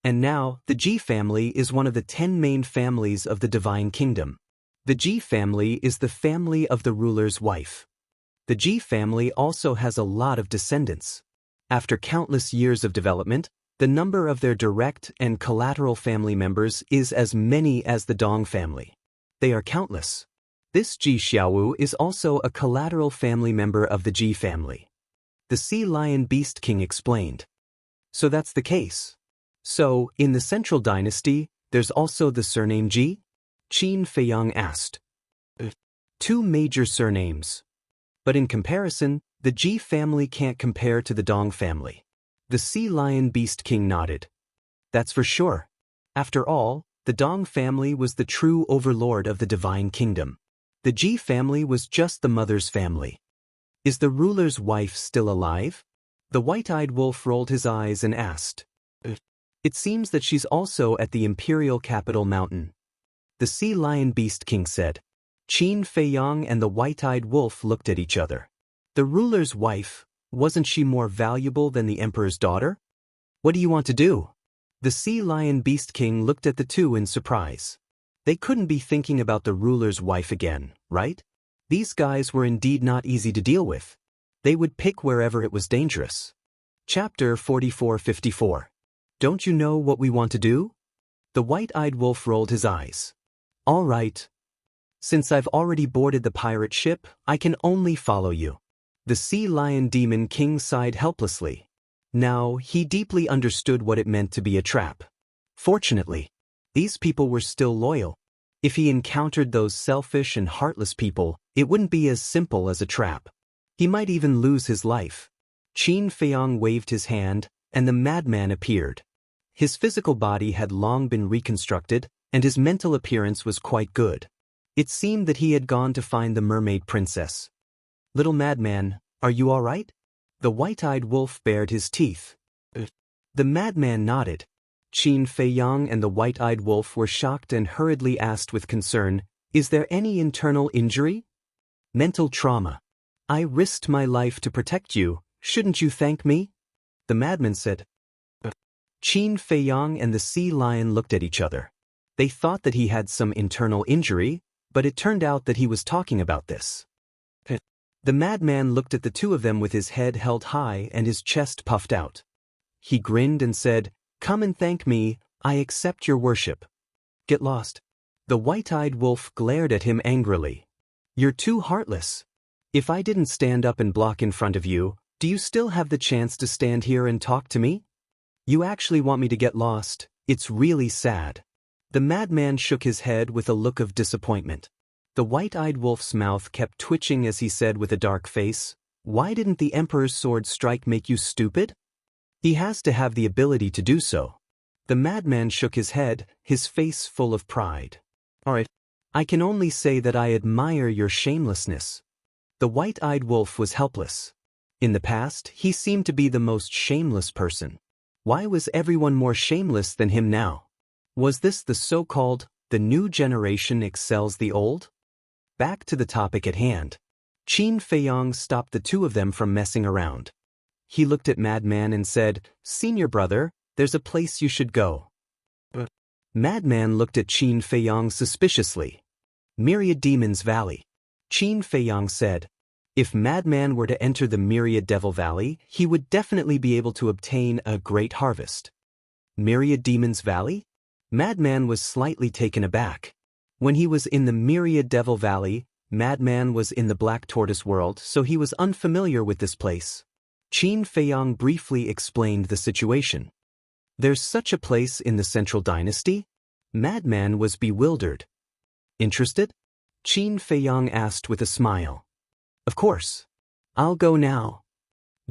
A: And now, the Ji family is one of the 10 main families of the Divine Kingdom. The Ji family is the family of the ruler's wife. The Ji family also has a lot of descendants. After countless years of development, the number of their direct and collateral family members is as many as the Dong family. They are countless. This Ji Xiaowu is also a collateral family member of the Ji family. The Sea Lion Beast King explained. So that's the case. So, in the Central Dynasty, there's also the surname Ji? Qin Feiyang asked. 2 major surnames. But in comparison, the Ji family can't compare to the Dong family. The Sea Lion Beast King nodded. That's for sure. After all, the Dong family was the true overlord of the Divine Kingdom. The Ji family was just the mother's family. Is the ruler's wife still alive? The white-eyed wolf rolled his eyes and asked. It seems that she's also at the imperial capital mountain. The Sea Lion Beast King said. Qin Feiyang and the white-eyed wolf looked at each other. The ruler's wife, wasn't she more valuable than the emperor's daughter? What do you want to do? The Sea Lion Beast King looked at the 2 in surprise. They couldn't be thinking about the ruler's wife again, right? These guys were indeed not easy to deal with. They would pick wherever it was dangerous. Chapter 44-54. Don't you know what we want to do? The white-eyed wolf rolled his eyes. All right. Since I've already boarded the pirate ship, I can only follow you. The Sea Lion Demon King sighed helplessly. Now, he deeply understood what it meant to be a trap. Fortunately, these people were still loyal. If he encountered those selfish and heartless people, it wouldn't be as simple as a trap. He might even lose his life. Qin Feiyang waved his hand, and the madman appeared. His physical body had long been reconstructed, and his mental appearance was quite good. It seemed that he had gone to find the mermaid princess. Little madman, are you all right? The white-eyed wolf bared his teeth. The madman nodded. Qin Feiyang and the white-eyed wolf were shocked and hurriedly asked with concern, Is there any internal injury? Mental trauma. I risked my life to protect you, shouldn't you thank me? The madman said. Qin Feiyang and the sea lion looked at each other. They thought that he had some internal injury, but it turned out that he was talking about this. The madman looked at the two of them with his head held high and his chest puffed out. He grinned and said, "Come and thank me, I accept your worship." Get lost. The white-eyed wolf glared at him angrily. You're too heartless. If I didn't stand up and block in front of you, do you still have the chance to stand here and talk to me? You actually want me to get lost? It's really sad. The madman shook his head with a look of disappointment. The white-eyed wolf's mouth kept twitching as he said with a dark face, "Why didn't the Emperor's sword strike make you stupid? He has to have the ability to do so." The madman shook his head, his face full of pride. "All right. I can only say that I admire your shamelessness." The white-eyed wolf was helpless. In the past, he seemed to be the most shameless person. Why was everyone more shameless than him now? Was this the so-called, the new generation excels the old? Back to the topic at hand. Qin Feiyang stopped the two of them from messing around. He looked at Madman and said, "Senior brother, there's a place you should go." Madman looked at Qin Feiyang suspiciously. Myriad Demons Valley. Qin Feiyang said, if Madman were to enter the Myriad Devil Valley, he would definitely be able to obtain a great harvest. Myriad Demons Valley? Madman was slightly taken aback. When he was in the Myriad Devil Valley, Madman was in the Black Tortoise world, so he was unfamiliar with this place. Qin Feiyang briefly explained the situation. There's such a place in the Central Dynasty? Madman was bewildered. Interested? Qin Feiyang asked with a smile. Of course. I'll go now.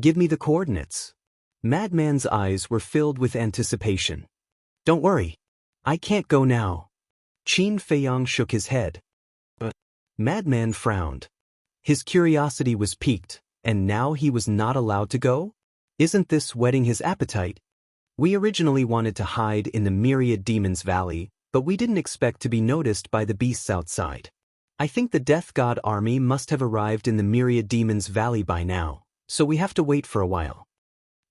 A: Give me the coordinates. Madman's eyes were filled with anticipation. Don't worry. I can't go now. Qin Feiyang shook his head. Madman frowned. His curiosity was piqued, and now he was not allowed to go? Isn't this whetting his appetite? We originally wanted to hide in the Myriad Demons Valley, but we didn't expect to be noticed by the beasts outside. I think the Death God army must have arrived in the Myriad Demons Valley by now, so we have to wait for a while.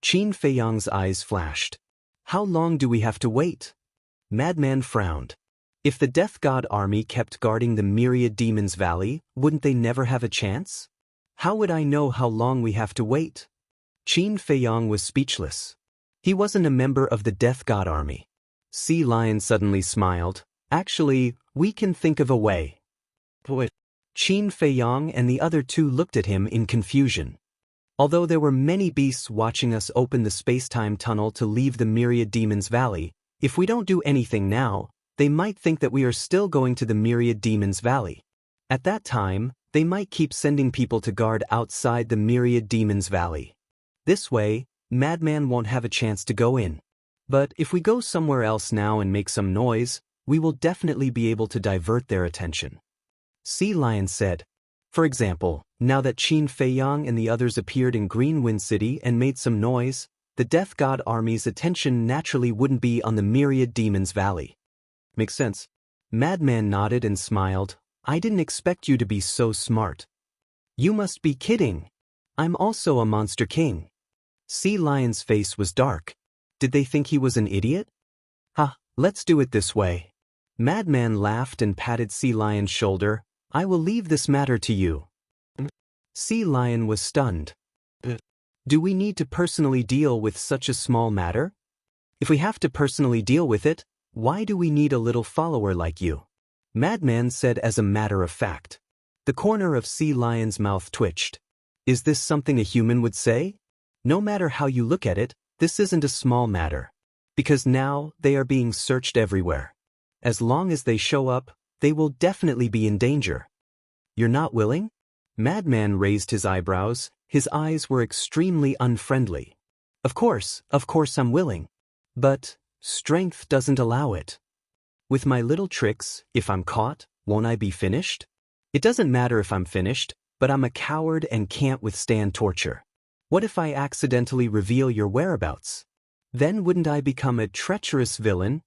A: Qin Feiyang's eyes flashed. How long do we have to wait? Madman frowned. If the Death God army kept guarding the Myriad Demons Valley, wouldn't they never have a chance? How would I know how long we have to wait? Qin Feiyang was speechless. He wasn't a member of the Death God army. Sea Lion suddenly smiled. Actually, we can think of a way. Qin Feiyang and the other two looked at him in confusion. Although there were many beasts watching us open the space-time tunnel to leave the Myriad Demons Valley, if we don't do anything now, they might think that we are still going to the Myriad Demons Valley. At that time, they might keep sending people to guard outside the Myriad Demons Valley. This way, Madman won't have a chance to go in. But if we go somewhere else now and make some noise, we will definitely be able to divert their attention. Sea Lion said. For example, now that Qin Feiyang and the others appeared in Greenwind City and made some noise, the Death God army's attention naturally wouldn't be on the Myriad Demons Valley. Makes sense. Madman nodded and smiled. I didn't expect you to be so smart. You must be kidding. I'm also a monster king. Sea Lion's face was dark. Did they think he was an idiot? Let's do it this way. Madman laughed and patted Sea Lion's shoulder. I will leave this matter to you. Sea Lion was stunned. Do we need to personally deal with such a small matter? If we have to personally deal with it, why do we need a little follower like you? Madman said as a matter of fact. The corner of Sea Lion's mouth twitched. Is this something a human would say? No matter how you look at it, this isn't a small matter. Because now, they are being searched everywhere. As long as they show up, they will definitely be in danger. You're not willing? Madman raised his eyebrows. His eyes were extremely unfriendly. Of course I'm willing. But strength doesn't allow it. With my little tricks, if I'm caught, won't I be finished? It doesn't matter if I'm finished, but I'm a coward and can't withstand torture. What if I accidentally reveal your whereabouts? Then wouldn't I become a treacherous villain?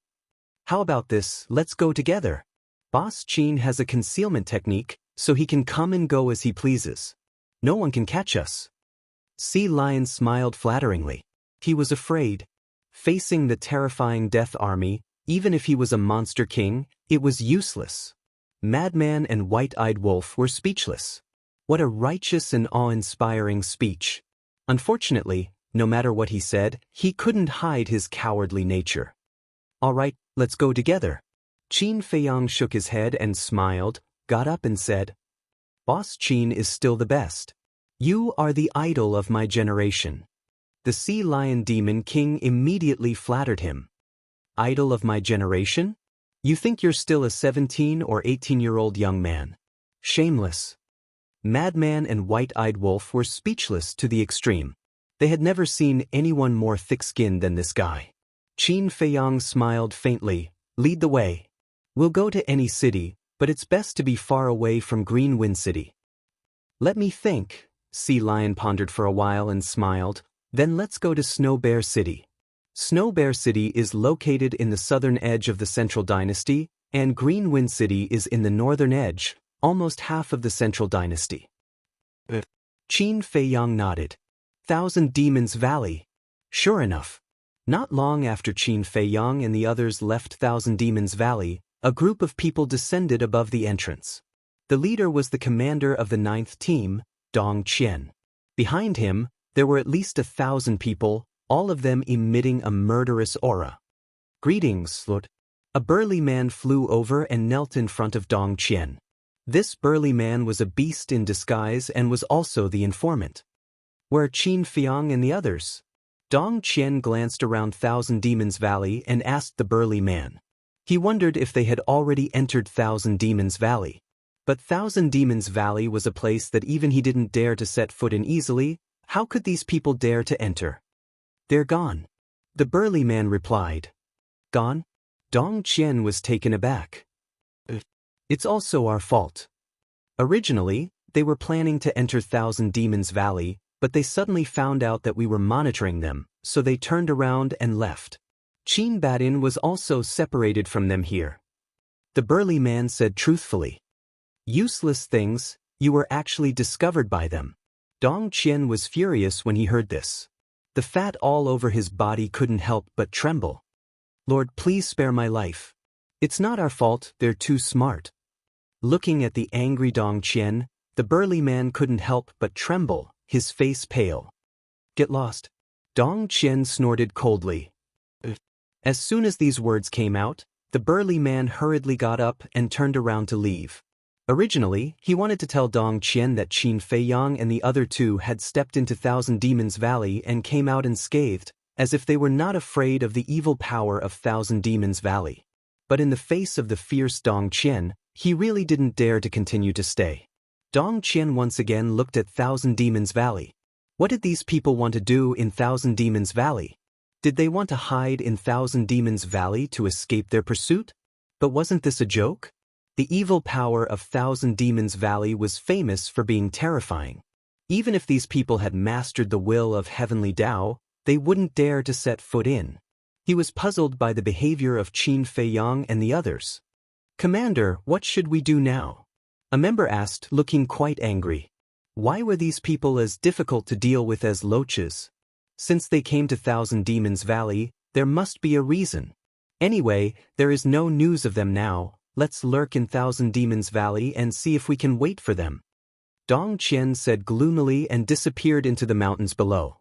A: How about this, let's go together. Boss Qin has a concealment technique, so he can come and go as he pleases. No one can catch us. Sea Lion smiled flatteringly. He was afraid. Facing the terrifying Death Army, even if he was a monster king, it was useless. Madman and White-Eyed Wolf were speechless. What a righteous and awe-inspiring speech. Unfortunately, no matter what he said, he couldn't hide his cowardly nature. All right, let's go together. Qin Feiyang shook his head and smiled, got up and said, Boss Qin is still the best. You are the idol of my generation. The Sea Lion Demon King immediately flattered him. Idol of my generation? You think you're still a 17 or 18-year-old young man. Shameless. Madman and White-Eyed Wolf were speechless to the extreme. They had never seen anyone more thick-skinned than this guy. Qin Feiyang smiled faintly. Lead the way. We'll go to any city, but it's best to be far away from Green Wind City. Let me think. Sea Lion pondered for a while and smiled. Then let's go to Snow Bear City. Snow Bear City is located in the southern edge of the Central Dynasty, and Green Wind City is in the northern edge, almost half of the Central Dynasty. Qin Feiyang nodded. Thousand Demons Valley. Sure enough. Not long after Qin Feiyang and the others left Thousand Demons Valley, a group of people descended above the entrance. The leader was the commander of the 9th team, Dong Qian. Behind him, there were at least 1,000 people, all of them emitting a murderous aura. Greetings, Lord. A burly man flew over and knelt in front of Dong Qian. This burly man was a beast in disguise and was also the informant. Where are Qin Feiyang and the others? Dong Qian glanced around Thousand Demons Valley and asked the burly man. He wondered if they had already entered Thousand Demons Valley. But Thousand Demons Valley was a place that even he didn't dare to set foot in easily. How could these people dare to enter? They're gone. The burly man replied. Gone? Dong Qian was taken aback. It's also our fault. Originally, they were planning to enter Thousand Demons Valley, but they suddenly found out that we were monitoring them, so they turned around and left. Qin Badin was also separated from them here. The burly man said truthfully. Useless things, you were actually discovered by them. Dong Qian was furious when he heard this. The fat all over his body couldn't help but tremble. Lord, please spare my life. It's not our fault, they're too smart. Looking at the angry Dong Qian, the burly man couldn't help but tremble, his face pale. Get lost. Dong Qian snorted coldly. As soon as these words came out, the burly man hurriedly got up and turned around to leave. Originally, he wanted to tell Dong Qian that Qin Feiyang and the other two had stepped into Thousand Demons Valley and came out unscathed, as if they were not afraid of the evil power of Thousand Demons Valley. But in the face of the fierce Dong Qian, he really didn't dare to continue to stay. Dong Qian once again looked at Thousand Demons Valley. What did these people want to do in Thousand Demons Valley? Did they want to hide in Thousand Demons Valley to escape their pursuit? But wasn't this a joke? The evil power of Thousand Demons Valley was famous for being terrifying. Even if these people had mastered the will of Heavenly Tao, they wouldn't dare to set foot in. He was puzzled by the behavior of Qin Feiyang and the others. Commander, what should we do now? A member asked, looking quite angry. Why were these people as difficult to deal with as loaches? Since they came to Thousand Demons Valley, there must be a reason. Anyway, there is no news of them now. Let's lurk in Thousand Demons Valley and see if we can wait for them. Dong Qian said gloomily and disappeared into the mountains below.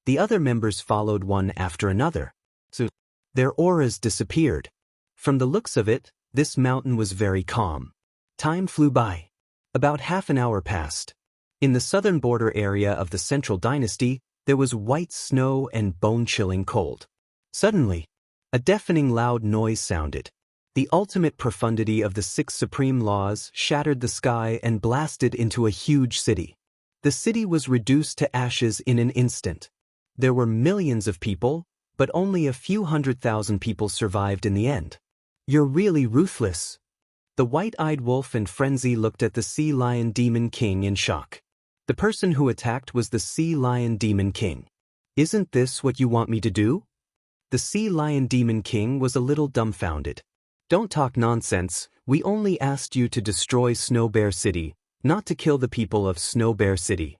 A: The other members followed one after another. So, their auras disappeared. From the looks of it, this mountain was very calm. Time flew by. About half an hour passed. In the southern border area of the Central Dynasty, there was white snow and bone-chilling cold. Suddenly, a deafening loud noise sounded. The ultimate profundity of the 6 supreme laws shattered the sky and blasted into a huge city. The city was reduced to ashes in an instant. There were millions of people, but only a few 100,000 people survived in the end. You're really ruthless. The White-Eyed Wolf and Frenzy looked at the Sea Lion Demon King in shock. The person who attacked was the Sea Lion Demon King. Isn't this what you want me to do? The Sea Lion Demon King was a little dumbfounded. Don't talk nonsense, we only asked you to destroy Snow Bear City, not to kill the people of Snow Bear City.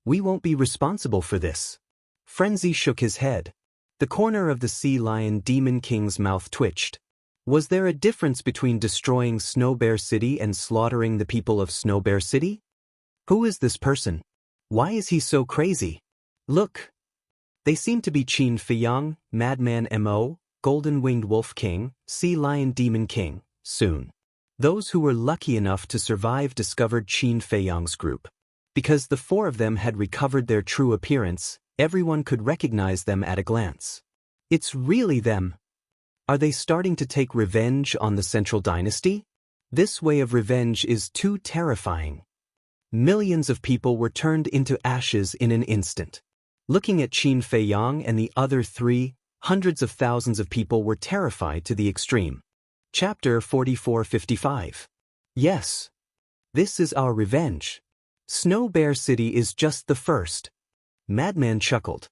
A: We won't be responsible for this. Frenzy shook his head. The corner of the sea lion demon king's mouth twitched. Was there a difference between destroying Snow Bear City and slaughtering the people of Snow Bear City? Who is this person? Why is he so crazy? Look. They seem to be Qin Feiyang, Madman Mo, Golden-Winged Wolf King, Sea Lion Demon King, soon. Those who were lucky enough to survive discovered Qin Feiyang's group. Because the four of them had recovered their true appearance, everyone could recognize them at a glance. It's really them. Are they starting to take revenge on the Central Dynasty? This way of revenge is too terrifying. Millions of people were turned into ashes in an instant. Looking at Qin Feiyang and the other three, hundreds of thousands of people were terrified to the extreme. Chapter 44-55. Yes. This is our revenge. Snow Bear City is just the first. Madman chuckled.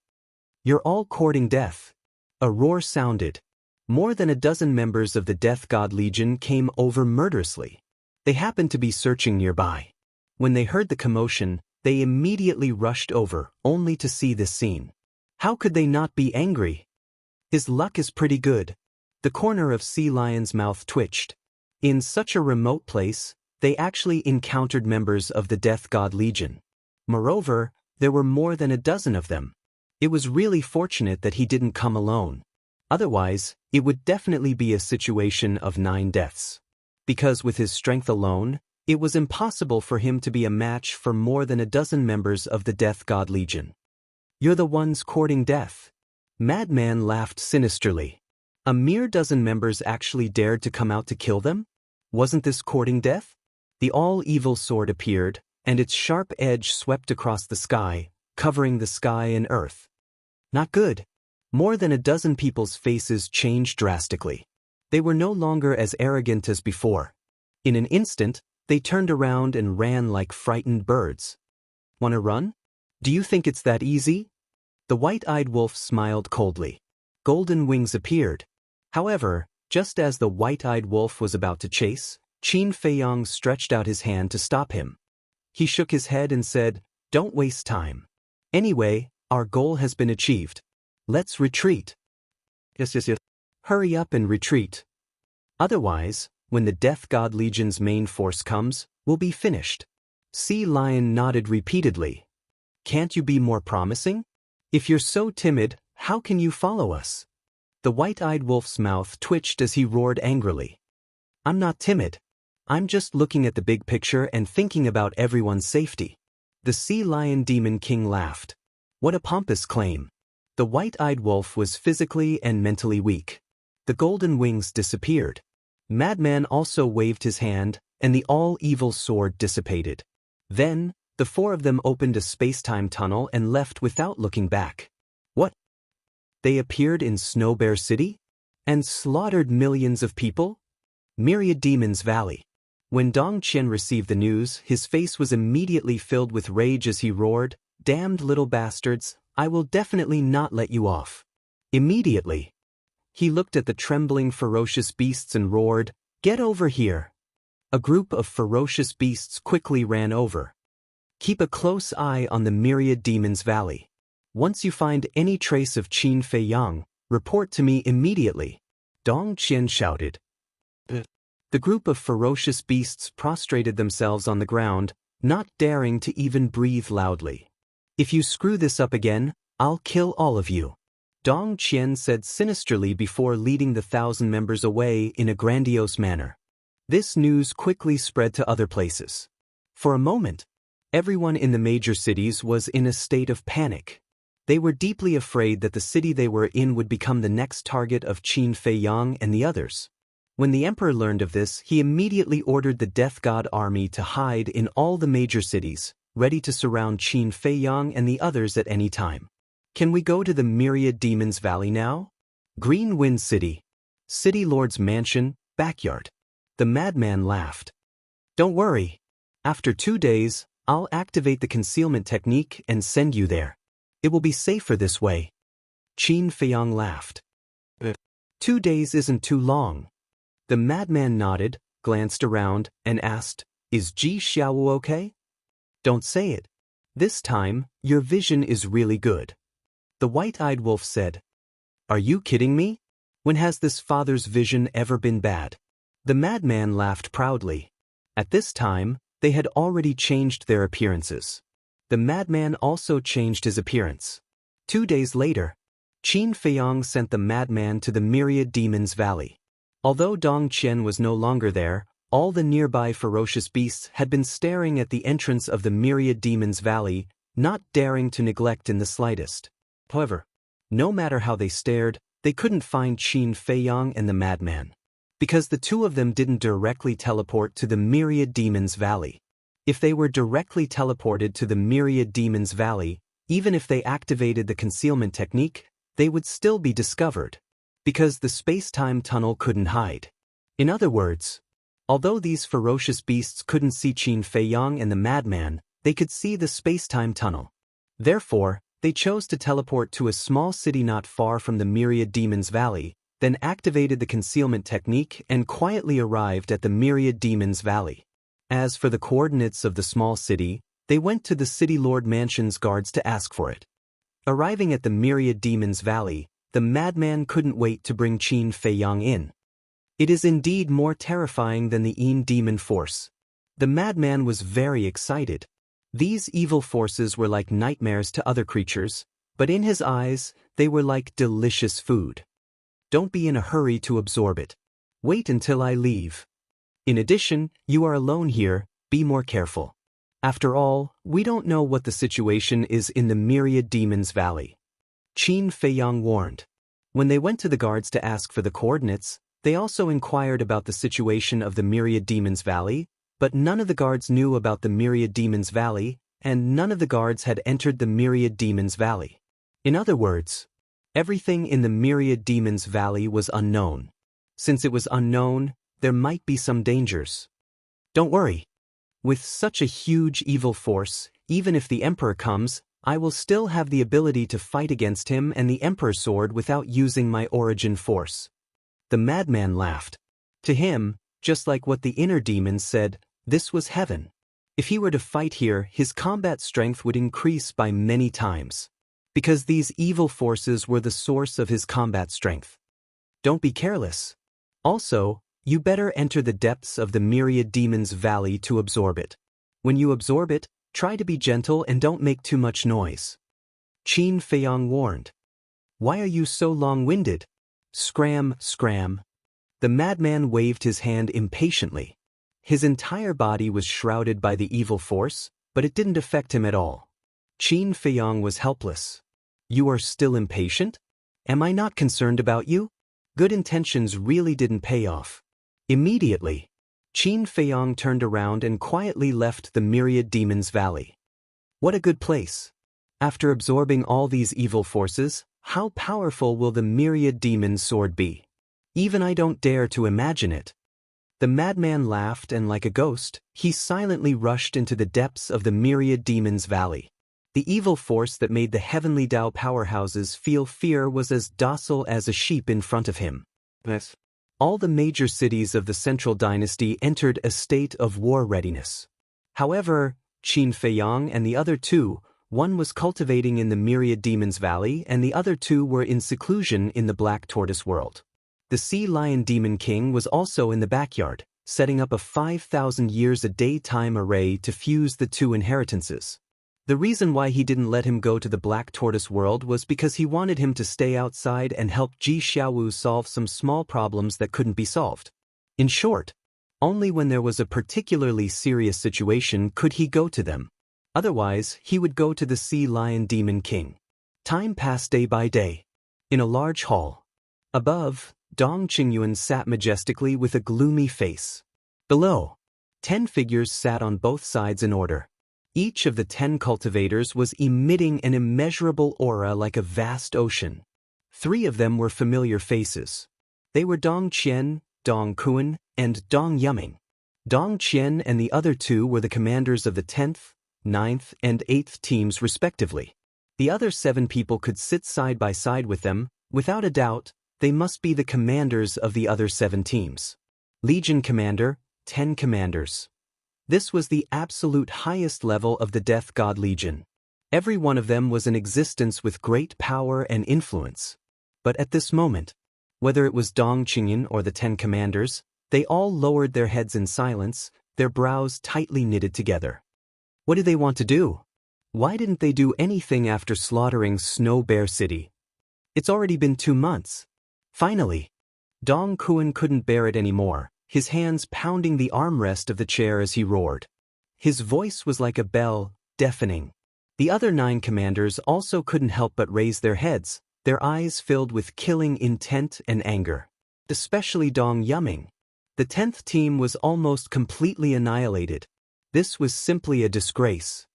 A: You're all courting death. A roar sounded. More than a dozen members of the Death God Legion came over murderously. They happened to be searching nearby. When they heard the commotion, they immediately rushed over, only to see this scene. How could they not be angry? His luck is pretty good. The corner of Sea Lion's mouth twitched. In such a remote place, they actually encountered members of the Death God Legion. Moreover, there were more than a dozen of them. It was really fortunate that he didn't come alone. Otherwise, it would definitely be a situation of 9 deaths. Because with his strength alone, it was impossible for him to be a match for more than a dozen members of the Death God Legion. You're the ones courting death. Madman laughed sinisterly. A mere dozen members actually dared to come out to kill them? Wasn't this courting death? The all-evil sword appeared, and its sharp edge swept across the sky, covering the sky and earth. Not good. More than a dozen people's faces changed drastically. They were no longer as arrogant as before. In an instant, they turned around and ran like frightened birds. Wanna run? Do you think it's that easy? The white-eyed wolf smiled coldly. Golden wings appeared. However, just as the white-eyed wolf was about to chase, Qin Feiyang stretched out his hand to stop him. He shook his head and said, "Don't waste time. Anyway, our goal has been achieved. Let's retreat." Yes. Hurry up and retreat. Otherwise, when the Death God Legion's main force comes, we'll be finished. Sea Lion nodded repeatedly. Can't you be more promising? If you're so timid, how can you follow us? The white-eyed wolf's mouth twitched as he roared angrily. I'm not timid. I'm just looking at the big picture and thinking about everyone's safety. The Sea Lion Demon King laughed. What a pompous claim. The white-eyed wolf was physically and mentally weak. The golden wings disappeared. Madman also waved his hand, and the all-evil sword dissipated. Then, the four of them opened a space-time tunnel and left without looking back. What? They appeared in Snow Bear City? And slaughtered millions of people? Myriad Demons Valley. When Dong Qian received the news, his face was immediately filled with rage as he roared, "Damned little bastards, I will definitely not let you off." Immediately, he looked at the trembling ferocious beasts and roared, "Get over here." A group of ferocious beasts quickly ran over. Keep a close eye on the Myriad Demons Valley. Once you find any trace of Qin Feiyang, report to me immediately. Dong Qian shouted. The group of ferocious beasts prostrated themselves on the ground, not daring to even breathe loudly. If you screw this up again, I'll kill all of you. Dong Qian said sinisterly before leading the 1,000 members away in a grandiose manner. This news quickly spread to other places. For a moment, everyone in the major cities was in a state of panic. They were deeply afraid that the city they were in would become the next target of Qin Feiyang and the others. When the emperor learned of this, he immediately ordered the Death God army to hide in all the major cities, ready to surround Qin Feiyang and the others at any time. Can we go to the Myriad Demons Valley now? Green Wind City. City Lord's mansion, backyard. The madman laughed. Don't worry. After 2 days, I'll activate the concealment technique and send you there. It will be safer this way. Qin Feiyang laughed. 2 days isn't too long. The madman nodded, glanced around, and asked, Is Ji Xiaowu okay? Don't say it. This time, your vision is really good. The white-eyed wolf said. Are you kidding me? When has this father's vision ever been bad? The madman laughed proudly. At this time, they had already changed their appearances. The madman also changed his appearance. 2 days later, Qin Feiyang sent the madman to the Myriad Demons Valley. Although Dong Qian was no longer there, all the nearby ferocious beasts had been staring at the entrance of the Myriad Demons Valley, not daring to neglect in the slightest. However, no matter how they stared, they couldn't find Qin Feiyang and the madman, because the two of them didn't directly teleport to the Myriad Demons Valley. If they were directly teleported to the Myriad Demons Valley, even if they activated the concealment technique, they would still be discovered, because the space-time tunnel couldn't hide. In other words, although these ferocious beasts couldn't see Qin Feiyang and the madman, they could see the space-time tunnel. Therefore, they chose to teleport to a small city not far from the Myriad Demons Valley, then activated the concealment technique and quietly arrived at the Myriad Demons Valley. As for the coordinates of the small city, they went to the City Lord Mansion's guards to ask for it. Arriving at the Myriad Demons Valley, the madman couldn't wait to bring Qin Feiyang in. It is indeed more terrifying than the Yin demon force. The madman was very excited. These evil forces were like nightmares to other creatures, but in his eyes, they were like delicious food. Don't be in a hurry to absorb it. Wait until I leave. In addition, you are alone here, be more careful. After all, we don't know what the situation is in the Myriad Demons Valley. Qin Feiyang warned. When they went to the guards to ask for the coordinates, they also inquired about the situation of the Myriad Demons Valley, but none of the guards knew about the Myriad Demons Valley, and none of the guards had entered the Myriad Demons Valley. In other words, everything in the Myriad Demons Valley was unknown. Since it was unknown, there might be some dangers. Don't worry. With such a huge evil force, even if the Emperor comes, I will still have the ability to fight against him and the Emperor's sword without using my origin force. The madman laughed. To him, just like what the inner demons said, this was heaven. If he were to fight here, his combat strength would increase by many times, because these evil forces were the source of his combat strength. Don't be careless. Also, you better enter the depths of the Myriad Demons Valley to absorb it. When you absorb it, try to be gentle and don't make too much noise. Qin Feiyang warned. Why are you so long-winded? Scram, scram. The madman waved his hand impatiently. His entire body was shrouded by the evil force, but it didn't affect him at all. Qin Feiyang was helpless. You are still impatient? Am I not concerned about you? Good intentions really didn't pay off. Immediately, Qin Feiyang turned around and quietly left the Myriad Demons Valley. What a good place. After absorbing all these evil forces, how powerful will the Myriad Demons sword be? Even I don't dare to imagine it. The madman laughed and like a ghost, he silently rushed into the depths of the Myriad Demons Valley. The evil force that made the heavenly Tao powerhouses feel fear was as docile as a sheep in front of him. Yes. All the major cities of the Central Dynasty entered a state of war readiness. However, Qin Feiyang and the other two, one was cultivating in the Myriad Demons Valley and the other two were in seclusion in the Black Tortoise world. The Sea Lion Demon King was also in the backyard, setting up a 5,000 years a day time array to fuse the two inheritances. The reason why he didn't let him go to the Black Tortoise world was because he wanted him to stay outside and help Ji Xiaowu solve some small problems that couldn't be solved. In short, only when there was a particularly serious situation could he go to them. Otherwise, he would go to the Sea Lion Demon King. Time passed day by day. In a large hall. Above, Dong Qingyuan sat majestically with a gloomy face. Below, 10 figures sat on both sides in order. Each of the 10 cultivators was emitting an immeasurable aura like a vast ocean. 3 of them were familiar faces. They were Dong Qian, Dong Kuan, and Dong Yuming. Dong Qian and the other 2 were the commanders of the 10th, 9th, and 8th teams respectively. The other 7 people could sit side by side with them. Without a doubt, they must be the commanders of the other 7 teams. Legion Commander, 10 commanders. This was the absolute highest level of the Death God Legion. Every one of them was an existence with great power and influence. But at this moment, whether it was Dong Qingyan or the 10 commanders, they all lowered their heads in silence, their brows tightly knitted together. What did they want to do? Why didn't they do anything after slaughtering Snow Bear City? It's already been 2 months. Finally, Dong Kuan couldn't bear it anymore, his hands pounding the armrest of the chair as he roared. His voice was like a bell, deafening. The other 9 commanders also couldn't help but raise their heads, their eyes filled with killing intent and anger. Especially Dong Yuming. The 10th team was almost completely annihilated. This was simply a disgrace.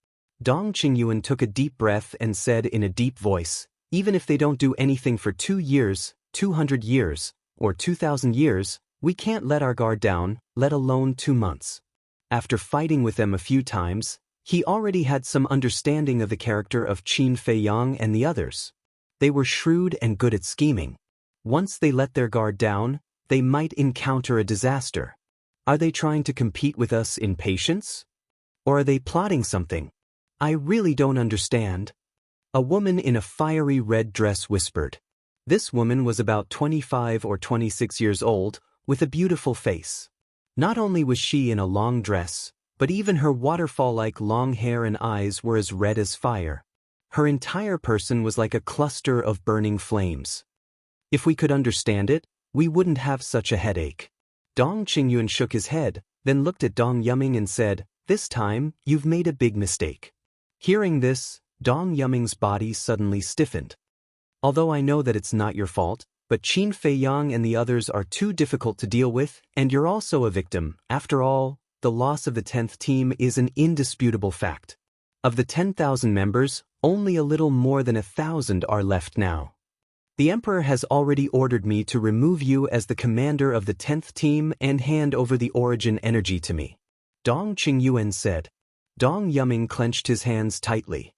A: Dong Qingyuan took a deep breath and said in a deep voice, "Even if they don't do anything for 2 years, 200 years, or 2,000 years, we can't let our guard down, let alone 2 months." After fighting with them a few times, he already had some understanding of the character of Qin Feiyang and the others. They were shrewd and good at scheming. Once they let their guard down, they might encounter a disaster. Are they trying to compete with us in patience? Or are they plotting something? I really don't understand. A woman in a fiery red dress whispered. This woman was about 25 or 26 years old, with a beautiful face. Not only was she in a long dress, but even her waterfall-like long hair and eyes were as red as fire. Her entire person was like a cluster of burning flames. If we could understand it, we wouldn't have such a headache. Dong Qingyuan shook his head, then looked at Dong Yuming and said, "This time, you've made a big mistake." Hearing this, Dong Yuming's body suddenly stiffened. "Although I know that it's not your fault, but Qin Feiyang and the others are too difficult to deal with, and you're also a victim. After all, the loss of the 10th team is an indisputable fact. Of the 10,000 members, only a little more than 1,000 are left now. The Emperor has already ordered me to remove you as the commander of the 10th team and hand over the origin energy to me," Dong Qingyuan said. Dong Yuming clenched his hands tightly.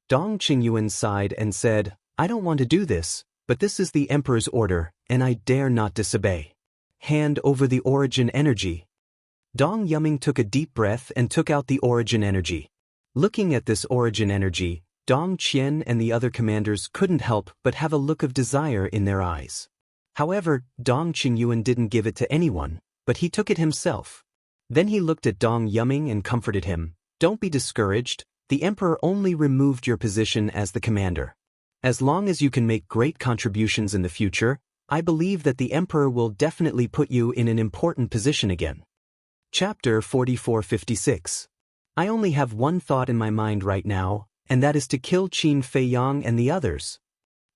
A: Dong Qingyuan sighed and said, "I don't want to do this, but this is the Emperor's order, and I dare not disobey. Hand over the origin energy." Dong Yuming took a deep breath and took out the origin energy. Looking at this origin energy, Dong Qian and the other commanders couldn't help but have a look of desire in their eyes. However, Dong Qingyuan didn't give it to anyone, but he took it himself. Then he looked at Dong Yuming and comforted him, "Don't be discouraged, the Emperor only removed your position as the commander. As long as you can make great contributions in the future, I believe that the Emperor will definitely put you in an important position again." Chapter 4456. I only have one thought in my mind right now, and that is to kill Qin Feiyang and the others.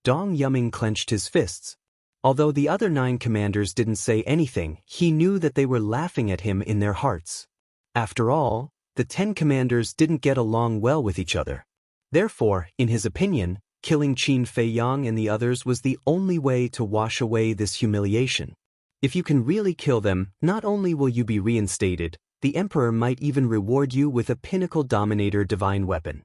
A: Dong Yuming clenched his fists. Although the other 9 commanders didn't say anything, he knew that they were laughing at him in their hearts. After all, the 10 commanders didn't get along well with each other. Therefore, in his opinion, killing Qin Feiyang and the others was the only way to wash away this humiliation. If you can really kill them, not only will you be reinstated, the Emperor might even reward you with a Pinnacle Dominator divine weapon.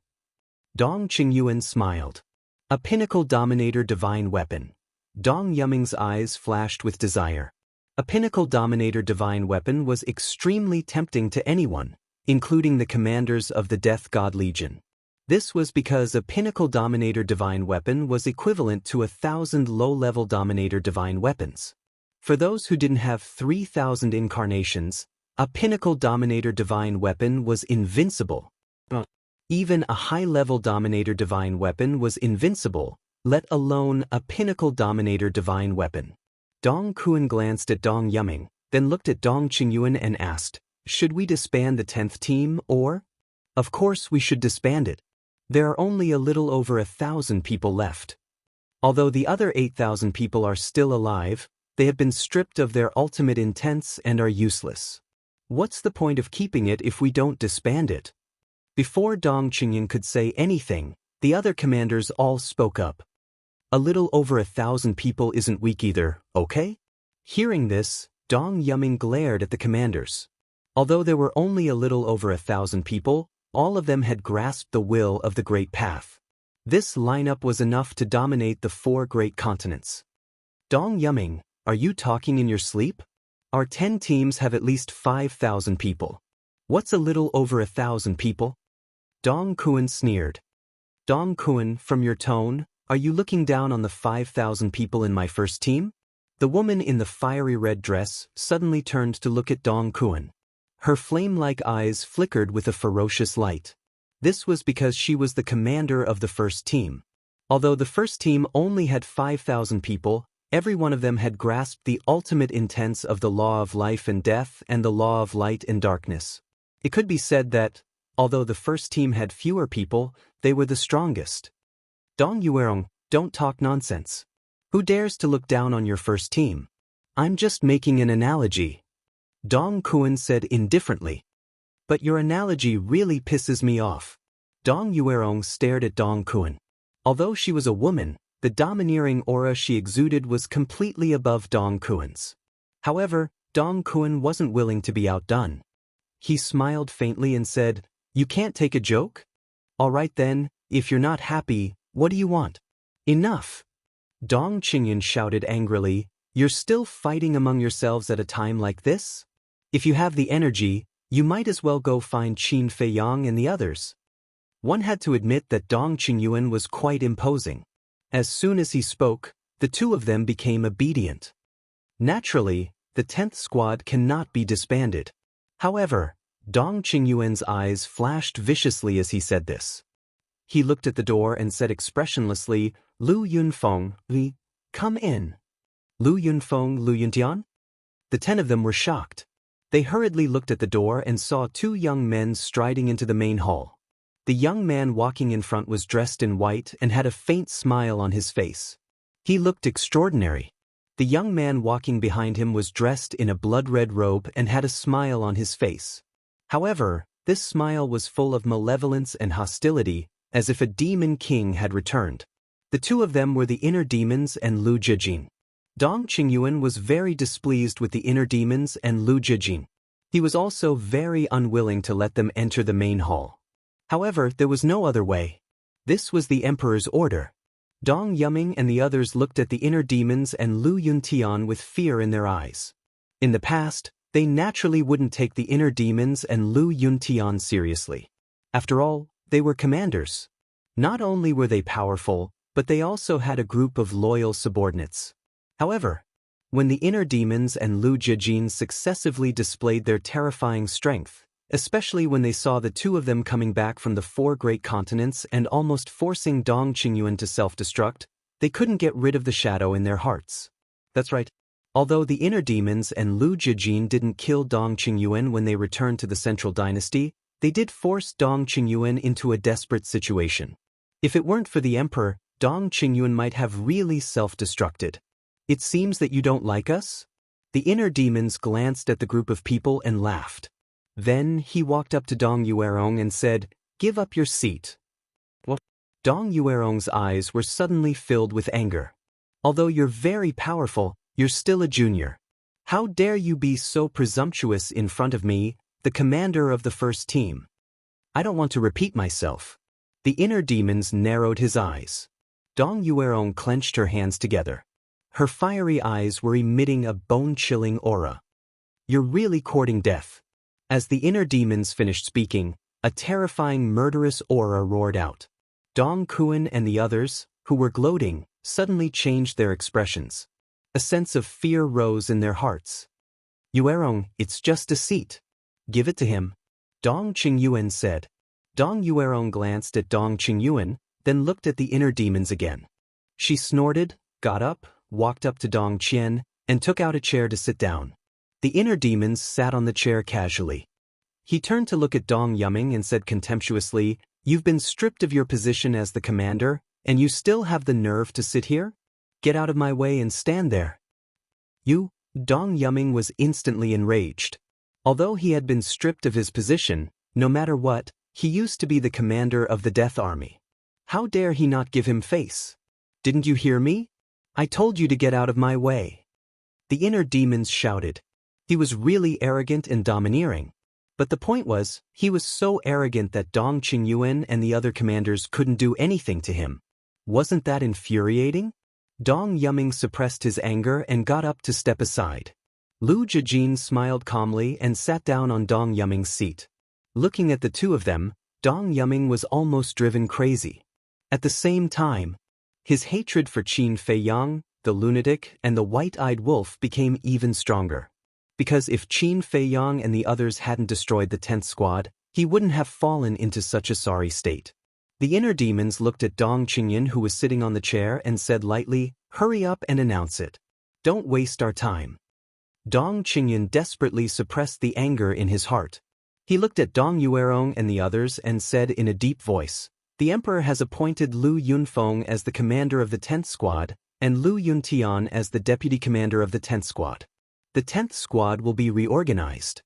A: Dong Qingyuan smiled. A Pinnacle Dominator divine weapon. Dong Yuming's eyes flashed with desire. A Pinnacle Dominator divine weapon was extremely tempting to anyone, including the commanders of the Death God Legion. This was because a Pinnacle Dominator divine weapon was equivalent to 1,000 low-level Dominator divine weapons. For those who didn't have 3,000 incarnations, a Pinnacle Dominator divine weapon was invincible. Even a high-level Dominator divine weapon was invincible, let alone a Pinnacle Dominator divine weapon. Dong Kuan glanced at Dong Yuming, then looked at Dong Qingyuan and asked, "Should we disband the 10th team, or?" "Of course we should disband it. There are only a little over 1,000 people left. Although the other 8,000 people are still alive, they have been stripped of their ultimate intents and are useless. What's the point of keeping it if we don't disband it?" Before Dong Qingyuan could say anything, the other commanders all spoke up. "A little over 1,000 people isn't weak either, okay?" Hearing this, Dong Yuming glared at the commanders. Although there were only a little over 1,000 people, all of them had grasped the will of the Great Path. This lineup was enough to dominate the 4 great continents. "Dong Yuming, are you talking in your sleep? Our 10 teams have at least 5,000 people. What's a little over 1,000 people? Dong Kuan sneered. Dong Kuan, from your tone, are you looking down on the 5,000 people in my first team? The woman in the fiery red dress suddenly turned to look at Dong Kuan. Her flame-like eyes flickered with a ferocious light. This was because she was the commander of the first team. Although the first team only had 5,000 people, every one of them had grasped the ultimate intents of the law of life and death and the law of light and darkness. It could be said that, although the first team had fewer people, they were the strongest. Dong Yuerong, don't talk nonsense. Who dares to look down on your first team? I'm just making an analogy. Dong Kuan said indifferently. But your analogy really pisses me off. Dong Yuerong stared at Dong Kuan. Although she was a woman, the domineering aura she exuded was completely above Dong Kuan's. However, Dong Kuan wasn't willing to be outdone. He smiled faintly and said, "You can't take a joke? All right then, if you're not happy, what do you want?" "Enough!" Dong Qingyun shouted angrily, "You're still fighting among yourselves at a time like this? If you have the energy, you might as well go find Qin Feiyang and the others." One had to admit that Dong Qingyuan was quite imposing. As soon as he spoke, the two of them became obedient. Naturally, the 10th squad cannot be disbanded. However, Dong Qingyuan's eyes flashed viciously as he said this. He looked at the door and said expressionlessly, "Lu Yunfeng, Li, come in." Lu Yunfeng, Lu Yuntian? The 10 of them were shocked. They hurriedly looked at the door and saw two young men striding into the main hall. The young man walking in front was dressed in white and had a faint smile on his face. He looked extraordinary. The young man walking behind him was dressed in a blood-red robe and had a smile on his face. However, this smile was full of malevolence and hostility, as if a demon king had returned. The two of them were the inner demons and Lu Jijin. Dong Qingyuan was very displeased with the inner demons and Lu Jijin. He was also very unwilling to let them enter the main hall. However, there was no other way. This was the emperor's order. Dong Yuming and the others looked at the inner demons and Lu Yuntian with fear in their eyes. In the past, they naturally wouldn't take the inner demons and Lu Yuntian seriously. After all, they were commanders. Not only were they powerful, but they also had a group of loyal subordinates. However, when the inner demons and Lu Jijin successively displayed their terrifying strength, especially when they saw the two of them coming back from the 4 great continents and almost forcing Dong Qingyuan to self-destruct, they couldn't get rid of the shadow in their hearts. That's right. Although the inner demons and Lu Jijin didn't kill Dong Qingyuan when they returned to the central dynasty, they did force Dong Qingyuan into a desperate situation. If it weren't for the emperor, Dong Qingyuan might have really self-destructed. "It seems that you don't like us?" The inner demons glanced at the group of people and laughed. Then he walked up to Dong Yuerong and said, "Give up your seat." What? Dong Yuerong's eyes were suddenly filled with anger. "Although you're very powerful, you're still a junior. How dare you be so presumptuous in front of me, the commander of the first team?" "I don't want to repeat myself." The inner demons narrowed his eyes. Dong Yuerong clenched her hands together. Her fiery eyes were emitting a bone-chilling aura. "You're really courting death." As the inner demons finished speaking, a terrifying murderous aura roared out. Dong Kuan and the others, who were gloating, suddenly changed their expressions. A sense of fear rose in their hearts. "Yuerong, it's just a seat. Give it to him," Dong Qingyuan said. Dong Yuerong glanced at Dong Qingyuan, then looked at the inner demons again. She snorted, got up, walked up to Dong Qian, and took out a chair to sit down. The inner demons sat on the chair casually. He turned to look at Dong Yuming and said contemptuously, "You've been stripped of your position as the commander, and you still have the nerve to sit here? Get out of my way and stand there." "You?" Dong Yuming was instantly enraged. Although he had been stripped of his position, no matter what, he used to be the commander of the Death Army. How dare he not give him face? "Didn't you hear me? I told you to get out of my way." The inner demons shouted. He was really arrogant and domineering. But the point was, he was so arrogant that Dong Qingyuan and the other commanders couldn't do anything to him. Wasn't that infuriating? Dong Yuming suppressed his anger and got up to step aside. Lu Jijin smiled calmly and sat down on Dong Yuming's seat. Looking at the two of them, Dong Yuming was almost driven crazy. At the same time, his hatred for Qin Feiyang, the lunatic, and the white-eyed wolf became even stronger. Because if Qin Feiyang and the others hadn't destroyed the 10th squad, he wouldn't have fallen into such a sorry state. The inner demons looked at Dong Qingyan, who was sitting on the chair, and said lightly, "Hurry up and announce it. Don't waste our time." Dong Qingyan desperately suppressed the anger in his heart. He looked at Dong Yuerong and the others and said in a deep voice, "The Emperor has appointed Lu Yunfeng as the commander of the 10th squad, and Lu Yuntian as the deputy commander of the 10th squad. The 10th squad will be reorganized."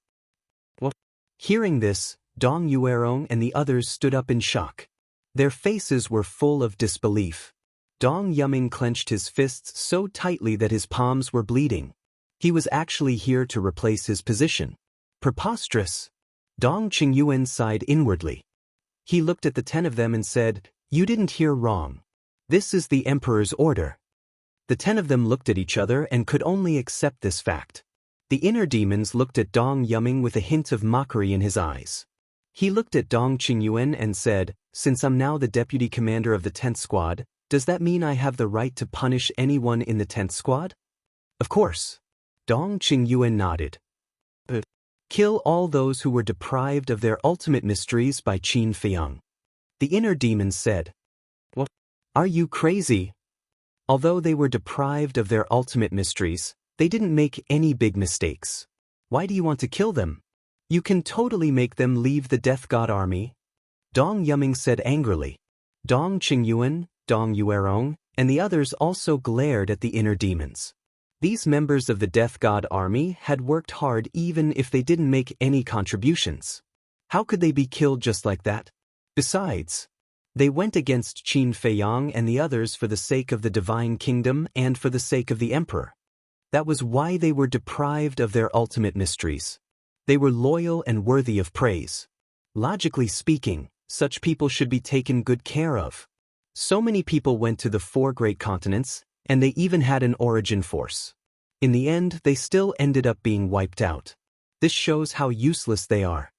A: What? Hearing this, Dong Yuerong and the others stood up in shock. Their faces were full of disbelief. Dong Yuming clenched his fists so tightly that his palms were bleeding. He was actually here to replace his position. Preposterous! Dong Qingyuan sighed inwardly. He looked at the 10 of them and said, "You didn't hear wrong. This is the Emperor's order." The 10 of them looked at each other and could only accept this fact. The inner demons looked at Dong Yuming with a hint of mockery in his eyes. He looked at Dong Qingyuan and said, "Since I'm now the deputy commander of the 10th squad, does that mean I have the right to punish anyone in the 10th squad?" "Of course." Dong Qingyuan nodded. "Kill all those who were deprived of their ultimate mysteries by Qin Feiyang." The inner demons said, "What? Are you crazy?" Although they were deprived of their ultimate mysteries, they didn't make any big mistakes. Why do you want to kill them? You can totally make them leave the Death God army. Dong Yuming said angrily. Dong Qingyuan, Dong Yuerong, and the others also glared at the inner demons. These members of the Death God army had worked hard even if they didn't make any contributions. How could they be killed just like that? Besides, they went against Qin Feiyang and the others for the sake of the divine kingdom and for the sake of the emperor. That was why they were deprived of their ultimate mysteries. They were loyal and worthy of praise. Logically speaking, such people should be taken good care of. So many people went to the 4 great continents, and they even had an origin force. In the end, they still ended up being wiped out. This shows how useless they are.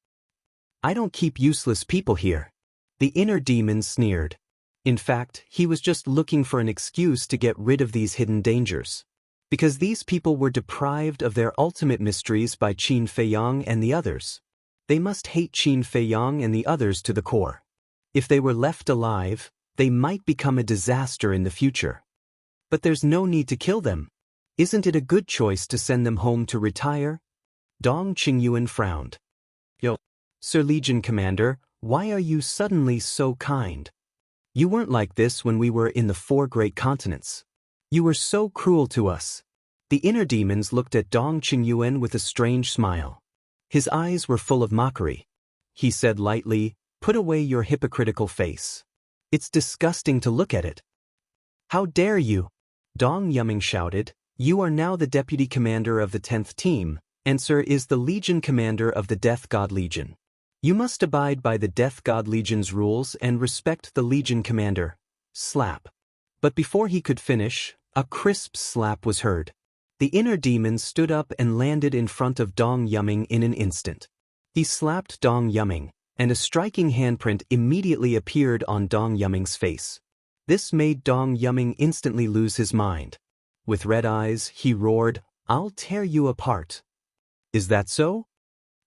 A: "I don't keep useless people here." The inner demon sneered. In fact, he was just looking for an excuse to get rid of these hidden dangers. Because these people were deprived of their ultimate mysteries by Qin Feiyang and the others. They must hate Qin Feiyang and the others to the core. If they were left alive, they might become a disaster in the future. But there's no need to kill them. Isn't it a good choice to send them home to retire? Dong Qingyuan frowned. "Yo, Sir Legion Commander, why are you suddenly so kind? You weren't like this when we were in the 4 great continents. You were so cruel to us." The inner demons looked at Dong Qingyuan with a strange smile. His eyes were full of mockery. He said lightly, "Put away your hypocritical face. It's disgusting to look at it." "How dare you?" Dong Yuming shouted. "You are now the deputy commander of the 10th team, and Sir is the Legion commander of the Death God Legion. You must abide by the Death God Legion's rules and respect the Legion commander." Slap. But before he could finish, a crisp slap was heard. The inner demon stood up and landed in front of Dong Yuming in an instant. He slapped Dong Yuming, and a striking handprint immediately appeared on Dong Yuming's face. This made Dong Yuming instantly lose his mind. With red eyes, he roared, "I'll tear you apart." "Is that so?"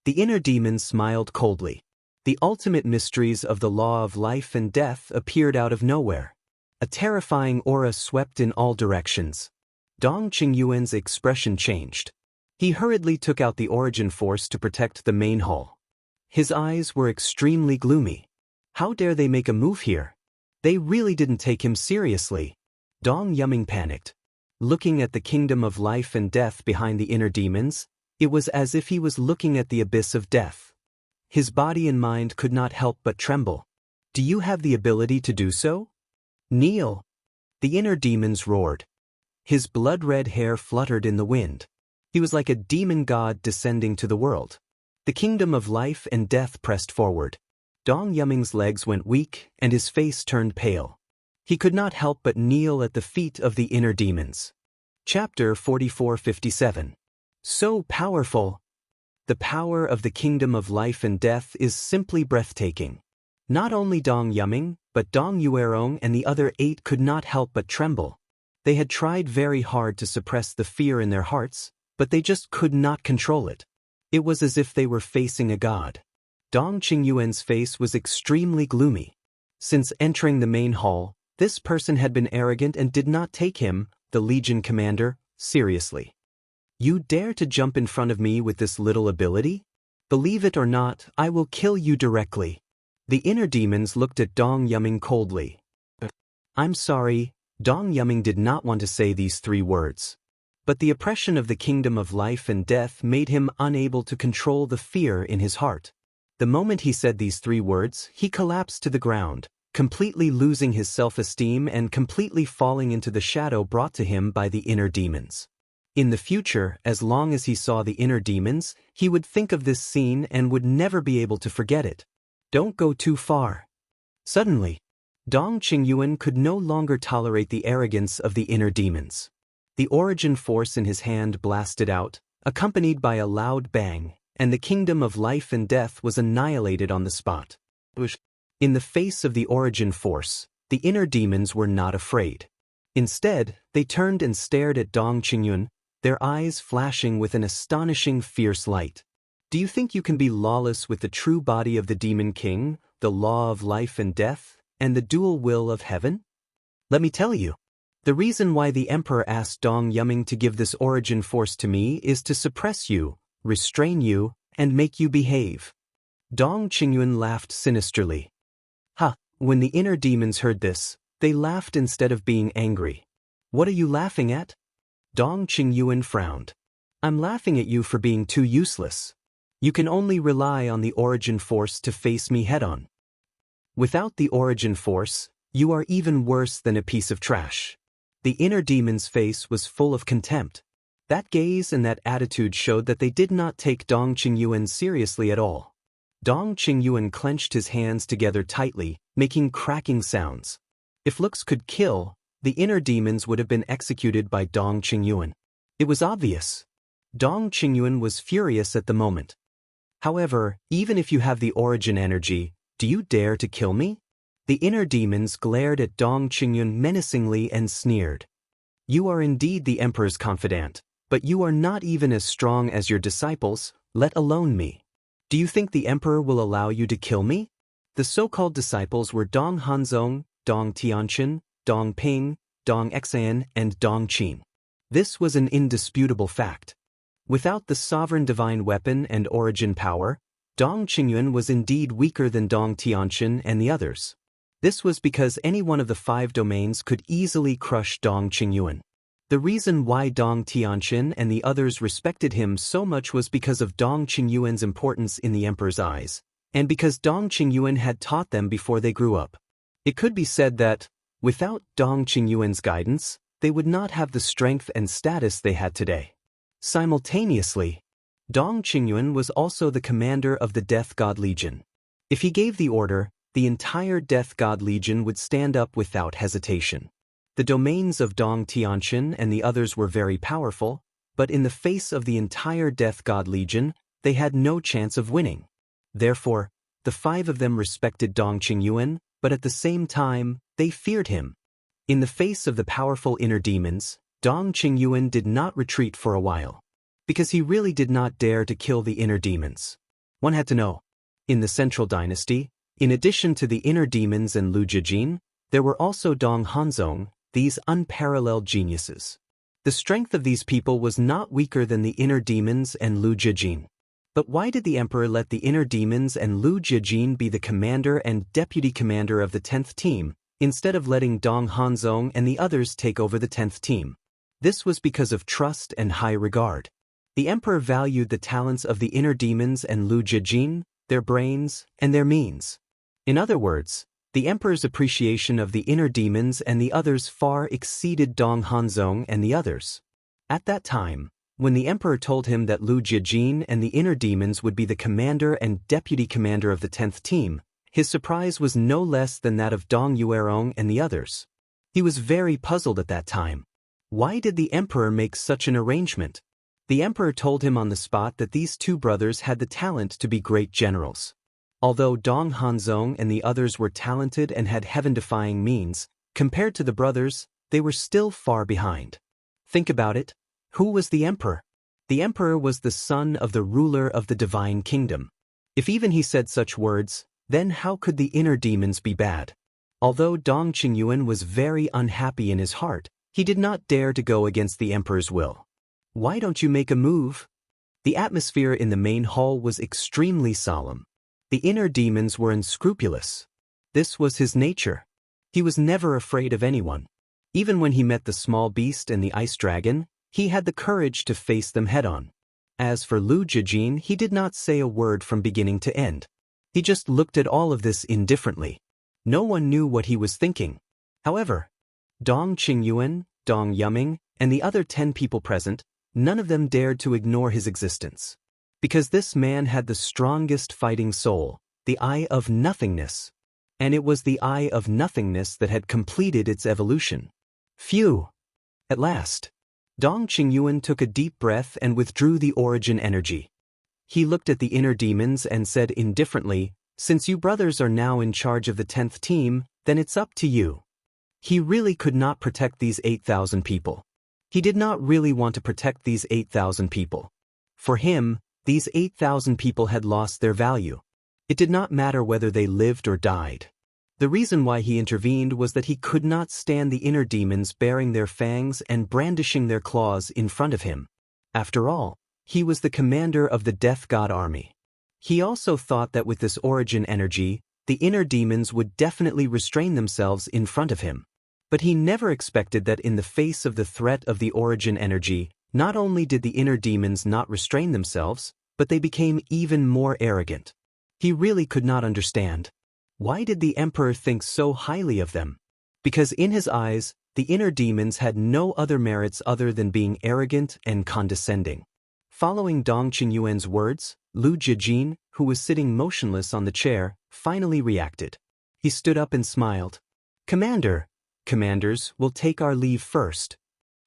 A: The inner demon smiled coldly. The ultimate mysteries of the law of life and death appeared out of nowhere. A terrifying aura swept in all directions. Dong Qingyuan's expression changed. He hurriedly took out the origin force to protect the main hull. His eyes were extremely gloomy. How dare they make a move here? They really didn't take him seriously. Dong Yuming panicked. Looking at the kingdom of life and death behind the inner demons, it was as if he was looking at the abyss of death. His body and mind could not help but tremble. "Do you have the ability to do so? Kneel!" The inner demons roared. His blood-red hair fluttered in the wind. He was like a demon god descending to the world. The kingdom of life and death pressed forward. Dong Yuming's legs went weak and his face turned pale. He could not help but kneel at the feet of the inner demons. Chapter 4457. So powerful! The power of the kingdom of life and death is simply breathtaking. Not only Dong Yuming, but Dong Yuerong and the other 8 could not help but tremble. They had tried very hard to suppress the fear in their hearts, but they just could not control it. It was as if they were facing a god. Dong Qingyuan's face was extremely gloomy. Since entering the main hall, this person had been arrogant and did not take him, the Legion commander, seriously. You dare to jump in front of me with this little ability? Believe it or not, I will kill you directly. The inner demons looked at Dong Yuming coldly. I'm sorry, Dong Yuming did not want to say these 3 words. But the oppression of the kingdom of life and death made him unable to control the fear in his heart. The moment he said these 3 words, he collapsed to the ground, completely losing his self-esteem and completely falling into the shadow brought to him by the inner demons. In the future, as long as he saw the inner demons, he would think of this scene and would never be able to forget it. Don't go too far. Suddenly, Dong Qingyuan could no longer tolerate the arrogance of the inner demons. The origin force in his hand blasted out, accompanied by a loud bang, and the kingdom of life and death was annihilated on the spot. In the face of the origin force, the inner demons were not afraid. Instead, they turned and stared at Dong Qingyuan, their eyes flashing with an astonishing fierce light. Do you think you can be lawless with the true body of the Demon King, the law of life and death, and the dual will of heaven? Let me tell you. The reason why the Emperor asked Dong Yuming to give this origin force to me is to suppress you, restrain you, and make you behave. Dong Qingyuan laughed sinisterly. Ha! When the inner demons heard this, they laughed instead of being angry. What are you laughing at? Dong Qingyuan frowned. I'm laughing at you for being too useless. You can only rely on the origin force to face me head-on. Without the origin force, you are even worse than a piece of trash. The inner demon's face was full of contempt. That gaze and that attitude showed that they did not take Dong Qingyuan seriously at all. Dong Qingyuan clenched his hands together tightly, making cracking sounds. If looks could kill, the inner demons would have been executed by Dong Qingyuan. It was obvious. Dong Qingyuan was furious at the moment. However, even if you have the origin energy, do you dare to kill me? The inner demons glared at Dong Qingyuan menacingly and sneered. You are indeed the Emperor's confidant, but you are not even as strong as your disciples, let alone me. Do you think the Emperor will allow you to kill me? The so-called disciples were Dong Hanzong, Dong Tianqin, Dong Ping, Dong Exan, and Dong Qin. This was an indisputable fact. Without the sovereign divine weapon and origin power, Dong Qingyuan was indeed weaker than Dong Tianqin and the others. This was because any one of the 5 domains could easily crush Dong Qingyuan. The reason why Dong Tianqin and the others respected him so much was because of Dong Qingyuan's importance in the Emperor's eyes, and because Dong Qingyuan had taught them before they grew up. It could be said that, without Dong Qingyuan's guidance, they would not have the strength and status they had today. Simultaneously, Dong Qingyuan was also the commander of the Death God Legion. If he gave the order, the entire Death God Legion would stand up without hesitation. The domains of Dong Tianqin and the others were very powerful, but in the face of the entire Death God Legion, they had no chance of winning. Therefore, the 5 of them respected Dong Qingyuan, but at the same time, they feared him. In the face of the powerful inner demons, Dong Qingyuan did not retreat for a while, because he really did not dare to kill the inner demons. One had to know. In the Central Dynasty, in addition to the inner demons and Lu Jijin, there were also Dong Hanzong, these unparalleled geniuses. The strength of these people was not weaker than the inner demons and Lu Jijin. But why did the Emperor let the inner demons and Lu Jijin be the commander and deputy commander of the 10th team, instead of letting Dong Hanzong and the others take over the 10th team? This was because of trust and high regard. The Emperor valued the talents of the inner demons and Lu Jijin, their brains, and their means. In other words, the Emperor's appreciation of the inner demons and the others far exceeded Dong Hanzong and the others. At that time, when the Emperor told him that Lu Jijin and the inner demons would be the commander and deputy commander of the 10th team, his surprise was no less than that of Dong Yuerong and the others. He was very puzzled at that time. Why did the Emperor make such an arrangement? The emperor told him on the spot that these two brothers had the talent to be great generals. Although Dong Hanzong and the others were talented and had heaven-defying means, compared to the brothers, they were still far behind. Think about it. Who was the emperor? The emperor was the son of the ruler of the divine kingdom. If even he said such words, then how could the inner demons be bad? Although Dong Qingyuan was very unhappy in his heart, he did not dare to go against the emperor's will. Why don't you make a move? The atmosphere in the main hall was extremely solemn. The inner demons were unscrupulous. This was his nature. He was never afraid of anyone. Even when he met the small beast and the ice dragon, he had the courage to face them head-on. As for Lu Jijin, he did not say a word from beginning to end. He just looked at all of this indifferently. No one knew what he was thinking. However, Dong Qingyuan, Dong Yuming, and the other 10 people present, none of them dared to ignore his existence. Because this man had the strongest fighting soul, the Eye of Nothingness. And it was the Eye of Nothingness that had completed its evolution. Phew! At last, Dong Qingyuan took a deep breath and withdrew the origin energy. He looked at the inner demons and said indifferently, "Since you brothers are now in charge of the 10th team, then it's up to you." He really could not protect these 8,000 people. He did not really want to protect these 8,000 people. For him, these 8,000 people had lost their value. It did not matter whether they lived or died. The reason why he intervened was that he could not stand the inner demons baring their fangs and brandishing their claws in front of him. After all, he was the commander of the Death God army. He also thought that with this origin energy, the inner demons would definitely restrain themselves in front of him. But he never expected that in the face of the threat of the origin energy, not only did the inner demons not restrain themselves, but they became even more arrogant. He really could not understand. Why did the emperor think so highly of them? Because in his eyes, the inner demons had no other merits other than being arrogant and condescending. Following Dong Qingyuan's words, Lu Jijin, who was sitting motionless on the chair, finally reacted. He stood up and smiled. Commanders, will take our leave first."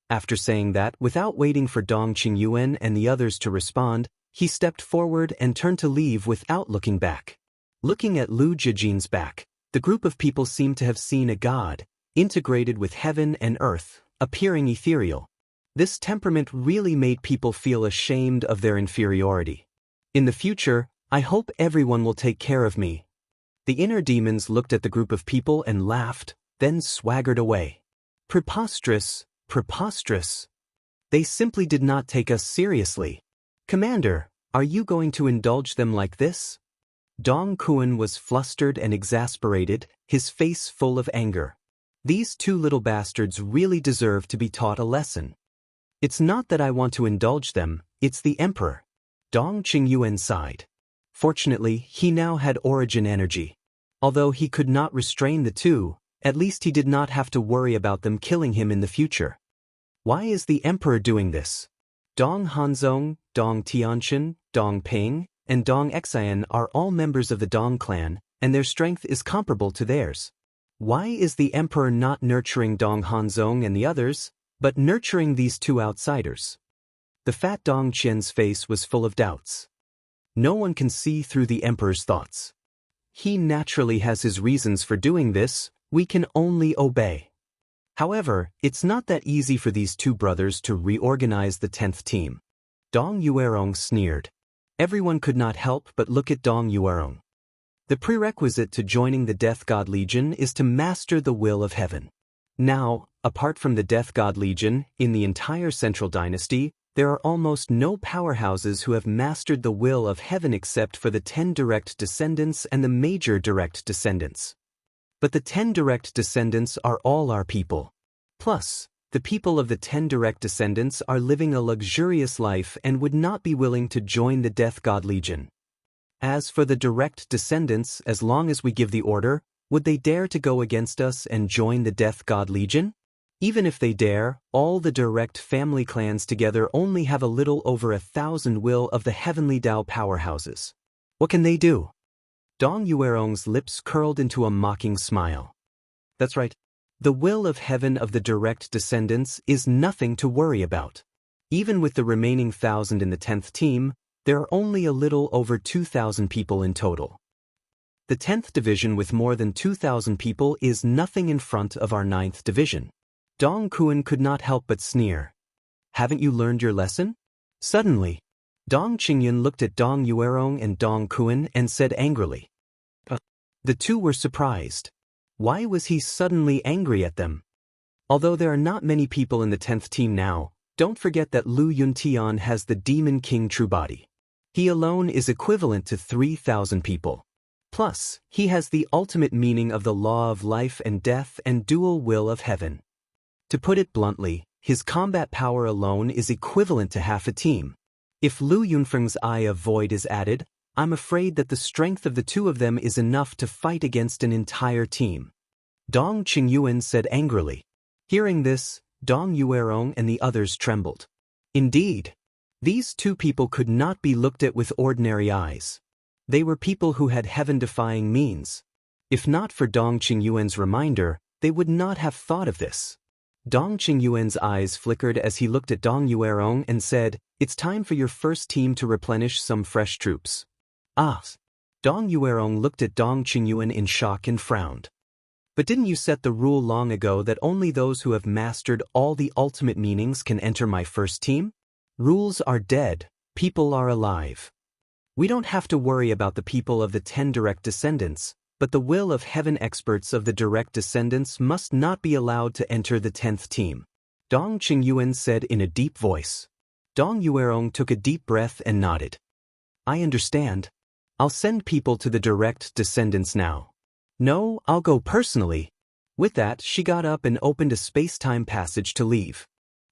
A: After saying that, without waiting for Dong Qingyuan and the others to respond, he stepped forward and turned to leave without looking back. Looking at Lu Jijin's back, the group of people seemed to have seen a god, integrated with heaven and earth, appearing ethereal. This temperament really made people feel ashamed of their inferiority. In the future, I hope everyone will take care of me. The inner demons looked at the group of people and laughed, then swaggered away. Preposterous. They simply did not take us seriously. Commander, are you going to indulge them like this? Dong Kuan was flustered and exasperated, his face full of anger. These two little bastards really deserve to be taught a lesson. It's not that I want to indulge them, it's the emperor. Dong Qingyuan sighed. Fortunately, he now had origin energy. Although he could not restrain the two, at least he did not have to worry about them killing him in the future. Why is the emperor doing this? Dong Hanzong, Dong Tianchen, Dong Ping, and Dong Xian are all members of the Dong clan, and their strength is comparable to theirs. Why is the emperor not nurturing Dong Hanzong and the others, but nurturing these two outsiders? The fat Dong Qian's face was full of doubts. No one can see through the emperor's thoughts. He naturally has his reasons for doing this, we can only obey. However, it's not that easy for these two brothers to reorganize the 10th team. Dong Yuerong sneered. Everyone could not help but look at Dong Yuerong. The prerequisite to joining the Death God Legion is to master the will of heaven. Now, apart from the Death God Legion, in the entire Central Dynasty, there are almost no powerhouses who have mastered the will of heaven except for the 10 direct descendants and the major direct descendants. But the 10 direct descendants are all our people. Plus, the people of the 10 direct descendants are living a luxurious life and would not be willing to join the Death God Legion. As for the direct descendants, as long as we give the order, would they dare to go against us and join the Death God Legion? Even if they dare, all the direct family clans together only have a little over 1,000 will of the heavenly Tao powerhouses. What can they do? Dong Yuerong's lips curled into a mocking smile. That's right. The will of heaven of the direct descendants is nothing to worry about. Even with the remaining 1,000 in the 10th team, there are only a little over 2,000 people in total. The 10th division with more than 2,000 people is nothing in front of our 9th division. Dong Kuan could not help but sneer. Haven't you learned your lesson? Suddenly, Dong Qingyun looked at Dong Yuerong and Dong Kuan and said angrily. The two were surprised. Why was he suddenly angry at them? Although there are not many people in the 10th team now, don't forget that Lu Yuntian has the Demon King True Body. He alone is equivalent to 3,000 people. Plus, he has the ultimate meaning of the law of life and death and dual will of heaven. To put it bluntly, his combat power alone is equivalent to half a team. If Lu Yunfeng's Eye of Void is added, I'm afraid that the strength of the two of them is enough to fight against an entire team. Dong Qingyuan said angrily. Hearing this, Dong Yuerong and the others trembled. Indeed, these two people could not be looked at with ordinary eyes. They were people who had heaven-defying means. If not for Dong Qingyuan's reminder, they would not have thought of this. Dong Qingyuan's eyes flickered as he looked at Dong Yuerong and said, "It's time for your first team to replenish some fresh troops." Ah! Dong Yuerong looked at Dong Qingyuan in shock and frowned. But didn't you set the rule long ago that only those who have mastered all the ultimate meanings can enter my first team? Rules are dead, people are alive. We don't have to worry about the people of the 10 direct descendants, but the will of heaven experts of the direct descendants must not be allowed to enter the 10th team. Dong Qingyuan said in a deep voice. Dong Yuerong took a deep breath and nodded. I understand. I'll send people to the direct descendants now. No, I'll go personally. With that, she got up and opened a space-time passage to leave.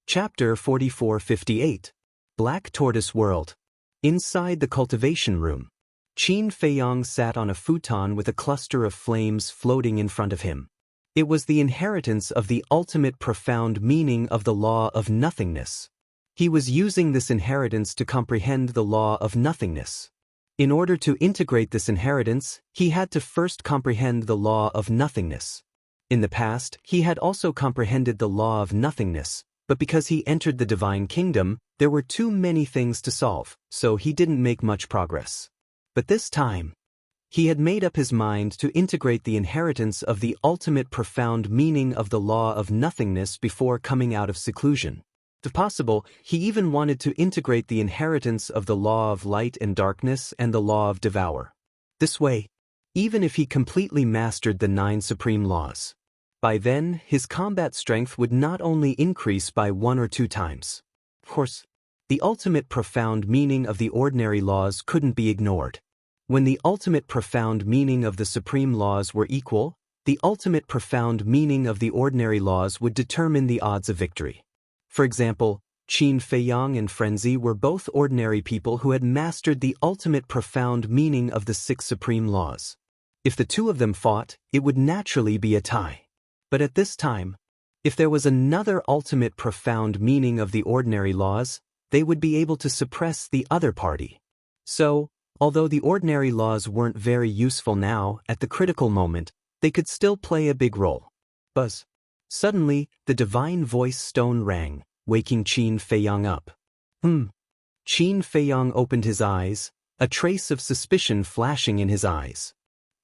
A: Chapter 4458. Black Tortoise World. Inside the cultivation room, Qin Feiyang sat on a futon with a cluster of flames floating in front of him. It was the inheritance of the ultimate profound meaning of the law of nothingness. He was using this inheritance to comprehend the law of nothingness. In order to integrate this inheritance, he had to first comprehend the law of nothingness. In the past, he had also comprehended the law of nothingness, but because he entered the divine kingdom, there were too many things to solve, so he didn't make much progress. But this time, he had made up his mind to integrate the inheritance of the ultimate profound meaning of the law of nothingness before coming out of seclusion. If possible, he even wanted to integrate the inheritance of the law of light and darkness and the law of devour. This way, even if he completely mastered the 9 supreme laws, by then his combat strength would not only increase by 1 or 2 times. Of course, the ultimate profound meaning of the ordinary laws couldn't be ignored. When the ultimate profound meaning of the supreme laws were equal, the ultimate profound meaning of the ordinary laws would determine the odds of victory. For example, Qin Feiyang and Frenzy were both ordinary people who had mastered the ultimate profound meaning of the 6 supreme laws. If the two of them fought, it would naturally be a tie. But at this time, if there was another ultimate profound meaning of the ordinary laws, they would be able to suppress the other party. So, although the ordinary laws weren't very useful now, at the critical moment, they could still play a big role. Buzz. Suddenly, the divine voice stone rang, waking Qin Feiyang up. Qin Feiyang opened his eyes, a trace of suspicion flashing in his eyes.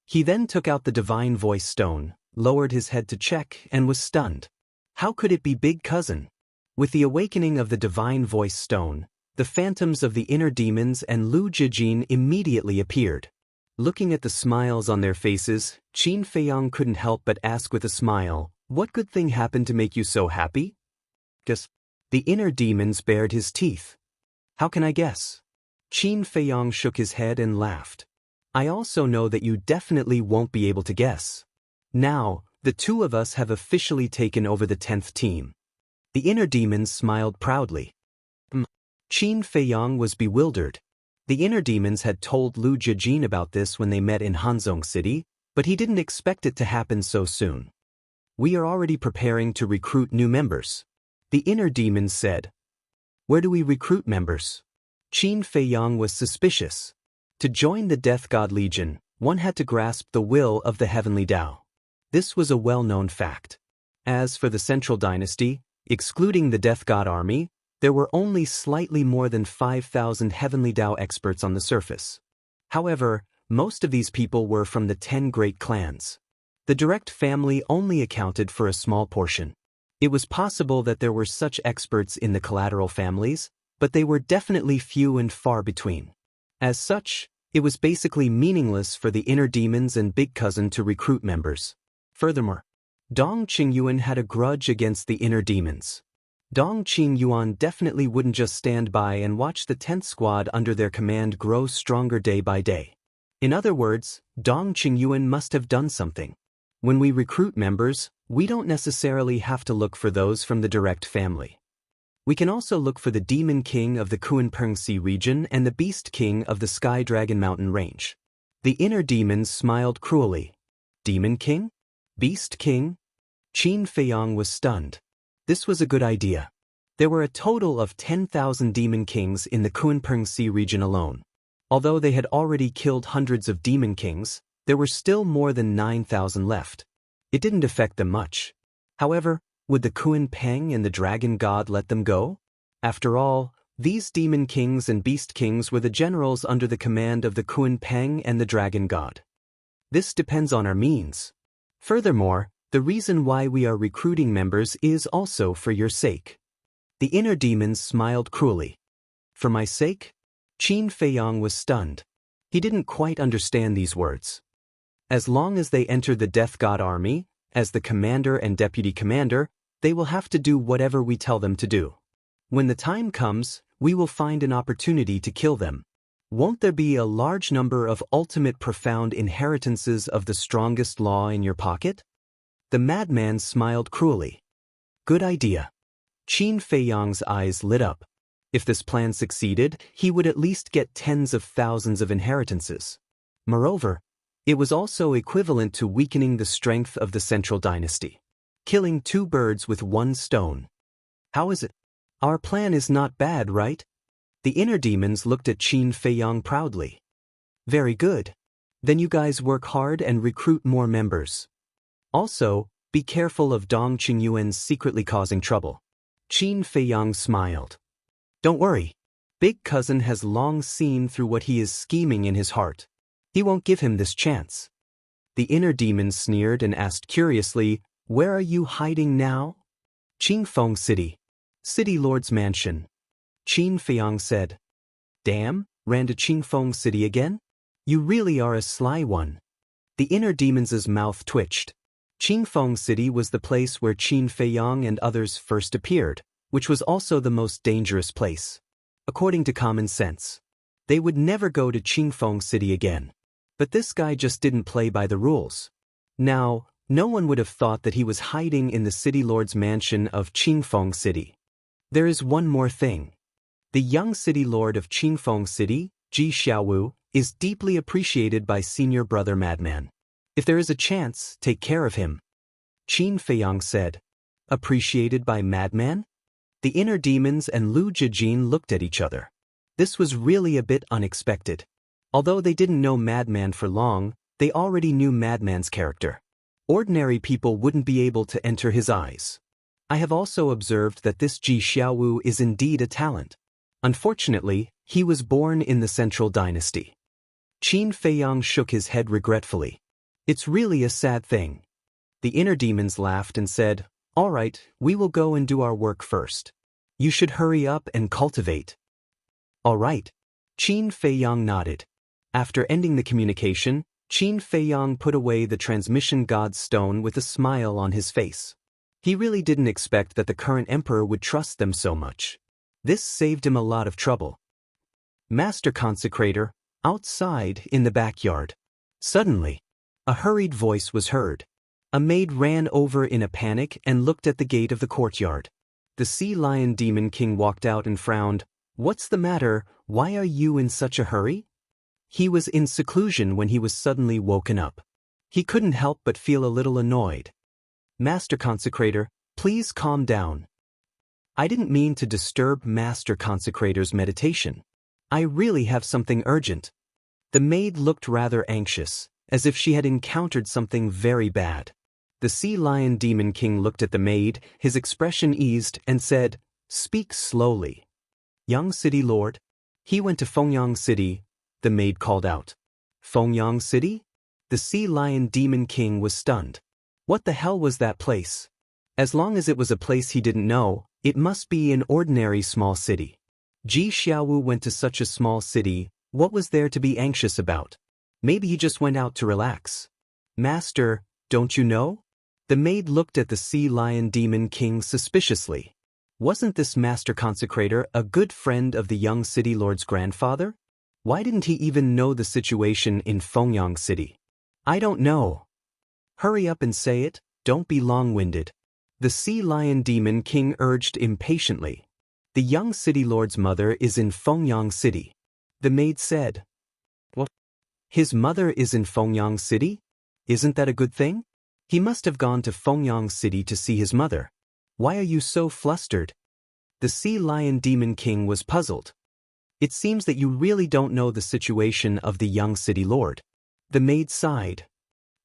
A: He then took out the divine voice stone, lowered his head to check, and was stunned. How could it be Big Cousin? With the awakening of the divine voice stone, the phantoms of the inner demons and Lu Jijin immediately appeared. Looking at the smiles on their faces, Qin Feiyang couldn't help but ask with a smile, "What good thing happened to make you so happy?" Guess. The inner demons bared his teeth. How can I guess? Qin Feiyang shook his head and laughed. I also know that you definitely won't be able to guess. Now, the two of us have officially taken over the 10th team. The inner demons smiled proudly. Qin Feiyang was bewildered. The inner demons had told Lu Jijin about this when they met in Hanzhong City, but he didn't expect it to happen so soon. We are already preparing to recruit new members. The inner demons said. Where do we recruit members? Qin Feiyang was suspicious. To join the Death God Legion, one had to grasp the will of the heavenly Tao. This was a well-known fact. As for the Central Dynasty, excluding the Death God Army, There were only slightly more than 5,000 heavenly Tao experts on the surface. However, most of these people were from the 10 great clans. The direct family only accounted for a small portion. It was possible that there were such experts in the collateral families, but they were definitely few and far between. As such, it was basically meaningless for the inner demons and Big Cousin to recruit members. Furthermore, Dong Qingyuan had a grudge against the inner demons. Dong Qingyuan definitely wouldn't just stand by and watch the 10th squad under their command grow stronger day by day. In other words, Dong Qingyuan must have done something. When we recruit members, we don't necessarily have to look for those from the direct family. We can also look for the Demon King of the Kunpengsi region and the Beast King of the Sky Dragon Mountain range. The inner demons smiled cruelly. Demon King? Beast King? Qin Feiyang was stunned. This was a good idea. There were a total of 10,000 Demon Kings in the Kunpengsi region alone. Although they had already killed hundreds of Demon Kings, there were still more than 9,000 left. It didn't affect them much. However, would the Kunpeng and the Dragon God let them go? After all, these Demon Kings and Beast Kings were the generals under the command of the Kunpeng and the Dragon God. This depends on our means. Furthermore, the reason why we are recruiting members is also for your sake. The inner demons smiled cruelly. For my sake? Qin Feiyang was stunned. He didn't quite understand these words. As long as they enter the Death God army, as the commander and deputy commander, they will have to do whatever we tell them to do. When the time comes, we will find an opportunity to kill them. Won't there be a large number of ultimate profound inheritances of the strongest law in your pocket? The madman smiled cruelly. Good idea. Qin Feiyang's eyes lit up. If this plan succeeded, he would at least get tens of thousands of inheritances. Moreover, it was also equivalent to weakening the strength of the central dynasty. Killing 2 birds with 1 stone. How is it? Our plan is not bad, right? The inner demons looked at Qin Feiyang proudly. Very good. Then you guys work hard and recruit more members. Also, be careful of Dong Qingyuan secretly causing trouble. Qin Feiyang smiled. Don't worry. Big Cousin has long seen through what he is scheming in his heart. He won't give him this chance. The inner demon sneered and asked curiously, where are you hiding now? Qingfeng City. City Lord's mansion. Qin Feiyang said. Damn, ran to Qingfeng City again? You really are a sly one. The inner demon's mouth twitched. Qingfeng City was the place where Qin Feiyang and others first appeared, which was also the most dangerous place. According to common sense, they would never go to Qingfeng City again. But this guy just didn't play by the rules. Now, no one would have thought that he was hiding in the city lord's mansion of Qingfeng City. There is one more thing. The young city lord of Qingfeng City, Ji Xiaowu, is deeply appreciated by senior brother Madman. If there is a chance, take care of him. Qin Feiyang said. Appreciated by Madman? The inner demons and Lu Jijin looked at each other. This was really a bit unexpected. Although they didn't know Madman for long, they already knew Madman's character. Ordinary people wouldn't be able to enter his eyes. I have also observed that this Ji Xiaowu is indeed a talent. Unfortunately, he was born in the Central Dynasty. Qin Feiyang shook his head regretfully. It's really a sad thing. The inner demons laughed and said, all right, we will go and do our work first. You should hurry up and cultivate. All right. Qin Feiyang nodded. After ending the communication, Qin Feiyang put away the transmission god's stone with a smile on his face. He really didn't expect that the current emperor would trust them so much. This saved him a lot of trouble. Master Consecrator, outside in the backyard. Suddenly, a hurried voice was heard. A maid ran over in a panic and looked at the gate of the courtyard. The sea lion demon king walked out and frowned. What's the matter? Why are you in such a hurry? He was in seclusion when he was suddenly woken up. He couldn't help but feel a little annoyed. Master Consecrator, please calm down. I didn't mean to disturb Master Consecrator's meditation. I really have something urgent. The maid looked rather anxious, as if she had encountered something very bad. The sea lion demon king looked at the maid, his expression eased, and said, Speak slowly. Young City Lord? He went to Fengyang City, the maid called out. Fengyang City? The Sea Lion Demon King was stunned. What the hell was that place? As long as it was a place he didn't know, it must be an ordinary small city. Ji Xiaowu went to such a small city, what was there to be anxious about? Maybe he just went out to relax. Master, don't you know? The maid looked at the Sea Lion Demon King suspiciously. Wasn't this Master Consecrator a good friend of the young city lord's grandfather? Why didn't he even know the situation in Fengyang City? I don't know. Hurry up and say it, don't be long-winded. The Sea Lion Demon King urged impatiently. The young city lord's mother is in Fengyang City. The maid said. What? His mother is in Fengyang City? Isn't that a good thing? He must have gone to Fengyang City to see his mother. Why are you so flustered? The Sea Lion Demon King was puzzled. It seems that you really don't know the situation of the young city lord. The maid sighed.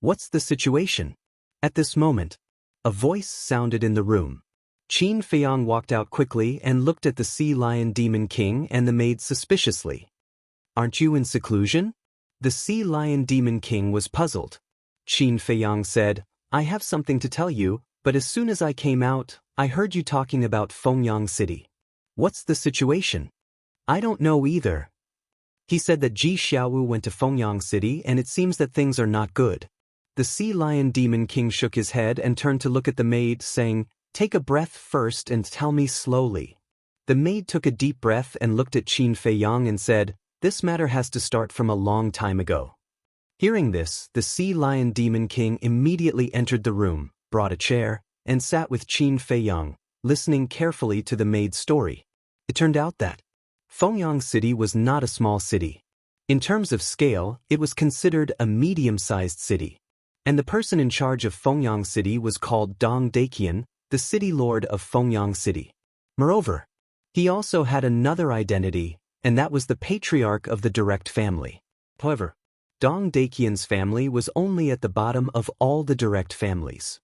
A: What's the situation? At this moment, a voice sounded in the room. Qin Feiyang walked out quickly and looked at the Sea Lion Demon King and the maid suspiciously. Aren't you in seclusion? The Sea Lion Demon King was puzzled. Qin Feiyang said, I have something to tell you, but as soon as I came out, I heard you talking about Fengyang City. What's the situation? I don't know either. He said that Ji Xiaowu went to Fengyang City and it seems that things are not good. The Sea Lion Demon King shook his head and turned to look at the maid, saying, Take a breath first and tell me slowly. The maid took a deep breath and looked at Qin Feiyang and said, This matter has to start from a long time ago. Hearing this, the Sea Lion Demon King immediately entered the room, brought a chair, and sat with Qin Feiyang, listening carefully to the maid's story. It turned out that Fengyang City was not a small city. In terms of scale, it was considered a medium-sized city. And the person in charge of Fengyang City was called Dong Daqian, the city lord of Fengyang City. Moreover, he also had another identity, and that was the patriarch of the direct family. However, Dong Daqian's family was only at the bottom of all the direct families.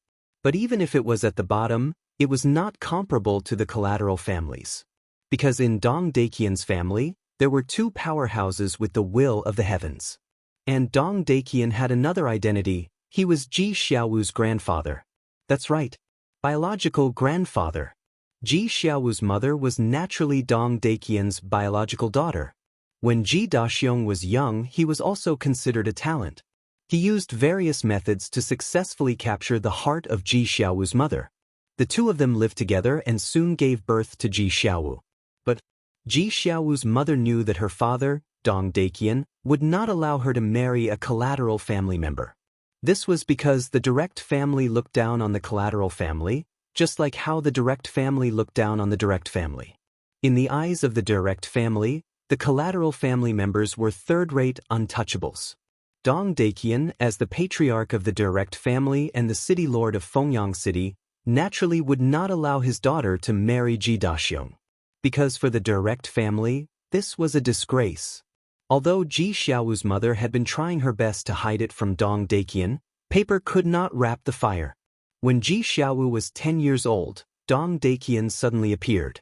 A: But even if it was at the bottom, it was not comparable to the collateral families. Because in Dong Daqian's family, there were two powerhouses with the will of the heavens. And Dong Daqian had another identity, he was Ji Xiaowu's grandfather. That's right, biological grandfather. Ji Xiaowu's mother was naturally Dong Daqian's biological daughter. When Ji Daxiong was young, he was also considered a talent. He used various methods to successfully capture the heart of Ji Xiaowu's mother. The two of them lived together and soon gave birth to Ji Xiaowu. But Ji Xiaowu's mother knew that her father, Dong Daqian, would not allow her to marry a collateral family member. This was because the direct family looked down on the collateral family, just like how the direct family looked down on the direct family. In the eyes of the direct family, the collateral family members were third-rate untouchables. Dong Daqian, as the patriarch of the direct family and the city lord of Fengyang City, naturally would not allow his daughter to marry Ji Daxiong. Because for the direct family, this was a disgrace. Although Ji Xiaowu's mother had been trying her best to hide it from Dong Daqian, paper could not wrap the fire. When Ji Xiaowu was 10 years old, Dong Daqian suddenly appeared.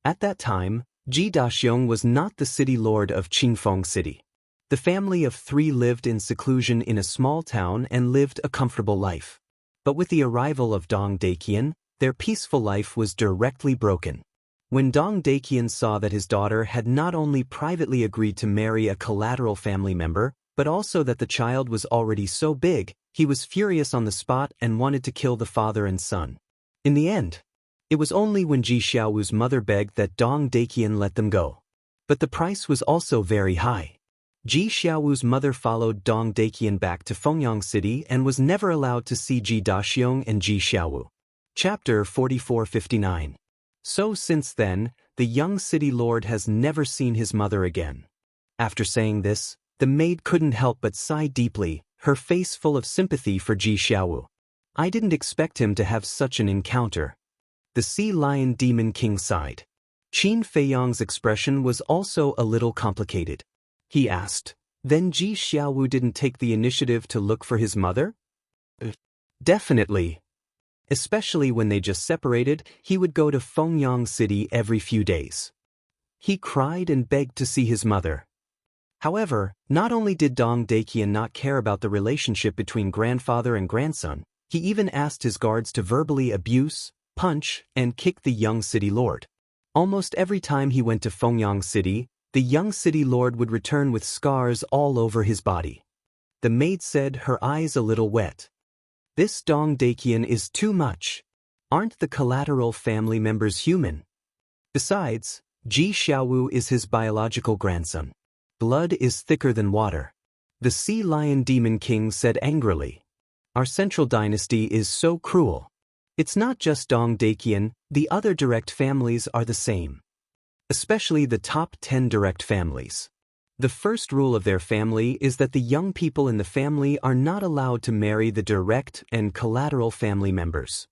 A: At that time, Ji Daxiong was not the city lord of Qingfeng City. The family of three lived in seclusion in a small town and lived a comfortable life. But with the arrival of Dong Daqian, their peaceful life was directly broken. When Dong Daqian saw that his daughter had not only privately agreed to marry a collateral family member, but also that the child was already so big, he was furious on the spot and wanted to kill the father and son. In the end, it was only when Ji Xiaowu's mother begged that Dong Daqian let them go. But the price was also very high. Ji Xiaowu's mother followed Dong Daqian back to Fengyang City and was never allowed to see Ji Daxiong and Ji Xiaowu. Chapter 4459. So since then, the young city lord has never seen his mother again. After saying this, the maid couldn't help but sigh deeply, her face full of sympathy for Ji Xiaowu. I didn't expect him to have such an encounter. The Sea Lion Demon King sighed. Qin Feiyang's expression was also a little complicated. He asked, Then Ji Xiaowu didn't take the initiative to look for his mother? Definitely. Especially when they just separated, he would go to Fengyang City every few days. He cried and begged to see his mother. However, not only did Dong Daekian not care about the relationship between grandfather and grandson, he even asked his guards to verbally abuse, punch, and kick the young city lord. Almost every time he went to Fengyang City, the young city lord would return with scars all over his body. The maid said, her eyes a little wet. This Dong Daekian is too much. Aren't the collateral family members human? Besides, Ji Xiaowu is his biological grandson. Blood is thicker than water. The Sea Lion Demon King said angrily. Our central dynasty is so cruel. It's not just Dong Daekian, the other direct families are the same. Especially the top 10 direct families. The first rule of their family is that the young people in the family are not allowed to marry the direct and collateral family members.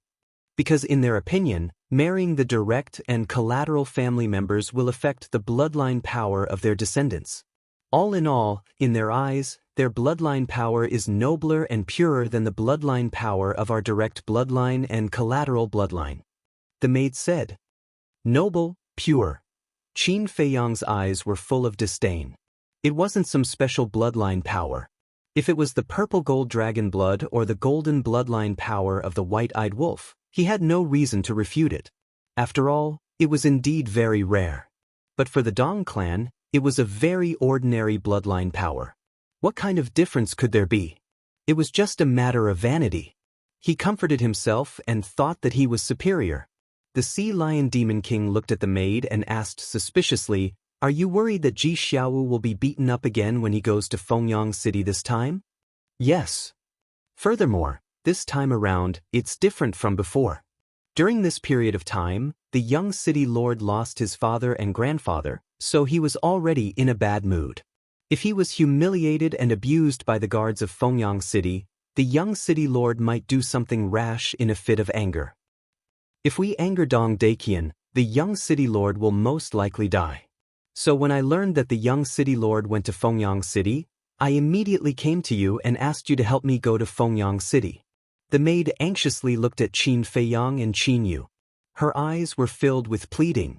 A: Because in their opinion, marrying the direct and collateral family members will affect the bloodline power of their descendants. All in all, in their eyes, their bloodline power is nobler and purer than the bloodline power of our direct bloodline and collateral bloodline. The maid said. Noble, pure. Qin Feiyang's eyes were full of disdain. It wasn't some special bloodline power. If it was the purple gold dragon blood or the golden bloodline power of the white-eyed wolf, he had no reason to refute it. After all, it was indeed very rare. But for the Dong clan, it was a very ordinary bloodline power. What kind of difference could there be? It was just a matter of vanity. He comforted himself and thought that he was superior. The Sea Lion Demon King looked at the maid and asked suspiciously, are you worried that Ji Xiaowu will be beaten up again when he goes to Fengyang City this time? Yes. Furthermore, this time around, it's different from before. During this period of time, the young city lord lost his father and grandfather, so he was already in a bad mood. If he was humiliated and abused by the guards of Fengyang City, the young city lord might do something rash in a fit of anger. If we anger Dong Daekian, the young city lord will most likely die. So when I learned that the young city lord went to Fengyang City, I immediately came to you and asked you to help me go to Fengyang City. The maid anxiously looked at Qin Feiyang and Qin Yu. Her eyes were filled with pleading.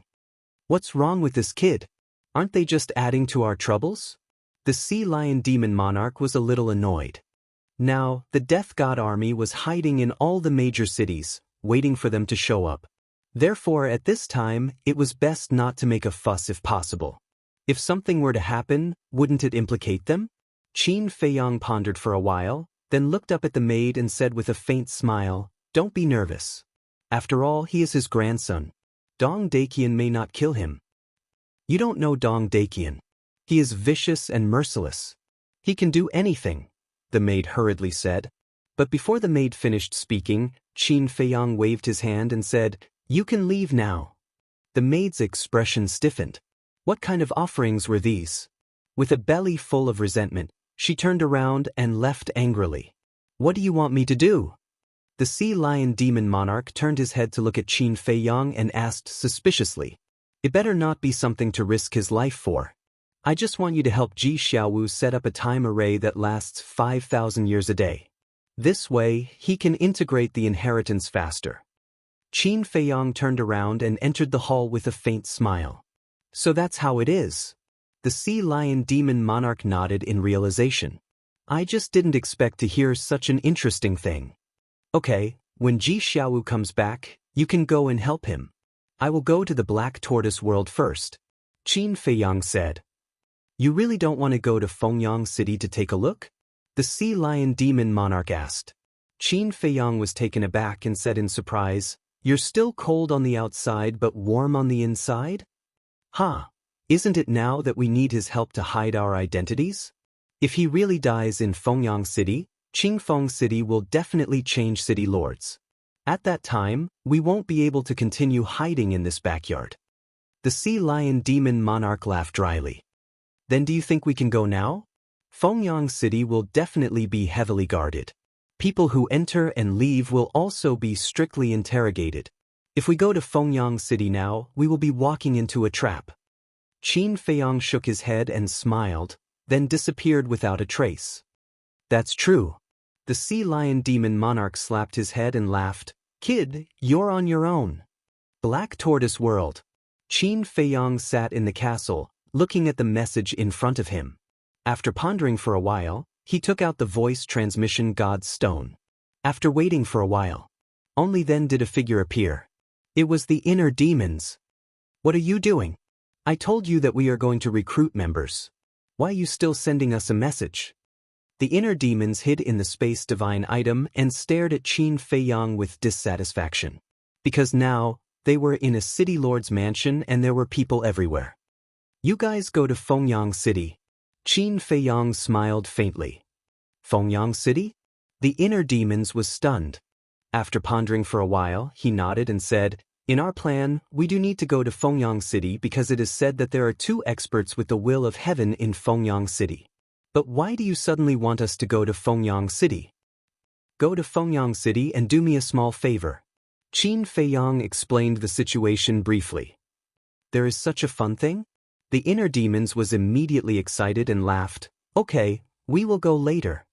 A: What's wrong with this kid? Aren't they just adding to our troubles? The Sea Lion Demon Monarch was a little annoyed. Now, the Death God army was hiding in all the major cities, waiting for them to show up. Therefore, at this time, it was best not to make a fuss if possible. If something were to happen, wouldn't it implicate them? Qin Feiyang pondered for a while, then looked up at the maid and said with a faint smile, don't be nervous. After all, he is his grandson. Dong Daekian may not kill him. You don't know Dong Daekian. He is vicious and merciless. He can do anything, the maid hurriedly said. But before the maid finished speaking, Qin Feiyang waved his hand and said, you can leave now. The maid's expression stiffened. What kind of offerings were these? With a belly full of resentment, she turned around and left angrily. What do you want me to do? The Sea Lion Demon Monarch turned his head to look at Qin Feiyang and asked suspiciously. It better not be something to risk his life for. I just want you to help Ji Xiaowu set up a time array that lasts 5,000 years a day. This way, he can integrate the inheritance faster. Qin Feiyang turned around and entered the hall with a faint smile. So that's how it is. The Sea Lion Demon Monarch nodded in realization. I just didn't expect to hear such an interesting thing. Okay, when Ji Xiaowu comes back, you can go and help him. I will go to the Black Tortoise world first. Qin Feiyang said. You really don't want to go to Fengyang City to take a look? The Sea Lion Demon Monarch asked. Qin Feiyang was taken aback and said in surprise, you're still cold on the outside but warm on the inside? Huh, isn't it now that we need his help to hide our identities? If he really dies in Fengyang City, Qingfeng City will definitely change city lords. At that time, we won't be able to continue hiding in this backyard. The Sea Lion Demon Monarch laughed dryly. Then do you think we can go now? Fengyang City will definitely be heavily guarded. People who enter and leave will also be strictly interrogated. If we go to Fengyang City now, we will be walking into a trap. Qin Feiyang shook his head and smiled, then disappeared without a trace. That's true. The Sea Lion Demon Monarch slapped his head and laughed. Kid, you're on your own. Black Tortoise World. Qin Feiyang sat in the castle, looking at the message in front of him. After pondering for a while, he took out the voice transmission God's stone. After waiting for a while, only then did a figure appear. It was the inner demons. What are you doing? I told you that we are going to recruit members. Why are you still sending us a message? The inner demons hid in the space divine item and stared at Qin Feiyang with dissatisfaction. Because now, they were in a city lord's mansion and there were people everywhere. You guys go to Fengyang City. Qin Feiyang smiled faintly. Fengyang City? The inner demons was stunned. After pondering for a while, he nodded and said, in our plan, we do need to go to Fengyang City because it is said that there are 2 experts with the will of heaven in Fengyang City. But why do you suddenly want us to go to Fengyang City? Go to Fengyang City and do me a small favor. Qin Feiyang explained the situation briefly. There is such a fun thing? The inner demons was immediately excited and laughed. Okay, we will go later.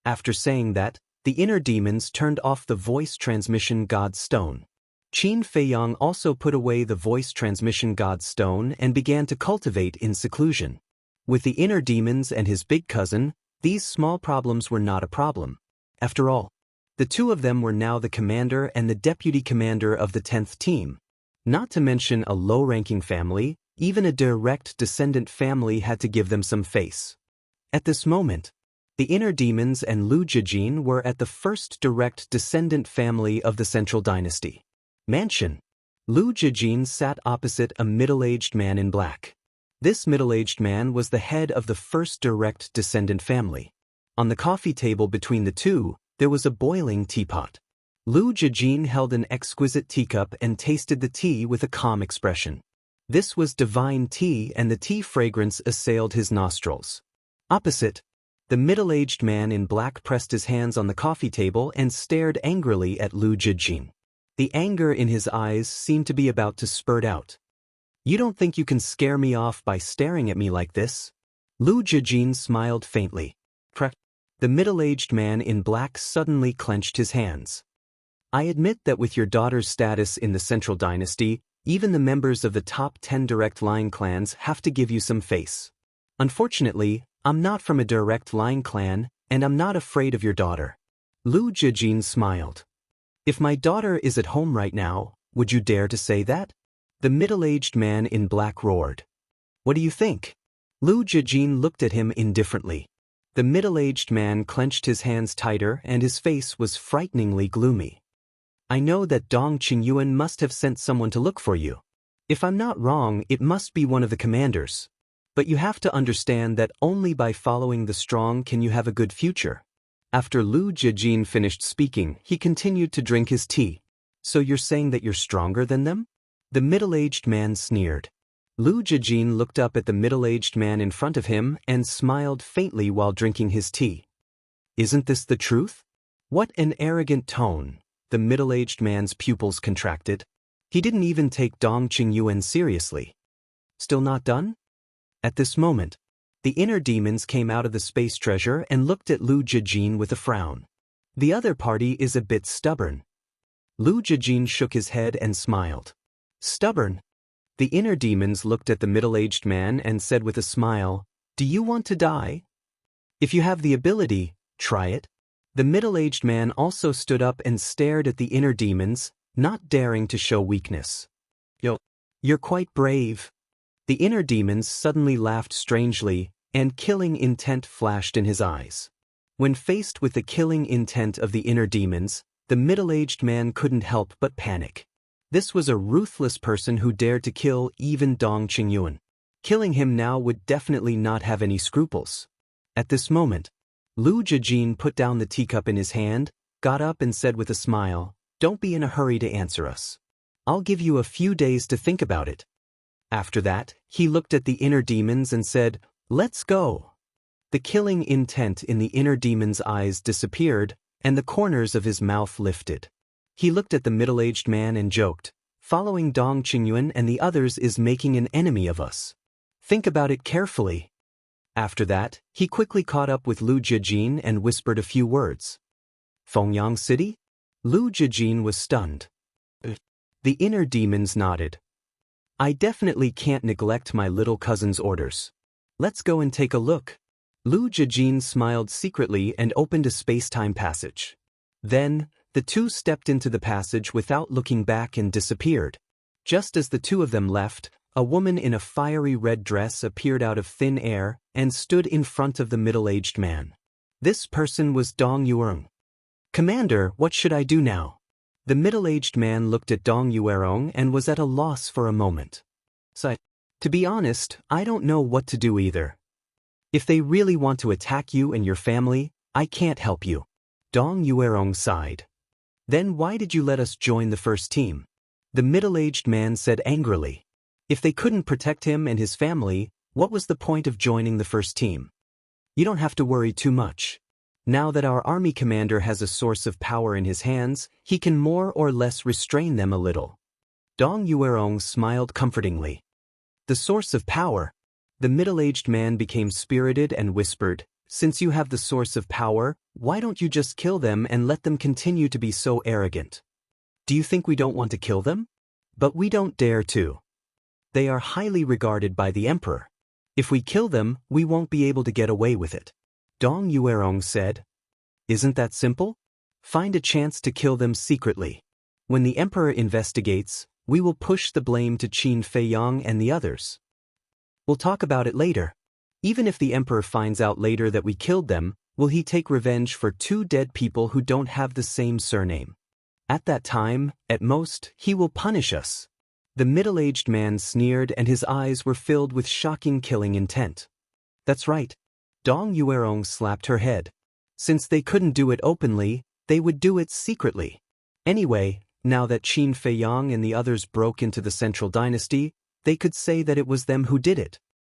A: After saying that, the inner demons turned off the voice transmission God's stone. Qin Feiyang also put away the voice transmission God's stone and began to cultivate in seclusion. With the inner demons and his big cousin, these small problems were not a problem. After all, the 2 of them were now the commander and the deputy commander of the 10th team. Not to mention a low-ranking family, even a direct descendant family had to give them some face. At this moment, the inner demons and Lu Jijin were at the first direct descendant family of the Central Dynasty. Mansion. Lu Jijin sat opposite a middle-aged man in black. This middle-aged man was the head of the first direct descendant family. On the coffee table between the 2, there was a boiling teapot. Lu Jijin held an exquisite teacup and tasted the tea with a calm expression. This was divine tea and the tea fragrance assailed his nostrils. Opposite, the middle-aged man in black pressed his hands on the coffee table and stared angrily at Lu Jijin. The anger in his eyes seemed to be about to spurt out. You don't think you can scare me off by staring at me like this? Lu Jijin smiled faintly. The middle-aged man in black suddenly clenched his hands. I admit that with your daughter's status in the Central Dynasty, even the members of the top 10 direct line clans have to give you some face. Unfortunately, I'm not from a direct line clan, and I'm not afraid of your daughter. Lu Jijin smiled. If my daughter is at home right now, would you dare to say that? The middle-aged man in black roared. What do you think? Lu Jijin looked at him indifferently. The middle-aged man clenched his hands tighter and his face was frighteningly gloomy. I know that Dong Qingyuan must have sent someone to look for you. If I'm not wrong, it must be one of the commanders. But you have to understand that only by following the strong can you have a good future. After Lu Jijin finished speaking, he continued to drink his tea. So you're saying that you're stronger than them? The middle-aged man sneered. Lu Jijin looked up at the middle-aged man in front of him and smiled faintly while drinking his tea. Isn't this the truth? What an arrogant tone. The middle-aged man's pupils contracted. He didn't even take Dong Qingyuan seriously. Still not done? At this moment, the inner demons came out of the space treasure and looked at Lu Jijin with a frown. The other party is a bit stubborn. Lu Jijin shook his head and smiled. Stubborn? The inner demons looked at the middle-aged man and said with a smile, Do you want to die? If you have the ability, try it. The middle-aged man also stood up and stared at the inner demons, not daring to show weakness. You're quite brave. The inner demons suddenly laughed strangely, and killing intent flashed in his eyes. When faced with the killing intent of the inner demons, the middle-aged man couldn't help but panic. This was a ruthless person who dared to kill even Dong Qingyuan. Killing him now would definitely not have any scruples. At this moment, Lu Jijin put down the teacup in his hand, got up and said with a smile, Don't be in a hurry to answer us. I'll give you a few days to think about it. After that, he looked at the inner demons and said, Let's go. The killing intent in the inner demon's eyes disappeared, and the corners of his mouth lifted. He looked at the middle-aged man and joked, Following Dong Qingyuan and the others is making an enemy of us. Think about it carefully. After that, he quickly caught up with Lu Jijin and whispered a few words. Fengyang City? Lu Jijin was stunned. The inner demons nodded. I definitely can't neglect my little cousin's orders. Let's go and take a look. Lu Jijin smiled secretly and opened a space-time passage. Then, the two stepped into the passage without looking back and disappeared. Just as the two of them left, a woman in a fiery red dress appeared out of thin air and stood in front of the middle-aged man. This person was Dong Yuerong. Commander, what should I do now? The middle-aged man looked at Dong Yuerong and was at a loss for a moment. To be honest, I don't know what to do either. If they really want to attack you and your family, I can't help you. Dong Yuerong sighed. Then why did you let us join the first team? The middle-aged man said angrily. If they couldn't protect him and his family, what was the point of joining the first team? You don't have to worry too much. Now that our army commander has a source of power in his hands, he can more or less restrain them a little. Dong Yuerong smiled comfortingly. The source of power? The middle-aged man became spirited and whispered, since you have the source of power, why don't you just kill them and let them continue to be so arrogant? Do you think we don't want to kill them? But we don't dare to. They are highly regarded by the emperor. If we kill them, we won't be able to get away with it. Dong Yuerong said. Isn't that simple? Find a chance to kill them secretly. When the emperor investigates, we will push the blame to Qin Feiyang and the others. We'll talk about it later. Even if the emperor finds out later that we killed them, will he take revenge for 2 dead people who don't have the same surname? At that time, at most, he will punish us. The middle-aged man sneered and his eyes were filled with shocking killing intent. That's right. Dong Yuerong slapped her head. Since they couldn't do it openly, they would do it secretly. Anyway, now that Qin Feiyang and the others broke into the central dynasty, they could say that it was them who did it.